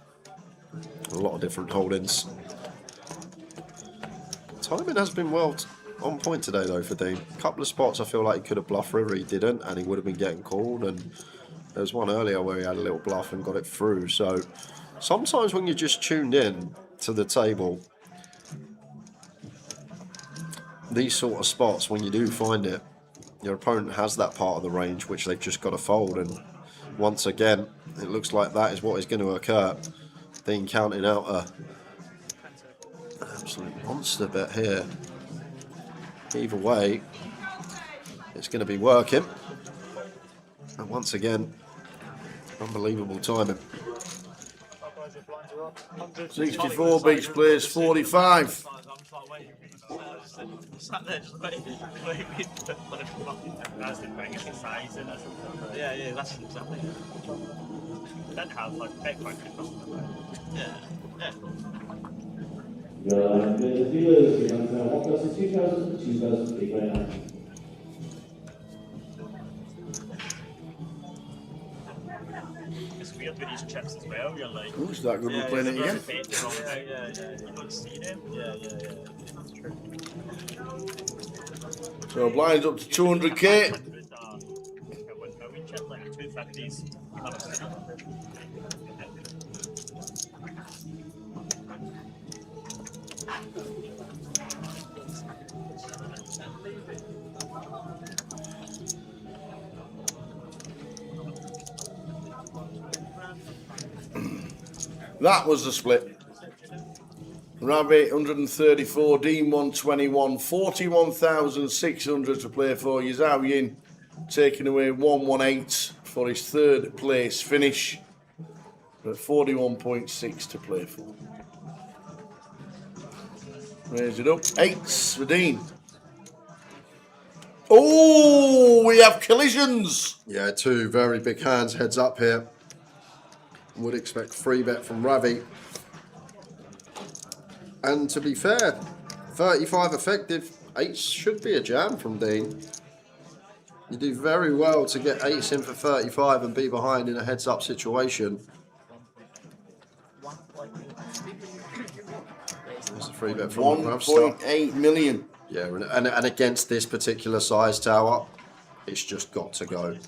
a lot of different holdings. Timing has been well on point today, though, for Dean. A couple of spots I feel like he could have bluffed river, he didn't, and he would have been getting called. And There was one earlier where he had a little bluff and got it through. So sometimes when you're just tuned in to the table, these sort of spots, when you do find it, your opponent has that part of the range which they've just got to fold. And once again, it looks like that is what is going to occur. Dean counting out an absolute monster bet here. Either way, it's going to be working. And once again, unbelievable timing. 64 beach players, 45. Yeah, that's exactly. That has like pet yeah. The dealers becomes now 1,000, 2,000, 2,000 big right now. It's weird with these chips as well. You're like, Who's that good? We're playing it again. Yeah. You don't see them. Yeah. That's true. So blinds up to 200k. That was the split. Ravi 134, Dean 121, 41,600 to play for. Zhao Yin taking away 118 for his third place finish. But 41.6 to play for. Raise it up. 8s for Dean. Oh, we have collisions. Yeah, two very big hands heads up here. Would expect free bet from Ravi. And to be fair, 35 effective, 8s should be a jam from Dean. You do very well to get 8s in for 35 and be behind in a heads up situation. There's a free bet from 1.8 million. Yeah, and against this particular size tower, it's just got to go.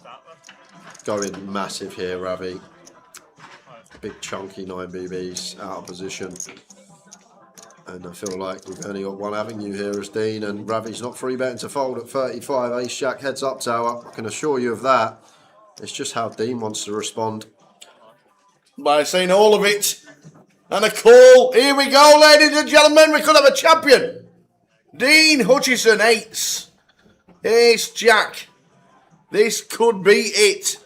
Going massive here, Ravi. Big chunky 9BBs out of position. And I feel like we've only got one avenue here as Dean, and Ravi's not free betting to fold at 35. Ace Jack heads up tower. I can assure you of that. It's just how Dean wants to respond. By saying all of it. And a call. Here we go, ladies and gentlemen. We could have a champion. Dean Hutchison, 8s. Ace Jack. This could be it.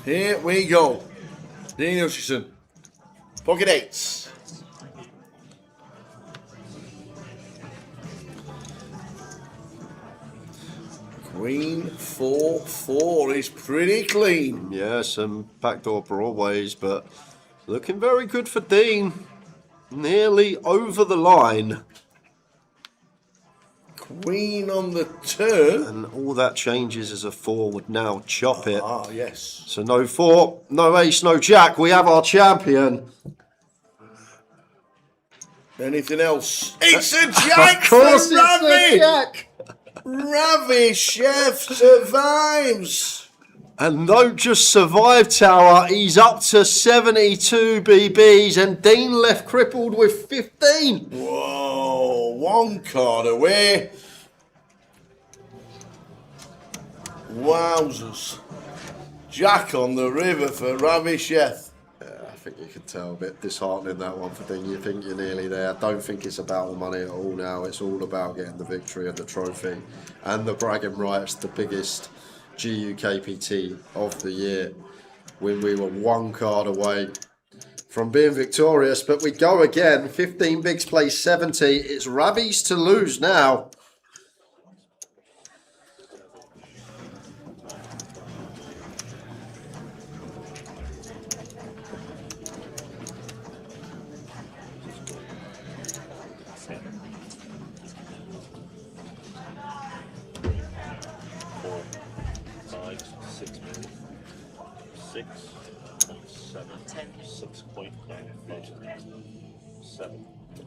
Here we go. Dean Hutchison. Pocket 8s. Queen 4-4 is pretty clean. Yeah, some backdoor broadways, but looking very good for Dean. Nearly over the line. Queen on the turn. And all that changes is a 4 would now chop it. Ah, yes. So no 4, no ace, no jack. We have our champion. Anything else? It's a jack Of course for it's Ravi. a jack. Ravi Chef survives. And don't just survive tower, he's up to 72 BBs and Dean left crippled with 15. Whoa, one card away. Wowzers. Jack on the river for Ravi Chef. Yeah, I think you could tell a bit disheartening that one for Dean. You think you're nearly there. I don't think it's about the money at all now. It's all about getting the victory and the trophy and the bragging rights, the biggest GUKPT of the year, when we were one card away from being victorious. But we go again. 15 bigs play 70. It's Ravi's to lose now.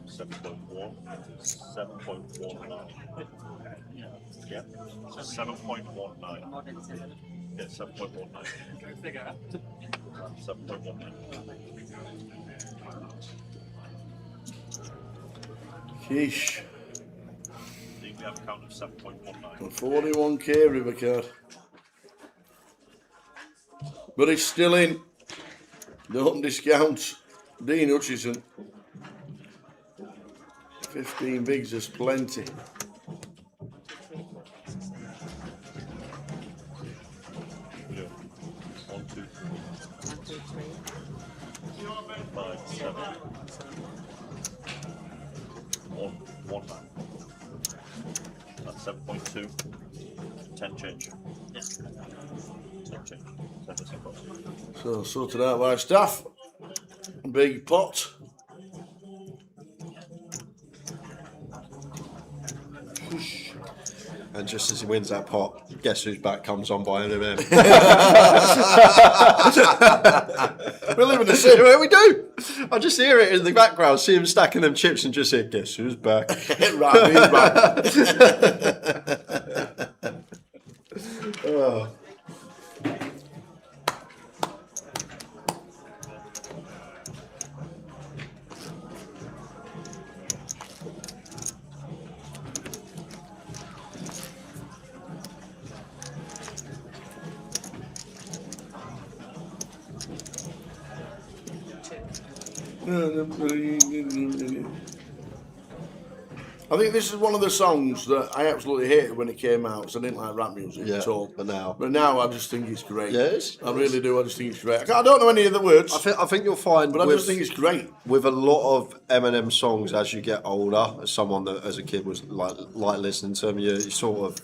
7.1. 7.19. Yeah. 7.19. Yeah, 7.19. 7.19. Sheesh. I think we have a count of 7.19. 41k river card. But it's still in. Don't discount Dean Hutchison. 15 bigs is plenty. Yeah. 1, 2, 3. 5, 7. 1, 1, 9. That's 7.2. 10 change. Yeah. 10 change. 10% cost. So sorted out by staff. Big pot. And just as he wins that pot, guess whose back comes on by him? We live in the same way we do. I just hear it in the background, see him stacking them chips and just hear, guess who's back? Right, he's back. Oh. I think this is one of the songs that I absolutely hated when it came out, because I didn't like rap music at all. But now I just think it's great. Yes, I really do. I just think it's great. I don't know any of the words. I think you'll find, but I just think it's great. With a lot of Eminem songs, as you get older, as someone that as a kid was like listening to them, you sort of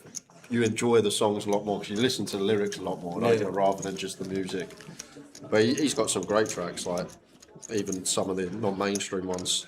enjoy the songs a lot more because you listen to the lyrics a lot more, don't you, rather than just the music. But he's got some great tracks, like even some of the non-mainstream ones.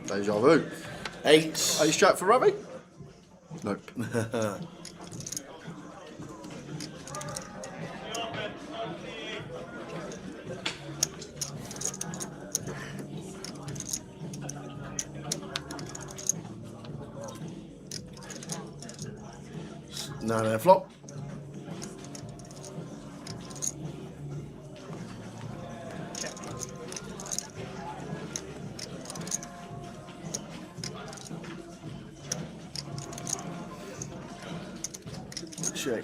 Deja vu. 8. Are you strapped for rugby? Nope. Nine and a flop. Check.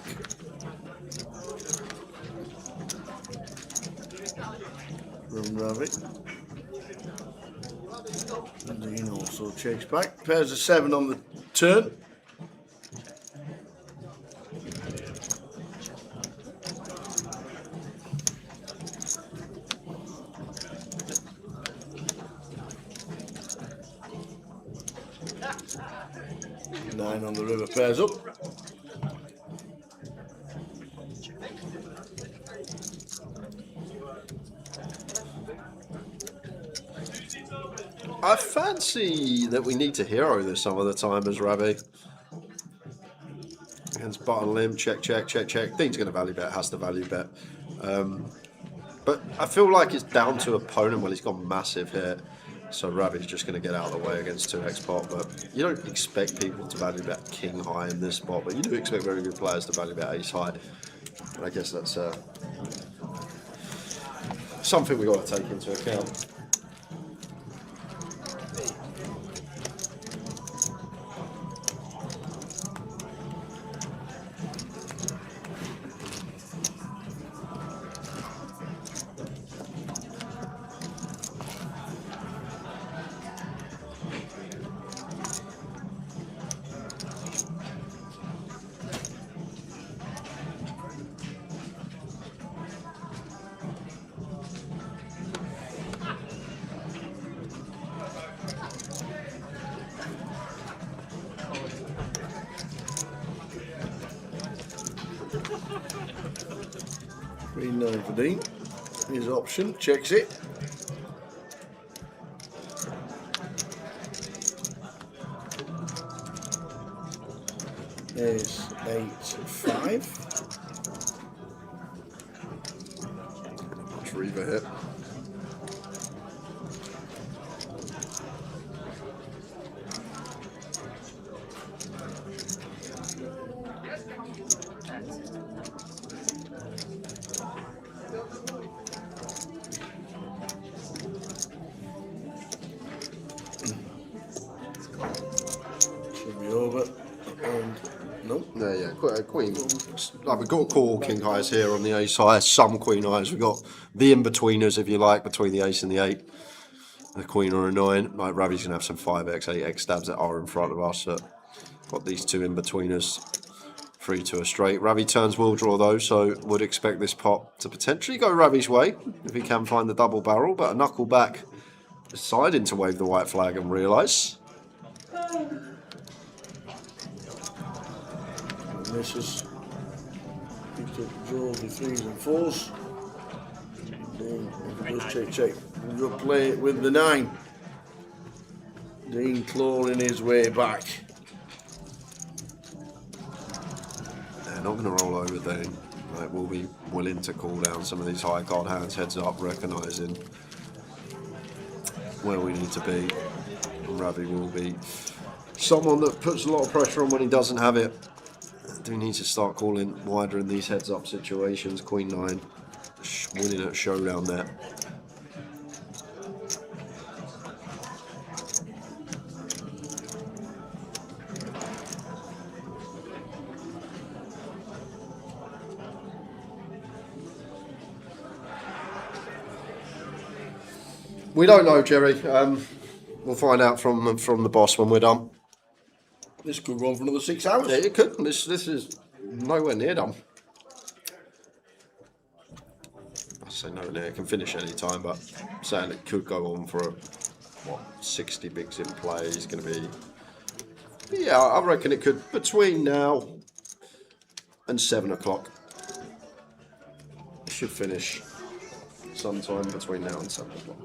Rabbit. And Dean also checks back. Pairs of 7 on the turn. Nine on the river, pairs up. I fancy that we need to hero this some of the time as Rabbi. Against button limp, check. Dean's going to value bet, has to value bet. But I feel like it's down to opponent. Well, he's got massive hit. So Ravi's just going to get out of the way against 2x pot. But you don't expect people to value bet king high in this spot. But you do expect very good players to value bet ace high. And I guess that's something we've got to take into account. Queen 9 for Dean. His option, checks it. There's 8-5. Much reaver hit. Should be over. Nope. Yeah, queen. Like we've got core king highs here on the ace high, some queen highs. We've got the in-betweeners, if you like, between the ace and the 8. The queen or a 9. Like Ravi's going to have some 5x, 8x stabs that are in front of us. Got these two in-betweeners. 3 to a straight. Ravi turns will draw though, so would expect this pot to potentially go Ravi's way if he can find the double barrel, but a knuckle back deciding to wave the white flag and realise. Misses. Picked up draws with 3s and 4s. Dean, if he does check. We'll play it with the 9. Dean clawing his way back. They're not going to roll over Dean. Like, we'll be willing to call down some of these high card hands, heads up, recognising where we need to be. And Ravi will be someone that puts a lot of pressure on when he doesn't have it. Do need to start calling wider in these heads up situations. Queen 9 winning at showdown there. We don't know, Jerry. We'll find out from the boss when we're done. This could go on for another 6 hours. Yeah, it could. This is nowhere near done. I say nowhere near. It can finish any time, but I'm saying it could go on for 60 bigs in play. It's going to be. Yeah, I reckon it could between now and 7 o'clock. It should finish sometime between now and 7 o'clock.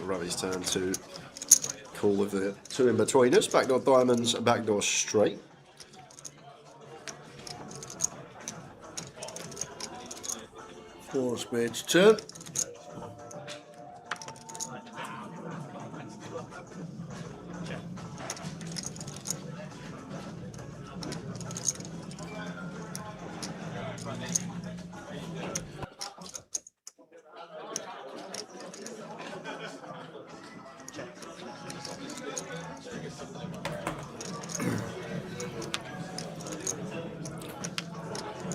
Ravi's turn to call with the 2 in-betweeners, backdoor diamonds and backdoor straight. Four of spades turn.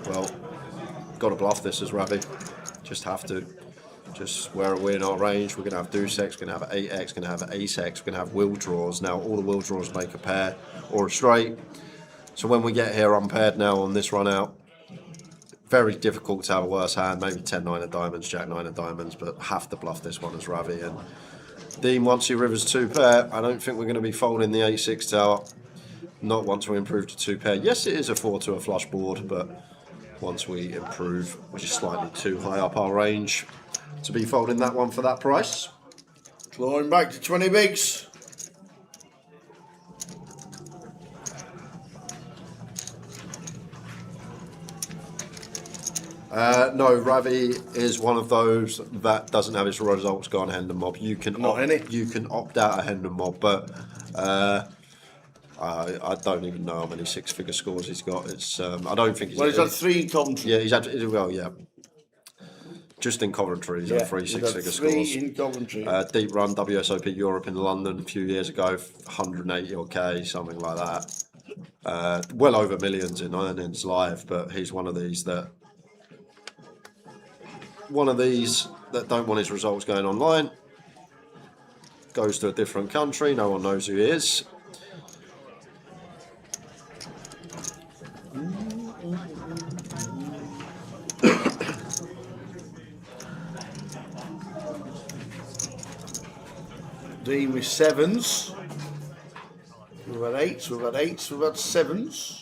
Well, got to bluff this as Ravi. Just have to. Just where we're in our range, we're going to have deuce X, we're going to have 8X, going to have ace X, we're going to have will draws. Now, all the will draws make a pair or a straight. So when we get here unpaired now on this run out, very difficult to have a worse hand. Maybe 10-9 of diamonds, Jack-9 of diamonds, but have to bluff this one as Ravi. And Dean, once he rivers 2 pair, I don't think we're going to be folding the 8-6 tower. Not once we improve to 2 pair. Yes, it is a 4 to a flush board, but once we improve, which is slightly too high up our range to be folding that one for that price. Clawing back to 20 bigs. No, Ravi is one of those that doesn't have his results gone hand and mob. You can you can opt out a hand and mob, but I don't even know how many 6-figure scores he's got. It's I don't think he's. Well, he's had 3 in Coventry. Yeah, he's had yeah. Just in Coventry, he's had 3 6-figure scores. In Coventry. Deep run WSOP Europe in London a few years ago, 180 or K, something like that. Well over millions in earnings live, but he's one of these that one of these that don't want his results going online. Goes to a different country, no one knows who he is. Dean with 7s. We've had 8s, we've had 8s, we've had 7s.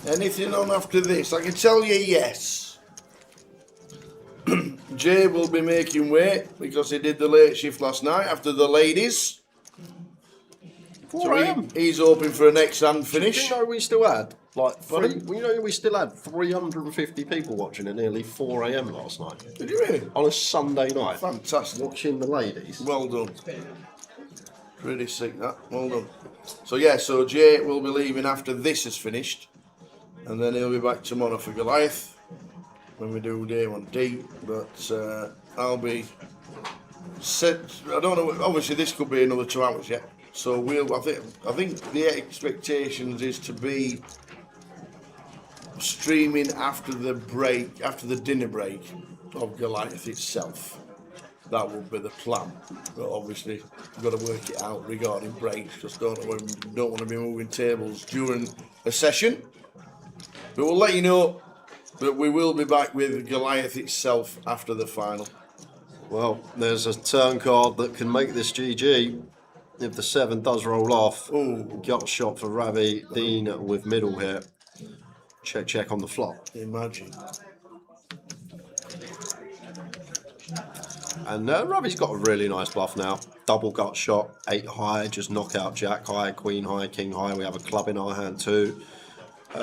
Anything on after this? I can tell you yes. Jay will be making weight because he did the late shift last night after the ladies. 4 So a.m. he's hoping for an X-hand finish. Do you know we still had like Pardon? we still had 350 people watching at nearly 4 a.m. last night. Did you really? On a Sunday night. Fantastic. Watching the ladies. Well done. Pretty sick that. Well done. So yeah, so Jay will be leaving after this is finished. And then he'll be back tomorrow for Goliath when we do day 1D. But I'll be set. I don't know. Obviously, this could be another 2 hours yet. So I think the expectations is to be streaming after the break, after the dinner break of Goliath itself. That would be the plan. But obviously, we've got to work it out regarding breaks because don't want to be moving tables during a session. But we'll let you know that we will be back with Goliath itself after the final. Well, there's a turn card that can make this GG. If the 7 does roll off, gut shot for Ravi. Dean with middle here. Check on the flop. Imagine. And Ravi's got a really nice bluff now. Double gut shot, 8 high, just knockout jack high, queen high, king high. We have a club in our hand too.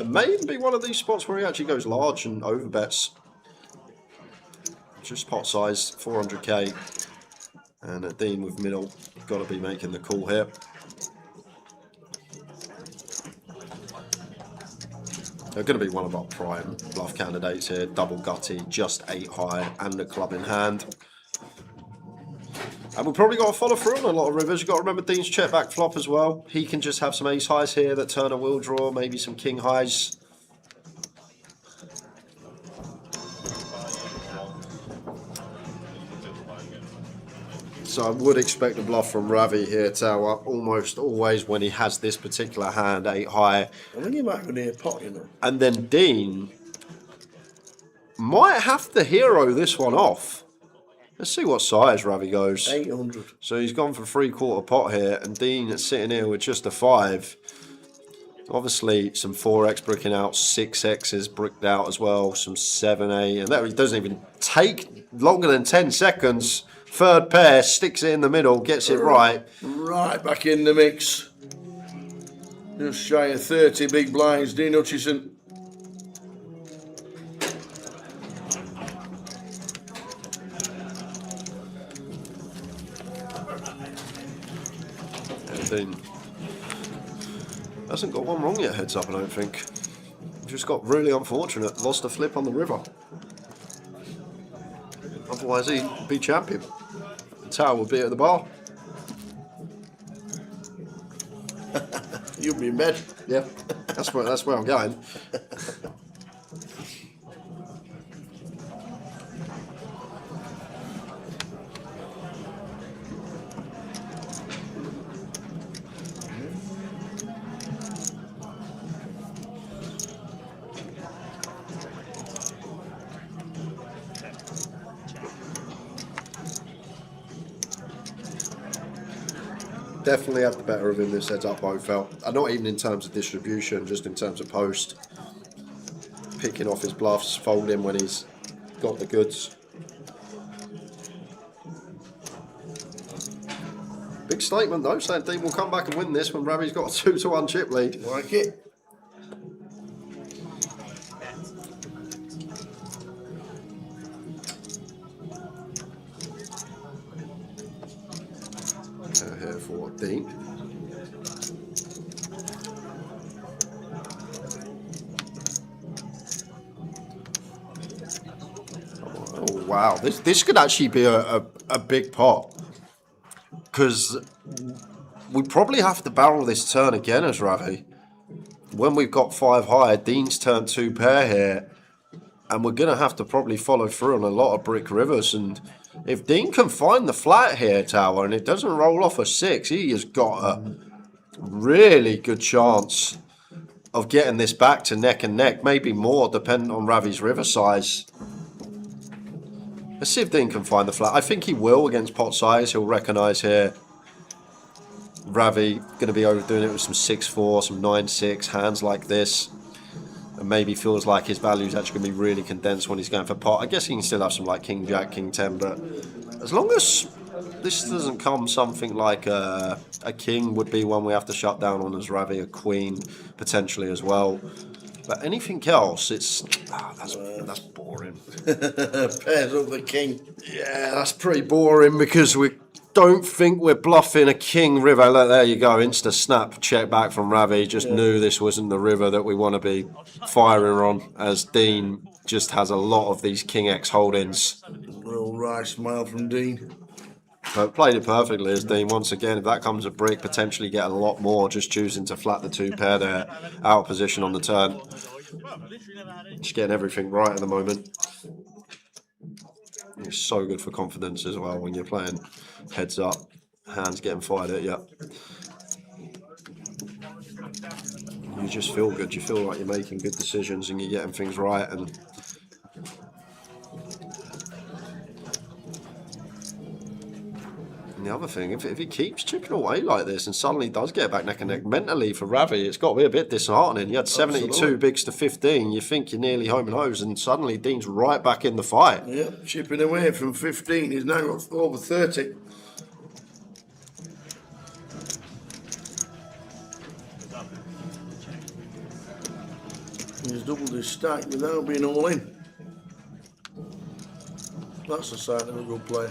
May even be one of these spots where he actually goes large and overbets. Just pot size, 400k. And Dean with middle, got to be making the call here. They're going to be one of our prime bluff candidates here. Double gutty, just 8 high, and a club in hand. And we've probably got to follow through on a lot of rivers. You've got to remember Dean's check back flop as well. He can just have some ace highs here that Turner will draw, maybe some king highs. So I would expect a bluff from Ravi here, Tower, almost always when he has this particular hand, 8 high. I think he might go near pot, you know. And then Dean might have to hero this one off. Let's see what size Ravi goes. 800. So he's gone for 3/4 pot here, and Dean is sitting here with just a 5. Obviously, some 4x bricking out, 6x's bricked out as well, some 7a, and that doesn't even take longer than 10 seconds. Third pair, sticks it in the middle, gets it right. Right back in the mix. Just shy of 30 big blinds, Dean Hutchison. Dean hasn't got one wrong yet, heads up, I don't think. Just got really unfortunate, lost a flip on the river. Otherwise he'd be champion. The Tower would be at the bar. You'll be in bed. Yeah, that's where I'm going. Definitely have the better of him this heads up, both felt. And not even in terms of distribution, just in terms of post. Picking off his bluffs, folding when he's got the goods. Big statement though, saying Dean will come back and win this when Ravi's got a 2-1 chip lead. Like it. Here for Dean. Oh wow, this could actually be a big pot, because we probably have to barrel this turn again as Ravi. When we've got 5 high, Dean's turned 2 pair here, and we're going to have to probably follow through on a lot of brick rivers. And if Dean can find the flat here, Tower, and it doesn't roll off a 6, he has got a really good chance of getting this back to neck and neck, maybe more, depending on Ravi's river size. Let's see if Dean can find the flat. I think he will against pot size. He'll recognise here Ravi going to be overdoing it with some 6-4, some 9-6 hands like this, and maybe feels like his value is actually going to be really condensed when he's going for pot. I guess he can still have some like King Jack, King 10, but as long as this doesn't come something like a king would be one we have to shut down on as Ravi, a queen potentially as well. But anything else, it's that's boring. Pairs up the king. Yeah, that's pretty boring because we don't think we're bluffing a king river. Look, there you go, insta snap check back from Ravi. Just knew this wasn't the river that we want to be firing on, as Dean just has a lot of these king X holdings. Real wry smile from Dean. But played it perfectly as Dean. Once again, if that comes a brick, potentially get a lot more, just choosing to flat the 2 pair there, out of position on the turn. Just getting everything right at the moment. It's so good for confidence as well when you're playing heads up, hands getting fired at you. You just feel good. You feel like you're making good decisions and you're getting things right. And the other thing, if he keeps chipping away like this and suddenly does get back neck and neck, mentally for Ravi, it's got to be a bit disheartening. You had 72 Absolutely. bigs to 15. You think you're nearly home and hose, and suddenly Dean's right back in the fight. Yep, chipping away from 15. He's now got over 30. He's doubled his stack without being all in. That's a sign of a good player.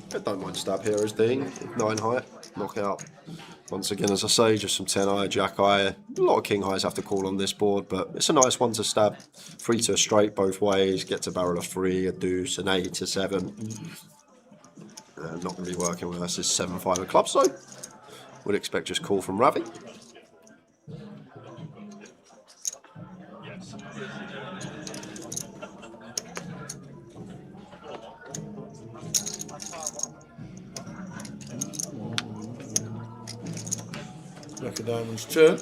I don't mind stab here as Dean. 9 high, knockout. Once again, as I say, just some 10 high, jack high. A lot of king highs have to call on this board, but it's a nice one to stab. 3 to a straight both ways, get to barrel a 3, a deuce, an 8, a 7. Not going to be working with us is 7-5 of clubs, so would expect just call from Ravi. Jack of diamonds turn.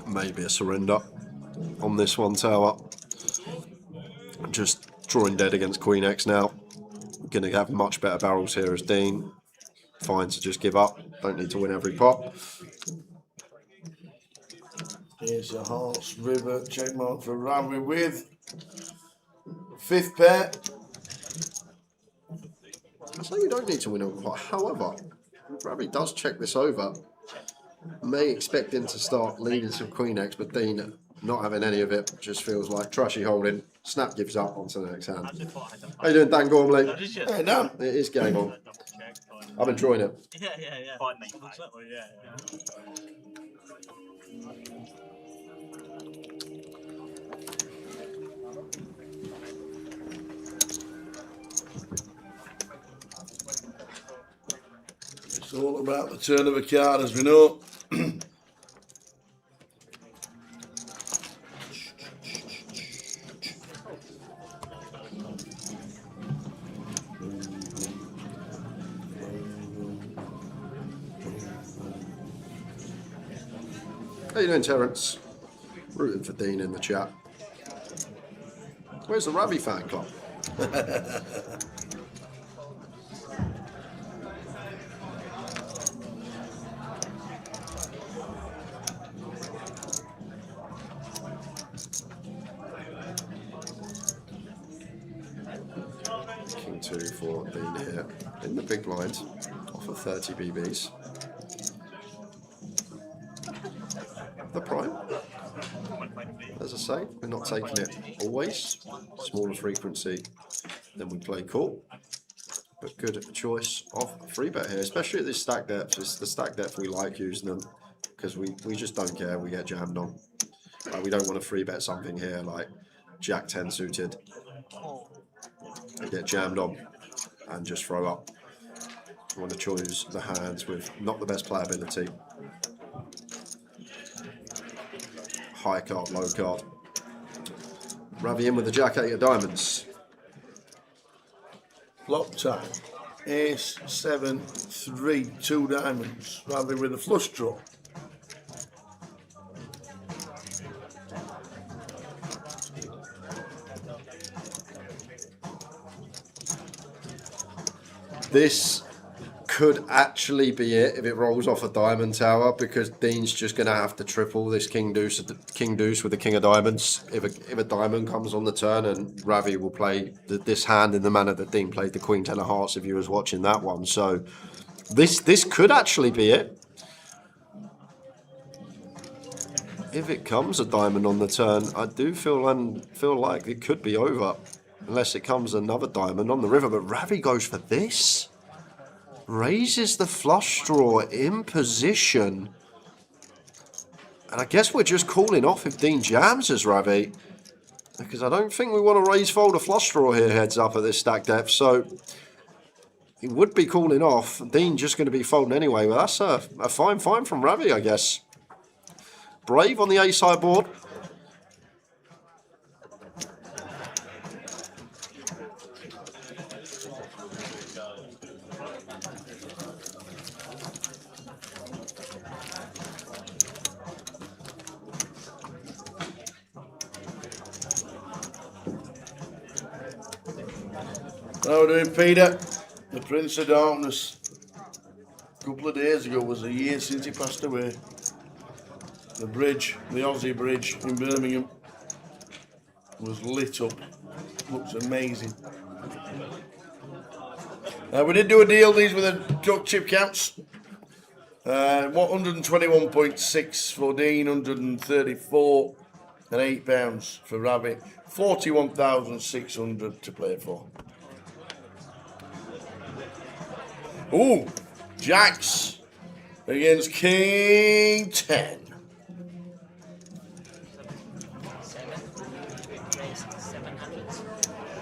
Maybe a surrender on this one, Tower. Just drawing dead against Queen X now. Going to have much better barrels here as Dean. Fine to just give up. Don't need to win every pot. Here's a hearts river check mark for Ravi with 5th pair. I say we don't need to win every pot. However, Ravi does check this over. May expect him to start leading some Queen X, but Dean not having any of it just feels like trashy holding. Snap gives up onto the next hand. How you doing, Dan Gormley? Hey, Dan. It is game on. I'm enjoying it. Yeah. Exactly, yeah. It's all about the turn of a card, as we know. How you doing, Terence? Rooting for Dean in the chat. Where's the Ravi fan club? King 2 for Dean here in the big blind, off of 30 BBs. The prime, as I say, we're not taking it always. Smaller frequency than we play call, but good choice of free bet here, especially at this stack depth. It's the stack depth we like using them because we just don't care. We get jammed on. Like, we don't want to free bet something here like Jack 10 suited and get jammed on and just throw up. We want to choose the hands with not the best playability. High card, low card. Ravi in with the Jack 8 of diamonds. Flop time. Ace, 7, 3, 2 diamonds. Ravi with a flush draw. This could actually be it if it rolls off a diamond tower, because Dean's just going to have to triple this king deuce with the king of diamonds if a diamond comes on the turn, and Ravi will play this hand in the manner that Dean played the queen 10 of hearts if you was watching that one. So this could actually be it. If it comes a diamond on the turn, I do feel like it could be over, unless it comes another diamond on the river. But Ravi goes for this. Raises the flush draw in position. And I guess we're just calling off if Dean jams us, Ravi. Because I don't think we want to raise fold a flush draw here, heads up at this stack depth. So he would be calling off. Dean just going to be folding anyway. Well, that's a fine from Ravi, I guess. Brave on the ace high board. How are we doing, Peter? The Prince of Darkness. A couple of days ago was a year since he passed away. The bridge, the Aussie Bridge in Birmingham, was lit up. Looks amazing. We did do a deal. These were the duck chip counts. 121.6 for Dean, 134 and £8 for Ravi. 41,600 to play for. Ooh, Jacks against King 10.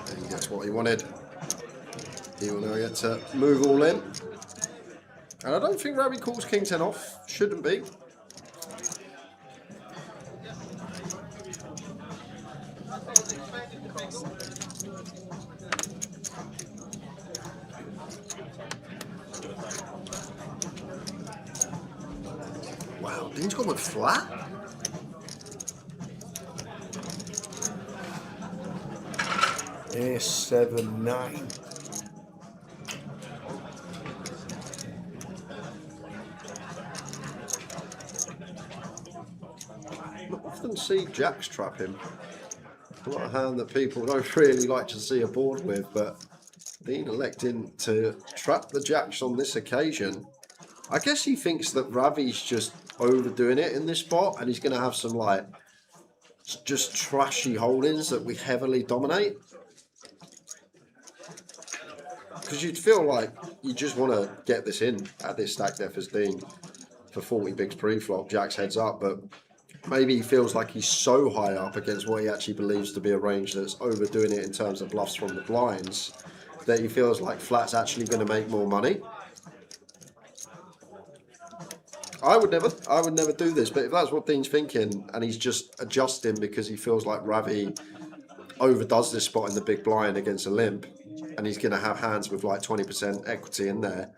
And that's what he wanted. He will now get to move all in. And I don't think Ravi calls King 10 off. Shouldn't be. Wow, Dean's gone with flat. Ace, 7, 9. I often see Jacks trap him. Not a hand that people don't really like to see a board with, but Dean electing to trap the Jacks on this occasion. I guess he thinks that Ravi's just overdoing it in this spot, and he's going to have some like just trashy holdings that we heavily dominate. Because you'd feel like you just want to get this in at this stack depth as Dean for 40 bigs pre-flop, Jack's heads up, but maybe he feels like he's so high up against what he actually believes to be a range that's overdoing it in terms of bluffs from the blinds that he feels like flat's actually going to make more money. I would never do this, but if that's what Dean's thinking and he's just adjusting because he feels like Ravi overdoes this spot in the big blind against a limp and he's going to have hands with like 20% equity in there,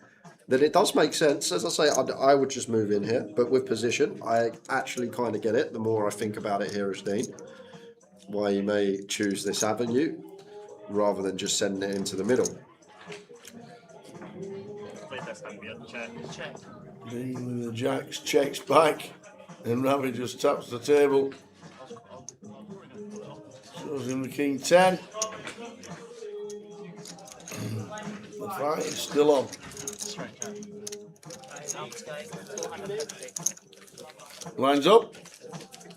then it does make sense. As I say, I would just move in here, but with position, I actually kind of get it the more I think about it here as Dean, why he may choose this avenue rather than just sending it into the middle. Dean with the Jacks checks back, and Ravi just taps the table. Shows him the King 10. The fight is still on. Lines up.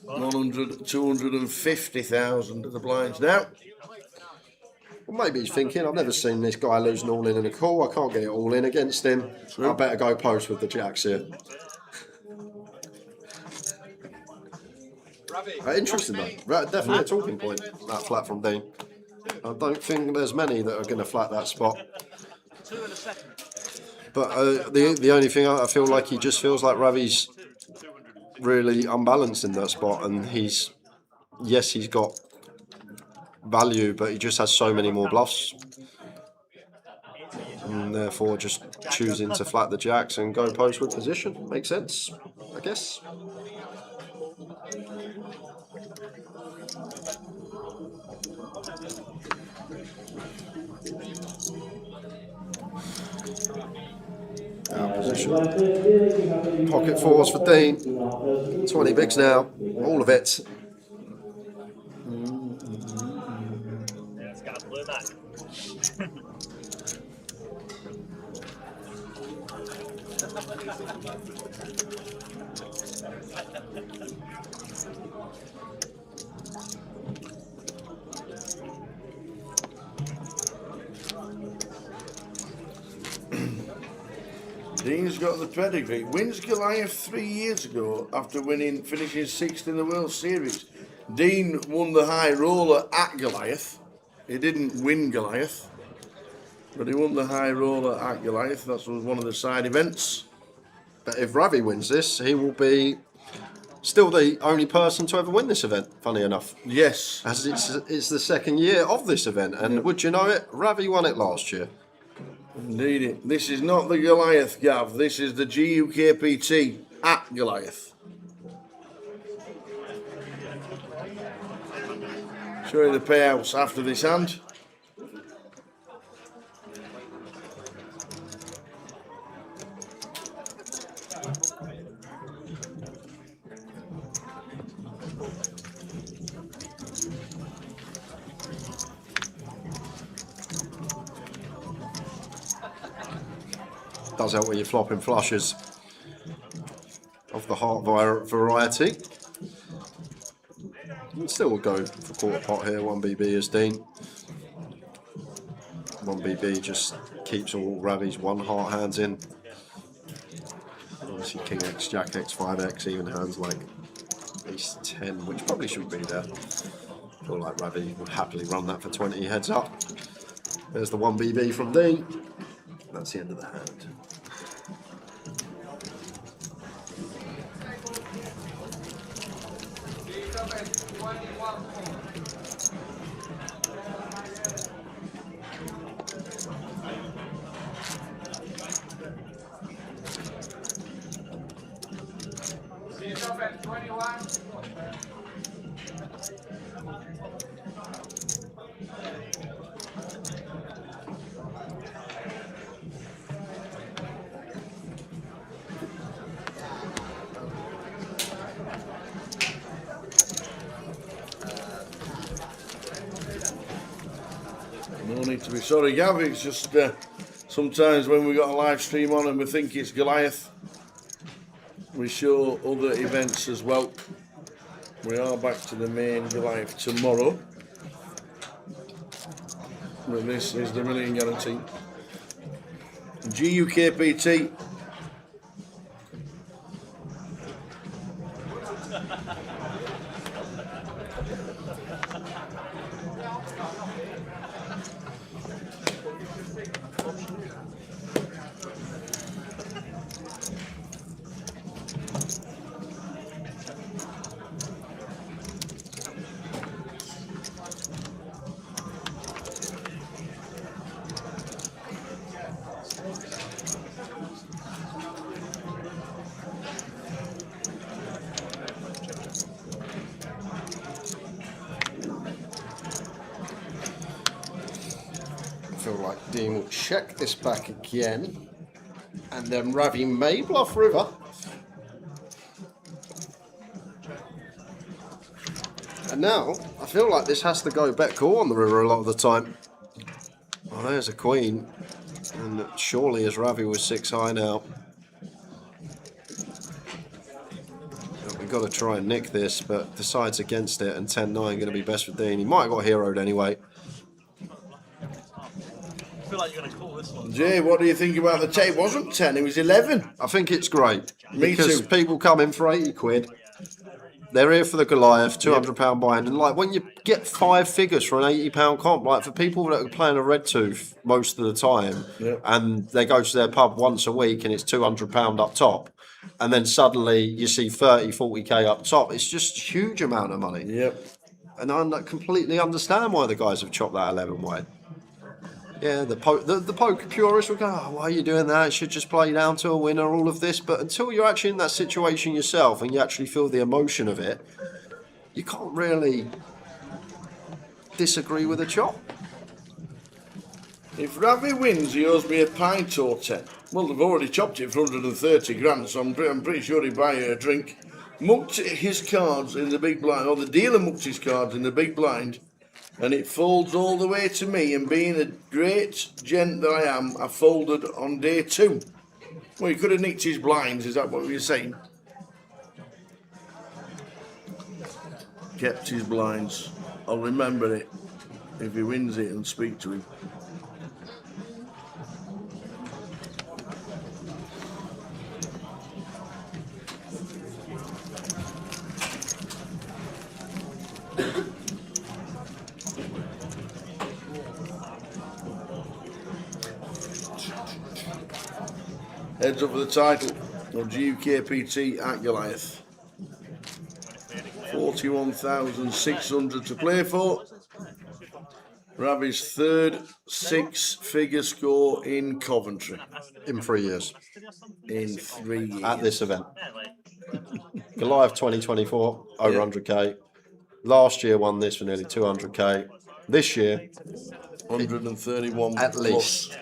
100, 250,000 of the blinds now. Well, maybe he's thinking, I've never seen this guy lose an all-in and a call. I can't get it all in against him. I better go post with the Jacks here. Interesting though. Definitely a talking point, that flat from Dean. I don't think there's many that are going to flat that spot. But the only thing I feel like he just feels like Ravi's really unbalanced in that spot, and he's got value, but he just has so many more bluffs, and therefore just choosing to flat the jacks and go post with position makes sense, I guess. Position. Pocket fours for Dean. 20 bigs now, all of it. Yeah, it's got a blue back. Dean's got the pedigree. Wins Goliath 3 years ago after finishing 6th in the World Series. Dean won the high roller at Goliath. He didn't win Goliath, but he won the high roller at Goliath. That was one of the side events. But if Ravi wins this, he will be still the only person to ever win this event, funny enough. Yes. As it's the second year of this event, and would you know it, Ravi won it last year. Indeed. This is not the Goliath, Gav. This is the GUKPT at Goliath. Show you the payouts after this hand. Does help when you're flopping flushes of the heart variety. Still will go for quarter pot here. 1BB is Dean. 1BB just keeps all Ravi's one heart hands in. Obviously King X, Jack X, 5X, even hands like Ace 10, which probably shouldn't be there. I feel like Ravi would happily run that for 20 heads up. There's the 1BB from Dean. That's the end of the hand. No need to be sorry, Gav. It's just sometimes when we got a live stream on and we think it's Goliath, we show other events as well. We are back to the main Goliath tomorrow. But this is the million guarantee. GUKPT. I feel like Dean will check this back again, and then Ravi may bluff river. And now, I feel like this has to go bet call on the river a lot of the time. Well, there's a queen, and surely as Ravi was 6 high now. We've got to try and nick this, but decides against it, and 10-9 going to be best for Dean. He might have got heroed anyway. I feel like you're going to call this one. Jay, what do you think about the tape? It wasn't 10, it was 11. I think it's great. Me because too. people come in for 80 quid. They're here for the Goliath, £200 buy-in. And like when you get 5 figures for an £80 comp, like for people that are playing a red tooth most of the time, and they go to their pub once a week and it's £200 up top, and then suddenly you see 30, 40k up top, it's just a huge amount of money. Yep. And I completely understand why the guys have chopped that 11 wide. Yeah, the poker purists will go, oh, why are you doing that? It should just play down to a winner, all of this. But until you're actually in that situation yourself and you actually feel the emotion of it, you can't really disagree with a chop. If Ravi wins, he owes me a pint or 10. Well, they've already chopped it for 130 grand, so I'm pretty sure he'd buy her a drink. Mucked his cards in the big blind, or the dealer mucked his cards in the big blind, and it folds all the way to me, and being a great gent that I am, I folded on day 2. Well, he could have nicked his blinds, is that what you're saying? Kept his blinds. I'll remember it if he wins it and speak to him. Heads up for the title of GUKPT at Goliath. 41,600 to play for. Ravi's third 6-figure score in Coventry. In 3 years. In 3 years. At this event. Goliath 2024, over 100k. Last year won this for nearly 200k. This year, 131 at plus. least.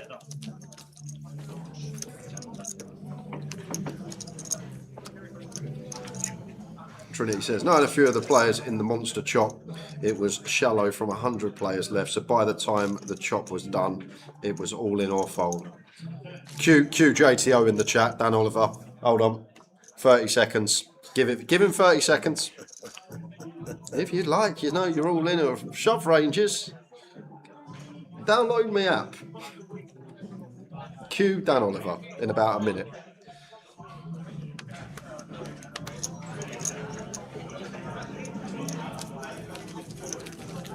Trinity says, knowing a few of the players in the monster chop, it was shallow from 100 players left, so by the time the chop was done, it was all in or fold. QJTO in the chat, Dan Oliver, hold on, 30 seconds, give him 30 seconds. If you'd like, you know, you're all in or shove ranges, download my app. Q Dan Oliver in about a minute.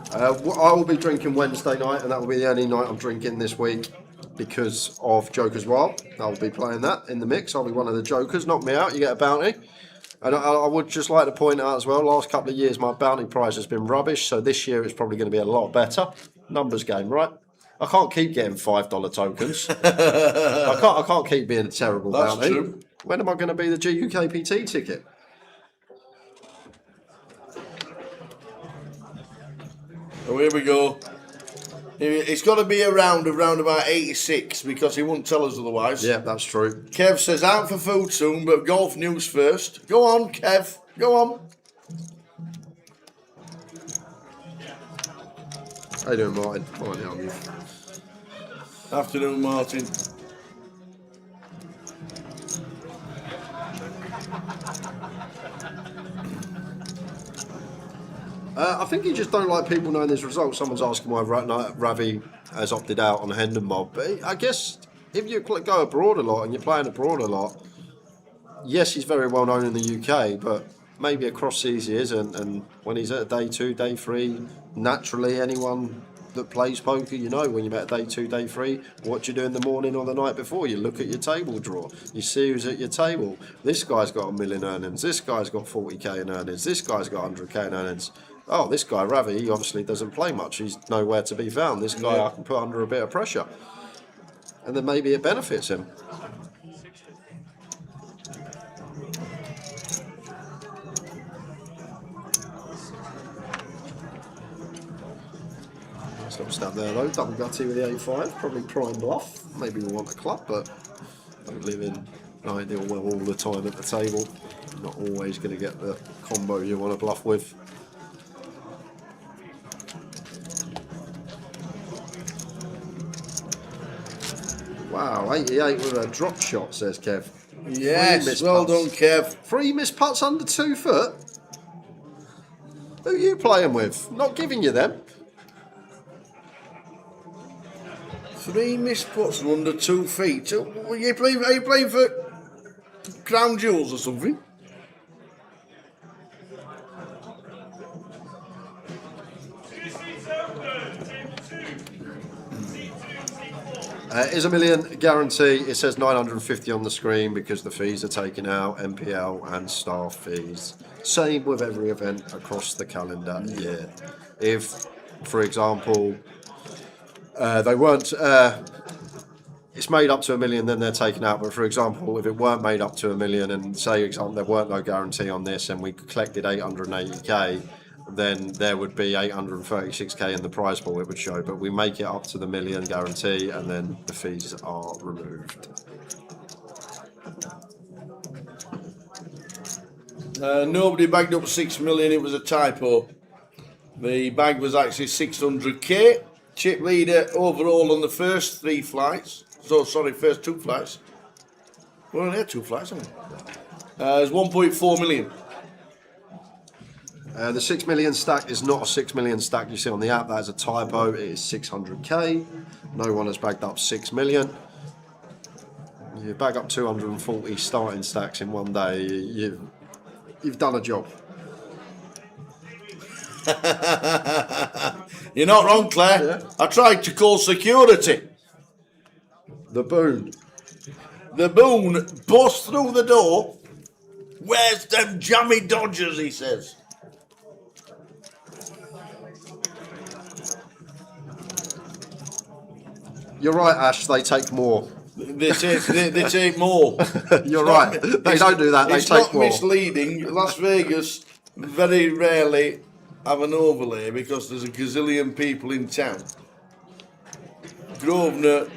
I will be drinking Wednesday night, and that will be the only night I'm drinking this week because of Joker's Wild. I'll be playing that in the mix. I'll be one of the Jokers. Knock me out, you get a bounty. And I would just like to point out as well, last couple of years my bounty prize has been rubbish, so this year it's probably going to be a lot better. Numbers game, right? I can't keep getting $5 tokens. I can't keep being a terrible bounty. That's true. When am I going to be the GUKPT ticket? Oh, here we go. It's got to be around about 86 because he wouldn't tell us otherwise. Yeah, that's true. Kev says out for food soon, but golf news first. Go on, Kev. Go on. How you doing, Martin? Martin, how are you? Afternoon, Martin. I think you just don't like people knowing his results. Someone's asking why Ravi has opted out on Hendon Mob. But I guess if you go abroad a lot and you're playing abroad a lot, yes, he's very well known in the UK, but maybe across seas he isn't. And when he's at day 2, day 3, naturally anyone that plays poker, you know, when you're at day 2, day 3, what do you do in the morning or the night before? You look at your table draw. You see who's at your table. This guy's got $1 million earnings. This guy's got 40k in earnings. This guy's got 100k in earnings. Oh, this guy, Ravi, he obviously doesn't play much. He's nowhere to be found. This guy I can put under a bit of pressure. And then maybe it benefits him. Nice little stab there though. Double gutty with the A5. Probably prime bluff. Maybe we'll want a club, but don't live in ideal well all the time at the table. You're not always going to get the combo you want to bluff with. Wow, 88 with a drop shot, says Kev. Yes, well done, Kev. 3 missed putts under 2 foot. Who are you playing with? Not giving you them. 3 missed putts under 2 feet. Are you playing for Crown Jewels or something? Is a million guarantee? It says 950 on the screen because the fees are taken out, MPL and staff fees. Same with every event across the calendar year. If, for example, they weren't, it's made up to a million, then they're taken out. But for example, if it weren't made up to a million and say, example, there weren't no guarantee on this and we collected 880k, then there would be 836k in the prize pool it would show. But we make it up to the million guarantee and then the fees are removed. Nobody bagged up 6 million, it was a typo. The bag was actually 600k. Chip leader overall on the first 3 flights. First 2 flights. We only had 2 flights, haven't we? It's 1.4 million. The 6 million stack is not a 6 million stack you see on the app. That is a typo. It is 600k. No one has bagged up 6 million. You bag up 240 starting stacks in one day. You've done a job. You're not wrong, Claire. Yeah. I tried to call security. The boon. The boon burst through the door. Where's them jammy dodgers, he says. You're right, Ash. They take more. They take more. You're right. They don't do that. They take more. It's not misleading. Las Vegas very rarely have an overlay because there's a gazillion people in town. Grosvenor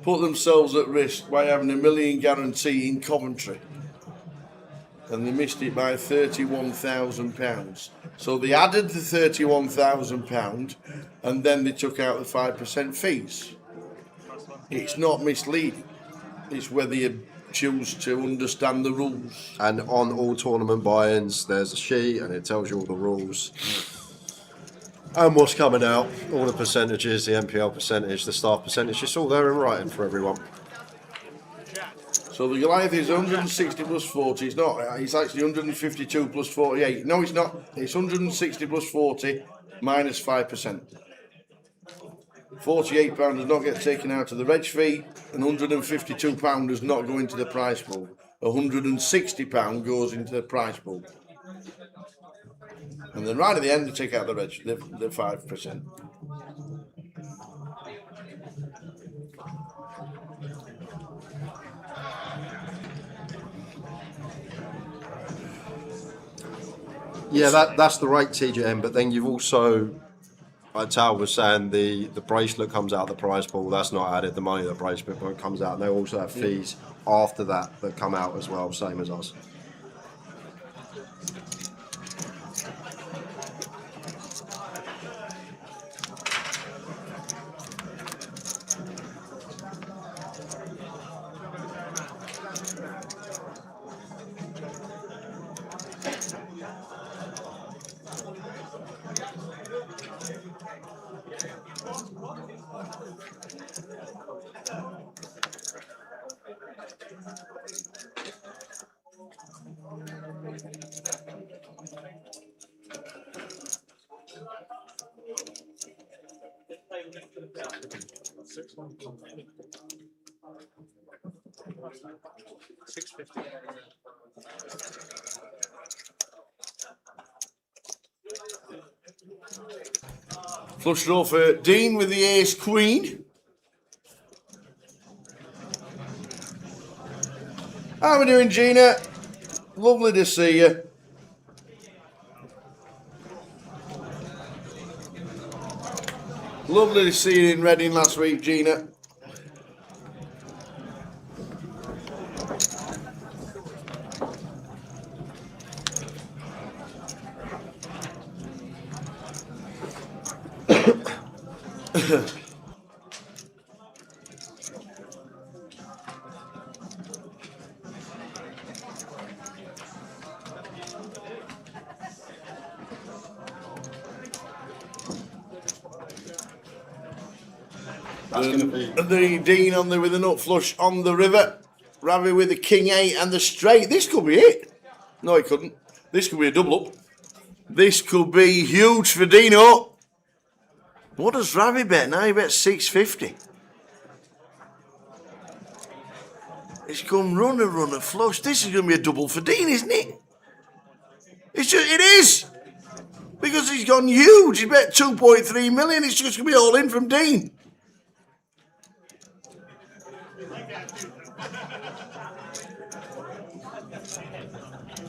put themselves at risk by having a million guarantee in Coventry. And they missed it by £31,000. So they added the £31,000 and then they took out the 5% fees. It's not misleading. It's whether you choose to understand the rules. And on all tournament buy-ins, there's a sheet and it tells you all the rules. And what's coming out, all the percentages, the MPL percentage, the staff percentage, it's all there in writing for everyone. So the Goliath is 160 plus 40. It's not. It's actually 152 plus 48. No, it's not. It's 160 plus 40 minus 5%. £48 does not get taken out of the reg fee, and £152 does not go into the prize pool. £160 goes into the prize pool. And then right at the end, they take out the reg, the 5%. Yeah, that's the rate TGM, but then you've also, like Tal was saying, the bracelet comes out of the prize pool, that's not added, the money of the bracelet comes out, and they also have fees after that come out as well, same as us. Flush draw for Dean with the ace queen. How are we doing, Gina? Lovely to see you. Lovely to see you in Reading last week, Gina. The Dean on there with a nut flush on the river. Ravi with the king 8 and the straight. This could be it. No, it couldn't. This could be a double up. This could be huge for Dino. What does Ravi bet now? He bets 650. It's come runner, flush. This is going to be a double for Dean, isn't it? It is! Because he's gone huge. He bet 2.3 million. It's just going to be all in from Dean.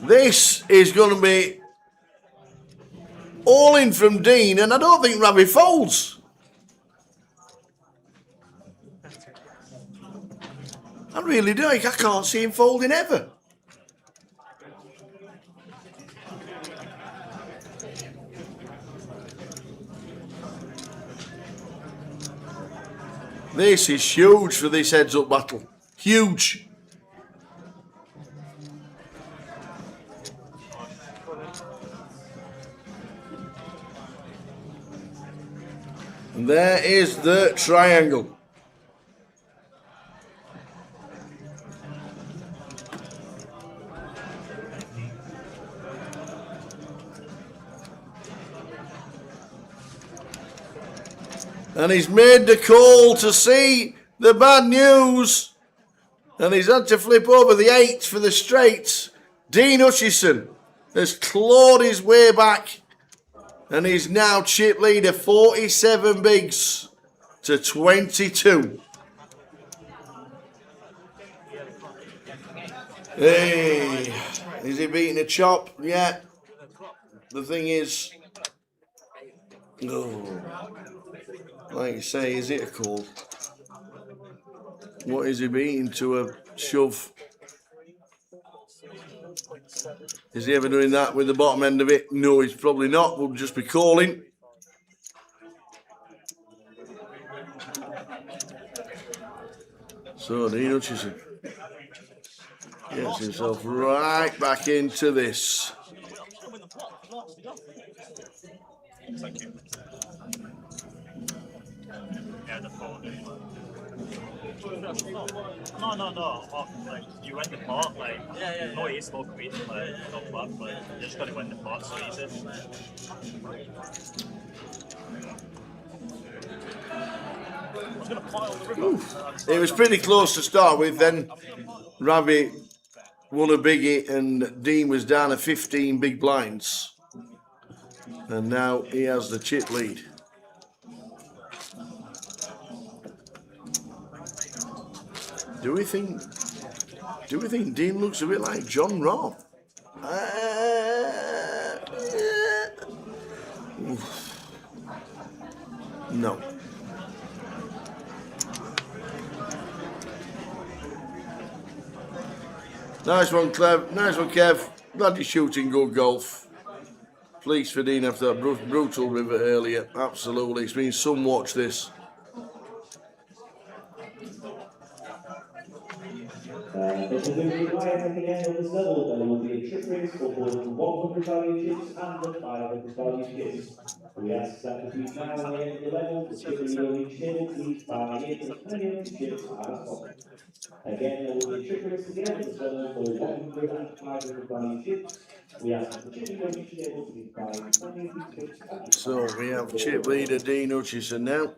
This is going to be all in from Dean, and I don't think Ravi folds. I really do. I can't see him folding ever. This is huge for this heads-up battle. Huge. And there is the triangle. And he's made the call to see the bad news. And he's had to flip over the 8 for the straights. Dean Hutchison has clawed his way back. And he's now chip leader 47 bigs to 22. Hey, is he beating a chop? Yeah. The thing is, like you say, is it a call? What is he beating to a shove? Is he ever doing that with the bottom end of it? No, he's probably not. We'll just be calling. So Dean Hutchison gets himself right back into this. Thank you. Yeah, the phone. No. Like, you win the pot, like, no ace, no queen, like, no flop, like, you just gotta win the pot, so easy. I was gonna pot on the river. It was pretty close to start with, then Ravi won a biggie and Dean was down to 15 big blinds. And now he has the chip lead. Do we think Dean looks a bit like John Roth? No. Nice one, Clev. Nice one, Kev. Glad you're shooting good golf. Pleased for Dean after that brutal river earlier. Absolutely. It's been some watch, this. This will be required at the end of this level. There will be a chip race for both the 100 value chips and the 500 value chips. We ask that between now and the end of the level, the chip leader of each table please buy in as many of the chips as possible. Again, there will be a chip race at the end of this level for 100 and 500 value chips. We ask that the chip leader of each table please buy as many of these chips as possible. So we have chip leader Dean Hutchison now.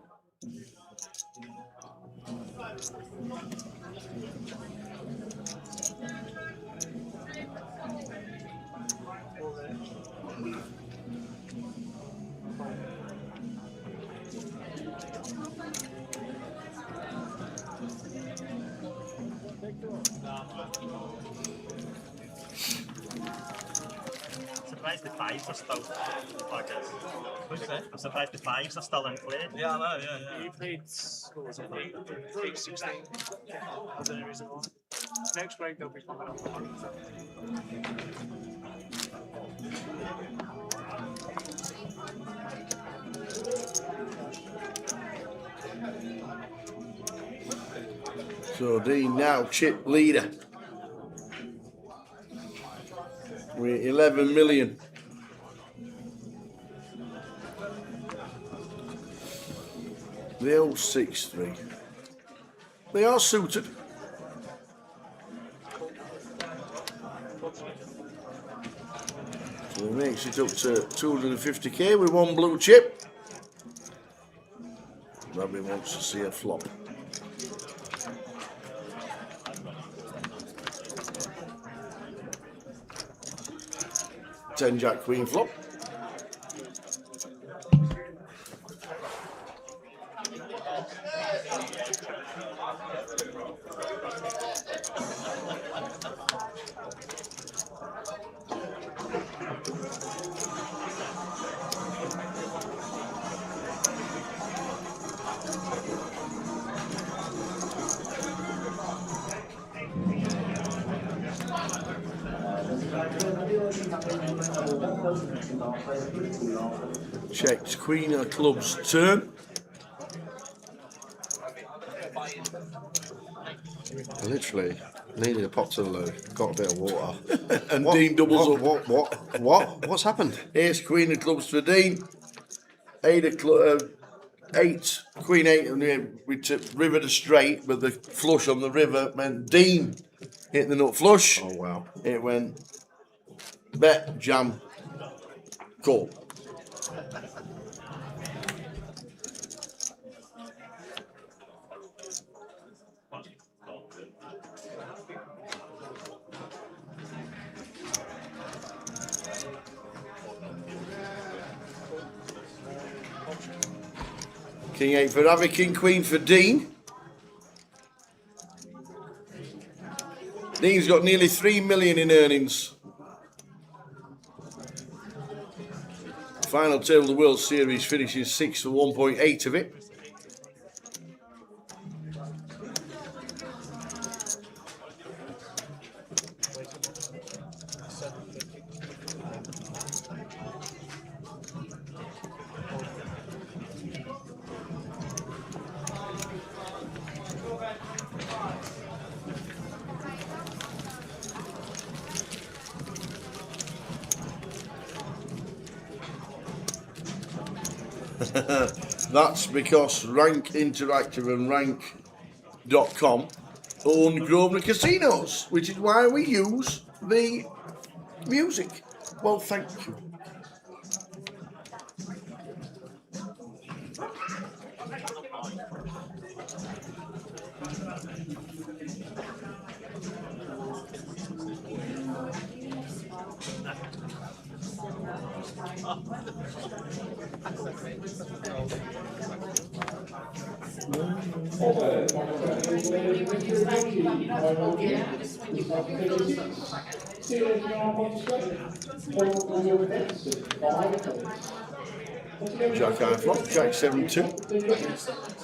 Surprised the fives are still like I'm surprised the fives are still in play. Yeah, I know, yeah. He played, what was it, 8-16. That's the only reason why. Next week they'll be coming up. So Dean now chip leader. We're 11 million. The old 6-3. They are suited. So he makes it up to 250k with one blue chip. Robbie wants to see a flop. 10 Jack Queen flop. Checks Queen of Clubs turn. I literally needed a pop to the loo. Got a bit of water. And What? Dean doubles What? up. What? What's happened? Ace Queen of Clubs for Dean. 8 Queen 8, and then we took river to straight, but the flush on the river meant Dean hit the nut flush. Oh wow! It went bet, jam, call. King 8 for Avi, King Queen for Dean. Dean's got nearly 3 million in earnings. Final table of the World Series finishes 6 for 1.8 of it. That's because Rank Interactive and Rank.com own Grosvenor Casinos, which is why we use the music. Well, thank you. Jack high flop, Jack 7-2.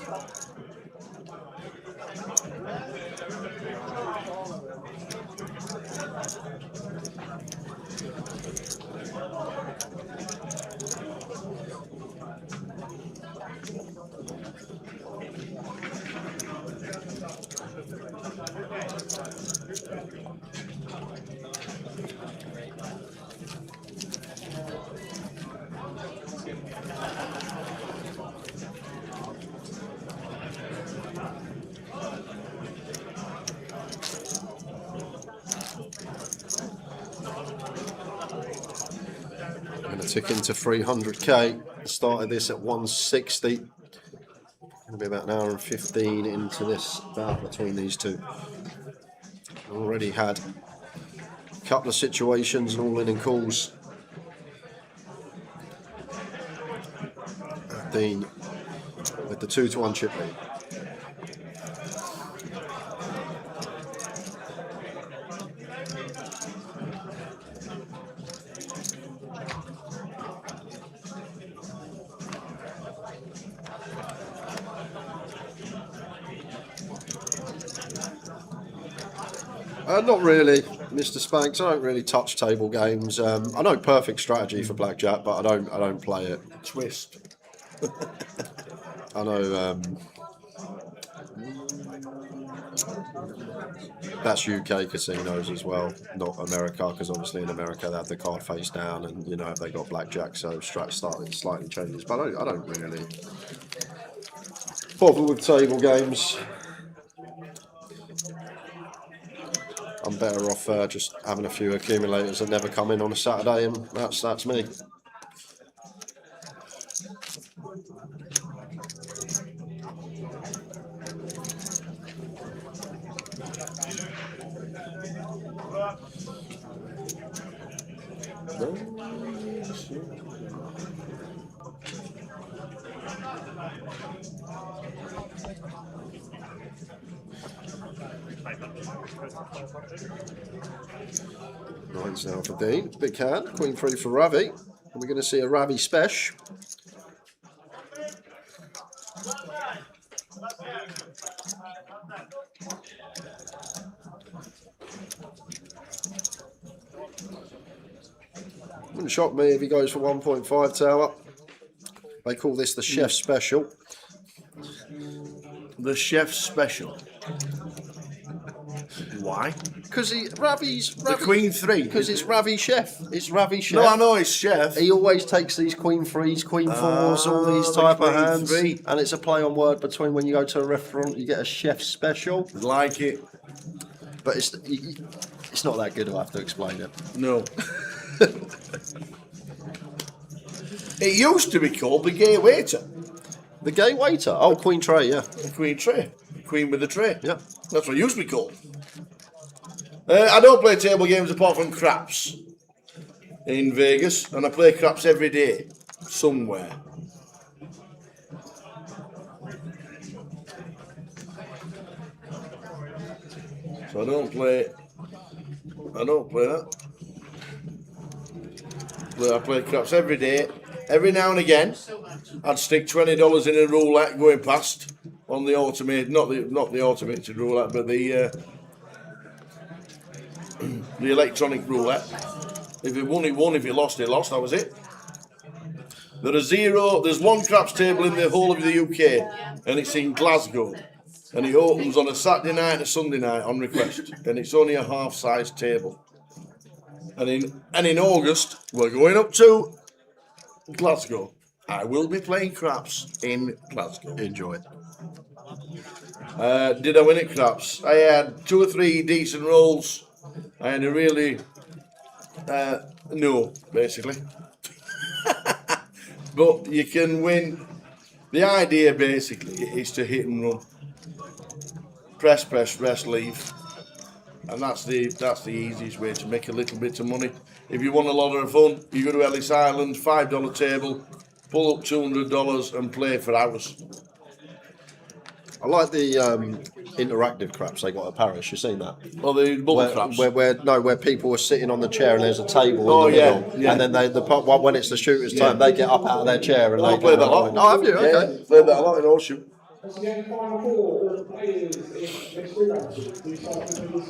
Going to tick into 300k. Started this at 160. Going to be about an hour and 15 into this bout between these two. Already had a couple of situations and all in calls. Dean with the 2-1 chip lead. Not really, Mr. Spanks. I don't really touch table games. I know perfect strategy for blackjack, but I don't play it. Twist. I know that's UK casinos as well, not America, because obviously in America they have the card face down, and you know they got blackjack, so slightly changes. But I don't really bother with table games. I'm better off just having a few accumulators that never come in on a Saturday, and that's me. Nines now for Dean. Big hand. Queen 3 for Ravi. And we're going to see a Ravi special. Wouldn't shock me if he goes for 1.5 tower. They call this the chef special. The chef special. Why? Because Ravi's the Queen 3. Because it's Ravi chef. It's Ravi chef. No, I know it's chef. He always takes these Queen 3s, Queen 4s, all these type of hands. 3. And it's a play on word between when you go to a restaurant, you get a chef special. Like it. But it's not that good, I'll have to explain it. No. It used to be called the gay waiter. The gay waiter? Oh, Queen tray, yeah. The Queen tray. Queen with the tray. Yeah. That's what it used to be called. I don't play table games apart from craps in Vegas, and I play craps every day somewhere. So I don't play that. I play craps every day. Every now and again, I'd stick $20 in a roulette going past on the automated, not the automated roulette, but the electronic roulette. If it won, it won. If it lost, it lost. That was it. There's one craps table in the whole of the UK, and it's in Glasgow. And it opens on a Saturday night and a Sunday night on request. And it's only a half-size table. And in August, we're going up to Glasgow. I will be playing craps in Glasgow. Enjoy it. Did I win at craps? I had 2 or 3 decent rolls. I had a really... no, basically. But you can win. The idea, basically, is to hit and run. Press, rest, leave. And that's the easiest way to make a little bit of money. If you want a lot of fun, you go to Ellis Island, $5 table, pull up $200 and play for hours. I like the interactive craps they got at Paris. You seen that? Well, the bubble craps. Where people are sitting on the chair and there's a table in the middle, yeah. and then when it's the shooter's time, they get up out of their chair and I play that a lot. Oh, have you? Okay. Yeah, played that a lot in Ocean. Once again, final call, all players in next round, please start with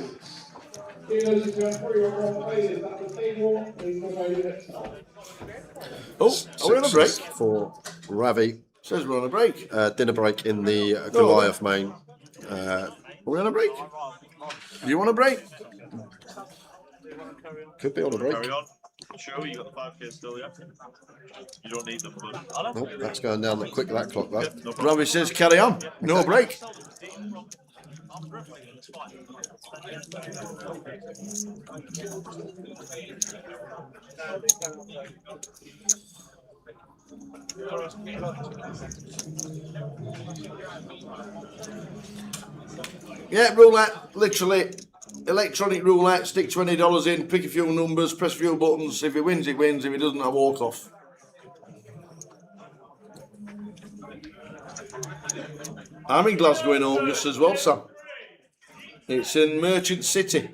the dealers, if you have 3 or 4 players at the table, please come over next time. Oh, are we on a break? For Ravi. Says we're on a break. Dinner break in the Goliath main. Are we on a break? Do you want a break? Could be on a break. Carry on. Sure, you got the 5K still, yeah? You don't need them, but... Nope, that's going down the quick, that clock, that. No Robbie says carry on. No break. Yeah, roulette, literally. Electronic roulette, stick $20 in, pick a few numbers, press a few buttons. If he wins, he wins. If he doesn't, I walk off. I'm in Glasgow in August as well, Sam. It's in Merchant City.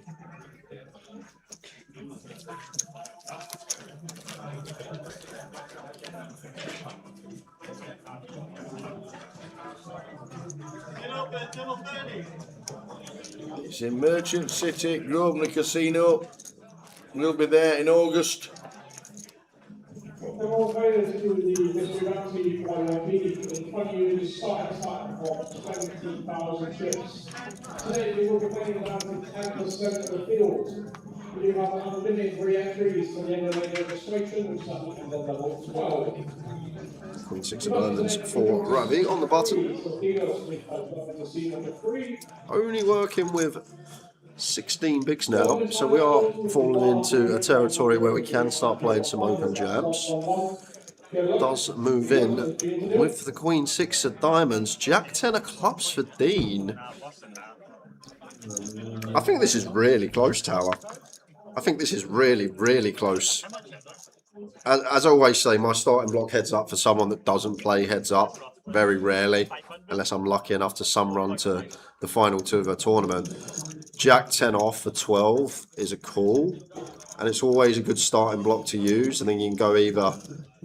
It's in Merchant City, Grosvenor Casino. We'll be there in August. The more players to the mystery round team for YP in 20 years start for 20,000 chips. Today we will be playing down to 10% of the field. We do have unlimited re-entries to the end of the registration, which is on level 12. Queen 6 of diamonds for Ravi on the button. Only working with 16 bigs now, so we are falling into a territory where we can start playing some open jabs. Does move in with the Queen 6 of diamonds. Jack 10 of clubs for Dean. I think this is really close, Tower. I think this is really, really close. As I always say, my starting block heads up for someone that doesn't play heads up very rarely. unless I'm lucky enough to some run to the final two of a tournament. Jack 10 off for 12 is a call, and it's always a good starting block to use, and then you can go either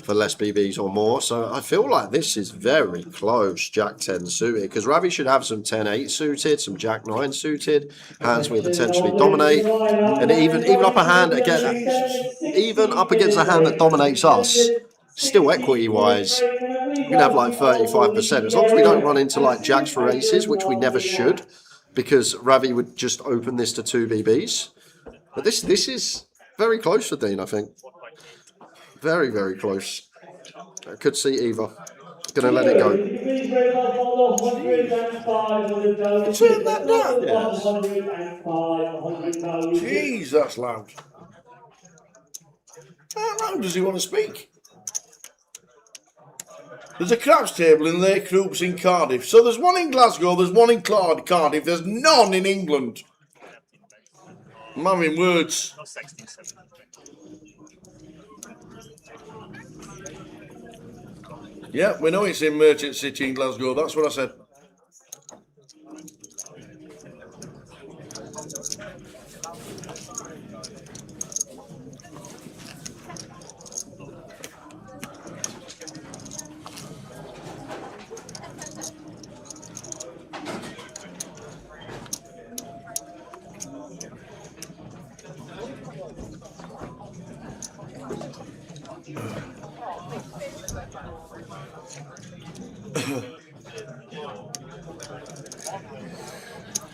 for less BBs or more. So I feel like this is very close, Jack 10 suited, because Ravi should have some 10-8 suited, some Jack 9 suited, hands we potentially dominate, and even up a hand again, even up against a hand that dominates us, still equity-wise, we can have like 35%, as long as we don't run into like Jacks for aces, which we never should, because Ravi would just open this to 2 BBs. But this is very close for Dean, I think. Very, very close. I could see either. Gonna let it go. Turn that down. Yes. Jeez, that's loud. How loud does he want to speak? There's a craps table in Lake Groups in Cardiff. So there's one in Glasgow, there's one in Cardiff, there's none in England. I'm having words. Yeah, we know it's in Merchant City in Glasgow. That's what I said.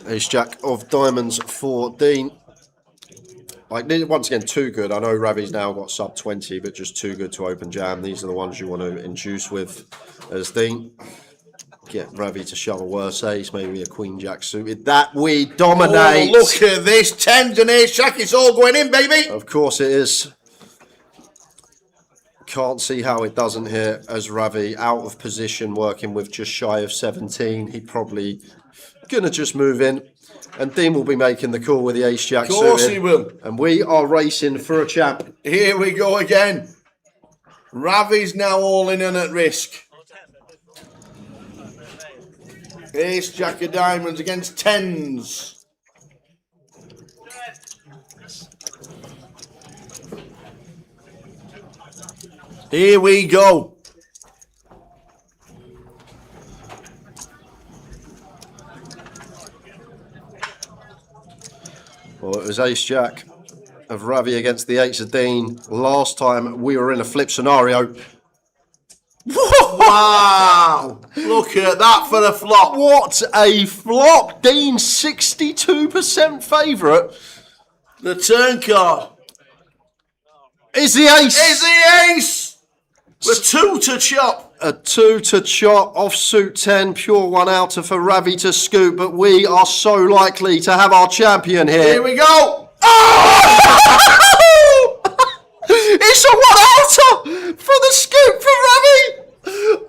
Ace Jack of diamonds for Dean. Like, once again, too good. I know Ravi's now got sub 20, but just too good to open jam. These are the ones you want to induce with as Dean. Get Ravi to shove a worse ace, maybe a Queen Jack suited. That we dominate. Oh, look at this. 10s and Ace Jack. It's all going in, baby. Of course it is. Can't see how it doesn't here as Ravi out of position, working with just shy of 17. He probably gonna just move in, and Dean will be making the call with the Ace Jack suited. Of course he will. And we are racing for a champ. Here we go again. Ravi's now all in and at risk. Ace Jack of diamonds against 10s. Here we go. Well, it was Ace Jack of Ravi against the Ace of Dean. Last time we were in a flip scenario. Wow! Look at that for a flop. What a flop! Dean, 62% favourite. The turn card is the ace. Is the ace. The 2 to chop. A 2 to chop, offsuit 10, pure 1 outer for Ravi to scoop, but we are so likely to have our champion here. Here we go. Oh! It's a 1 outer for the scoop for Ravi.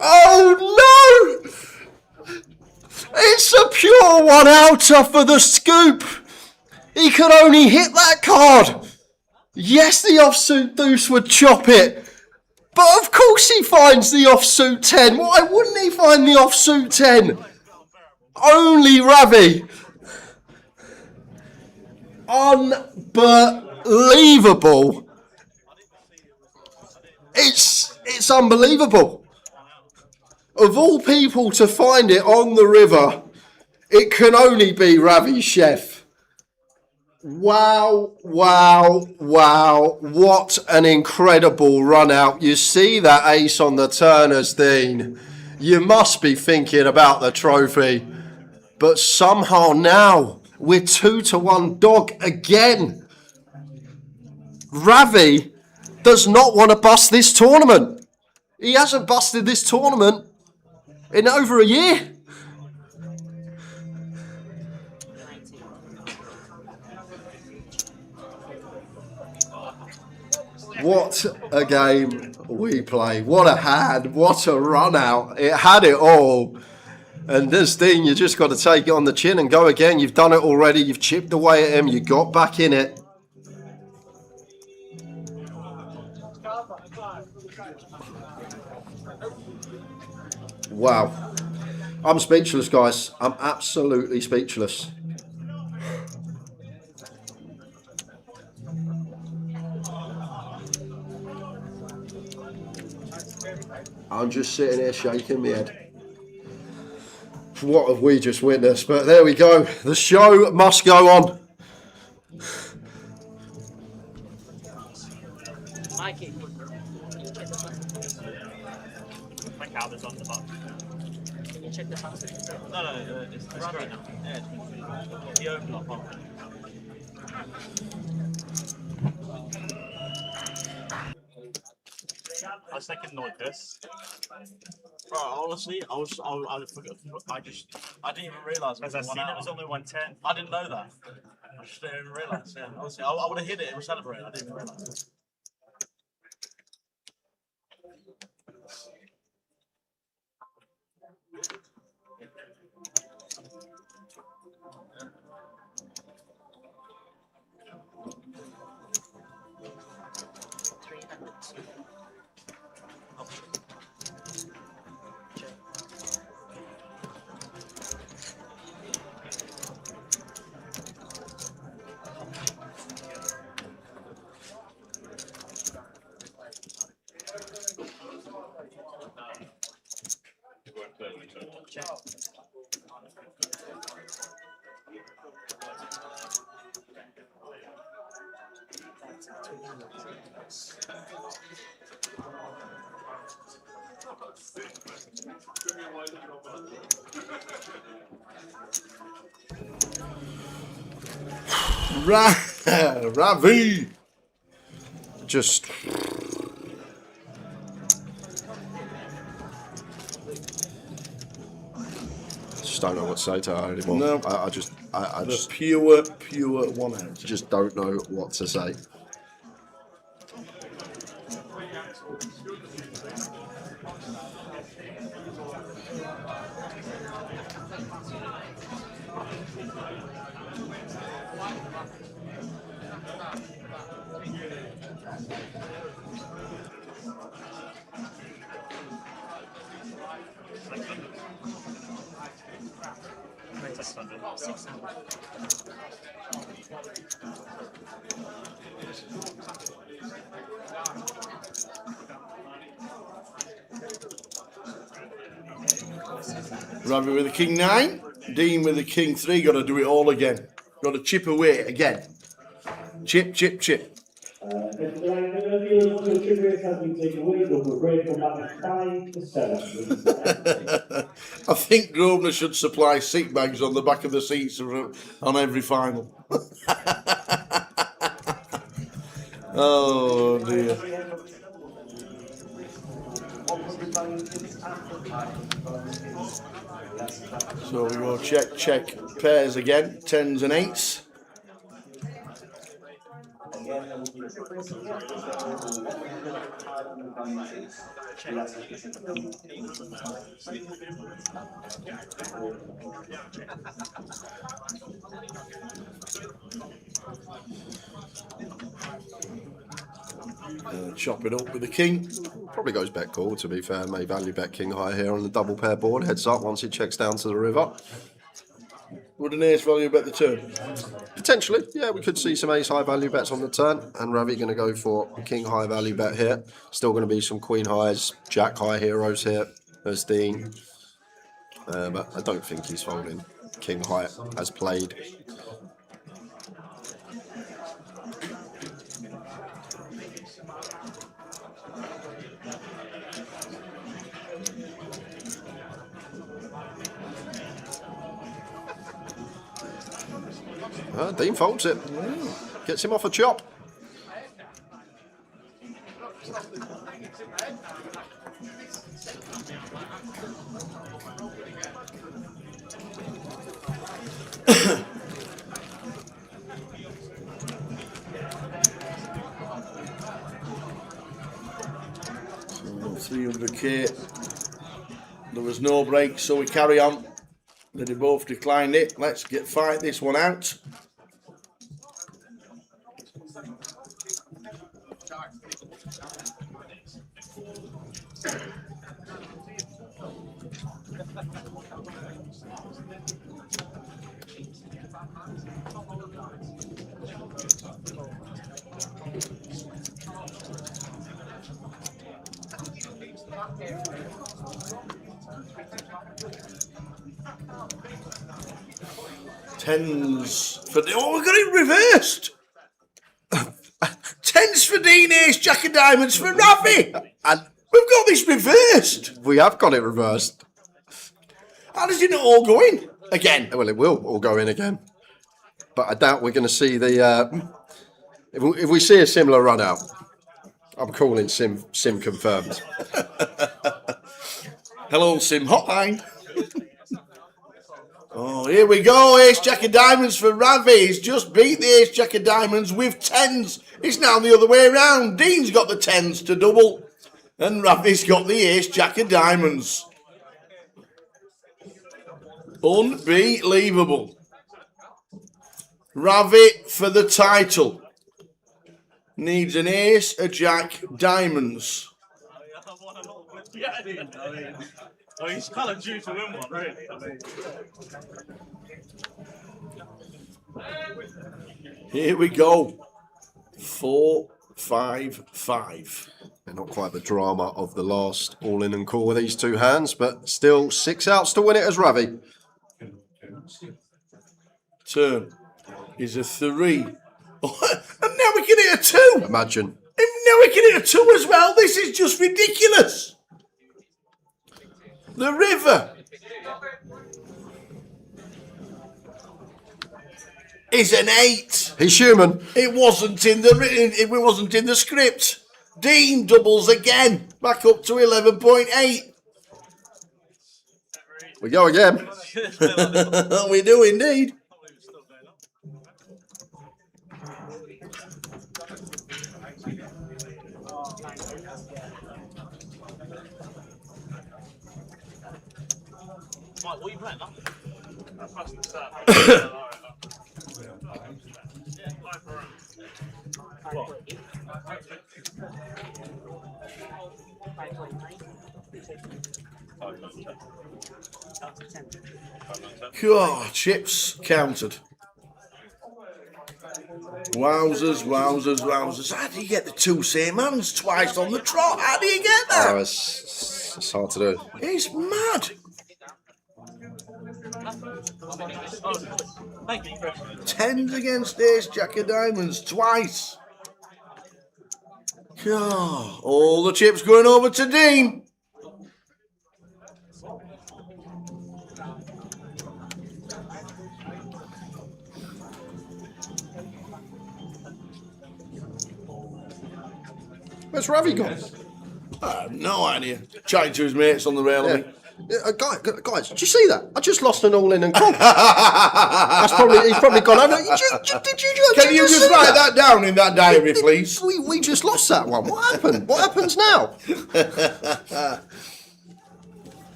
Oh no! It's a pure 1 outer for the scoop. He could only hit that card. Yes, the offsuit deuce would chop it. But of course he finds the offsuit 10. Why wouldn't he find the offsuit 10? Only Ravi. Unbelievable. It's unbelievable. Of all people to find it on the river, it can only be Ravi Chef. Wow, wow, wow. What an incredible run out. You see that ace on the turners, Dean. You must be thinking about the trophy. But somehow now, we're 2 to 1 dog again. Ravi does not want to bust this tournament. He hasn't busted this tournament in over a year. What a game we play. What a hand. What a run out. It had it all. And this Dean, you just got to take it on the chin and go again. You've done it already. You've chipped away at him. You got back in it. Wow. I'm speechless, guys. I'm absolutely speechless. I'm just sitting here shaking my head. What have we just witnessed? But there we go. The show must go on. Mikey, you check the plastic. My card is on the box. Can you check the plastic? No, it's right now. Yeah, it's the open up on. I was thinking like this. Bro, honestly, I didn't even realise. As I seen it was only 110. I didn't know that. I just didn't even realise. Yeah, honestly, I would have hit it and celebrated. I didn't even realise. Ravi. Just don't know what to say to her anymore. No. I just pure one out. Just don't know what to say. Ravi with the king 9. Dean with the king 3. Got to do it all again. Got to chip away again. Chip, chip, chip. Mr. Goliath, one of your chip rates has been taken away. Go for a break, come back at 5 to 7. Please. I think Grosvenor should supply seat bags on the back of the seats on every final. Oh dear. So we go check pairs again, 10s and 8s. Chop it up with the king. Probably goes bet call, to be fair. May value bet king high here on the double pair board. Heads up once he checks down to the river. Would an ace value bet the turn? Potentially, yeah, we could see some ace high value bets on the turn. And Ravi going to go for king high value bet here. Still going to be some queen highs, jack high heroes here as Dean. But I don't think he's folding king high as played. Dean folds it. Gets him off a chop. So 300k. There was no break, so we carry on. They both declined it. Let's fight this one out. Tens for we got it reversed. Tens for Dean, ace, jack of diamonds for Ravi. And we've got this reversed. We have got it reversed. How does it not all go in again? Well, it will all go in again. But I doubt we're going to see the... if we see a similar run out, I'm calling sim confirmed. Hello, Sim Hotline. Oh, here we go. Ace Jack of Diamonds for Ravi. He's just beat the Ace Jack of Diamonds with tens. It's now the other way around. Dean's got the tens to double, and Ravi's got the Ace Jack of Diamonds. Unbelievable. Ravi for the title. Needs an Ace, a Jack, Diamonds. Oh, he's kind of due to win one, really. Here we go. 4, 5, 5. They're not quite the drama of the last all-in and call with these two hands, but still 6 outs to win it as Ravi. Turn is a 3. Oh, and now we can hit a 2. Imagine. And now we can hit a 2 as well. This is just ridiculous. The river is an 8. He's human. It wasn't in the script. Dean doubles again, back up to 11.8. We go again. We do indeed. Mike, what are you playing now? I passed the start. God, chips counted. Wowzers, wowzers, wowzers. How do you get the 2 same hands twice on the trot? How do you get that? Oh, it's hard to do. It's mad. Tens against Ace Jack of Diamonds twice. God, all the chips going over to Dean. Where's Ravi gone? I have no idea. Chatting to his mates on the rail. Yeah. Guys, did you see that? I just lost an all-in and call. He's probably gone over. Can you just write that down in that diary, please? We just lost that one. What happened? What happens now?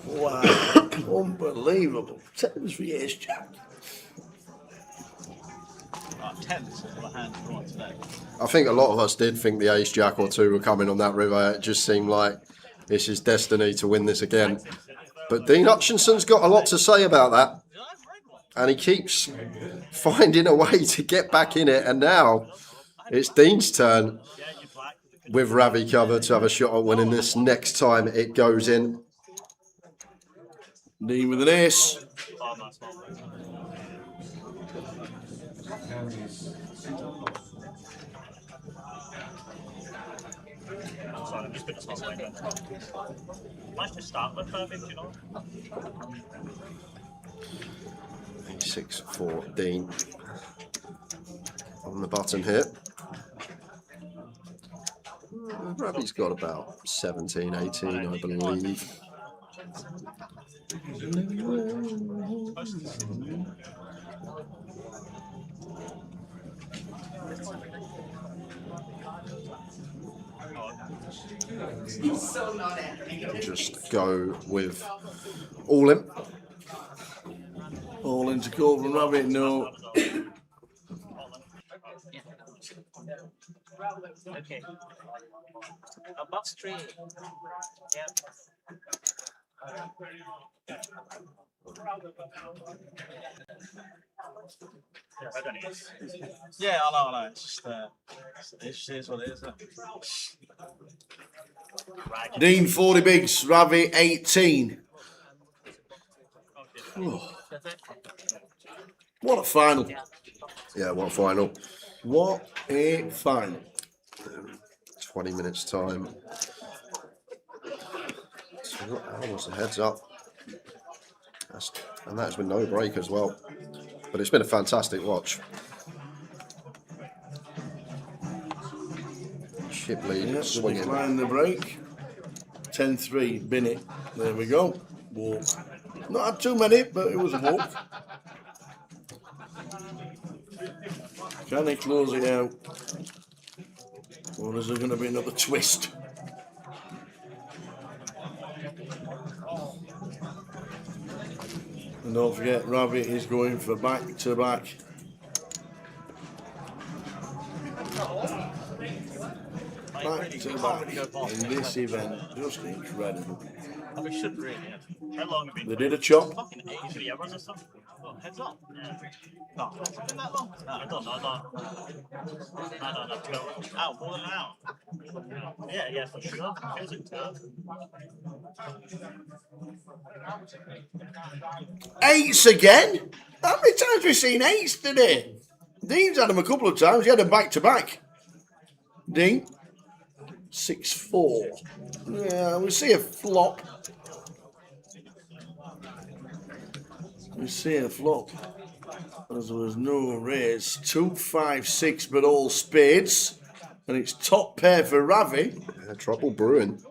Wow. Unbelievable. Tens for Ace Jack. Tens for the hand drawn today. I think a lot of us did think the Ace Jack or 2 were coming on that river. It just seemed like this is destiny to win this again. But Dean Hutchinson's got a lot to say about that. And he keeps finding a way to get back in it. And now it's Dean's turn with Ravi cover to have a shot at winning this next time it goes in. Dean with an ace. Nice to start with perfect, you know. 6-4 Dean on the button here. Ravi's got about 17, 18, I believe. So not angry. Just go with all in. All in to call from Rabbit, no. Okay. A box 3. Yeah. Yeah, I know. It's just what it is. Dean 40 bigs, Ravi 18. Oh. What a final. Yeah, what a final. What a final. 20 minutes time. 2 hours, a heads up. And that's with no break as well. But it's been a fantastic watch. Chip lead, Yep, swinging. decline the break. 10-3, bin it. There we go. Walk. Not had too many, but it was a walk. Can they close it out? Or is there going to be another twist? And don't forget, Ravi is going for back-to-back. Back-to-back in this event. Just incredible. We should really. How long have we been? They did a chop. Fucking 3 hours or something. Well, heads up. Yeah. No, has it been that long? No, I don't know. No. More than an hour. Yeah, for sure. Feels it. Eights again? How many times have we seen eights today? Dean's had them a couple of times. He had them back-to-back. Dean? 6-4. Yeah, we see a flop. We see a flop. As there was no raise. 2, 5, 6, but all spades. And it's top pair for Ravi. Yeah, trouble brewing.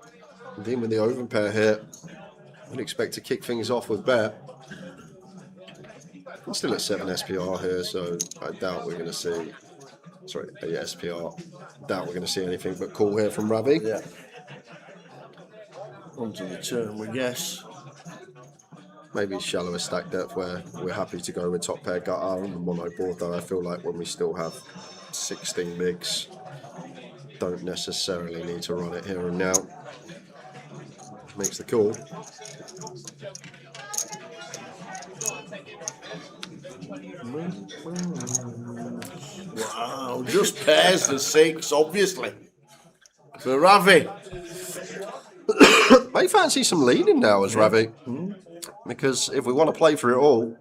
Dean with the open pair here. Would expect to kick things off with bet. I'm still at 7 SPR here, so I doubt we're going to see. Sorry, 8 SPR. Doubt we're going to see anything but call here from Ravi. Yeah. Onto the turn, we guess. Maybe shallower stack depth where we're happy to go with top pair gutter on the mono board, though I feel like when we still have 16 bigs, don't necessarily need to run it here and now. Makes the call. Wow, just pairs the 6, obviously. For Ravi. May fancy some leading now as Ravi. Because if we want to play for it all,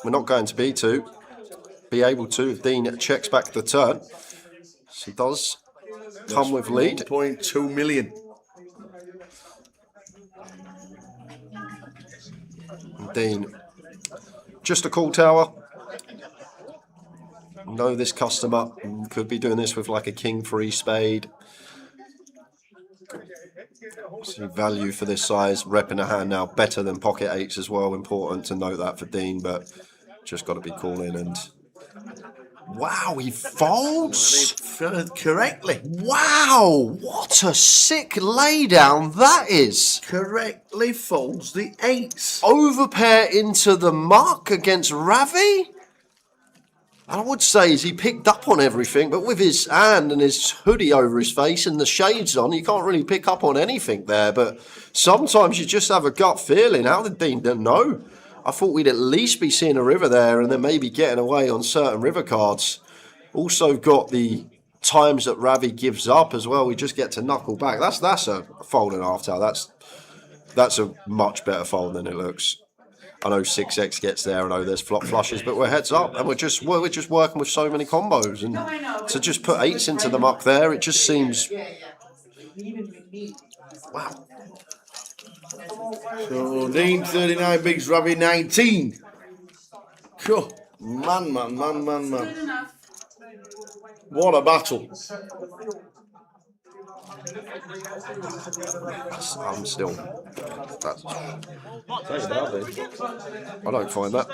we're not going to be able to if Dean checks back the turn. So he does come with lead. 1.2 million. Dean, just a call tower. Know this customer could be doing this with like a king 3 spade. See value for this size, repping a hand now better than pocket 8s as well. Important to note that for Dean, but just got to be calling. And wow, he folds correctly. Wow, what a sick laydown that is. Correctly folds the 8s. Overpair into the muck against Ravi. I would say he picked up on everything, but with his hand and his hoodie over his face and the shades on, you can't really pick up on anything there. But sometimes you just have a gut feeling. How did Dean know? I thought we'd at least be seeing a river there and then maybe getting away on certain river cards. Also got the times that Ravi gives up as well. We just get to knuckle back. That's a fold and a half tail. That's a much better fold than it looks. I know 6x gets there. I know there's flop flushes, but we're heads up, and we're just working with so many combos. And to just put 8s into the muck there, it just seems wow. So Dean 39 bigs, Ravi 19. Cool. Man. What a battle. I'm still. I don't find that.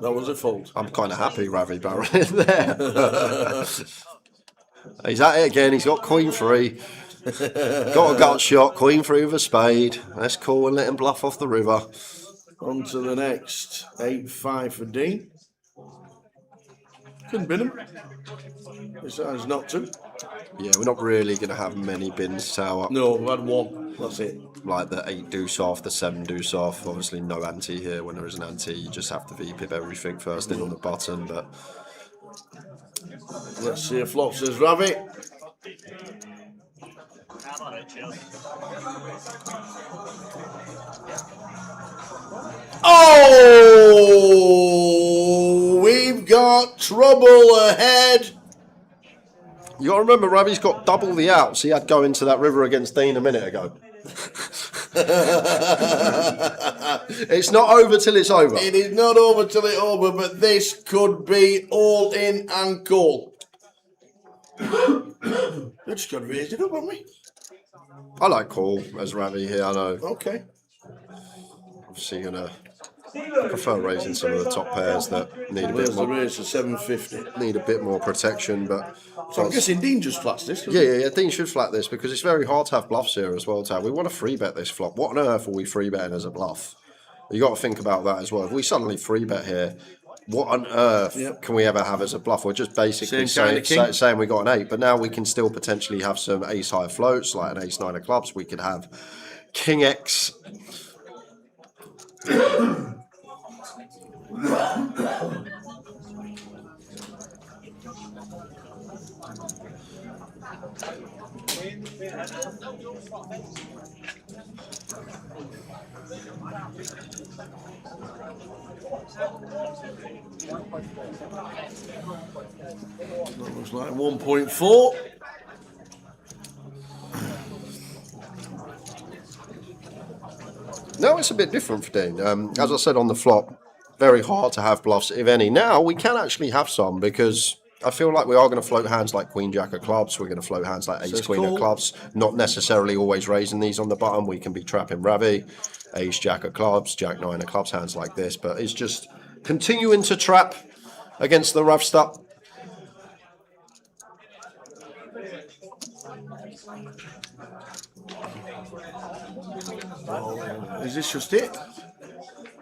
That was a fault. I'm kind of happy Ravi Barron in there. He's at it again. He's got queen 3. Got a gut shot. Queen 3 with a spade. Let's call and let him bluff off the river. On to the next. 8-5 for Dean. Couldn't bin him. Decides not to. Yeah, we're not really going to have many bins tower. No, we had one. That's it. Like the 8 deuce off, the 7 deuce off. Obviously, no ante here. When there is an ante, you just have to VPip everything first in on the button. But let's see if flop says Ravi. Oh, we've got trouble ahead. You got to remember, Ravi's got double the outs he had going into that river against Dean a minute ago. It's not over till it's over. It is not over till it's over, but this could be all in and call. We just got to raise it up, haven't we? I like call as Ravi here, I know. Okay. Obviously, I prefer raising some of the top pairs that need a bit more. The raise to 750. Need a bit more protection, but. So I'm guessing Dean just flats this. Yeah. Dean should flat this because it's very hard to have bluffs here as well, Tab. We want to free bet this flop. What on earth are we free betting as a bluff? You got to think about that as well. If we suddenly free bet here, what on earth can we ever have as a bluff? We're just basically saying we got an 8, but now we can still potentially have some ace high floats, like an ace 9 of clubs. We could have King X. That looks like 1.4. No, it's a bit different for Dean. As I said on the flop, very hard to have bluffs, if any. Now, we can actually have some because I feel like we are going to float hands like Queen Jack of clubs. We're going to float hands like Ace Queen of clubs. Not necessarily always raising these on the button. We can be trapping Ravi, Ace Jack of clubs, Jack 9 of clubs, hands like this. But it's just continuing to trap against the rough stuff. Is this just it?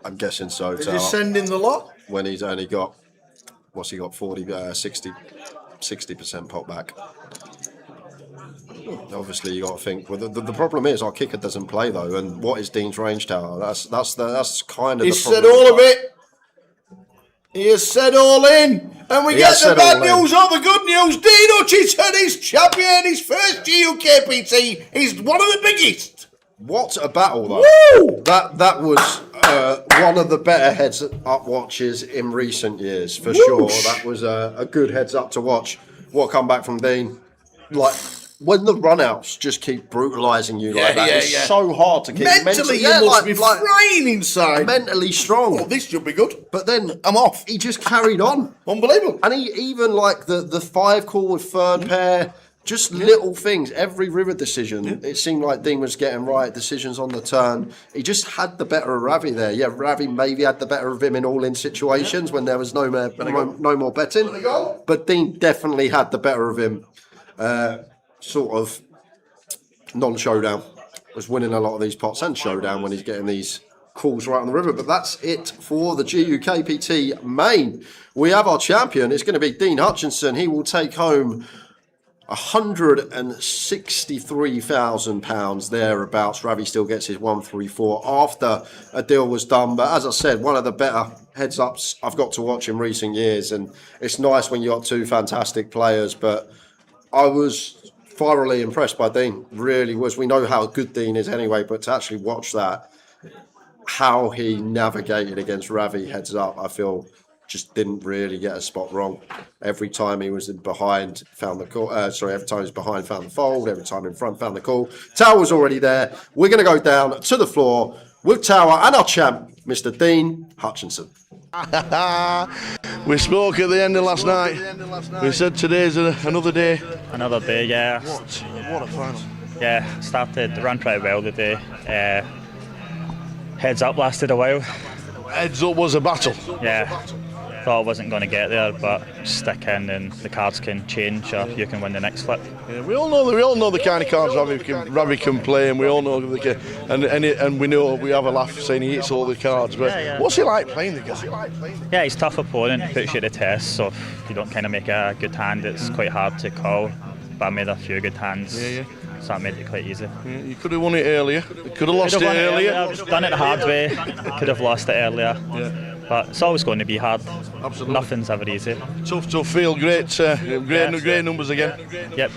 I'm guessing so. Is he sending the lot? When he's only got, what's he got, 60% pot back. Obviously, you got to think. Well, the problem is our kicker doesn't play though, and what is Dean's range tower? That's kind of. He said all of it. He has said all in, and we get the bad news or the good news. Dean Hutchinson is champion. His first GUKPT. He's one of the biggest. What a battle though! Woo! That was one of the better heads up watches in recent years for sure. That was a good heads up to watch. What come back from Dean? Like when the runouts just keep brutalising you like that, it's so hard to keep mentally. You must be frying inside. Mentally strong. Oh, this should be good. But then I'm off. He just carried on. Unbelievable. And he even like the 5 call with third pair. Just little things. Every river decision, it seemed like Dean was getting right. Decisions on the turn. He just had the better of Ravi there. Yeah, Ravi maybe had the better of him in all-in situations when there was no more betting. But Dean definitely had the better of him. Sort of non-showdown. Was winning a lot of these pots and showdown when he's getting these calls right on the river. But that's it for the GUKPT main. We have our champion. It's going to be Dean Hutchinson. He will take home £163,000 thereabouts. Ravi still gets his 134 after a deal was done. But as I said, one of the better heads ups I've got to watch in recent years, and it's nice when you got 2 fantastic players. But I was thoroughly impressed by Dean. Really was. We know how good Dean is anyway, but to actually watch that, how he navigated against Ravi heads up, I feel just didn't really get a spot wrong. Every time he was in behind, found the call. Every time he was behind, found the fold. Every time in front, found the call. Tower was already there. We're going to go down to the floor with Tower and our champ, Mr. Dean Hutchinson. We spoke at the end of last night. We said today's another day. Another day, yeah. What a final. Yeah, ran pretty well today. Heads up lasted a while. Heads up was a battle. Yeah. thought I wasn't going to get there, but stick in and the cards can change, or you can win the next flip. Yeah, we all know the kind of cards Ravi can play, and we all know and we know we have a laugh saying he hits all the cards. But what's he like playing the guy? Yeah, he's a tough opponent, puts you to the test. So if you don't kind of make a good hand, it's quite hard to call. But I made a few good hands. So that made it quite easy. Yeah, you could have won it earlier. You could have lost it earlier. I've done it the hard way. Could have lost it earlier. But it's always going to be hard. Absolutely. Nothing's ever easy. Tough field. Great numbers again. Yep.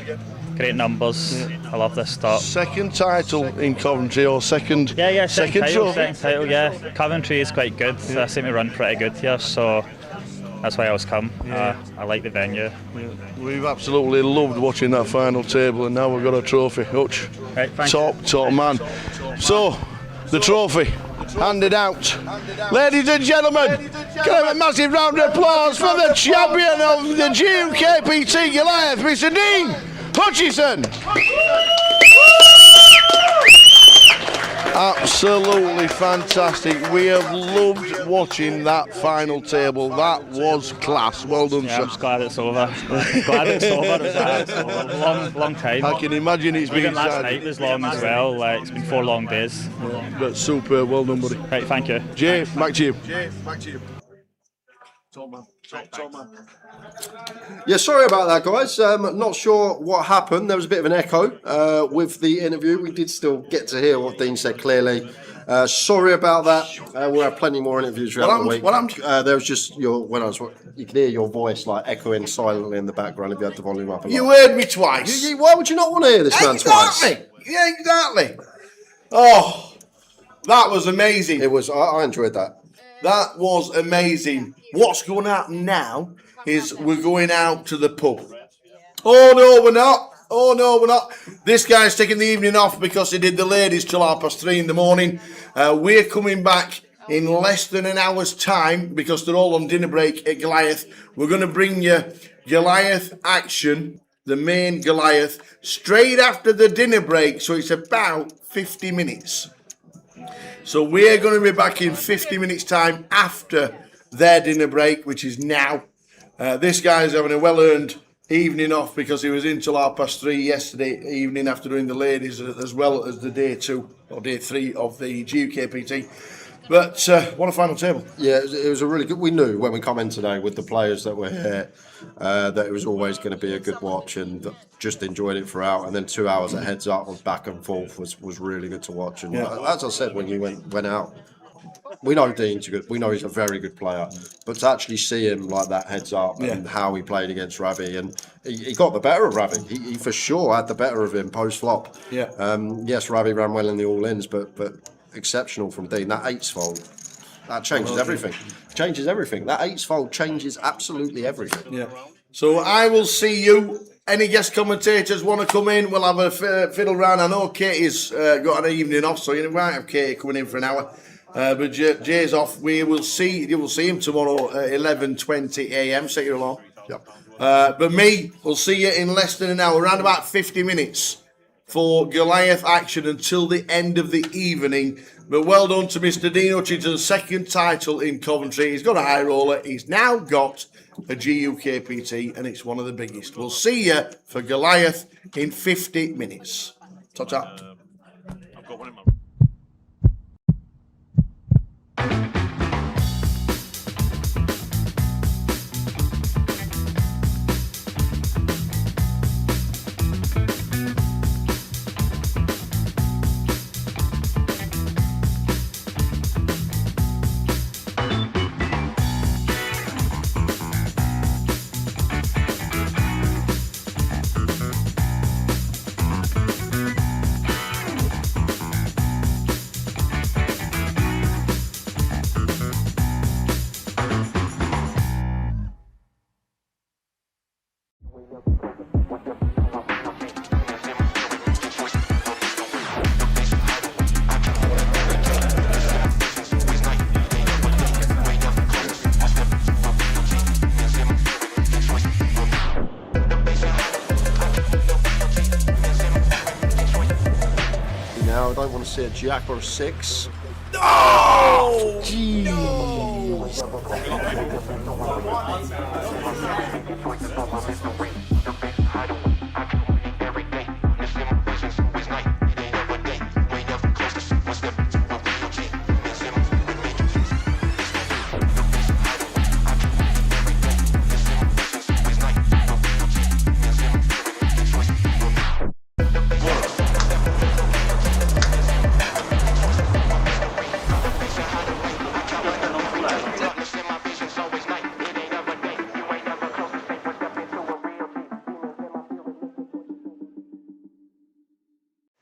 Great numbers. I love this start. Second title in Coventry, or second? Second title. Yeah. Coventry is quite good. I seem to run pretty good here, so that's why I always come. I like the venue. We've absolutely loved watching that final table, and now we've got a trophy. Hutch, right, top man. So, the trophy handed out. Ladies and gentlemen, can I have a massive round of applause for the champion of the GUKPT Goliath, Mr. Dean Hutchison. Absolutely fantastic. We have loved watching that final table. That was class. Well done, sir. I'm just glad it's over. Glad it's over. It was a long time. I can imagine it's been even last night was long as well. It's been 4 long days. But super. Well done, buddy. Right, thank you. Jay, back to you. Top man. Yeah, sorry about that, guys. Not sure what happened. There was a bit of an echo with the interview. We did still get to hear what Dean said clearly. Sorry about that. We'll have plenty more interviews throughout the week. There was just you can hear your voice like echoing silently in the background if you had the volume up a lot. You heard me twice. Why would you not want to hear this man twice? Yeah, exactly. Oh, that was amazing. It was. I enjoyed that. That was amazing. What's going to happen now is we're going out to the pub. Oh, no, we're not. Oh, no, we're not. This guy's taking the evening off because he did the ladies till 3:30 in the morning. We're coming back in less than an hour's time because they're all on dinner break at Goliath. We're going to bring you Goliath action, the main Goliath, straight after the dinner break. So it's about 50 minutes. So we're going to be back in 50 minutes time after their dinner break, which is now. This guy's having a well-earned evening off because he was in till 3:30 yesterday evening after doing the ladies as well as the day 2 or day 3 of the GUKPT. But what a final table. Yeah, it was a really good. We knew when we come in today with the players that were here that it was always going to be a good watch, and just enjoyed it throughout. And then 2 hours of heads up of back and forth was really good to watch. And as I said, when you went out, we know Dean's good. We know he's a very good player, but to actually see him like that heads up and how he played against Ravi, and he got the better of Ravi. He for sure had the better of him post flop. Yes, Ravi ran well in the all-ins, but exceptional from Dean. That 8's fold, that changes everything. Changes everything. That 8's fold changes absolutely everything. Yeah. So I will see you. Any guest commentators want to come in? We'll have a fiddle round. I know Katie's got an evening off, so you might have Katie coming in for an hour. But Jay's off. You will see him tomorrow at 11:20 a.m. Set your alarm. Yep. But me, we'll see you in less than an hour, around about 50 minutes for Goliath action until the end of the evening. But well done to Mr. Dean Hutchison, second title in Coventry. He's got a high roller. He's now got a GUKPT, and it's one of the biggest. We'll see you for Goliath in 50 minutes. Ta-ta. I've got one in my... I don't want to see a jack or a 6. Oh! Gee. No.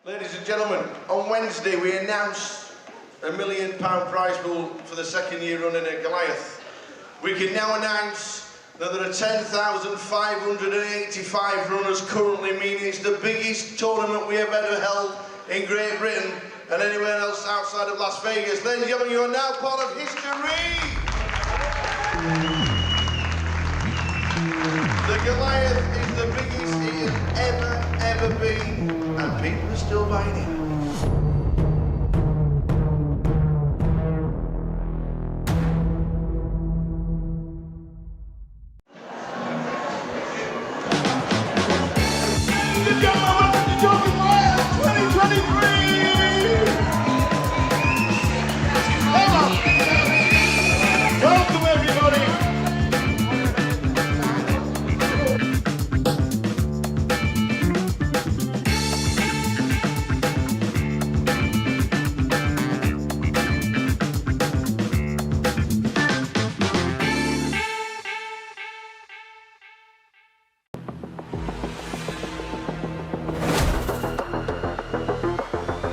Ladies and gentlemen, on Wednesday we announced £1 million prize pool for the second year running at Goliath. We can now announce that there are 10,585 runners currently, meaning it's the biggest tournament we have ever held in Great Britain and anywhere else outside of Las Vegas. Ladies and gentlemen, you are now part of history! The Goliath is the biggest it has ever been, and people are still buying it. The Goliath!